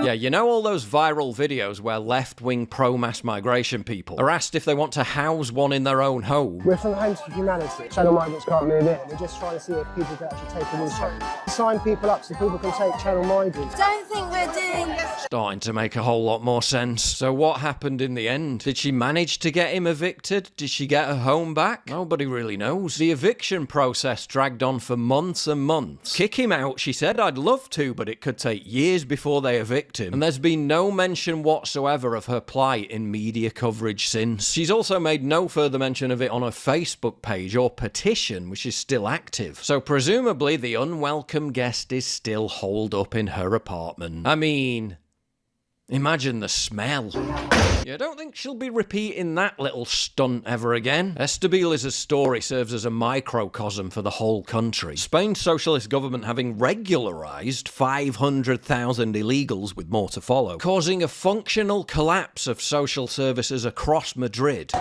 Yeah, you know all those viral videos where left-wing pro-mass migration people are asked if they want to house one in their own home? We're from Homes for Humanity. Channel migrants can't move in. We're just trying to see if people can actually take a new home. Sign people up so people can take channel migrants. Don't think we're doing this. Starting to make a whole lot more sense. So what happened in the end? Did she manage to get him evicted? Did she get her home back? Nobody really knows. The eviction process dragged on for months and months. Kick him out, she said. I'd love to, but it could take years before they evict him. And there's been no mention whatsoever of her plight in media coverage since. She's also made no further mention of it on her Facebook page or petition, which is still active. So presumably the unwelcome guest is still holed up in her apartment. I mean, imagine the smell. You don't think she'll be repeating that little stunt ever again? Esther Beliz's story serves as a microcosm for the whole country. Spain's socialist government having regularised 500,000 illegals, with more to follow, causing a functional collapse of social services across Madrid.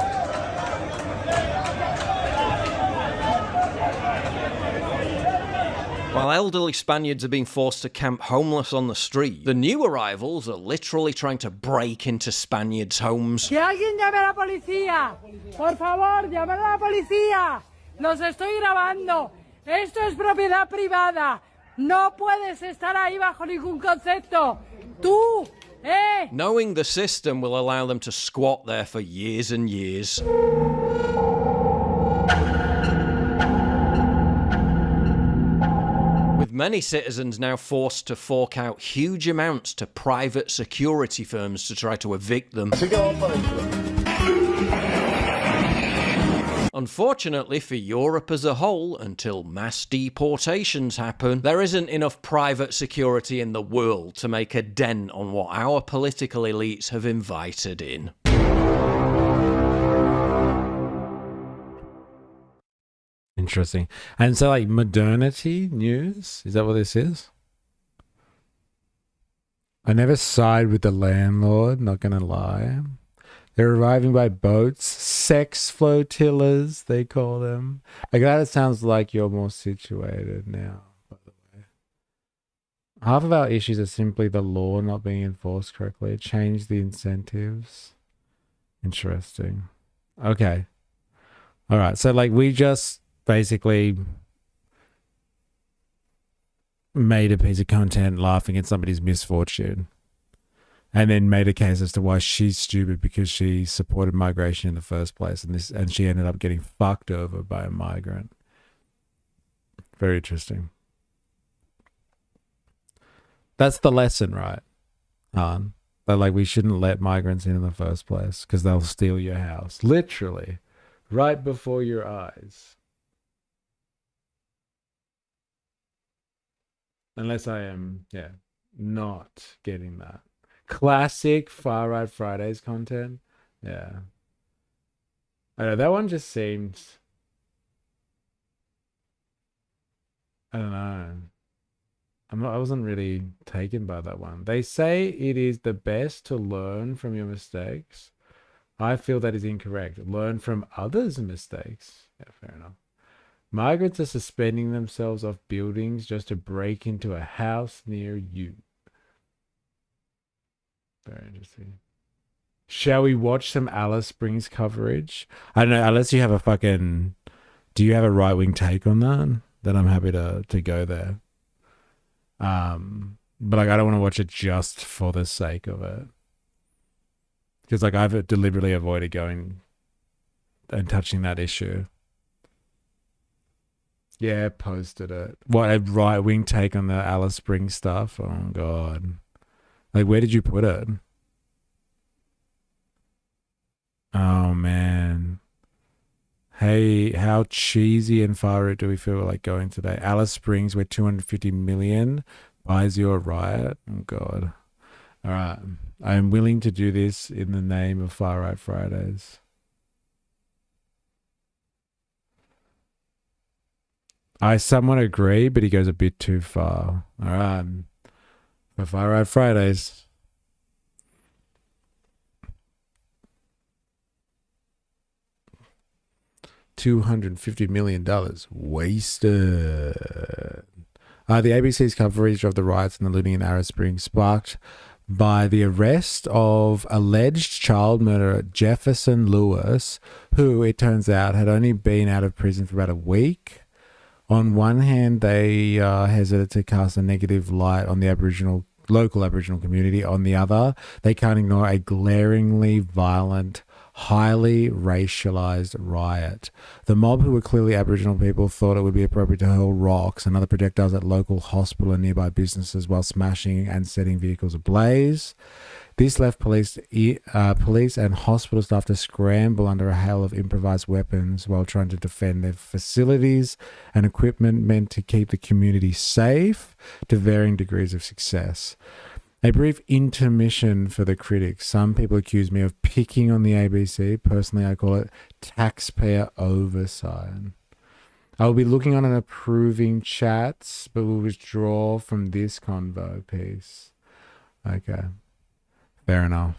While elderly Spaniards are being forced to camp homeless on the street, the new arrivals are literally trying to break into Spaniards' homes. Que alguien llame a la policía. Por favor, llame a la policía. Los estoy grabando. Esto es propiedad privada. No puedes estar ahí bajo ningún concepto. Tú, Knowing the system will allow them to squat there for years and years. many citizens now forced to fork out huge amounts to private security firms to try to evict them. Unfortunately for Europe as a whole, until mass deportations happen, there isn't enough private security in the world to make a dent on what our political elites have invited in. Interesting. And so, like, modernity news, is that what this is? I never side with the landlord, not gonna lie. They're arriving by boats, sex flotillas, they call them. Like, that sounds like you're more situated now, by the way. Half of our issues are simply the law not being enforced correctly. Change the incentives. Interesting. Okay. All right. So, like, we just basically made a piece of content laughing at somebody's misfortune, and then made a case as to why she's stupid because she supported migration in the first place, and she ended up getting fucked over by a migrant. Very interesting. That's the lesson, right, Han? That, like, we shouldn't let migrants in the first place because they'll steal your house, literally, right before your eyes. Unless I am, not getting that. Classic Far Right Fridays content. Yeah. I know, that one just seems... I don't know. I wasn't really taken by that one. They say it is the best to learn from your mistakes. I feel that is incorrect. Learn from others' mistakes. Yeah, fair enough. Migrants are suspending themselves off buildings just to break into a house near you. Very interesting. Shall we watch some Alice Springs coverage? I don't know, unless you have a fucking... Do you have a right-wing take on that? Then I'm happy to go there. But, like, I don't want to watch it just for the sake of it. Because, like, I've deliberately avoided going and touching that issue. Yeah, posted it. What, a right-wing take on the Alice Springs stuff? Oh, God. Like, where did you put it? Oh, man. Hey, how cheesy and far out do we feel like going today? Alice Springs, where 250 million buys you a riot? Oh, God. All right. I am willing to do this in the name of Far Right Fridays. I somewhat agree, but he goes a bit too far. All right. For Far Right Fridays. $250 million wasted. The ABC's coverage of the riots and the looting in Alice Springs sparked by the arrest of alleged child murderer Jefferson Lewis, who, it turns out, had only been out of prison for about a week. On one hand, they hesitate to cast a negative light on the local Aboriginal community. On the other, they can't ignore a glaringly violent, highly racialized riot. The mob, who were clearly Aboriginal people, thought it would be appropriate to hurl rocks and other projectiles at local hospital and nearby businesses while smashing and setting vehicles ablaze. This left police and hospital staff to scramble under a hail of improvised weapons while trying to defend their facilities and equipment meant to keep the community safe, to varying degrees of success. A brief intermission for the critics. Some people accuse me of picking on the ABC. Personally, I call it taxpayer oversight. I will be looking on and approving chats, but will withdraw from this convo piece. Okay. Fair enough.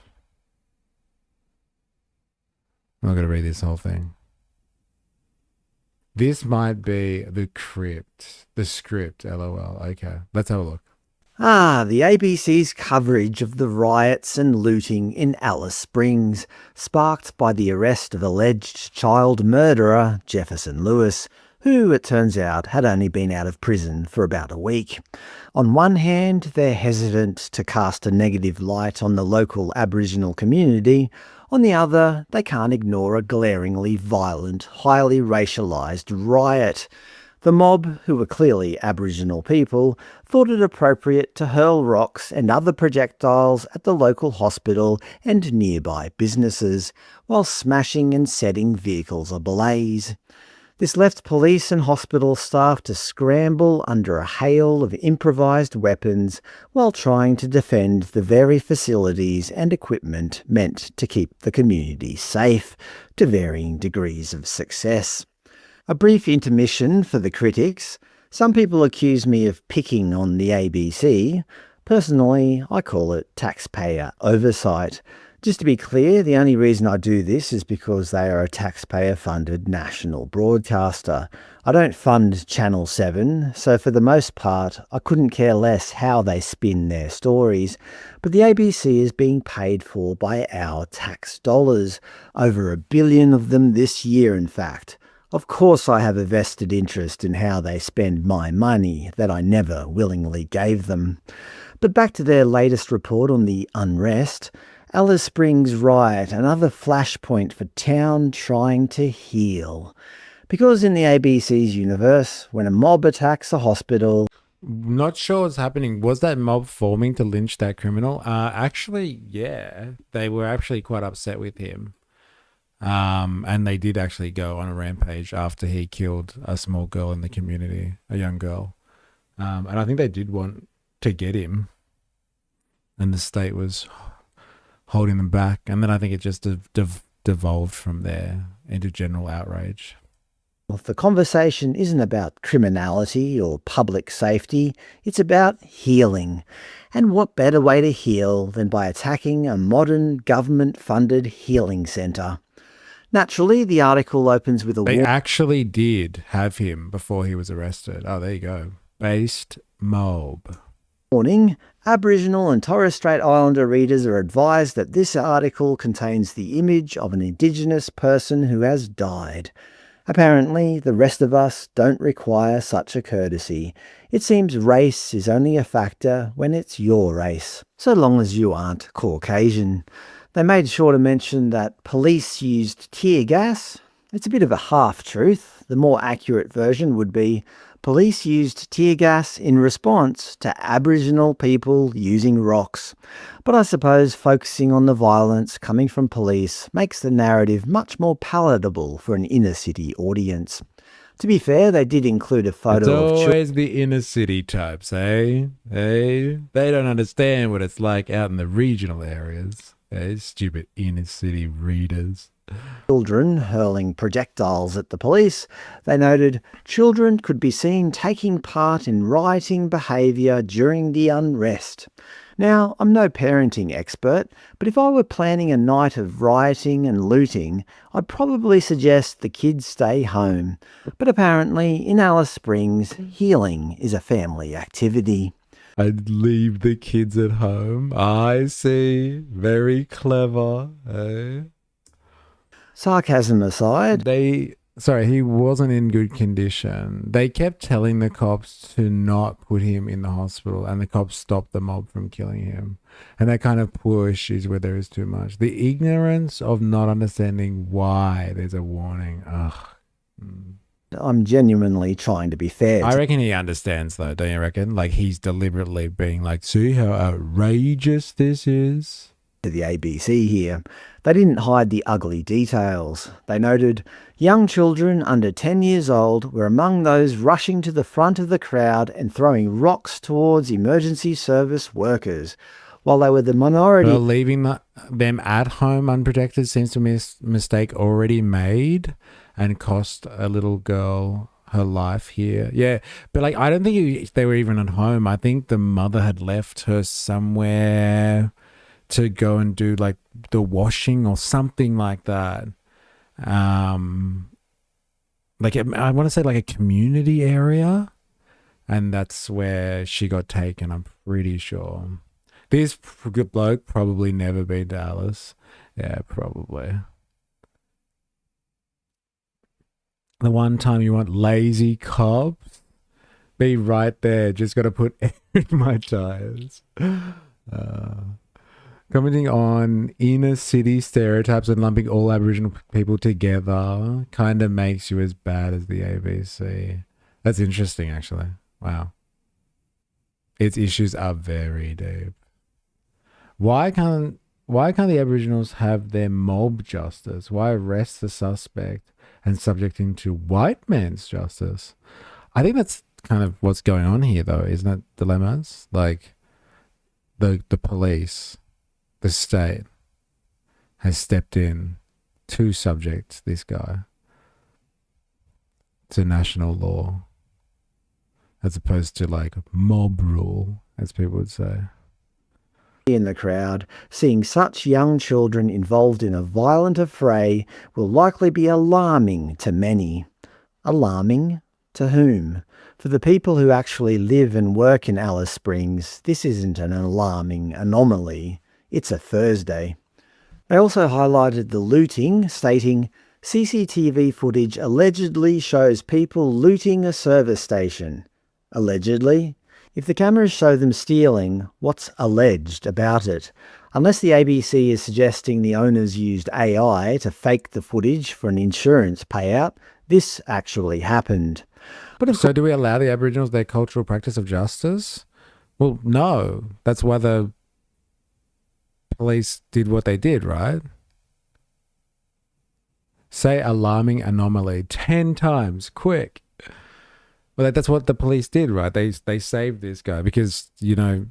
I'm not going to read this whole thing. This might be the script, LOL. Okay, let's have a look. The ABC's coverage of the riots and looting in Alice Springs, sparked by the arrest of alleged child murderer Jefferson Lewis, who, it turns out, had only been out of prison for about a week. On one hand, they're hesitant to cast a negative light on the local Aboriginal community. On the other, they can't ignore a glaringly violent, highly racialised riot. The mob, who were clearly Aboriginal people, thought it appropriate to hurl rocks and other projectiles at the local hospital and nearby businesses, while smashing and setting vehicles ablaze. This left police and hospital staff to scramble under a hail of improvised weapons while trying to defend the very facilities and equipment meant to keep the community safe, to varying degrees of success. A brief intermission for the critics. Some people accuse me of picking on the ABC. Personally, I call it taxpayer oversight. Just to be clear, the only reason I do this is because they are a taxpayer-funded national broadcaster. I don't fund Channel 7, so for the most part, I couldn't care less how they spin their stories. But the ABC is being paid for by our tax dollars, over $1 billion of them this year, in fact. Of course I have a vested interest in how they spend my money that I never willingly gave them. But back to their latest report on the unrest. Alice Springs riot, another flashpoint for town trying to heal. Because in the ABC's universe, when a mob attacks a hospital... Not sure what's happening. Was that mob forming to lynch that criminal? Actually, yeah. They were actually quite upset with him. And they did actually go on a rampage after he killed a small girl in the community, a young girl. And I think they did want to get him. And the state was holding them back. And then I think it just devolved from there into general outrage. Well, the conversation isn't about criminality or public safety. It's about healing. And what better way to heal than by attacking a modern government-funded healing centre? Naturally, the article opens with a... They actually did have him before he was arrested. Oh, there you go. Based mob. Warning, Aboriginal and Torres Strait Islander readers are advised that this article contains the image of an Indigenous person who has died. Apparently, the rest of us don't require such a courtesy. It seems race is only a factor when it's your race, so long as you aren't Caucasian. They made sure to mention that police used tear gas. It's a bit of a half-truth. The more accurate version would be police used tear gas in response to Aboriginal people using rocks. But I suppose focusing on the violence coming from police makes the narrative much more palatable for an inner-city audience. To be fair, they did include a photo of... It's always the inner city types, eh? They don't understand what it's like out in the regional areas. Stupid inner city readers. Children hurling projectiles at the police. They noted children could be seen taking part in rioting behaviour during the unrest. Now, I'm no parenting expert, but if I were planning a night of rioting and looting, I'd probably suggest the kids stay home. But apparently, in Alice Springs, healing is a family activity. I'd leave the kids at home. I see. Very clever. Eh? Sarcasm aside. He wasn't in good condition. They kept telling the cops to not put him in the hospital, and the cops stopped the mob from killing him. And that kind of push is where there is too much. The ignorance of not understanding why there's a warning. Ugh. I'm genuinely trying to be fair. I reckon he understands, though, don't you reckon? Like, he's deliberately being like, see how outrageous this is? To the ABC here. They didn't hide the ugly details. They noted young children under 10 years old were among those rushing to the front of the crowd and throwing rocks towards emergency service workers. While they were the minority... Well, leaving them at home unprotected seems to be a mistake already made and cost a little girl her life here. Yeah, but like I don't think they were even at home. I think the mother had left her somewhere to go and do like the washing or something like that. I want to say like a community area, and that's where she got taken, I'm pretty sure. This bloke probably never been to Alice. Yeah, probably. The one time you want lazy cops, be right there. Just got to put air in my tires. Commenting on inner city stereotypes and lumping all Aboriginal people together kind of makes you as bad as the ABC. That's interesting, actually. Wow. Its issues are very deep. Why can't the Aboriginals have their mob justice? Why arrest the suspect and subject him to white man's justice? I think that's kind of what's going on here, though, isn't it? Dilemmas like the police, the state has stepped in to subject this guy to national law, as opposed to like mob rule, as people would say. In the crowd, seeing such young children involved in a violent affray will likely be alarming to many. Alarming to whom? For the people who actually live and work in Alice Springs, this isn't an alarming anomaly. It's a Thursday. They also highlighted the looting, stating, CCTV footage allegedly shows people looting a service station. Allegedly? If the cameras show them stealing, what's alleged about it? Unless the ABC is suggesting the owners used AI to fake the footage for an insurance payout, this actually happened. So do we allow the Aboriginals their cultural practice of justice? Well, no. That's why the police did what they did, right? Say alarming anomaly 10 times, quick. Well, that's what the police did, right? They saved this guy because, you know,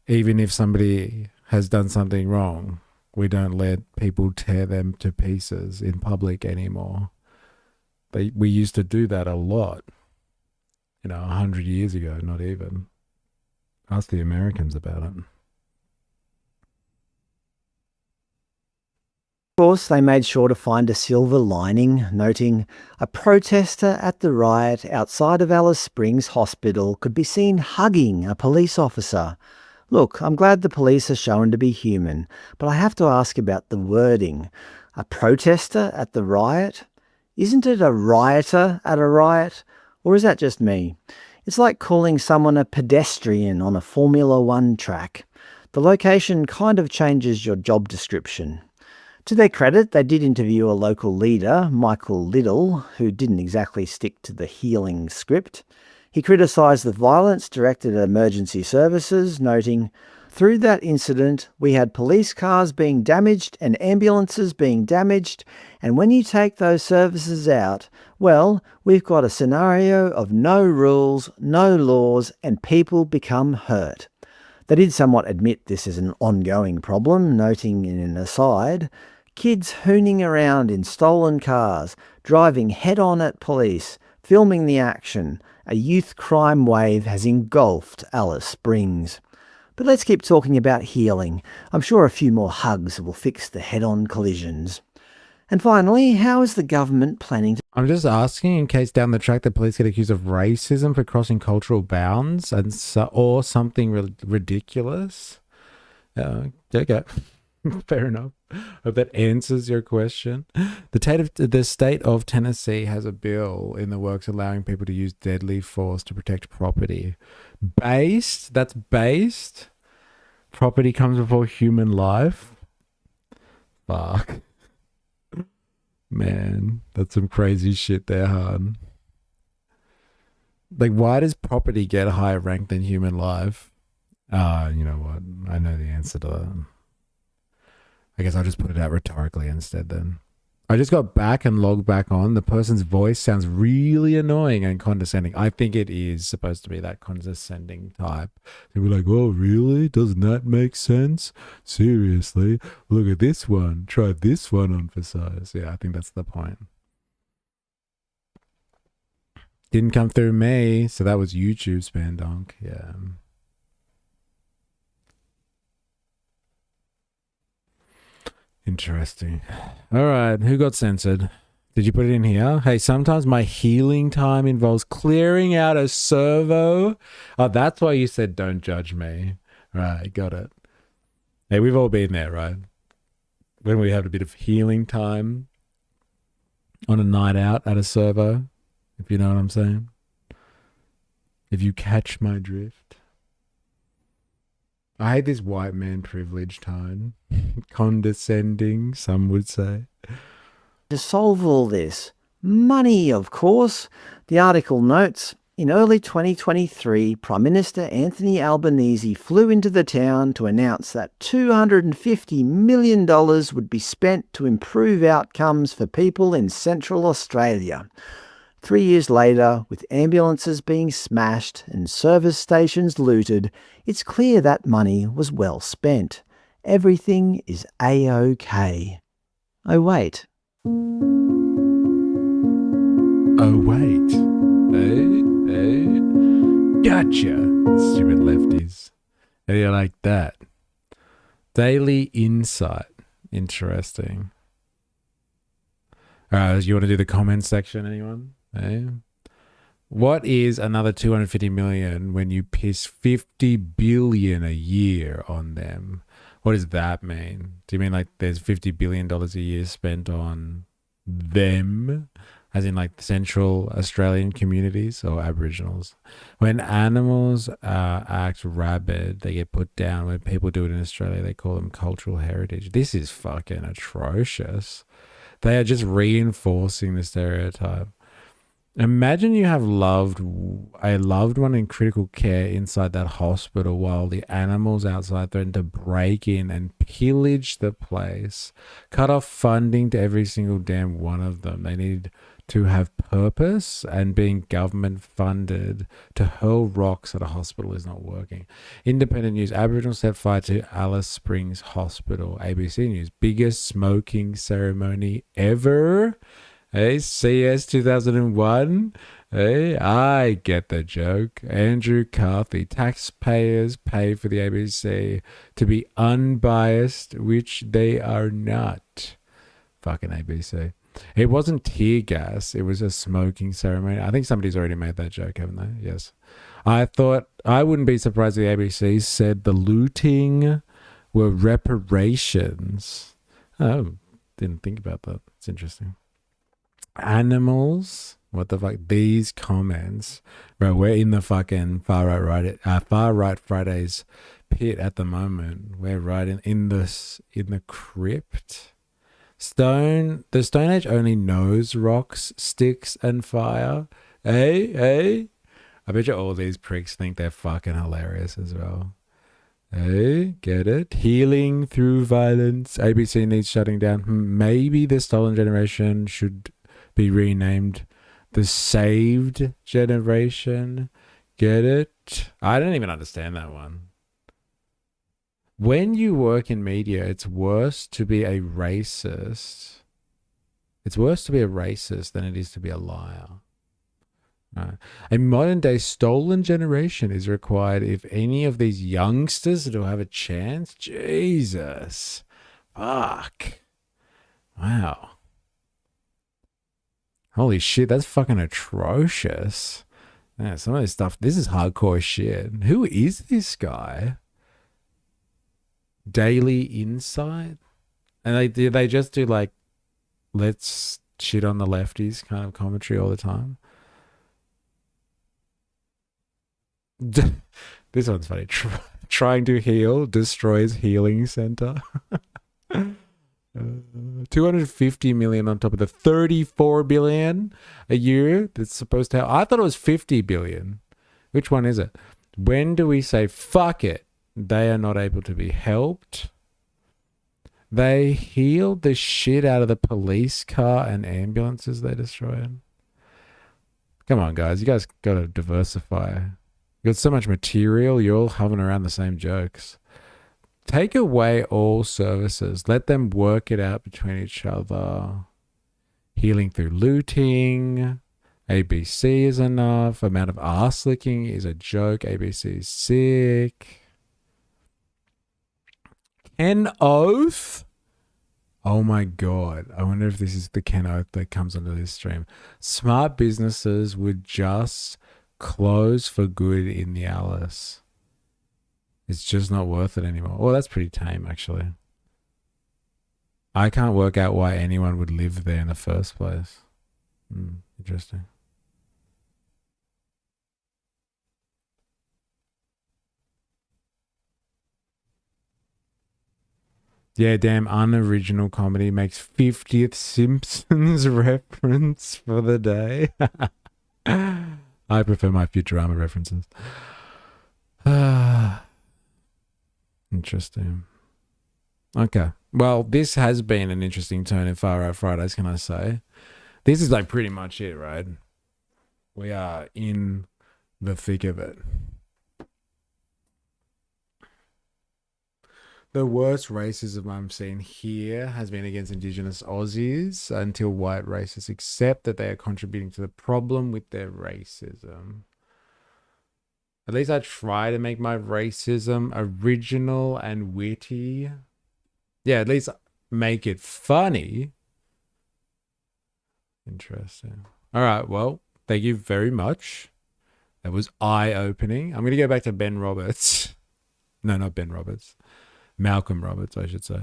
even if somebody has done something wrong, we don't let people tear them to pieces in public anymore. We used to do that a lot, 100 years ago, not even. Ask the Americans about it. Of course, they made sure to find a silver lining, noting a protester at the riot outside of Alice Springs Hospital could be seen hugging a police officer. Look, I'm glad the police are shown to be human, but I have to ask about the wording. A protester at the riot? Isn't it a rioter at a riot? Or is that just me? It's like calling someone a pedestrian on a Formula One track. The location kind of changes your job description. To their credit, they did interview a local leader, Michael Liddle, who didn't exactly stick to the healing script. He criticised the violence directed at emergency services, noting, "Through that incident, we had police cars being damaged and ambulances being damaged, and when you take those services out, well, we've got a scenario of no rules, no laws, and people become hurt." They did somewhat admit this is an ongoing problem, noting in an aside, kids hooning around in stolen cars, driving head-on at police, filming the action. A youth crime wave has engulfed Alice Springs. But let's keep talking about healing. I'm sure a few more hugs will fix the head-on collisions. And finally, how is the government planning to... I'm just asking in case down the track the police get accused of racism for crossing cultural bounds or something ridiculous. Okay. Fair enough. Hope that answers your question. The state of Tennessee has a bill in the works allowing people to use deadly force to protect property. That's based? Property comes before human life? Fuck. Man, that's some crazy shit there, hon. Like, why does property get a higher rank than human life? You know what? I know the answer to that. I guess I'll just put it out rhetorically instead then. I just got back and logged back on. The person's voice sounds really annoying and condescending. I think it is supposed to be that condescending type. They were like, oh, really? Doesn't that make sense? Seriously? Look at this one. Try this one on for size. Yeah, I think that's the point. Didn't come through me, so that was YouTube Spandonk. Yeah. Interesting. All right, who got censored? Did you put it in here? Hey, sometimes my healing time involves clearing out a servo. Oh, that's why you said don't judge me. Right, got it. Hey, we've all been there, right? When we have a bit of healing time on a night out at a servo, if you know what I'm saying. If you catch my drift. I hate this white man privilege tone. Condescending, some would say. To solve all this, Money, of course. The article notes, in early 2023, Prime Minister Anthony Albanese flew into the town to announce that $250 million would be spent to improve outcomes for people in Central Australia. 3 years later, with ambulances being smashed and service stations looted, it's clear that money was well spent. Everything is A-OK. Oh wait. Oh wait. Hey. Gotcha. Stupid lefties. How do you like that? Daily Insight. Interesting. You want to do the comments section, anyone? Hey? What is another 250 million when you piss 50 billion a year on them? What does that mean? Do you mean like there's $50 billion a year spent on them? As in like Central Australian communities or Aboriginals? When animals act rabid, they get put down. When people do it in Australia, they call them cultural heritage. This is fucking atrocious. They are just reinforcing the stereotype. Imagine you have a loved one in critical care inside that hospital while the animals outside threaten to break in and pillage the place, cut off funding to every single damn one of them. They need to have purpose, and being government funded to hurl rocks at a hospital is not working. Independent news, Aboriginal set fire to Alice Springs Hospital. ABC News, biggest smoking ceremony ever. Hey, CS 2001. Hey, I get the joke. Andrew Carthy. Taxpayers pay for the ABC to be unbiased, which they are not. Fucking ABC. It wasn't tear gas. It was a smoking ceremony. I think somebody's already made that joke, haven't they? Yes. I thought, I wouldn't be surprised if the ABC said the looting were reparations. Oh, didn't think about that. It's interesting. Animals, what the fuck? These comments, bro. We're in the fucking far right Fridays pit at the moment. We're right in the crypt. The Stone Age only knows rocks, sticks, and fire. Hey. I bet you all these pricks think they're fucking hilarious as well. Hey, get it? Healing through violence. ABC needs shutting down. Maybe the stolen generation should be renamed the saved generation. Get it? I don't even understand that one. When you work in media, it's worse to be a racist. It's worse to be a racist than it is to be a liar. Right. A modern day stolen generation is required if any of these youngsters do have a chance. Jesus. Fuck. Wow. Holy shit, that's fucking atrocious. Yeah, some of this stuff, this is hardcore shit. Who is this guy? Daily Insight? And they just do like, let's shit on the lefties kind of commentary all the time. This one's funny. Trying to heal destroys healing center. 250 million on top of the 34 billion a year that's supposed to have. I thought it was 50 billion. Which one is it? When do we say fuck it? They are not able to be helped. They healed the shit out of the police car and ambulances they destroyed. Come on, guys. You guys got to diversify. You got so much material. You're all hovering around the same jokes. Take away all services. Let them work it out between each other. Healing through looting. ABC is enough. Amount of arse licking is a joke. ABC is sick. Ken Oath? Oh my God. I wonder if this is the Ken Oath that comes onto this stream. Smart businesses would just close for good in the Alice. It's just not worth it anymore. Well, that's pretty tame, actually. I can't work out why anyone would live there in the first place. Interesting. Yeah, damn, unoriginal comedy makes 50th Simpsons reference for the day. I prefer my Futurama references. Interesting. Okay. Well, this has been an interesting turn in Far Out Fridays, can I say? This is like pretty much it, right? We are in the thick of it. The worst racism I'm seeing here has been against Indigenous Aussies until white racists accept that they are contributing to the problem with their racism. At least I try to make my racism original and witty. Yeah, at least make it funny. Interesting. All right, well, thank you very much. That was eye-opening. I'm going to go back to Ben Roberts. No, not Ben Roberts. Malcolm Roberts, I should say.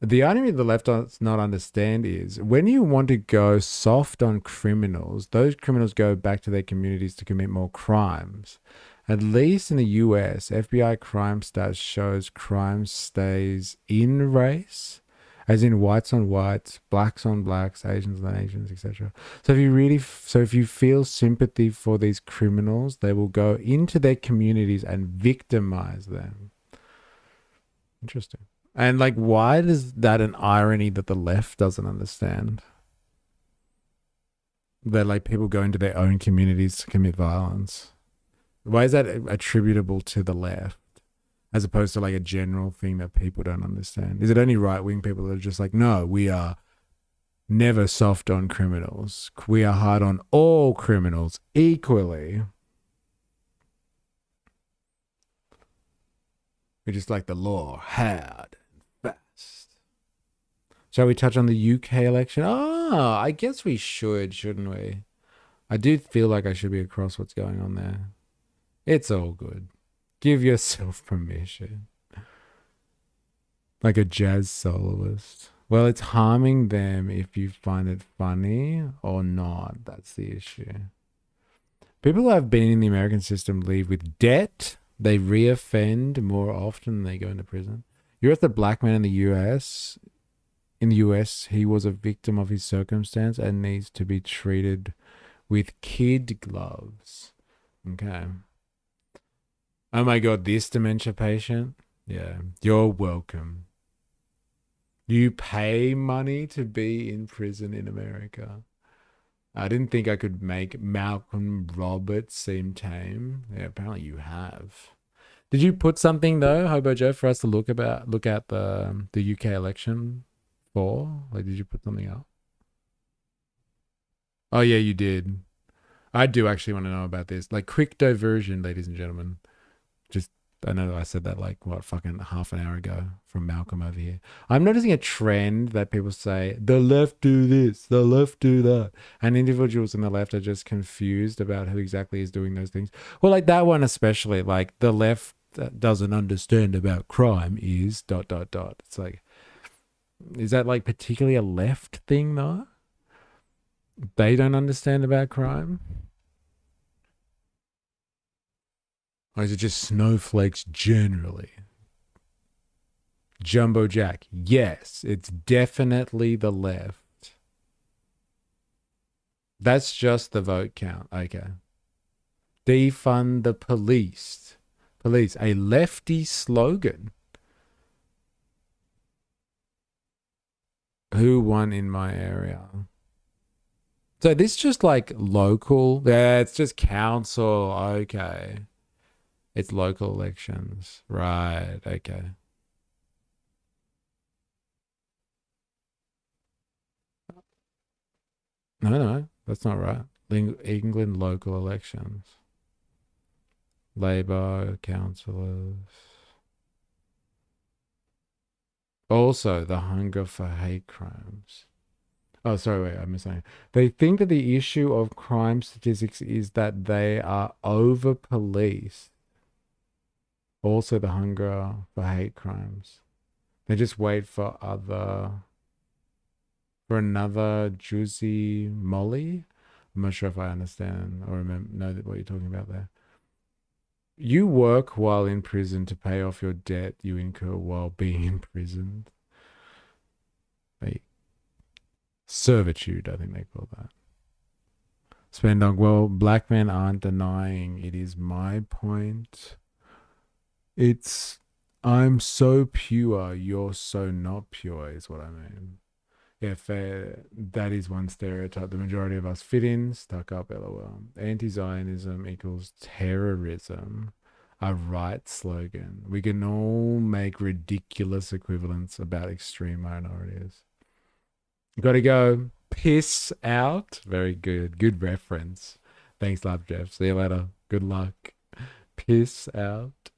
The irony the left does not understand is when you want to go soft on criminals, those criminals go back to their communities to commit more crimes. At least in the US, FBI crime stats shows crime stays in race, as in whites on whites, blacks on blacks, Asians on Asians, etc. So if you feel sympathy for these criminals, they will go into their communities and victimize them. Interesting. And like, why is that an irony that the left doesn't understand? That like people go into their own communities to commit violence. Why is that attributable to the left as opposed to like a general thing that people don't understand? Is it only right-wing people that are just like, no, we are never soft on criminals. We are hard on all criminals equally. We just like the law hard and fast. Shall we touch on the UK election? I guess we should, shouldn't we? I do feel like I should be across what's going on there. It's all good. Give yourself permission. Like a jazz soloist. Well, it's harming them if you find it funny or not. That's the issue. People who have been in the American system leave with debt. They reoffend more often than they go into prison. You're at the black man in the US. In the US, he was a victim of his circumstance and needs to be treated with kid gloves. Okay. Oh my God, this dementia patient? Yeah, you're welcome. You pay money to be in prison in America. I didn't think I could make Malcolm Roberts seem tame. Yeah, apparently you have. Did you put something though, Hobo Joe, for us to look at the UK election for? Like, did you put something up? Oh yeah, you did. I do actually want to know about this. Like, quick diversion, ladies and gentlemen. Just, I know I said that like, what, fucking half an hour ago from Malcolm over here. I'm noticing a trend that people say, the left do this, the left do that. And individuals in the left are just confused about who exactly is doing those things. Well, like that one especially, like the left doesn't understand about crime is ... It's like, is that like particularly a left thing though? They don't understand about crime? Or is it just snowflakes generally? Jumbo Jack, yes, it's definitely the left. That's just the vote count. Okay. Defund the police. Police, a lefty slogan. Who won in my area? So this just like local? Yeah, it's just council. Okay. It's local elections. Right, okay. No, that's not right. England local elections. Labour, councillors. Also, the hunger for hate crimes. Oh, sorry, wait, I missed something. They think that the issue of crime statistics is that they are over-policed. Also, the hunger for hate crimes. They just wait for another Juicy Molly. I'm not sure if I understand or know what you're talking about there. You work while in prison to pay off your debt you incur while being imprisoned. Like, servitude, I think they call that. Spendong, well, black men aren't denying it is my point. It's, I'm so pure, you're so not pure, is what I mean. Yeah, fair. That is one stereotype the majority of us fit in. Stuck up, lol. Anti-Zionism equals terrorism. A right slogan. We can all make ridiculous equivalents about extreme minorities. Gotta go. Piss out. Very good. Good reference. Thanks, Love Jeff. See you later. Good luck. Piss out.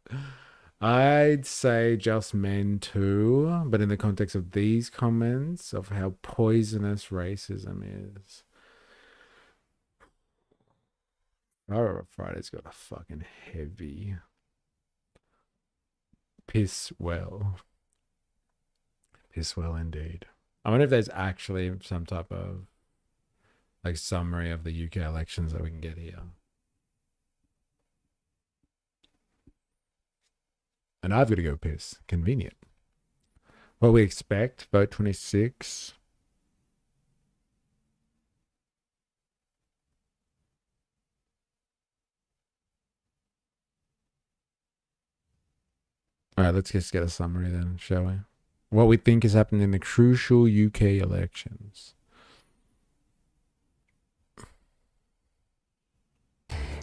I'd say just men too, but in the context of these comments of how poisonous racism is. Friday's got a fucking heavy piss well. Piss well indeed. I wonder if there's actually some type of like summary of the UK elections that we can get here. And I've got to go piss. Convenient. What we expect, vote 26. All right, let's just get a summary then, shall we? What we think is happening in the crucial UK elections.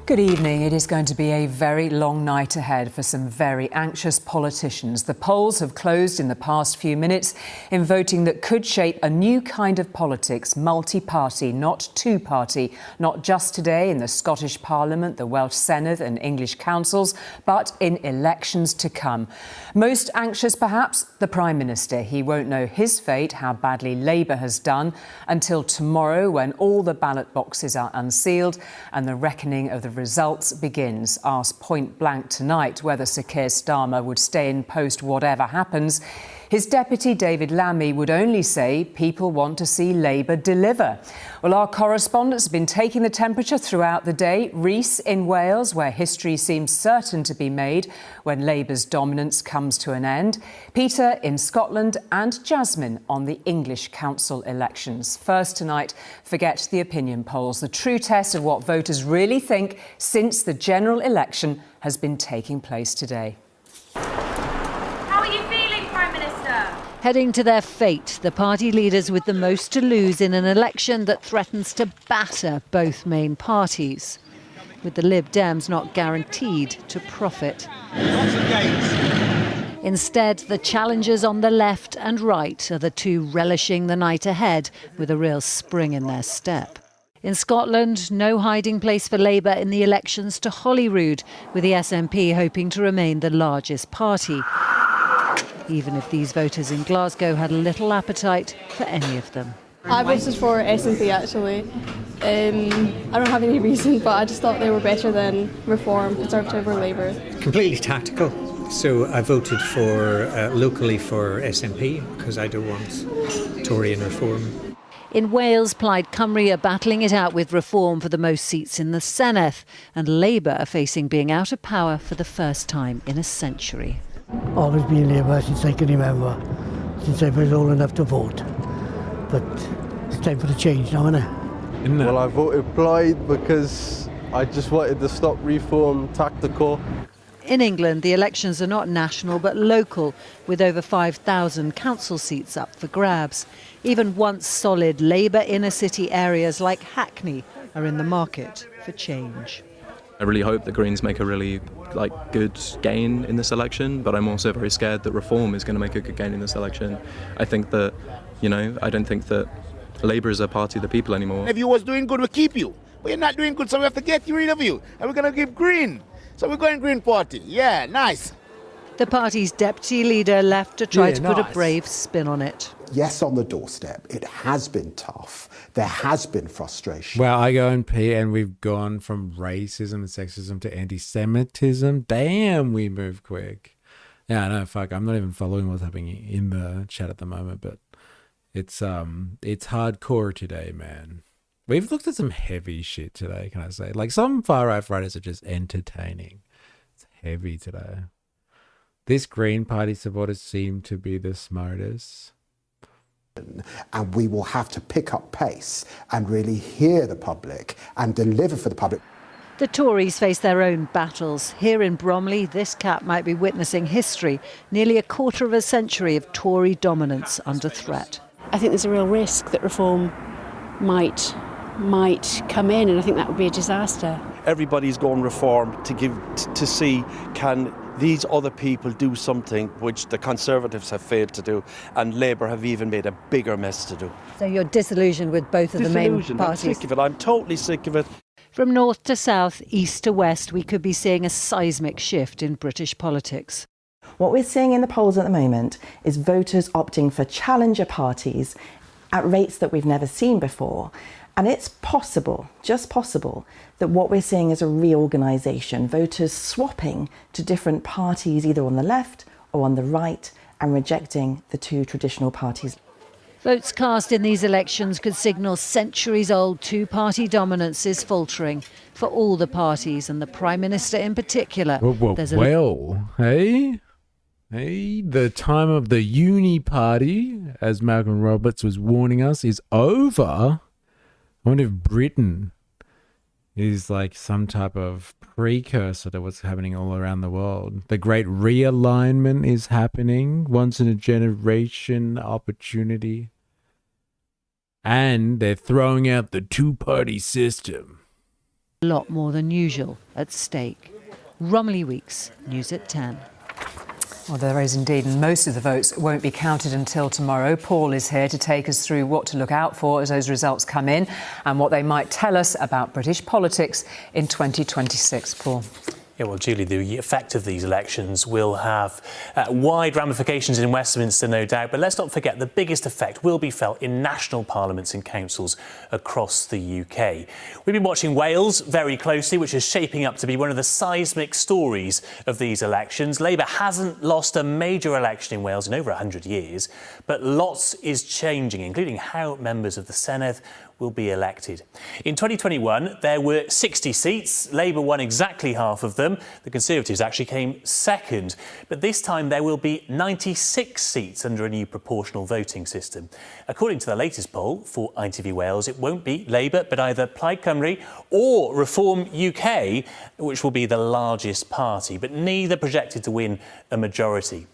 Good evening. It is going to be a very long night ahead for some very anxious politicians. The polls have closed in the past few minutes in voting that could shape a new kind of politics, multi-party, not two-party, not just today in the Scottish Parliament, the Welsh Senedd and English councils, but in elections to come. Most anxious, perhaps, the Prime Minister. He won't know his fate, how badly Labour has done, until tomorrow when all the ballot boxes are unsealed and the reckoning of the results begins. Asked point blank tonight whether Sir Keir Starmer would stay in post whatever happens, his deputy David Lammy would only say people want to see Labour deliver. Well, our correspondents have been taking the temperature throughout the day. Rhys in Wales, where history seems certain to be made when Labour's dominance comes to an end. Peter in Scotland, and Jasmine on the English council elections. First tonight, forget the opinion polls, the true test of what voters really think since the general election has been taking place today. Heading to their fate, the party leaders with the most to lose in an election that threatens to batter both main parties, with the Lib Dems not guaranteed to profit. Instead, the challengers on the left and right are the two relishing the night ahead with a real spring in their step. In Scotland, no hiding place for Labour in the elections to Holyrood, with the SNP hoping to remain the largest party, even if these voters in Glasgow had little appetite for any of them. I voted for SNP actually. I don't have any reason, but I just thought they were better than Reform, Conservative or Labour. Completely tactical. So I voted for locally for SNP because I don't want Tory and Reform. In Wales, Plaid Cymru are battling it out with Reform for the most seats in the Senedd, and Labour are facing being out of power for the first time in a century. Always been Labour since I can remember, since I was old enough to vote. But it's time for a change now, isn't it? Well, I voted Plaid because I just wanted to stop Reform tactical. In England, the elections are not national but local, with over 5,000 council seats up for grabs. Even once solid Labour inner city areas like Hackney are in the market for change. I really hope the Greens make a really good gain in this election, but I'm also very scared that Reform is going to make a good gain in this election. I think that, I don't think that Labour is a party of the people anymore. If you was doing good, we'll keep you. But you're not doing good, so we have to get rid of you. And we're going to give Green. So we're going Green Party. Yeah, nice. The party's deputy leader left to try to put a brave spin on it. Yes, on the doorstep. It has been tough. There has been frustration. Well, I go and P, and we've gone from racism and sexism to anti-Semitism. Damn, we move quick. Yeah, I know. Fuck, I'm not even following what's happening in the chat at the moment, but it's hardcore today, man. We've looked at some heavy shit today, can I say? Like, some far-right writers are just entertaining. It's heavy today. This Green Party supporters seem to be the smartest. And we will have to pick up pace and really hear the public and deliver for the public. The Tories face their own battles. Here in Bromley, this cap might be witnessing history, nearly a quarter of a century of Tory dominance under threat. I think there's a real risk that reform might come in, and I think that would be a disaster. Everybody's going reform to see can these other people do something which the Conservatives have failed to do, and Labour have even made a bigger mess to do. So you're disillusioned with both of the main parties? I'm sick of it. I'm totally sick of it. From north to south, east to west, we could be seeing a seismic shift in British politics. What we're seeing in the polls at the moment is voters opting for challenger parties at rates that we've never seen before. And it's possible, just possible, that what we're seeing is a reorganisation, voters swapping to different parties either on the left or on the right and rejecting the two traditional parties. Votes cast in these elections could signal centuries-old two-party dominance is faltering for all the parties and the Prime Minister in particular. Hey, the time of the uni party, as Malcolm Roberts was warning us, is over. I wonder if Britain is like some type of precursor to what's happening all around the world. The great realignment is happening, once in a generation opportunity. And they're throwing out the two-party system. A lot more than usual at stake. Romilly Weeks, News at 10. Well, there is indeed, and most of the votes won't be counted until tomorrow. Paul is here to take us through what to look out for as those results come in and what they might tell us about British politics in 2026. Paul. Yeah, well, Julie, the effect of these elections will have wide ramifications in Westminster, no doubt. But let's not forget the biggest effect will be felt in national parliaments and councils across the UK. We've been watching Wales very closely, which is shaping up to be one of the seismic stories of these elections. Labour hasn't lost a major election in Wales in over 100 years, but lots is changing, including how members of the Senedd will be elected. In 2021, there were 60 seats. Labour won exactly half of them. The Conservatives actually came second. But this time there will be 96 seats under a new proportional voting system. According to the latest poll for ITV Wales, it won't be Labour, but either Plaid Cymru or Reform UK, which will be the largest party, but neither projected to win a majority.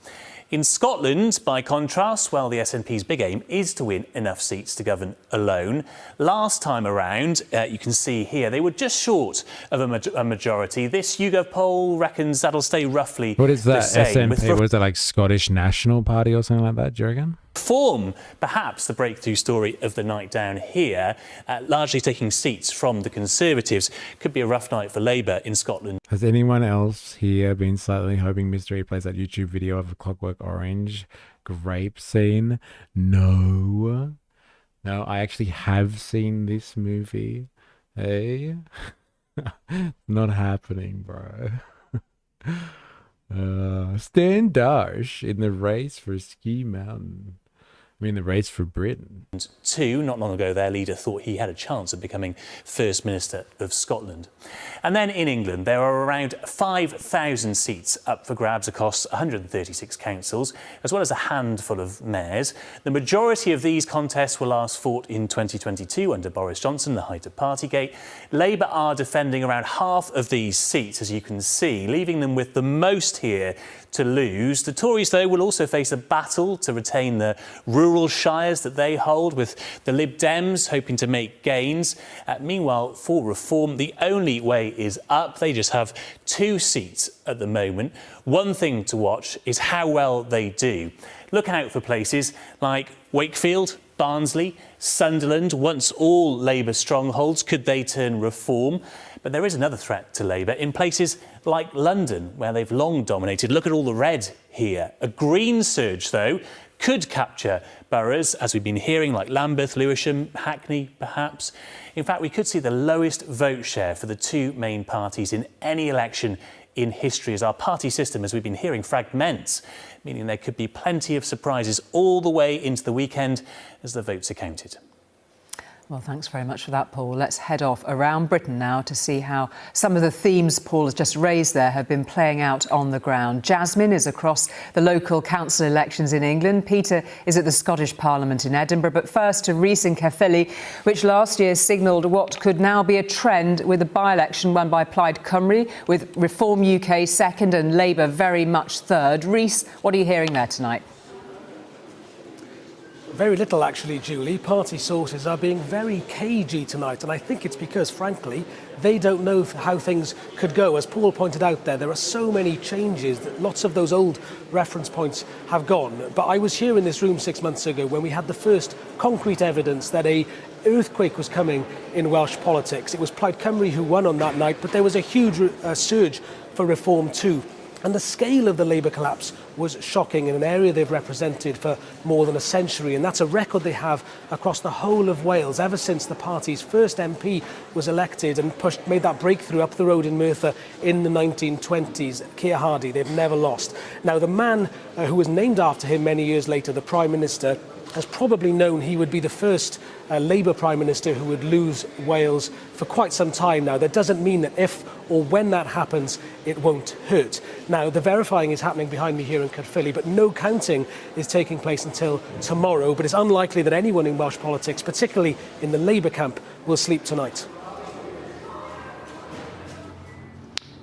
In Scotland, by contrast, well, the SNP's big aim is to win enough seats to govern alone. Last time around, you can see here, they were just short of a majority. This YouGov poll reckons that'll stay roughly What is that, the same. SNP? Was that like Scottish National Party or something like that, do you reckon? Reform, perhaps the breakthrough story of the night down here, largely taking seats from the Conservatives. Could be a rough night for Labour in Scotland. Has anyone else here been slightly hoping Mystery plays that YouTube video of a Clockwork Orange grape scene? No, I actually have seen this movie. Hey, not happening, bro. Stan Darsh in the race for Ski Mountain. The race for Britain. Not long ago, their leader thought he had a chance of becoming First Minister of Scotland. And then in England, there are around 5,000 seats up for grabs across 136 councils, as well as a handful of mayors. The majority of these contests were last fought in 2022 under Boris Johnson, the height of Partygate. Labour are defending around half of these seats, as you can see, leaving them with the most here to lose. The Tories, though, will also face a battle to retain the rural shires that they hold, with the Lib Dems hoping to make gains. Meanwhile, for Reform, the only way is up. They just have 2 seats at the moment. One thing to watch is how well they do. Look out for places like Wakefield, Barnsley, Sunderland, once all Labour strongholds. Could they turn Reform? But there is another threat to Labour in places like London, where they've long dominated. Look at all the red here. A green surge, though, could capture boroughs, as we've been hearing, like Lambeth, Lewisham, Hackney, perhaps. In fact, we could see the lowest vote share for the 2 main parties in any election in history, as our party system, as we've been hearing, fragments, meaning there could be plenty of surprises all the way into the weekend as the votes are counted. Well, thanks very much for that, Paul. Let's head off around Britain now to see how some of the themes Paul has just raised there have been playing out on the ground. Jasmine is across the local council elections in England. Peter is at the Scottish Parliament in Edinburgh. But first to Rhys in Caerphilly, which last year signalled what could now be a trend with a by-election won by Plaid Cymru, with Reform UK second and Labour very much third. Rhys, what are you hearing there tonight? Very little, actually, Julie. Party sources are being very cagey tonight, and I think it's because, frankly, they don't know how things could go. As Paul pointed out there are so many changes that lots of those old reference points have gone. But I was here in this room 6 months ago when we had the first concrete evidence that an earthquake was coming in Welsh politics. It was Plaid Cymru who won on that night, but there was a huge surge for Reform too. And the scale of the Labour collapse was shocking in an area they've represented for more than a century. And that's a record they have across the whole of Wales ever since the party's first MP was elected and made that breakthrough up the road in Merthyr in the 1920s. Keir Hardie, they've never lost. Now, the man who was named after him many years later, the Prime Minister, has probably known he would be the first Labour Prime Minister who would lose Wales for quite some time now. That doesn't mean that if or when that happens, it won't hurt. Now, the verifying is happening behind me here in Caerphilly, but no counting is taking place until tomorrow. But it's unlikely that anyone in Welsh politics, particularly in the Labour camp, will sleep tonight.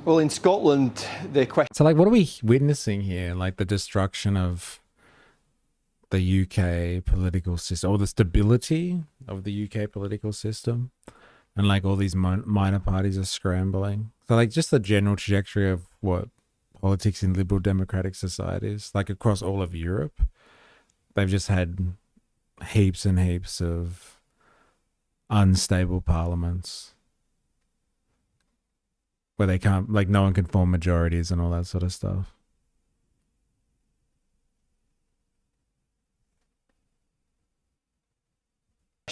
Well, in Scotland, the question... So, like, what are we witnessing here? Like, the destruction of the UK political system, or the stability of the UK political system, and like all these minor parties are scrambling. So like just the general trajectory of what politics in liberal democratic societies, like across all of Europe, they've just had heaps and heaps of unstable parliaments where they can't, like no one can form majorities and all that sort of stuff.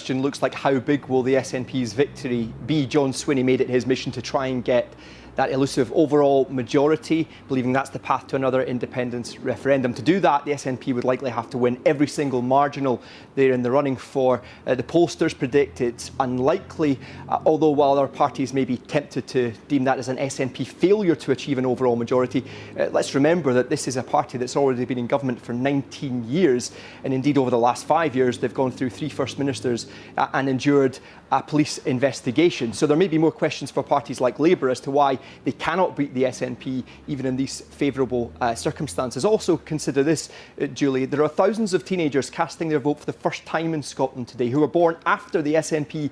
Looks like how big will the SNP's victory be? John Swinney made it his mission to try and get that elusive overall majority, believing that's the path to another independence referendum. To do that, the SNP would likely have to win every single marginal they're in the running for. The pollsters predict it's unlikely, although while other parties may be tempted to deem that as an SNP failure to achieve an overall majority, let's remember that this is a party that's already been in government for 19 years, and indeed over the last 5 years they've gone through 3 First Ministers and endured a police investigation. So there may be more questions for parties like Labour as to why they cannot beat the SNP even in these favourable circumstances. Also consider this, Julie, there are thousands of teenagers casting their vote for the first time in Scotland today who were born after the SNP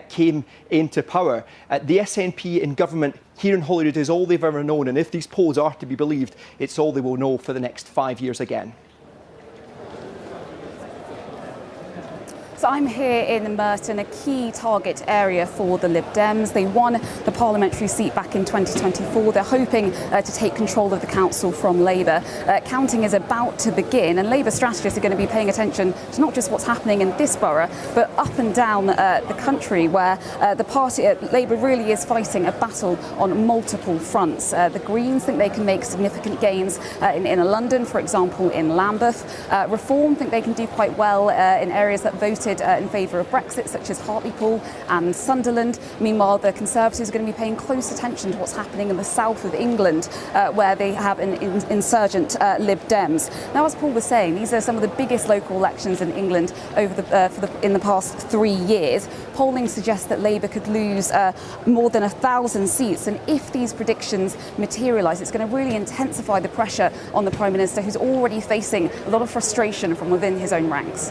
came into power. The SNP in government here in Holyrood is all they've ever known, and if these polls are to be believed, it's all they will know for the next 5 years again. So I'm here in Merton, a key target area for the Lib Dems. They won the parliamentary seat back in 2024. They're hoping to take control of the council from Labour. Counting is about to begin, and Labour strategists are going to be paying attention to not just what's happening in this borough, but up and down the country, where the party, Labour, really is fighting a battle on multiple fronts. The Greens think they can make significant gains in London, for example, in Lambeth. Reform think they can do quite well in areas that voted in favour of Brexit, such as Hartlepool and Sunderland. Meanwhile, the Conservatives are going to be paying close attention to what's happening in the south of England, where they have an insurgent Lib Dems. Now, as Paul was saying, these are some of the biggest local elections in England over in the past 3 years. Polling suggests that Labour could lose more than 1,000 seats, and if these predictions materialise, it's going to really intensify the pressure on the Prime Minister, who's already facing a lot of frustration from within his own ranks.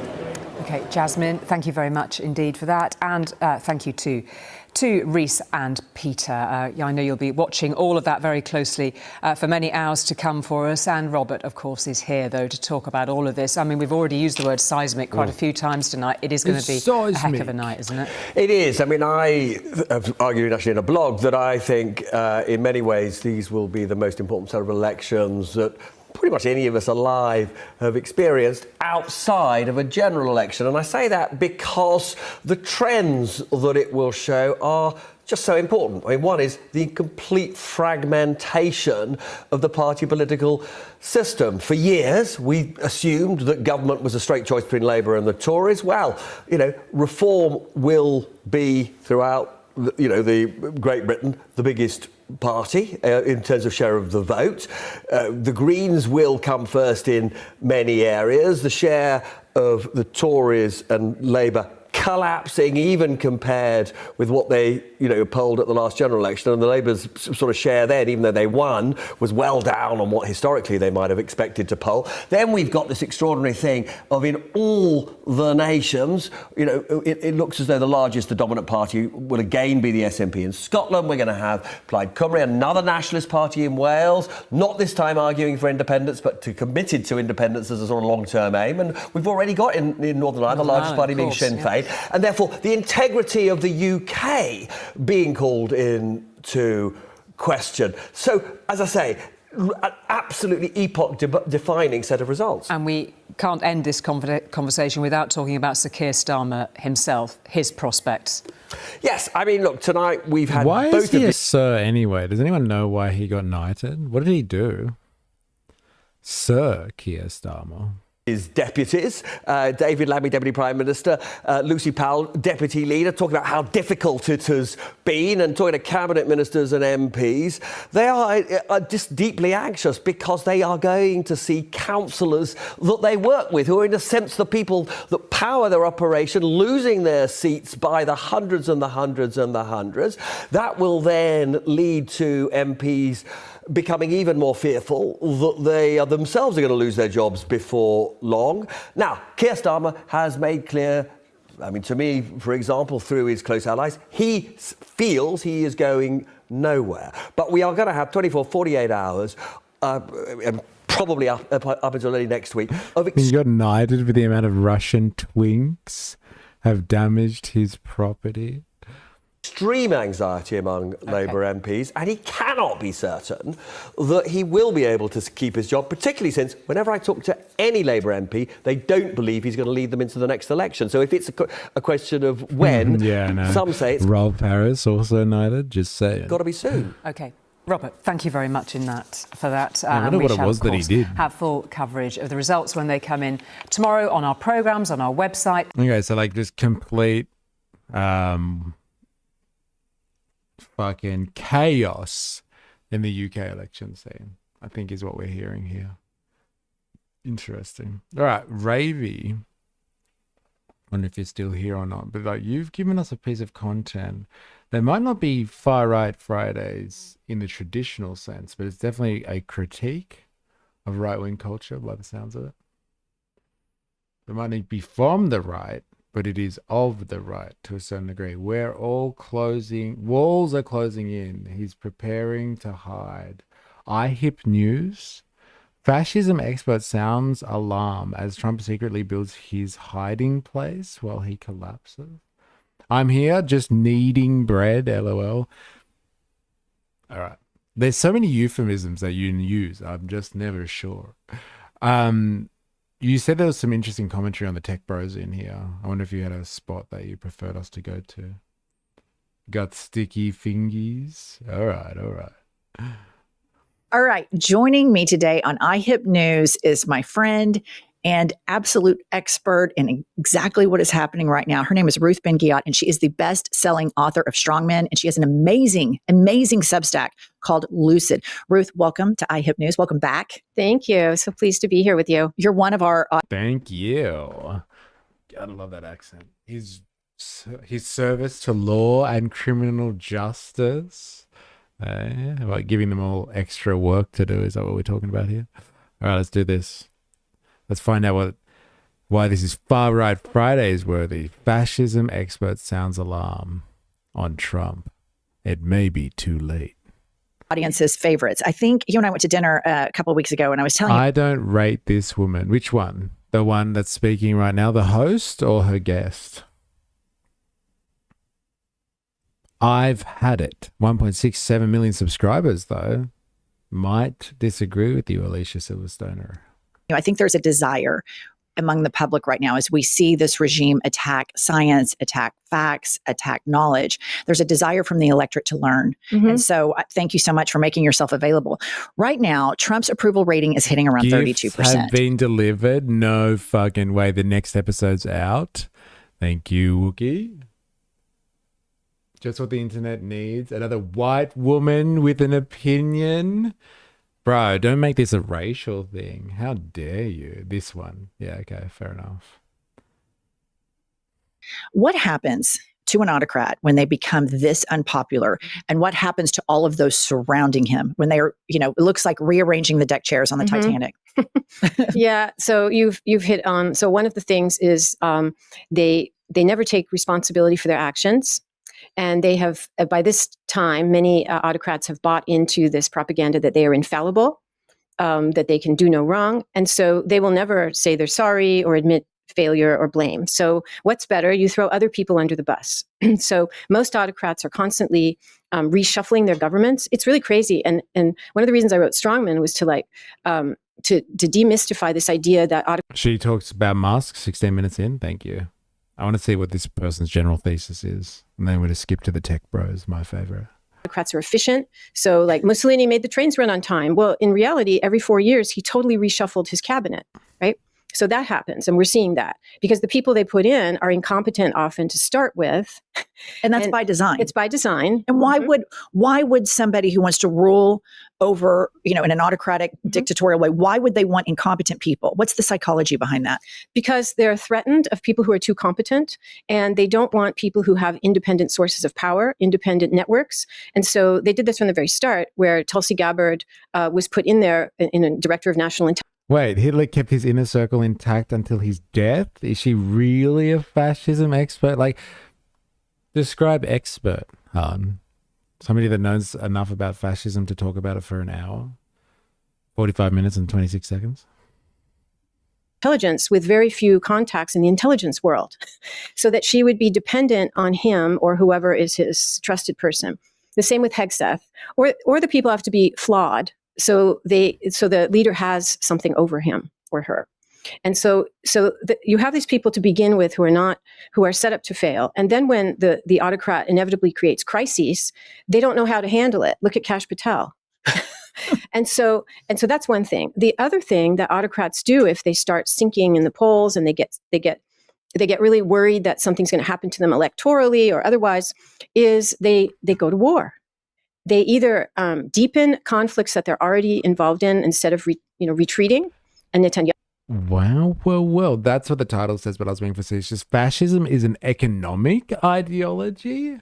OK, Jasmine, thank you very much indeed for that. And thank you to Rhys and Peter. I know you'll be watching all of that very closely for many hours to come for us. And Robert, of course, is here, though, to talk about all of this. I mean, we've already used the word seismic quite a few times tonight. It is going to be a heck of a night, isn't it? It is. I mean, I have argued actually in a blog that I think in many ways these will be the most important set of elections that pretty much any of us alive have experienced outside of a general election. And I say that because the trends that it will show are just so important. I mean, one is the complete fragmentation of the party political system. For years, we assumed that government was a straight choice between Labour and the Tories. Well, reform will be throughout, the Great Britain, the biggest party in terms of share of the vote. The Greens will come first in many areas. The share of the Tories and Labour collapsing, even compared with what they, polled at the last general election. And the Labour's sort of share then, even though they won, was well down on what historically they might have expected to poll. Then we've got this extraordinary thing of in all the nations, it looks as though the largest, the dominant party will again be the SNP in Scotland. We're going to have Plaid Cymru, another nationalist party in Wales, not this time arguing for independence, but committed to independence as a sort of long-term aim. And we've already got in Northern Ireland, the largest party being Sinn Féin. And therefore, the integrity of the UK being called into question. So, as I say, an absolutely epoch-defining set of results. And we can't end this conversation without talking about Sir Keir Starmer himself, his prospects. Yes, I mean, look, tonight we've had why both is he of a Sir anyway? Does anyone know why he got knighted? What did he do? Sir Keir Starmer. His deputies, David Lammy, Deputy Prime Minister, Lucy Powell, Deputy Leader, talking about how difficult it has been, and talking to Cabinet Ministers and MPs. They are just deeply anxious because they are going to see councillors that they work with, who are in a sense the people that power their operation, losing their seats by the hundreds and the hundreds and the hundreds. That will then lead to MPs becoming even more fearful that they are themselves are going to lose their jobs before long. Now, Keir Starmer has made clear, I mean, to me, for example, through his close allies, he feels he is going nowhere. But we are going to have 24, 48 hours, and probably up until early next week. He got knighted with the amount of Russian twinks have damaged his property. Extreme anxiety among Labour MPs, and he cannot be certain that he will be able to keep his job, particularly since whenever I talk to any Labour MP, they don't believe he's going to lead them into the next election. So if it's a question of when, some say it's... Rolf Harris also knighted, just saying. Got to be soon. OK. Robert, thank you very much for that. I wonder what it was that he did. Have full coverage of the results when they come in tomorrow on our programmes, on our website. Okay, so just complete... fucking chaos in the UK election scene, I think is what we're hearing here. Interesting. All right, Ravy. I wonder if you're still here or not, but you've given us a piece of content. There might not be Far Right Fridays in the traditional sense, but it's definitely a critique of right-wing culture by the sounds of it. It might not be from the right, but it is of the right to a certain degree. We're all closing, walls are closing in. He's preparing to hide. iHip News. Fascism expert sounds alarm as Trump secretly builds his hiding place while he collapses. I'm here just kneading bread, LOL. All right. There's so many euphemisms that you use. I'm just never sure. You said there was some interesting commentary on the tech bros in here. I wonder if you had a spot that you preferred us to go to. Got sticky fingies. All right. All right. Joining me today on iHip News is my friend and absolute expert in exactly what is happening right now. Her name is Ruth Ben-Ghiat, and she is the best-selling author of Strongmen, and she has an amazing, amazing Substack called Lucid. Ruth, welcome to iHip News. Welcome back. Thank you. So pleased to be here with you. You're one of our... Thank you. Gotta love that accent. His service to law and criminal justice. About giving them all extra work to do. Is that what we're talking about here? All right, let's do this. Let's find out why this is Far Right Fridays worthy. Fascism expert sounds alarm on Trump. It may be too late. Audience's favorites. I think you and I went to dinner a couple of weeks ago, and I was telling you... I don't rate this woman. Which one? The one that's speaking right now, the host or her guest? I've had it. 1.67 million subscribers, though. Might disagree with you, Alicia Silverstoner. I think there's a desire among the public right now as we see this regime attack science, attack facts, attack knowledge. There's a desire from the electorate to learn. And so thank you so much for making yourself available. Right now, Trump's approval rating is hitting around 32%. Have been delivered. No fucking way. The next episode's out. Thank you, Wookie. Just what the internet needs. Another white woman with an opinion. Bro, don't make this a racial thing. How dare you? This one. Yeah, okay, fair enough. What happens to an autocrat when they become this unpopular? And what happens to all of those surrounding him when they are, it looks like rearranging the deck chairs on the Titanic? Yeah, so you've hit on. So one of the things is they never take responsibility for their actions. And they have, by this time, many autocrats have bought into this propaganda that they are infallible, that they can do no wrong. And so they will never say they're sorry or admit failure or blame. So what's better? You throw other people under the bus. So most autocrats are constantly reshuffling their governments. It's really crazy. And one of the reasons I wrote Strongman was to demystify this idea that She talks about Musk 16 minutes in. Thank you. I want to see what this person's general thesis is. And then we're going to skip to the tech bros, my favorite. autocrats are efficient. So like Mussolini made the trains run on time. Well, in reality, every 4 years, he totally reshuffled his cabinet, right? So that happens. And we're seeing that because the people they put in are incompetent often to start with. And that's by design. It's by design. And why would somebody who wants to rule over, in an autocratic dictatorial way, why would they want incompetent people? What's the psychology behind that? Because they're threatened of people who are too competent, and they don't want people who have independent sources of power, independent networks. And so they did this from the very start, where Tulsi Gabbard was put in there in a director of national intelligence. Wait, Hitler kept his inner circle intact until his death? Is she really a fascism expert? Like, describe expert, Han. Somebody that knows enough about fascism to talk about it for an hour? 45 minutes and 26 seconds? Intelligence with very few contacts in the intelligence world, so that she would be dependent on him or whoever is his trusted person. The same with Hegseth, or the people have to be flawed. So the leader has something over him or her. And so you have these people to begin with who are set up to fail. And then when the autocrat inevitably creates crises, they don't know how to handle it. Look at Kash Patel. And so that's one thing. The other thing that autocrats do if they start sinking in the polls and they get really worried that something's going to happen to them electorally or otherwise, is they go to war. They either deepen conflicts that they're already involved in instead of retreating. And Netanyahu. Wow, well, that's what the title says, but I was being facetious. Fascism is an economic ideology?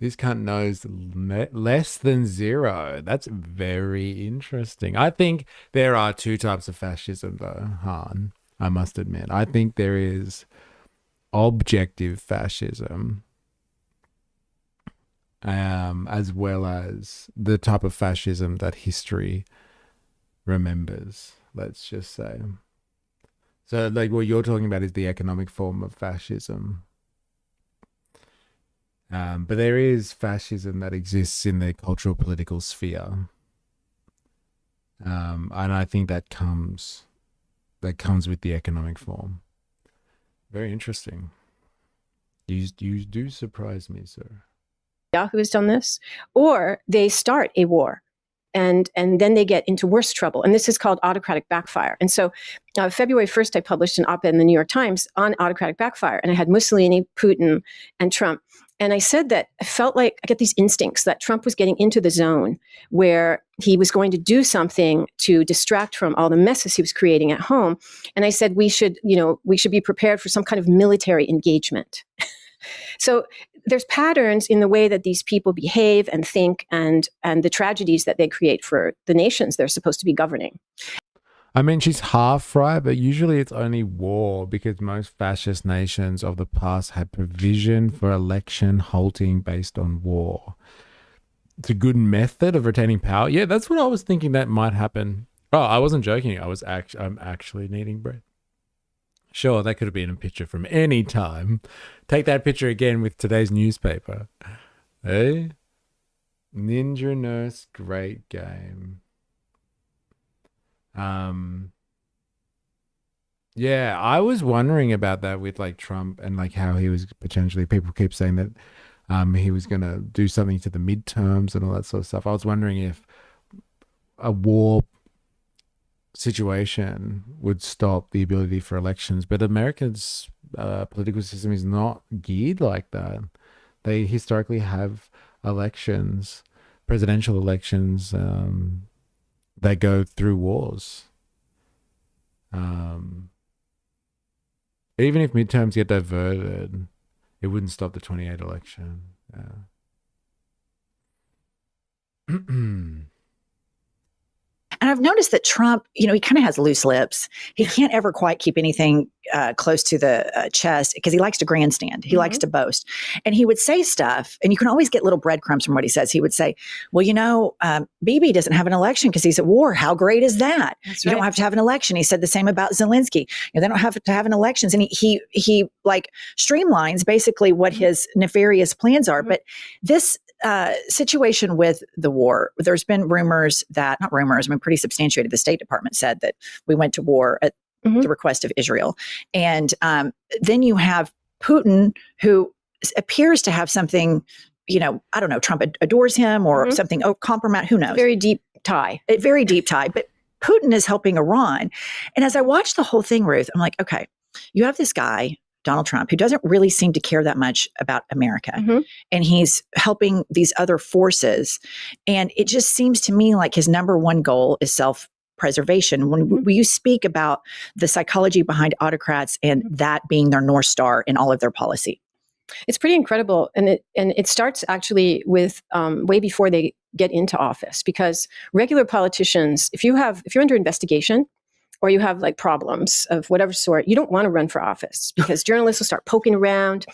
This cunt knows less than zero. That's very interesting. I think there are two types of fascism, though, Han, I must admit. I think there is objective fascism, as well as the type of fascism that history remembers, let's just say. So, like, what you're talking about is the economic form of fascism. But there is fascism that exists in the cultural political sphere. And I think that comes with the economic form. Very interesting. You do surprise me, sir. Yahoo has done this, or they start a war. And then they get into worse trouble. And this is called autocratic backfire. And so February 1st, I published an op-ed in the New York Times on autocratic backfire. And I had Mussolini, Putin, and Trump. And I said that I felt like I get these instincts that Trump was getting into the zone where he was going to do something to distract from all the messes he was creating at home. And I said, we should be prepared for some kind of military engagement. So there's patterns in the way that these people behave and think and the tragedies that they create for the nations they're supposed to be governing. I mean, she's half right, but usually it's only war because most fascist nations of the past had provision for election halting based on war. It's a good method of retaining power. Yeah, that's what I was thinking that might happen. Oh, I wasn't joking. I'm actually needing bread. Sure, that could have been a picture from any time. Take that picture again with today's newspaper. Hey? Ninja Nurse, great game. Yeah, I was wondering about that with like Trump and like how he was potentially, people keep saying that he was going to do something to the midterms and all that sort of stuff. I was wondering if a war situation would stop the ability for elections, but America's political system is not geared like that. They historically have elections, presidential elections, that go through wars. Even if midterms get diverted, it wouldn't stop the 28 election. And I've noticed that Trump, he kind of has loose lips. He can't ever quite keep anything close to the chest because he likes to grandstand. He likes to boast. And he would say stuff, and you can always get little breadcrumbs from what he says. He would say, well, Bibi doesn't have an election because he's at war. How great is that? You don't have to have an election. He said the same about Zelensky. They don't have to have an elections. And he like streamlines basically what his nefarious plans are. But this situation with the war, there's been rumors that, not rumors, pretty substantiated. The State Department said that we went to war at the request of Israel. And then you have Putin, who appears to have something, I don't know, Trump adores him or something, compromise, who knows? Very deep tie. A very deep tie. But Putin is helping Iran. And as I watched the whole thing, Ruth, I'm like, okay, you have this guy, Donald Trump, who doesn't really seem to care that much about America. And he's helping these other forces. And it just seems to me like his number one goal is self-preservation. When you speak about the psychology behind autocrats and that being their North Star in all of their policy. It's pretty incredible. And it starts actually with way before they get into office, because regular politicians, if you're under investigation, or you have like problems of whatever sort, you don't want to run for office because journalists will start poking around.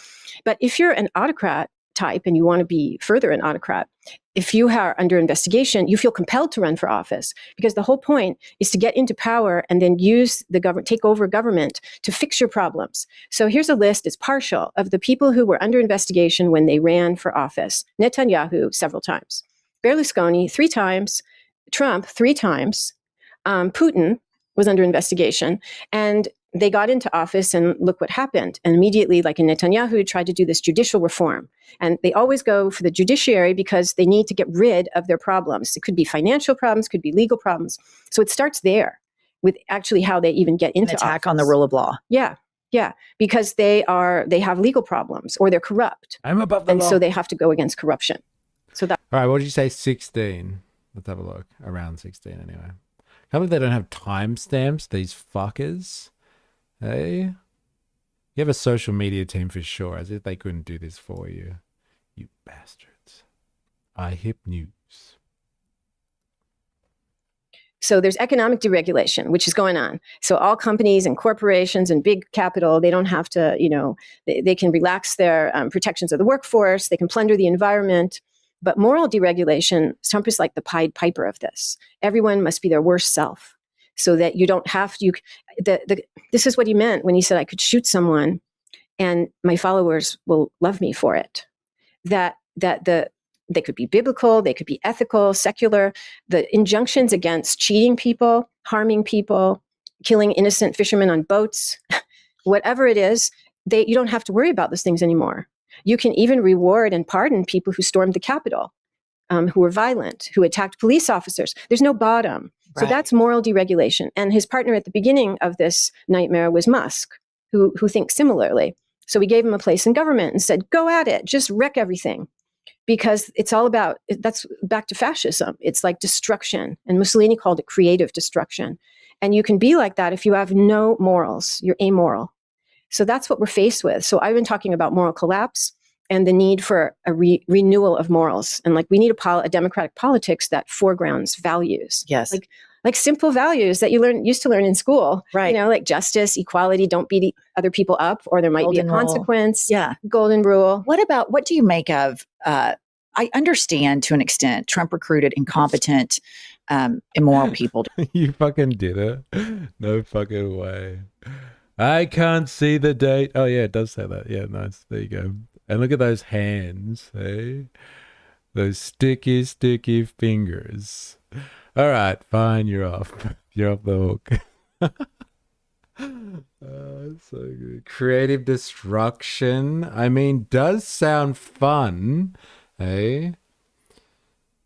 But if you're an autocrat type and you want to be further an autocrat, if you are under investigation, you feel compelled to run for office because the whole point is to get into power and then use the government, take over government to fix your problems. So here's a list, it's partial, of the people who were under investigation when they ran for office. Netanyahu, several times. Berlusconi, 3 times. Trump, 3 times. Putin was under investigation, and they got into office and look what happened. And immediately, like in Netanyahu, tried to do this judicial reform. And they always go for the judiciary because they need to get rid of their problems. It could be financial problems, could be legal problems. So it starts there with actually how they even get into an attack office. On the rule of law. Yeah, because they have legal problems or they're corrupt. I'm above the law. And so they have to go against corruption. So that. All right, what did you say? 16. Let's have a look. Around 16 anyway. I can't believe they don't have timestamps, these fuckers. Hey? You have a social media team for sure, as if they couldn't do this for you. You bastards. iHip News. So there's economic deregulation, which is going on. So all companies and corporations and big capital, they don't have to, they can relax their protections of the workforce. They can plunder the environment. But moral deregulation, Trump is like the Pied Piper of this. Everyone must be their worst self so that you don't have to. This is what he meant when he said, I could shoot someone and my followers will love me for it. They could be biblical, they could be ethical, secular. The injunctions against cheating people, harming people, killing innocent fishermen on boats, whatever it is, you don't have to worry about those things anymore. You can even reward and pardon people who stormed the Capitol, who were violent, who attacked police officers. There's no bottom. Right. So that's moral deregulation. And his partner at the beginning of this nightmare was Musk, who thinks similarly. So we gave him a place in government and said, go at it, just wreck everything. Because it's all about, that's back to fascism. It's like destruction. And Mussolini called it creative destruction. And you can be like that if you have no morals. You're amoral. So that's what we're faced with. So I've been talking about moral collapse and the need for a renewal of morals. And like we need a democratic politics that foregrounds values. Yes. Like simple values that you used to learn in school. Right. Like justice, equality, don't beat other people up or there might Golden be a consequence. Rule. Yeah. Golden rule. What do you make of, I understand to an extent, Trump recruited incompetent, immoral people. You fucking did it. No fucking way. I can't see the date. Oh, yeah, it does say that. Yeah, nice. There you go. And look at those hands, hey? Those sticky, sticky fingers. All right, fine, you're off. You're off the hook. So good. Creative destruction. I mean, does sound fun, eh?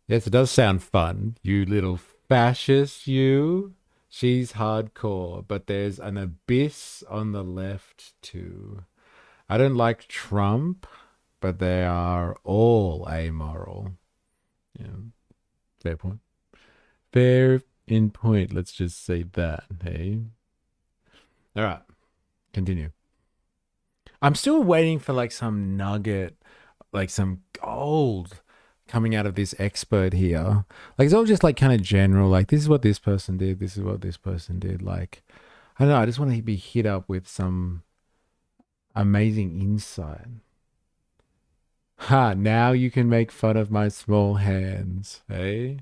Yes, it does sound fun. You little fascist, you. She's hardcore, but there's an abyss on the left too. I don't like Trump, but they are all amoral. Yeah, fair point. Fair in point. Let's just say that. Hey. All right, continue. I'm still waiting for like some nugget, like some gold coming out of this expert here. Like it's all just like kind of general, like this is what this person did, this is what this person did. Like, I don't know, I just want to be hit up with some amazing insight. Ha, now you can make fun of my small hands, eh?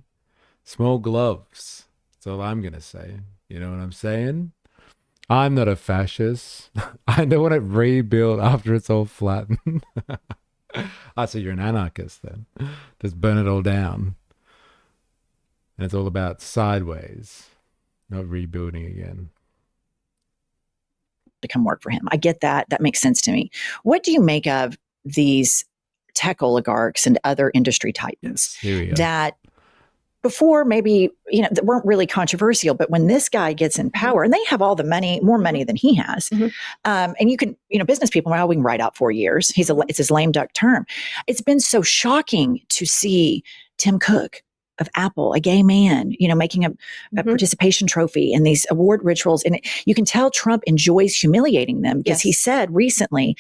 Small gloves. That's all I'm gonna say. You know what I'm saying? I'm not a fascist. I don't want to rebuild after it's all flattened. So you're an anarchist then. Just burn it all down. And it's all about sideways, not rebuilding again. To come work for him. I get that. That makes sense to me. What do you make of these tech oligarchs and other industry titans Here we go. that before maybe, that weren't really controversial, but when this guy gets in power and they have all the money, more money than he has, and you can, business people, well, we can write out 4 years. It's his lame duck term. It's been so shocking to see Tim Cook of Apple, a gay man, making a participation trophy and these award rituals. And you can tell Trump enjoys humiliating them because he said recently,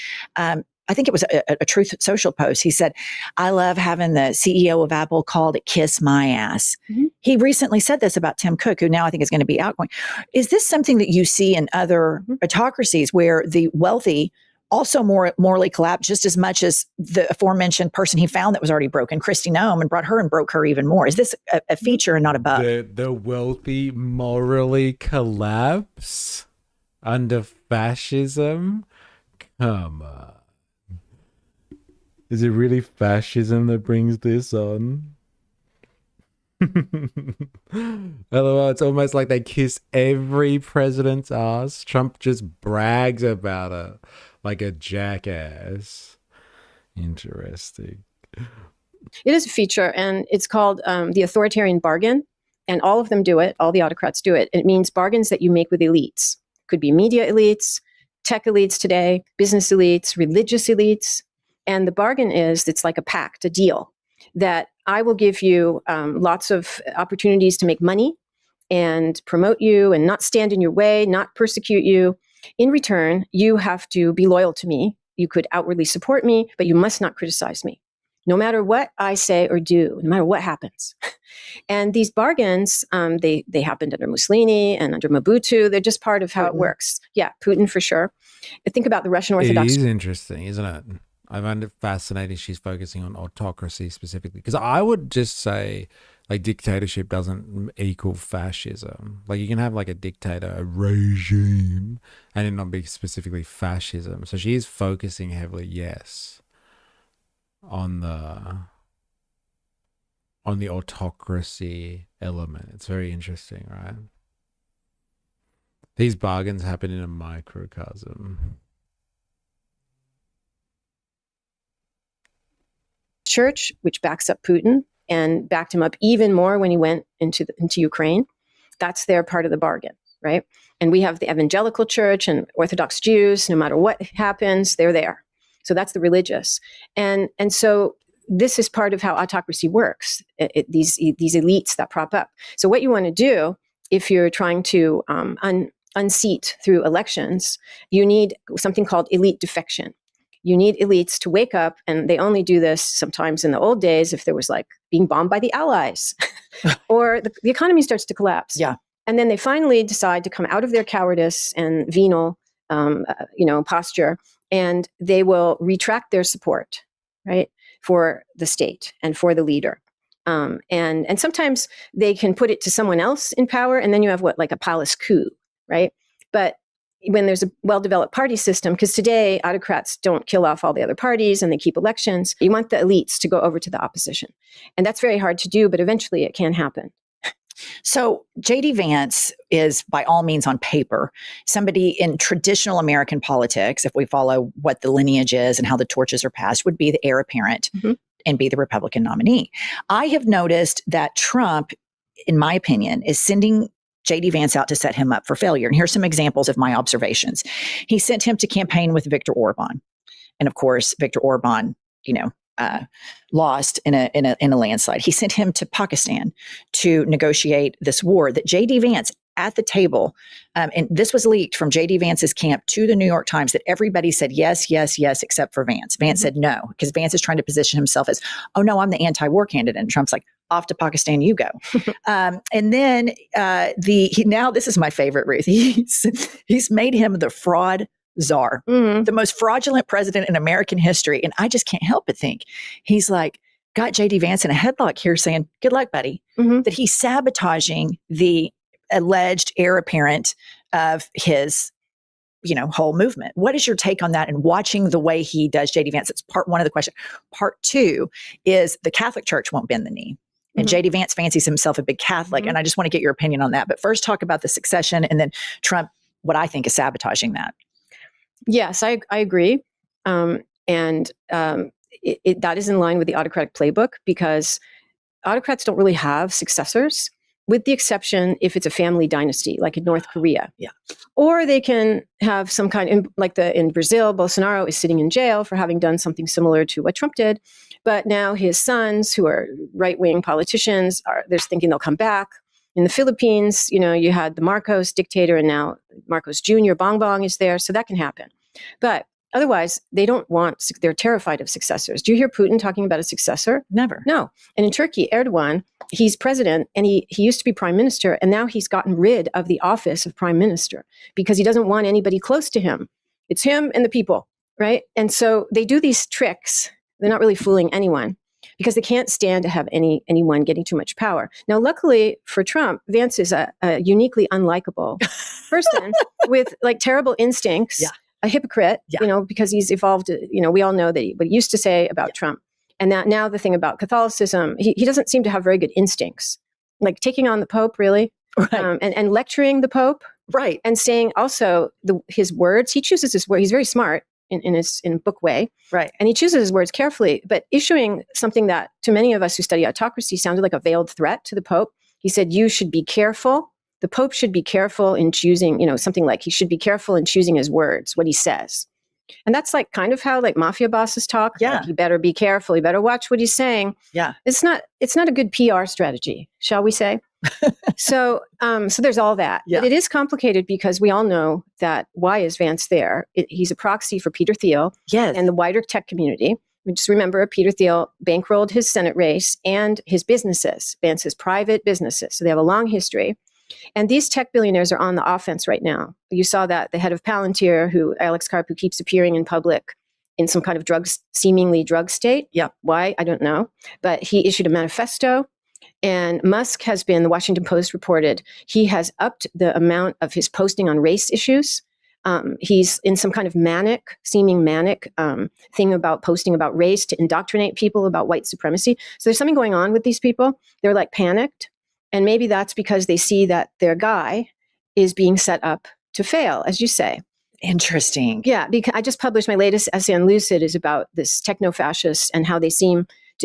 I think it was a Truth Social post. He said, I love having the CEO of Apple called Kiss My Ass. He recently said this about Tim Cook, who now I think is going to be outgoing. Is this something that you see in other autocracies where the wealthy also morally collapse just as much as the aforementioned person he found that was already broken, Kristi Noem, and brought her and broke her even more? Is this a feature and not a bug? The wealthy morally collapse under fascism? Come on. Is it really fascism that brings this on? LOL, it's almost like they kiss every president's ass. Trump just brags about it like a jackass. Interesting. It is a feature, and it's called the authoritarian bargain, and all of them do it. All the autocrats do it. It means bargains that you make with elites. Could be media elites, tech elites today, business elites, religious elites. And the bargain is, it's like a pact, a deal, that I will give you lots of opportunities to make money and promote you and not stand in your way, not persecute you. In return, you have to be loyal to me. You could outwardly support me, but you must not criticize me, no matter what I say or do, no matter what happens. And these bargains, they happened under Mussolini and under Mobutu. They're just part of how it works. Yeah, Putin for sure. Think about the Russian Orthodox. It is interesting, isn't it? I find it fascinating she's focusing on autocracy specifically, because I would just say like dictatorship doesn't equal fascism. Like you can have like a dictator, a regime, and it not be specifically fascism. So she is focusing heavily, yes, on the autocracy element. It's very interesting, right? These bargains happen in a microcosm. Church, which backs up Putin and backed him up even more when he went into Ukraine. That's their part of the bargain, right? And we have the evangelical church and Orthodox Jews. No matter what happens, they're there. So that's the religious. And so this is part of how autocracy works, these elites that prop up. So what you want to do, if you're trying to unseat through elections, you need something called elite defection. You need elites to wake up, and they only do this sometimes in the old days if there was like being bombed by the Allies or the economy starts to collapse. Yeah. And then they finally decide to come out of their cowardice and venal, posture, and they will retract their support, right, for the state and for the leader. And sometimes they can put it to someone else in power, and then you have like a palace coup, right? But when there's a well-developed party system, because today autocrats don't kill off all the other parties and they keep elections, you want the elites to go over to the opposition. And that's very hard to do, but eventually it can happen. So J.D. Vance is, by all means, on paper, somebody in traditional American politics, if we follow what the lineage is and how the torches are passed, would be the heir apparent and be the Republican nominee. I have noticed that Trump, in my opinion, is sending J.D. Vance out to set him up for failure. And here's some examples of my observations. He sent him to campaign with Viktor Orban. And of course, Viktor Orban, lost in a landslide. He sent him to Pakistan to negotiate this war that J.D. Vance at the table, and this was leaked from J.D. Vance's camp to the New York Times, that everybody said yes, yes, yes, except for Vance. Vance said no, because Vance is trying to position himself as, oh no, I'm the anti-war candidate. And Trump's like, off to Pakistan you go. And then now this is my favorite, Ruth. He's made him the fraud czar, the most fraudulent president in American history. And I just can't help but think he's like got J.D. Vance in a headlock here saying, good luck, buddy, that he's sabotaging the alleged heir apparent of his, whole movement. What is your take on that? And watching the way he does J.D. Vance, it's part one of the question. Part two is the Catholic Church won't bend the knee. And J.D. Vance fancies himself a big Catholic. And I just want to get your opinion on that. But first talk about the succession, and then Trump, what I think is sabotaging that. Yes, I agree. That is in line with the autocratic playbook, because autocrats don't really have successors, with the exception if it's a family dynasty, like in North Korea. Yeah. Or they can have some kind, in Brazil, Bolsonaro is sitting in jail for having done something similar to what Trump did. But now his sons, who are right-wing politicians, they're thinking they'll come back. In the Philippines, you had the Marcos dictator, and now Marcos Jr., Bongbong is there, so that can happen. But otherwise, they're terrified of successors. Do you hear Putin talking about a successor? Never. No. And in Turkey, Erdogan, he's president, and he used to be prime minister, and now he's gotten rid of the office of prime minister because he doesn't want anybody close to him. It's him and the people, right? And so they do these tricks. They're not really fooling anyone, because they can't stand to have anyone getting too much power. Now, luckily for Trump, Vance is a uniquely unlikable person with terrible instincts, a hypocrite, because he's evolved, we all know that what he used to say about Trump. And that now the thing about Catholicism, he doesn't seem to have very good instincts, like taking on the Pope, really, right. and lecturing the Pope. Right. And saying also his words, he chooses his words, he's very smart. In book way. Right. And he chooses his words carefully, but issuing something that to many of us who study autocracy sounded like a veiled threat to the Pope. He said, you should be careful. The Pope should be careful in choosing, something like he should be careful in choosing his words, what he says. And that's kind of how mafia bosses talk. Yeah. He better be careful. He better watch what he's saying. Yeah. It's not a good PR strategy, shall we say? So there's all that. Yeah. But it is complicated because we all know that why is Vance there? He's a proxy for Peter Thiel and the wider tech community. Just remember, Peter Thiel bankrolled his Senate race and his businesses, Vance's private businesses. So they have a long history. And these tech billionaires are on the offense right now. You saw that the head of Palantir, Alex Karp, who keeps appearing in public in some kind of seemingly drug state. Yeah. Why? I don't know. But he issued a manifesto. And Musk has been, the Washington Post reported, he has upped the amount of his posting on race issues. He's in some kind of seeming manic thing about posting about race to indoctrinate people about white supremacy. So there's something going on with these people. They're panicked. And maybe that's because they see that their guy is being set up to fail, as you say. Interesting. Yeah, because I just published my latest essay on Lucid is about this techno-fascists and how they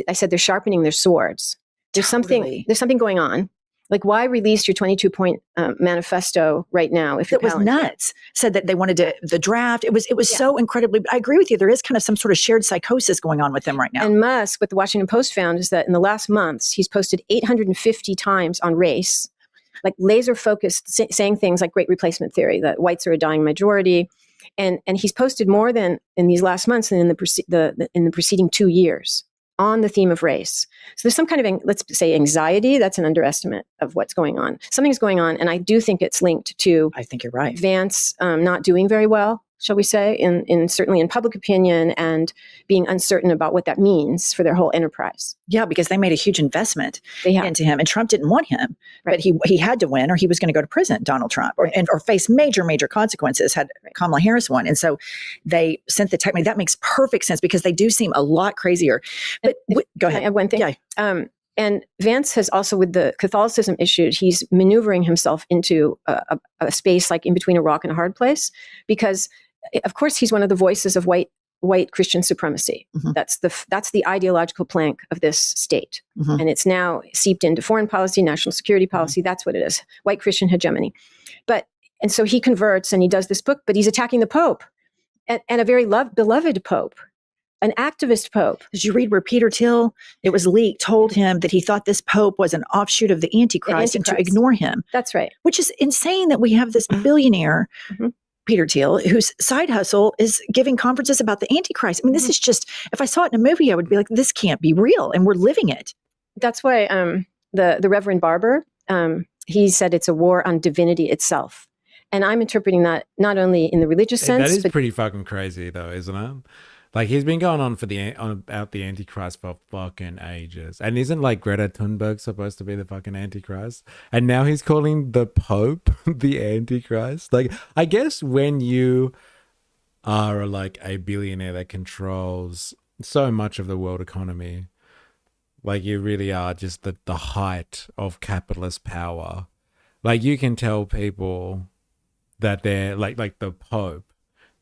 I said they're sharpening their swords. There's something going on. Why release your 22-point manifesto right now? If it was nuts, said that they wanted the draft. It was so incredibly. I agree with you. There is kind of some sort of shared psychosis going on with them right now. And Musk, what the Washington Post found is that in the last months, he's posted 850 times on race, laser focused, saying things like great replacement theory, that whites are a dying majority, and he's posted more than in these last months than in the preceding 2 years. On the theme of race. So there's some kind of, let's say, anxiety. That's an underestimate of what's going on. Something's going on, and I do think it's linked to, I think you're right, Vance not doing very well, shall we say, certainly in public opinion, and being uncertain about what that means for their whole enterprise. Yeah, because they made a huge investment into him, and Trump didn't want him, but he had to win, or he was going to go to prison, Donald Trump, or face major consequences had Kamala Harris won. And so they sent the tech. That makes perfect sense because they do seem a lot crazier. But go ahead. I have one thing. Yeah. And Vance has also, with the Catholicism issues, he's maneuvering himself into a space like in between a rock and a hard place, because, of course, he's one of the voices of white Christian supremacy. That's the ideological plank of this state, and it's now seeped into foreign policy, national security policy. That's what it is: white Christian hegemony. And so he converts and he does this book, but he's attacking the Pope, and a very beloved Pope. An activist Pope. Did you read where Peter Thiel, it was leaked, told him that he thought this Pope was an offshoot of the Antichrist and to ignore him? That's right. Which is insane that we have this billionaire, Peter Thiel, whose side hustle is giving conferences about the Antichrist. I mean, this is just, if I saw it in a movie, I would be like, this can't be real. And we're living it. That's why the Reverend Barber, he said it's a war on divinity itself. And I'm interpreting that not only in the religious sense. That is pretty fucking crazy, though, isn't it? Like, he's been going on about the Antichrist for fucking ages. And isn't, like, Greta Thunberg supposed to be the fucking Antichrist? And now he's calling the Pope the Antichrist. Like, I guess when you are, like, a billionaire that controls so much of the world economy, like, you really are just the height of capitalist power. Like, you can tell people that they're, like the Pope,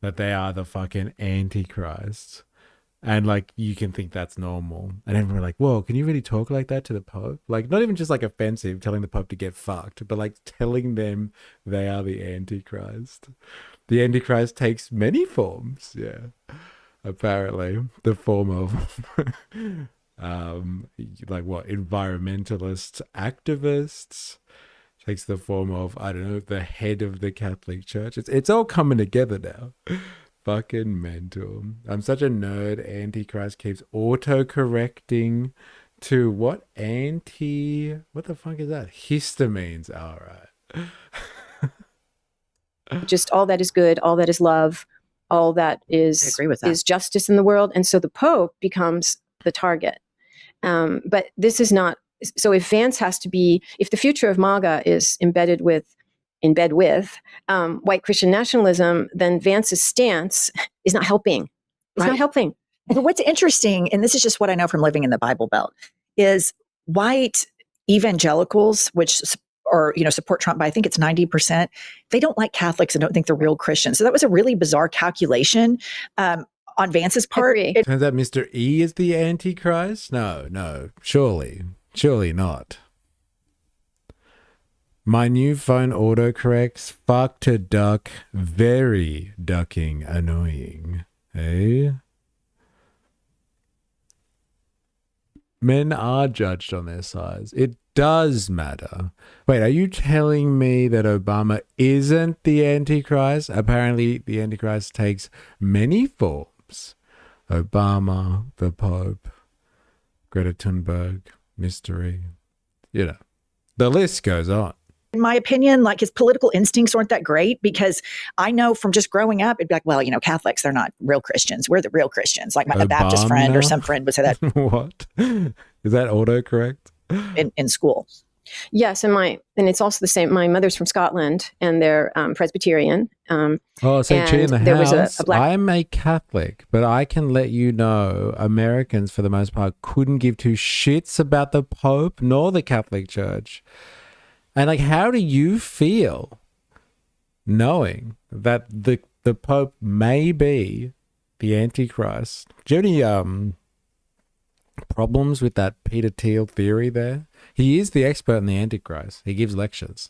that they are the fucking Antichrist. And, like, you can think that's normal. And everyone's like, whoa, can you really talk like that to the Pope? Like, not even just, like, offensive, telling the Pope to get fucked, but, like, telling them they are the Antichrist. The Antichrist takes many forms, yeah. Apparently. The form of, like, what, environmentalist activists. Takes the form of, I don't know, the head of the Catholic Church. It's all coming together now. Fucking mental. I'm such a nerd. Antichrist keeps auto-correcting to what the fuck is that? Histamines. All right. Just all that is good, all that is love, all that is, I agree with that. Is justice in the world. And so the Pope becomes the target. But this is not. So if Vance has to be, if the future of MAGA is in bed with white Christian nationalism, then Vance's stance is not helping. It's not helping. But what's interesting, and this is just what I know from living in the Bible Belt, is white evangelicals, which or support Trump by I think it's 90%, they don't like Catholics and don't think they're real Christians. So that was a really bizarre calculation on Vance's part. Turns out Mr. E is the Antichrist? No, surely not. My new phone autocorrects fuck to duck, very ducking annoying. Eh? Men are judged on their size. It does matter. Wait, are you telling me that Obama isn't the Antichrist? Apparently, the Antichrist takes many forms. Obama, the Pope, Greta Thunberg, mystery. The list goes on. In my opinion, like his political instincts aren't that great because I know from just growing up, it'd be like, well, Catholics, they're not real Christians. We're the real Christians. Like a Baptist friend or some friend would say that. What? Is that autocorrect? In school. Yes, and it's also the same. My mother's from Scotland, and they're Presbyterian. So Chi in the house. I'm a Catholic, but I can let you know Americans, for the most part, couldn't give two shits about the Pope nor the Catholic Church. And how do you feel knowing that the Pope may be the Antichrist? Do you have any problems with that Peter Thiel theory there? He is the expert in the Antichrist. He gives lectures.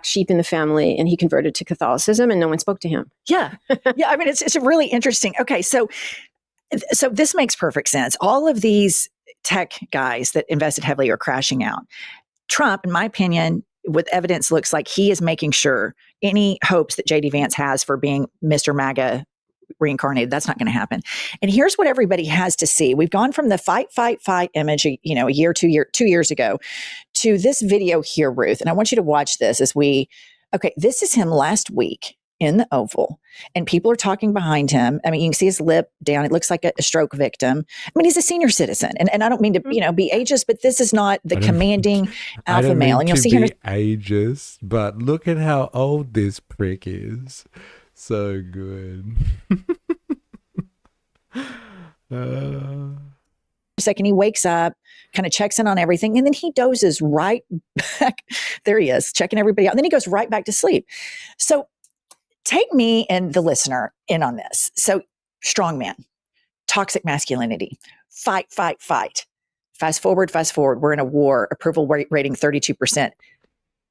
Sheep in the family, and he converted to Catholicism, and no one spoke to him. Yeah. I mean, it's really interesting. Okay, so this makes perfect sense. All of these tech guys that invested heavily are crashing out. Trump, in my opinion, with evidence, looks like he is making sure any hopes that JD Vance has for being Mr. MAGA reincarnated, that's not going to happen. And here's what everybody has to see. We've gone from the fight image, a year, 2 years ago, to this video here, Ruth. And I want you to watch this this is him last week in the Oval, and people are talking behind him. I mean, you can see his lip down. It looks like a stroke victim. I mean, he's a senior citizen, and I don't mean to, be ageist, but this is not the commanding alpha male. And you'll see him ageist, but look at how old this prick is. So good. a second, he wakes up, kind of checks in on everything, and then he dozes right back. There he is, checking everybody out. And then he goes right back to sleep. So take me and the listener in on this. So strong man, toxic masculinity, fight, fight, fight. Fast forward. We're in a war, approval rating 32%.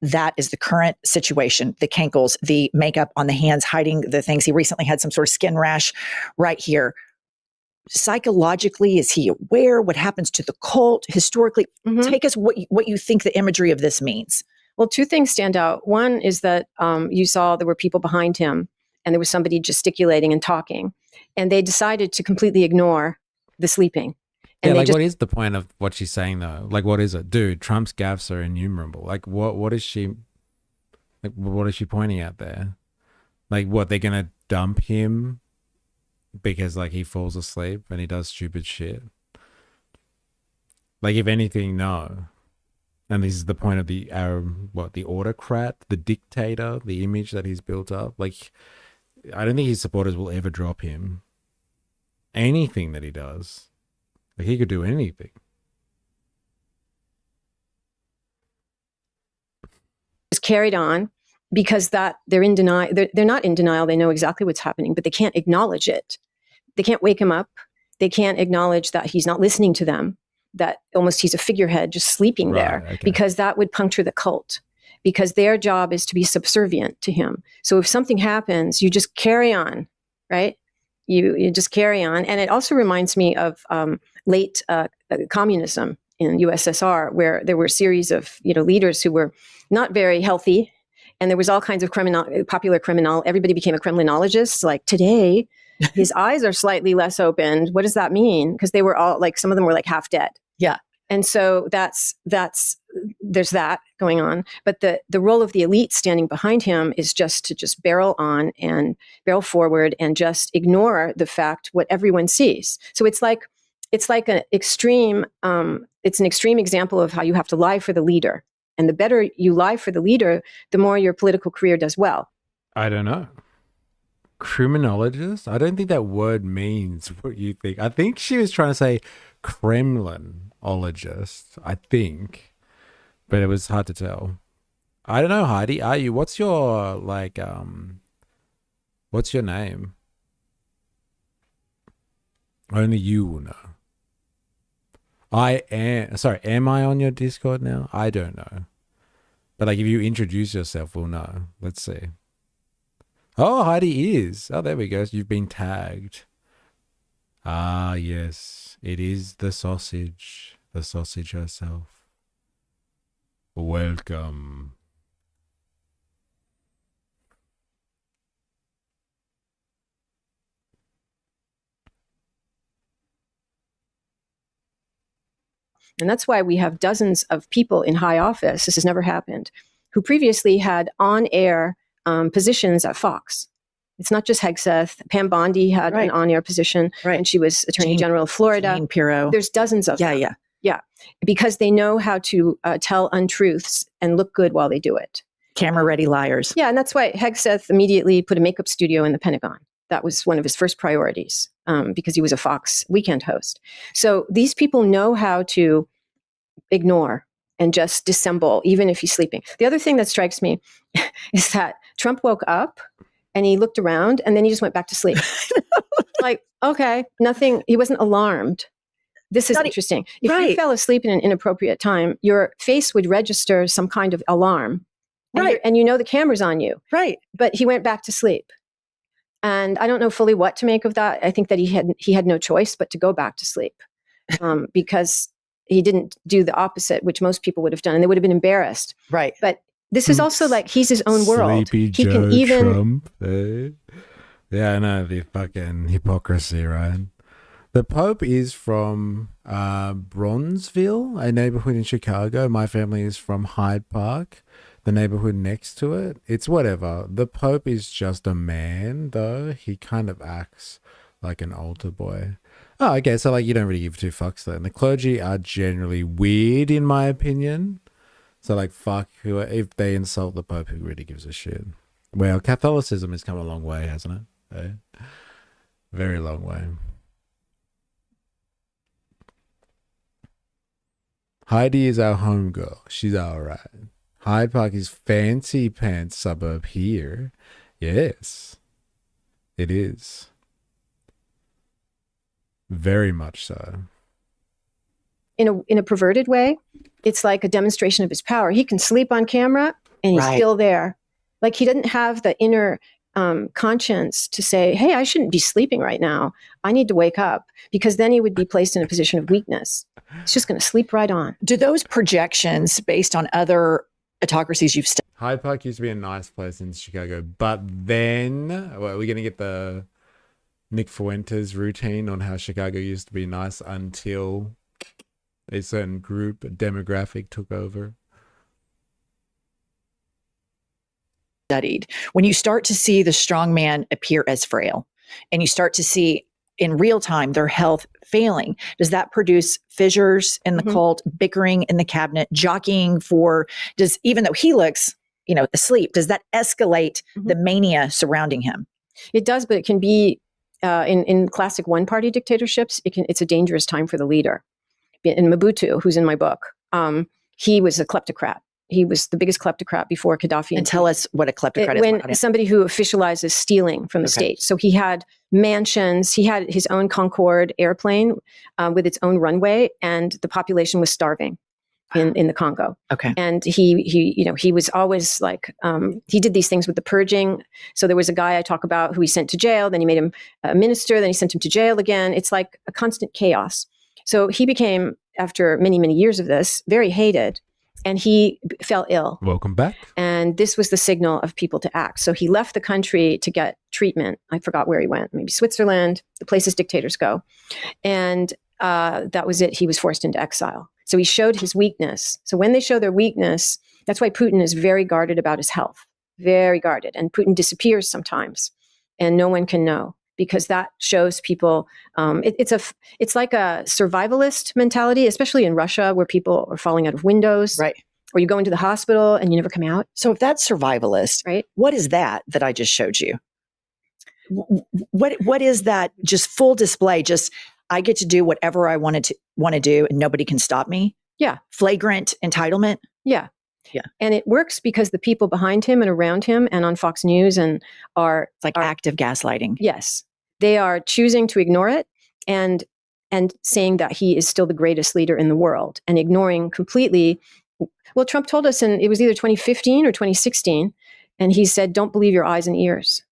That is the current situation. The cankles, the makeup on the hands, hiding the things. He recently had some sort of skin rash right here. Psychologically, is he aware? What happens to the cult? Historically, take us what you think the imagery of this means. Well, two things stand out. One is that you saw there were people behind him and there was somebody gesticulating and talking, and they decided to completely ignore the sleeping. And what is the point of what she's saying though? Like, what is it? Dude, Trump's gaffes are innumerable. Like, what is she pointing at there? Like, what, they're going to dump him because like he falls asleep and he does stupid shit? Like, if anything, no. And this is the point of the autocrat, the dictator, the image that he's built up. Like, I don't think his supporters will ever drop him. Anything that he does. Like, he could do anything. Is carried on because that they're in denial. They're not in denial. They know exactly what's happening, but they can't acknowledge it. They can't wake him up. They can't acknowledge that he's not listening to them, that almost he's a figurehead just sleeping there, because that would puncture the cult, because their job is to be subservient to him. So if something happens, you just carry on, right? You just carry on. And it also reminds me of late communism in USSR, where there were a series of leaders who were not very healthy, and there was all kinds of popular criminal. Everybody became a criminologist. Like, today, his eyes are slightly less opened. What does that mean? Because they were all like, some of them were like half dead. Yeah. And so there's that going on. But the role of the elite standing behind him is just to barrel on and barrel forward and just ignore the fact what everyone sees. So it's like an extreme example of how you have to lie for the leader. And the better you lie for the leader, the more your political career does well. I don't know. Criminologist? I don't think that word means what you think. I think she was trying to say Kremlinologist, I think. But it was hard to tell. I don't know, Heidi. What's your name? Only you will know. Am I on your Discord now? I don't know. But like, if you introduce yourself, we'll know. Let's see. Oh, Heidi is. Oh, there we go. You've been tagged. Ah, yes. It is the sausage. The sausage herself. Welcome. And that's why we have dozens of people in high office, this has never happened, who previously had on-air positions at Fox. It's not just Hegseth. Pam Bondi had an on-air position, and she was Attorney General of Florida. Jean Pirro. There's dozens of them. Yeah. Because they know how to tell untruths and look good while they do it. Camera-ready liars. Yeah, and that's why Hegseth immediately put a makeup studio in the Pentagon. That was one of his first priorities, because he was a Fox weekend host. So these people know how to ignore and just dissemble, even if he's sleeping. The other thing that strikes me is that Trump woke up and he looked around and then he just went back to sleep. Like, okay, nothing, he wasn't alarmed. This is interesting. If you fell asleep in an inappropriate time, your face would register some kind of alarm. And you know the camera's on you. Right. But he went back to sleep. And I don't know fully what to make of that. I think that he had no choice but to go back to sleep, because he didn't do the opposite, which most people would have done, and they would have been embarrassed. Right. But this is also like, he's his own world. Sleepy He Joe can even Trump, eh? Yeah, I know, the fucking hypocrisy, right? The Pope is from Bronzeville, a neighborhood in Chicago. My family is from Hyde Park, the neighborhood next to it. It's whatever. The Pope is just a man, though. He kind of acts like an altar boy. Oh, okay, so like, you don't really give two fucks then. The clergy are generally weird, in my opinion. So like, fuck, if they insult the Pope, who really gives a shit? Well, Catholicism has come a long way, hasn't it? Eh? Very long way. Heidi is our homegirl. She's all right. Hyde Park is fancy pants suburb here. Yes, it is. Very much so. In a perverted way, it's like a demonstration of his power. He can sleep on camera and he's still there. Like he didn't have the inner conscience to say, hey, I shouldn't be sleeping right now. I need to wake up, because then he would be placed in a position of weakness. He's just going to sleep right on. Do those projections based on other autocracies you've studied? Hyde Park used to be a nice place in Chicago, but then we're going to get the Nick Fuentes routine on how Chicago used to be nice until a certain group, a demographic took over. Studied. When you start to see the strong man appear as frail, and you start to see in real time their health failing, does that produce fissures in the cult, bickering in the cabinet, jockeying for, even though he looks, asleep, does that escalate the mania surrounding him? It does, but it can be in classic one-party dictatorships. It's a dangerous time for the leader. In Mobutu, who's in my book, he was a kleptocrat. He was the biggest kleptocrat before Gaddafi. And tell us what a kleptocrat is. When somebody who officializes stealing from the state. So he had mansions. He had his own Concorde airplane with its own runway, and the population was starving in the Congo. Okay. And he was always like, he did these things with the purging. So there was a guy I talk about who he sent to jail. Then he made him a minister. Then he sent him to jail again. It's like a constant chaos. So he became, after many, many years of this, very hated. And he fell ill. Welcome back. And this was the signal of people to act. So he left the country to get treatment. I forgot where he went, maybe Switzerland, the places dictators go. And that was it. He was forced into exile. So he showed his weakness. So when they show their weakness, that's why Putin is very guarded about his health, very guarded. And Putin disappears sometimes, and no one can know, because that shows people, it's like a survivalist mentality, especially in Russia, where people are falling out of windows. Right. Or you go into the hospital and you never come out. So if that's survivalist, right? What is that I just showed you? What is that? Just full display, just I get to do whatever I want to do and nobody can stop me? Yeah. Flagrant entitlement? Yeah. Yeah. And it works because the people behind him and around him and on Fox News are active gaslighting. Yes. They are choosing to ignore it and saying that he is still the greatest leader in the world, and ignoring completely. Well, Trump told us, and it was either 2015 or 2016, and he said, don't believe your eyes and ears.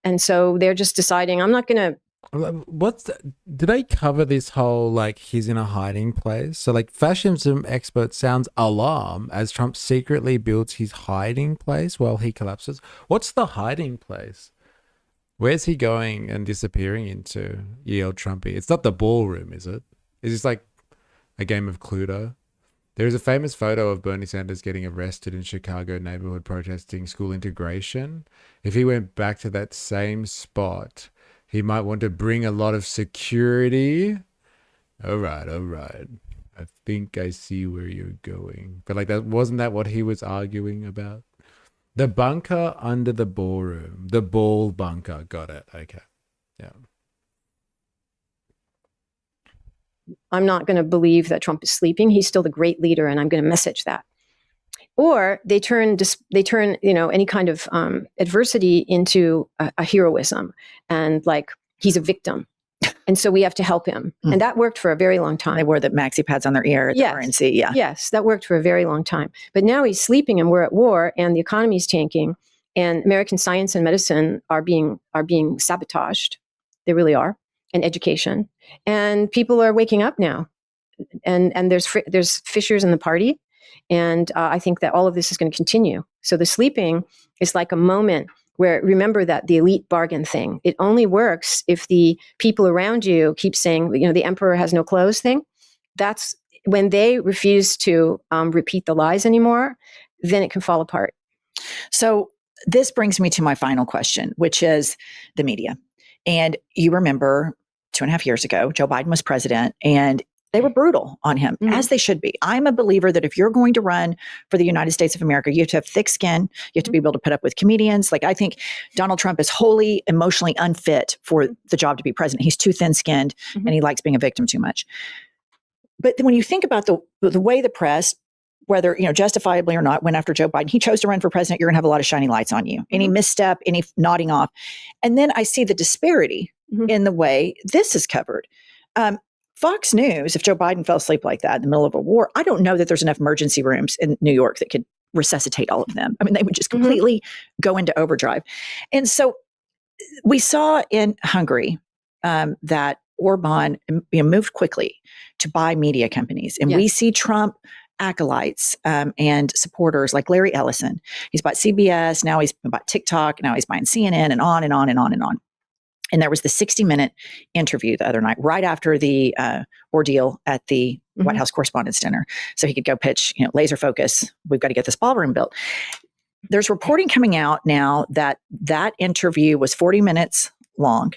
And so they're just deciding, I'm not going to. Do they cover this whole, he's in a hiding place? So, fascism expert sounds alarm as Trump secretly builds his hiding place while he collapses. What's the hiding place? Where's he going and disappearing into, ye old Trumpy? It's not the ballroom, is it? Is this like a game of Cluedo? There is a famous photo of Bernie Sanders getting arrested in Chicago neighborhood protesting school integration. If he went back to that same spot, he might want to bring a lot of security. All right. I think I see where you're going. But wasn't that what he was arguing about? The bunker under the ballroom. The ball bunker. Got it. Okay. Yeah. I'm not going to believe that Trump is sleeping. He's still the great leader, and I'm going to message that. Or they turn any kind of adversity into a heroism, and he's a victim, and so we have to help him. And that worked for a very long time. They wore the maxi pads on their ear at the RNC. Yeah. Yes, that worked for a very long time. But now he's sleeping, and we're at war, and the economy is tanking, and American science and medicine are being sabotaged. They really are. And education, and people are waking up now, and there's fissures in the party, and I think that all of this is going to continue. So the sleeping is like a moment where, remember that the elite bargain thing, it only works if the people around you keep saying, the emperor has no clothes thing. That's when they refuse to repeat the lies anymore, then it can fall apart. So this brings me to my final question, which is the media. And you remember 2.5 years ago, Joe Biden was president, and they were brutal on him, as they should be. I'm a believer that if you're going to run for the United States of America, you have to have thick skin. You have to be able to put up with comedians. I think Donald Trump is wholly emotionally unfit for the job to be president. He's too thin-skinned, and he likes being a victim too much. But when you think about the way the press, whether, justifiably or not, went after Joe Biden, he chose to run for president, you're going to have a lot of shining lights on you. Any misstep, any nodding off. And then I see the disparity in the way this is covered. Fox News, if Joe Biden fell asleep like that in the middle of a war, I don't know that there's enough emergency rooms in New York that could resuscitate all of them. I mean, they would just completely go into overdrive. And so we saw in Hungary that Orban moved quickly to buy media companies. And we see Trump acolytes and supporters like Larry Ellison. He's bought CBS, now he's bought TikTok, now he's buying CNN, and on and on and on and on. And there was the 60-minute interview the other night, right after the ordeal at the White House Correspondents' Dinner. So he could go pitch, laser focus, we've got to get this ballroom built. There's reporting coming out now that interview was 40 minutes long,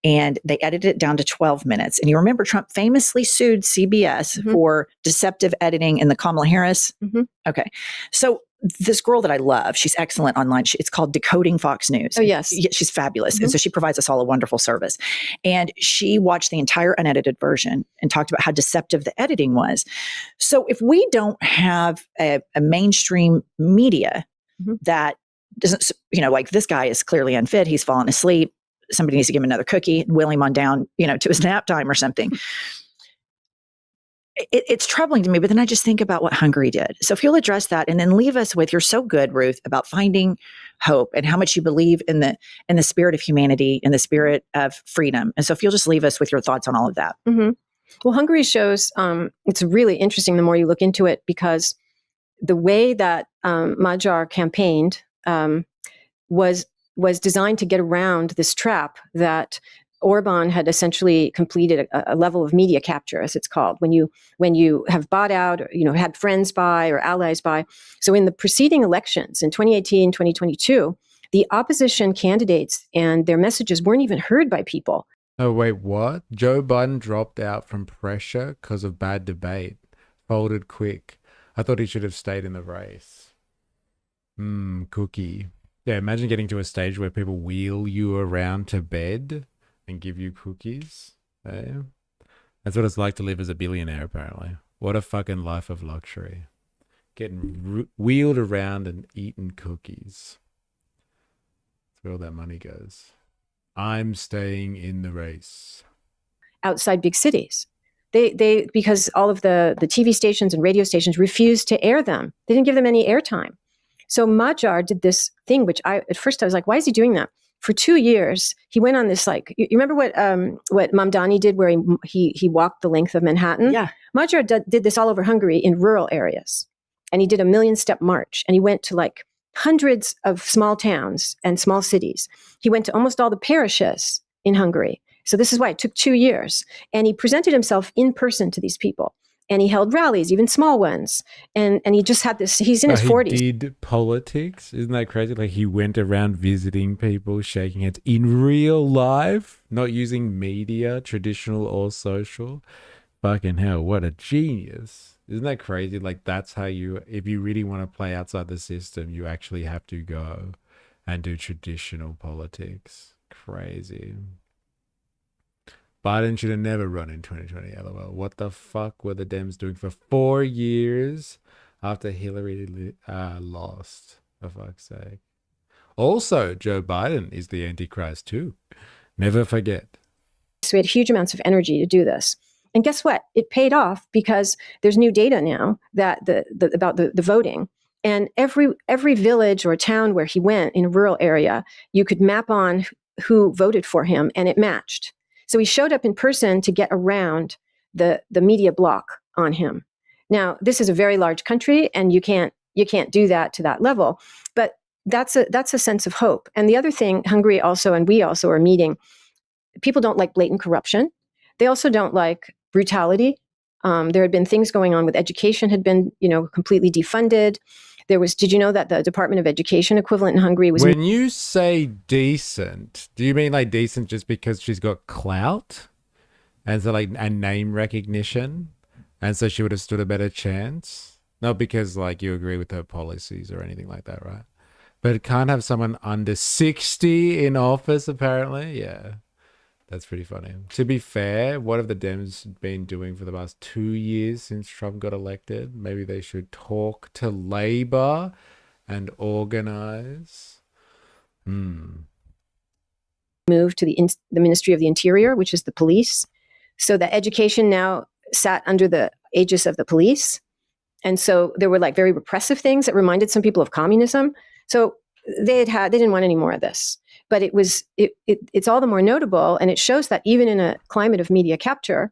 and they edited it down to 12 minutes. And you remember Trump famously sued CBS for deceptive editing in the Kamala Harris. Okay. So this girl that I love, she's excellent online. It's called Decoding Fox News. Oh, yes. She's fabulous. And so she provides us all a wonderful service. And she watched the entire unedited version and talked about how deceptive the editing was. So if we don't have a mainstream media that doesn't, like this guy is clearly unfit, he's fallen asleep, somebody needs to give him another cookie and wheel him on down, to his nap time or something. It's troubling to me, but then I just think about what Hungary did. So if you'll address that and then leave us with, you're so good, Ruth, about finding hope and how much you believe in the spirit of humanity and the spirit of freedom. And so if you'll just leave us with your thoughts on all of that. Well, Hungary shows, it's really interesting the more you look into it, because the way that Magyar campaigned was designed to get around this trap that Orban had essentially completed a level of media capture, as it's called, when you have bought out, or, had friends buy or allies buy. So in the preceding elections in 2018, 2022, the opposition candidates and their messages weren't even heard by people. Oh, wait, what? Joe Biden dropped out from pressure because of bad debate. Folded quick. I thought he should have stayed in the race. Cookie. Yeah, imagine getting to a stage where people wheel you around to bed and give you cookies. Yeah. That's what it's like to live as a billionaire, apparently. What a fucking life of luxury. Getting wheeled around and eating cookies. That's where all that money goes. I'm staying in the race. Outside big cities. They because all of the TV stations and radio stations refused to air them. They didn't give them any airtime. So Magyar did this thing, which at first I was like, why is he doing that? For 2 years, he went on this, you remember what Mamdani did, where he walked the length of Manhattan? Yeah. Magyar did this all over Hungary in rural areas. And he did a 1,000,000-step march. And he went to hundreds of small towns and small cities. He went to almost all the parishes in Hungary. So this is why it took 2 years. And he presented himself in person to these people. And he held rallies, even small ones. And he just had this, he's in his 40s. He did politics? Isn't that crazy? Like, he went around visiting people, shaking hands in real life, not using media, traditional or social. Fucking hell, what a genius. Isn't that crazy? Like, that's how if you really want to play outside the system, you actually have to go and do traditional politics. Crazy. Biden should have never run in 2020, LOL. What the fuck were the Dems doing for 4 years after Hillary lost, for fuck's sake? Also, Joe Biden is the Antichrist too. Never forget. So we had huge amounts of energy to do this. And guess what? It paid off, because there's new data now that about the voting. And every village or town where he went in a rural area, you could map on who voted for him, and it matched. So he showed up in person to get around the media block on him. Now, this is a very large country, and you can't do that to that level. But that's a sense of hope. And the other thing, Hungary also, and we also are meeting, people don't like blatant corruption. They also don't like brutality. There had been things going on with education, had been, completely defunded. Did you know that the Department of Education equivalent in Hungary was... When you say decent, do you mean like decent just because she's got clout? And so and name recognition? And so she would have stood a better chance? Not because you agree with her policies or anything like that, right? But it can't have someone under 60 in office, apparently? Yeah. That's pretty funny. To be fair, what have the Dems been doing for the past 2 years since Trump got elected? Maybe they should talk to Labor and organize. Moved to the Ministry of the Interior, which is the police, so that education now sat under the aegis of the police. And so there were like very repressive things that reminded some people of communism. So they didn't want any more of this. But it's all the more notable, and it shows that even in a climate of media capture,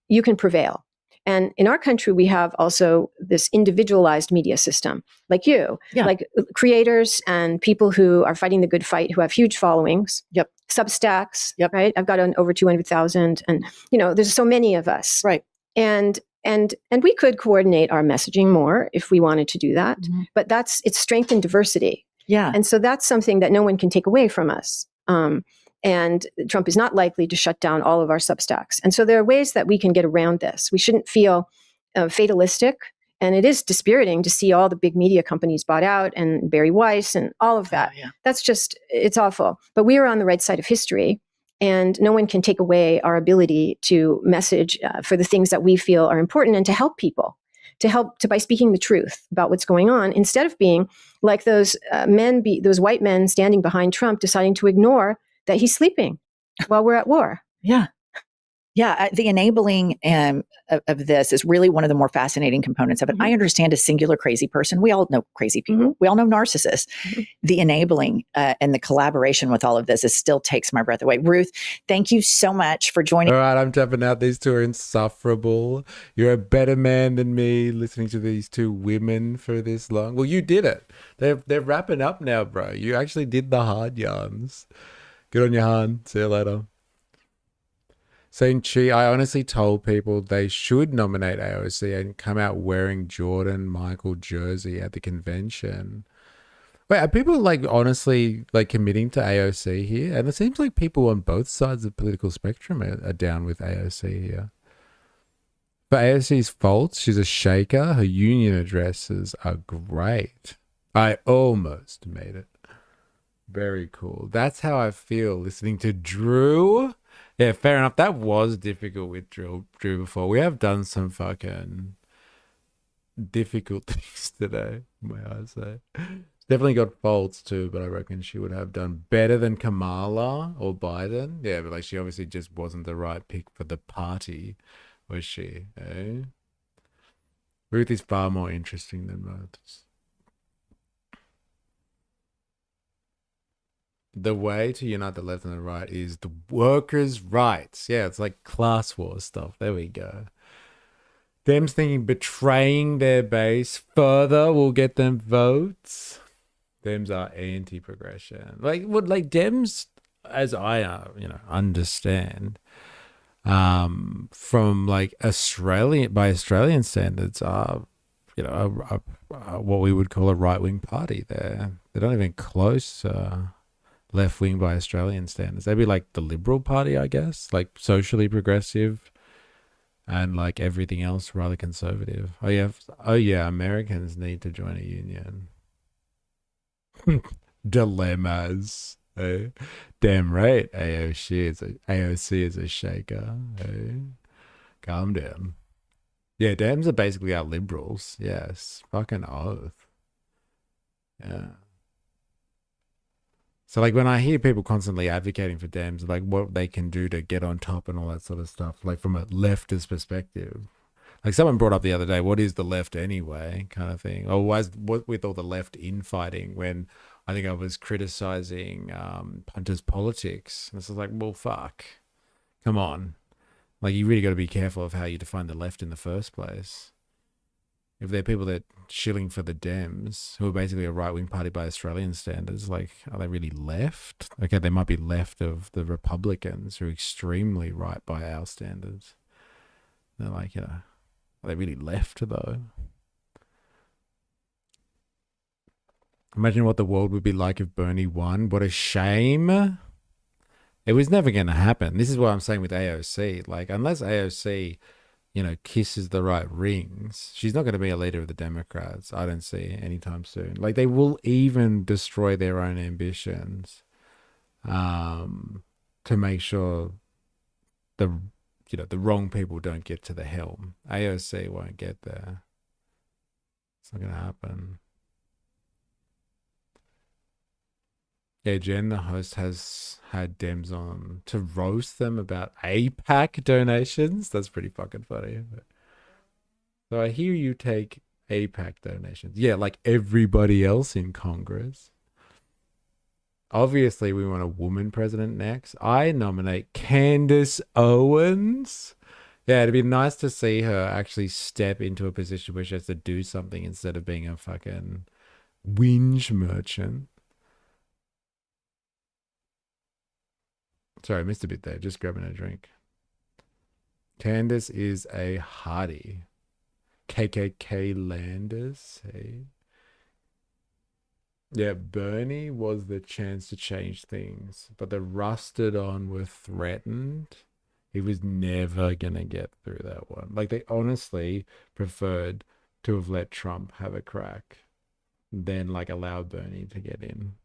you can prevail. And in our country, we have also this individualized media system, like you, like creators and people who are fighting the good fight, who have huge followings. Yep. Substacks. Yep. Right. I've got over 200,000, and there's so many of us. Right. And we could coordinate our messaging more if we wanted to do that. Mm-hmm. But it's strength and diversity. Yeah. And so that's something that no one can take away from us. And Trump is not likely to shut down all of our Substacks. And so there are ways that we can get around this. We shouldn't feel fatalistic. And it is dispiriting to see all the big media companies bought out, and Barry Weiss and all of that. That's just, it's awful. But we are on the right side of history. And no one can take away our ability to message for the things that we feel are important and to help people. By speaking the truth about what's going on, instead of being like those those white men standing behind Trump, deciding to ignore that he's sleeping while we're at war. Yeah. Yeah, the enabling of this is really one of the more fascinating components of it. Mm-hmm. I understand a singular crazy person. We all know crazy people. Mm-hmm. We all know narcissists. Mm-hmm. The enabling and the collaboration with all of this still takes my breath away. Ruth, thank you so much for joining. All right, I'm tapping out. These two are insufferable. You're a better man than me listening to these two women for this long. Well, you did it. They're wrapping up now, bro. You actually did the hard yarns. Good on you, Han. See you later. Saying, Chi, I honestly told people they should nominate AOC and come out wearing Jordan Michael jersey at the convention. Wait, are people honestly committing to AOC here? And it seems like people on both sides of the political spectrum are down with AOC here. For AOC's faults, she's a shaker. Her union addresses are great. I almost made it. Very cool. That's how I feel listening to Drew. Yeah, fair enough. That was difficult with Drew before. We have done some fucking difficult things today, may I say. Definitely got faults too, but I reckon she would have done better than Kamala or Biden. Yeah, but she obviously just wasn't the right pick for the party, was she? Eh? Ruth is far more interesting than most. The way to unite the left and the right is the workers' rights. Yeah, it's like class war stuff. There we go. Dems thinking betraying their base further will get them votes. Dems are anti-progression. Dems, as I understand, from Australian standards, are what we would call a right-wing party. They're not even close. Left wing by Australian standards. They'd be like the Liberal Party, I guess, like socially progressive and everything else rather conservative. Oh yeah, Americans need to join a union. Dilemmas. Eh? Damn right, AOC is a shaker. Eh? Calm down. Yeah, Dems are basically our liberals. Yes, fucking oath. Yeah. So when I hear people constantly advocating for Dems, what they can do to get on top and all that sort of stuff, from a leftist perspective, someone brought up the other day, what is the left anyway, kind of thing. Or what with all the left infighting, when I think I was criticizing Punter's politics. And it's well, fuck, come on. You really got to be careful of how you define the left in the first place. If they're people that shilling for the Dems, who are basically a right-wing party by Australian standards, are they really left? Okay, they might be left of the Republicans, who are extremely right by our standards. They're are they really left, though? Imagine what the world would be like if Bernie won. What a shame. It was never going to happen. This is what I'm saying with AOC. Unless AOC... kisses the right rings, she's not going to be a leader of the Democrats. I don't see anytime soon. They will even destroy their own ambitions to make sure the wrong people don't get to the helm. AOC won't get there. It's not going to happen. Yeah, Jen, the host, has had Dems on to roast them about APAC donations. That's pretty fucking funny. So I hear you take APAC donations. Yeah, like everybody else in Congress. Obviously, we want a woman president next. I nominate Candace Owens. Yeah, it'd be nice to see her actually step into a position where she has to do something instead of being a fucking whinge merchant. Sorry, I missed a bit there. Just grabbing a drink. Candace is a hottie. KKK Landers. Hey. Yeah, Bernie was the chance to change things, but the rusted on were threatened. He was never going to get through that one. Like, they honestly preferred to have let Trump have a crack than, like, allow Bernie to get in.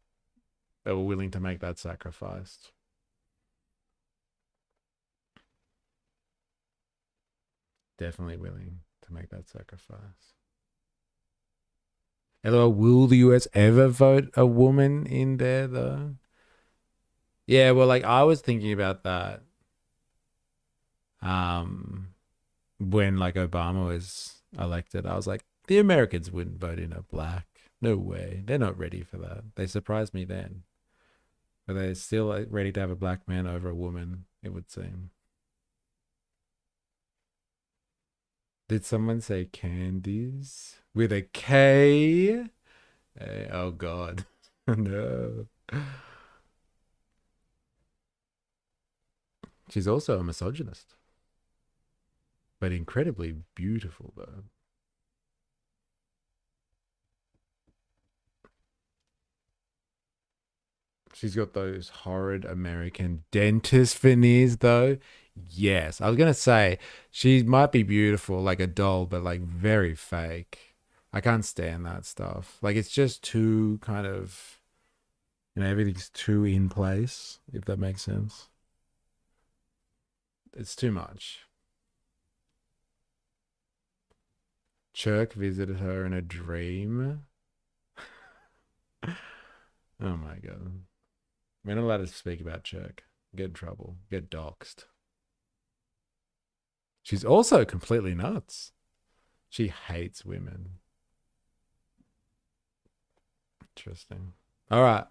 They were willing to make that sacrifice. Definitely willing to make that sacrifice. Hello, will the US ever vote a woman in there, though? Yeah, well, like, I was thinking about that when, like, Obama was elected. I was like, the Americans wouldn't vote in a black. No way. They're not ready for that. They surprised me then. But they're still ready to have a black man over a woman, it would seem. Did someone say candies? With a K? Oh, God. No. She's also a misogynist. But incredibly beautiful, though. She's got those horrid American dentist veneers, though. Yes, I was going to say, she might be beautiful, like a doll, but like very fake. I can't stand that stuff. Like, it's just too kind of, everything's too in place, if that makes sense. It's too much. Chirk visited her in a dream. Oh my God. We're not allowed to speak about Chirk. Get in trouble. Get doxxed. She's also completely nuts. She hates women. Interesting. All right.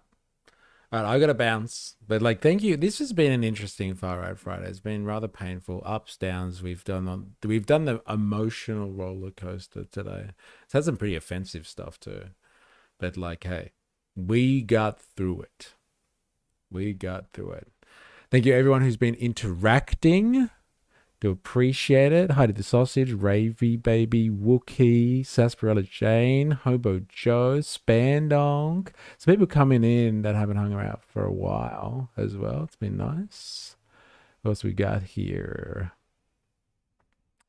I got to bounce. But, like, thank you. This has been an interesting Far Right Friday. It's been rather painful. Ups, downs. We've done the emotional roller coaster today. It's had some pretty offensive stuff too. But, like, hey, we got through it. Thank you, everyone who's been interacting. Do appreciate it. Heidi the Sausage, Ravy Baby, Wookie, Sarsaparilla Jane, Hobo Joe, Spandonk. Some people coming in that haven't hung around for a while as well. It's been nice. What else we got here?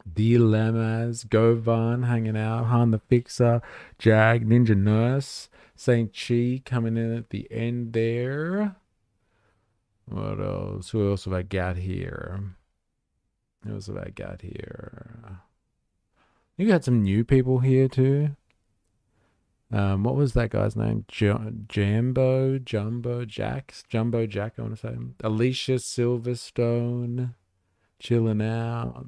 Dilemmas, Govan hanging out, Han the Fixer, Jag, Ninja Nurse, Saint Chi coming in at the end there. What else? Who else have I got here? What else have I got here? You got some new people here too. What was that guy's name? Jumbo Jack, I want to say. Alicia Silverstone, chilling out.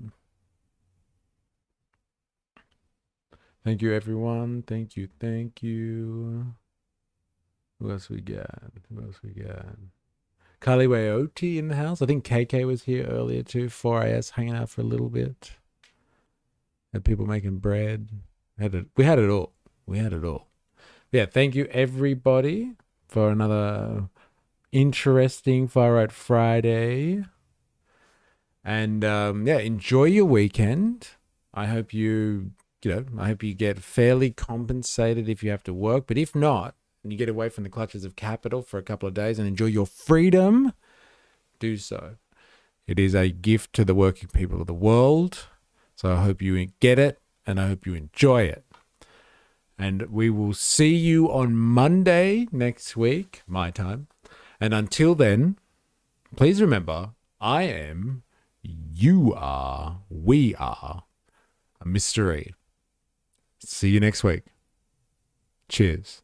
Thank you, everyone. Thank you. Who else we got? Carly Wayoti in the house. I think KK was here earlier too. 4AS hanging out for a little bit. Had people making bread. We had it all. Yeah, thank you everybody for another interesting Far Right Friday. And enjoy your weekend. I hope you get fairly compensated if you have to work. But if not, and you get away from the clutches of capital for a couple of days and enjoy your freedom, do so. It is a gift to the working people of the world. So I hope you get it and I hope you enjoy it. And we will see you on Monday next week, my time. And until then, please remember, I am You are, we are a mystery. See you next week. Cheers.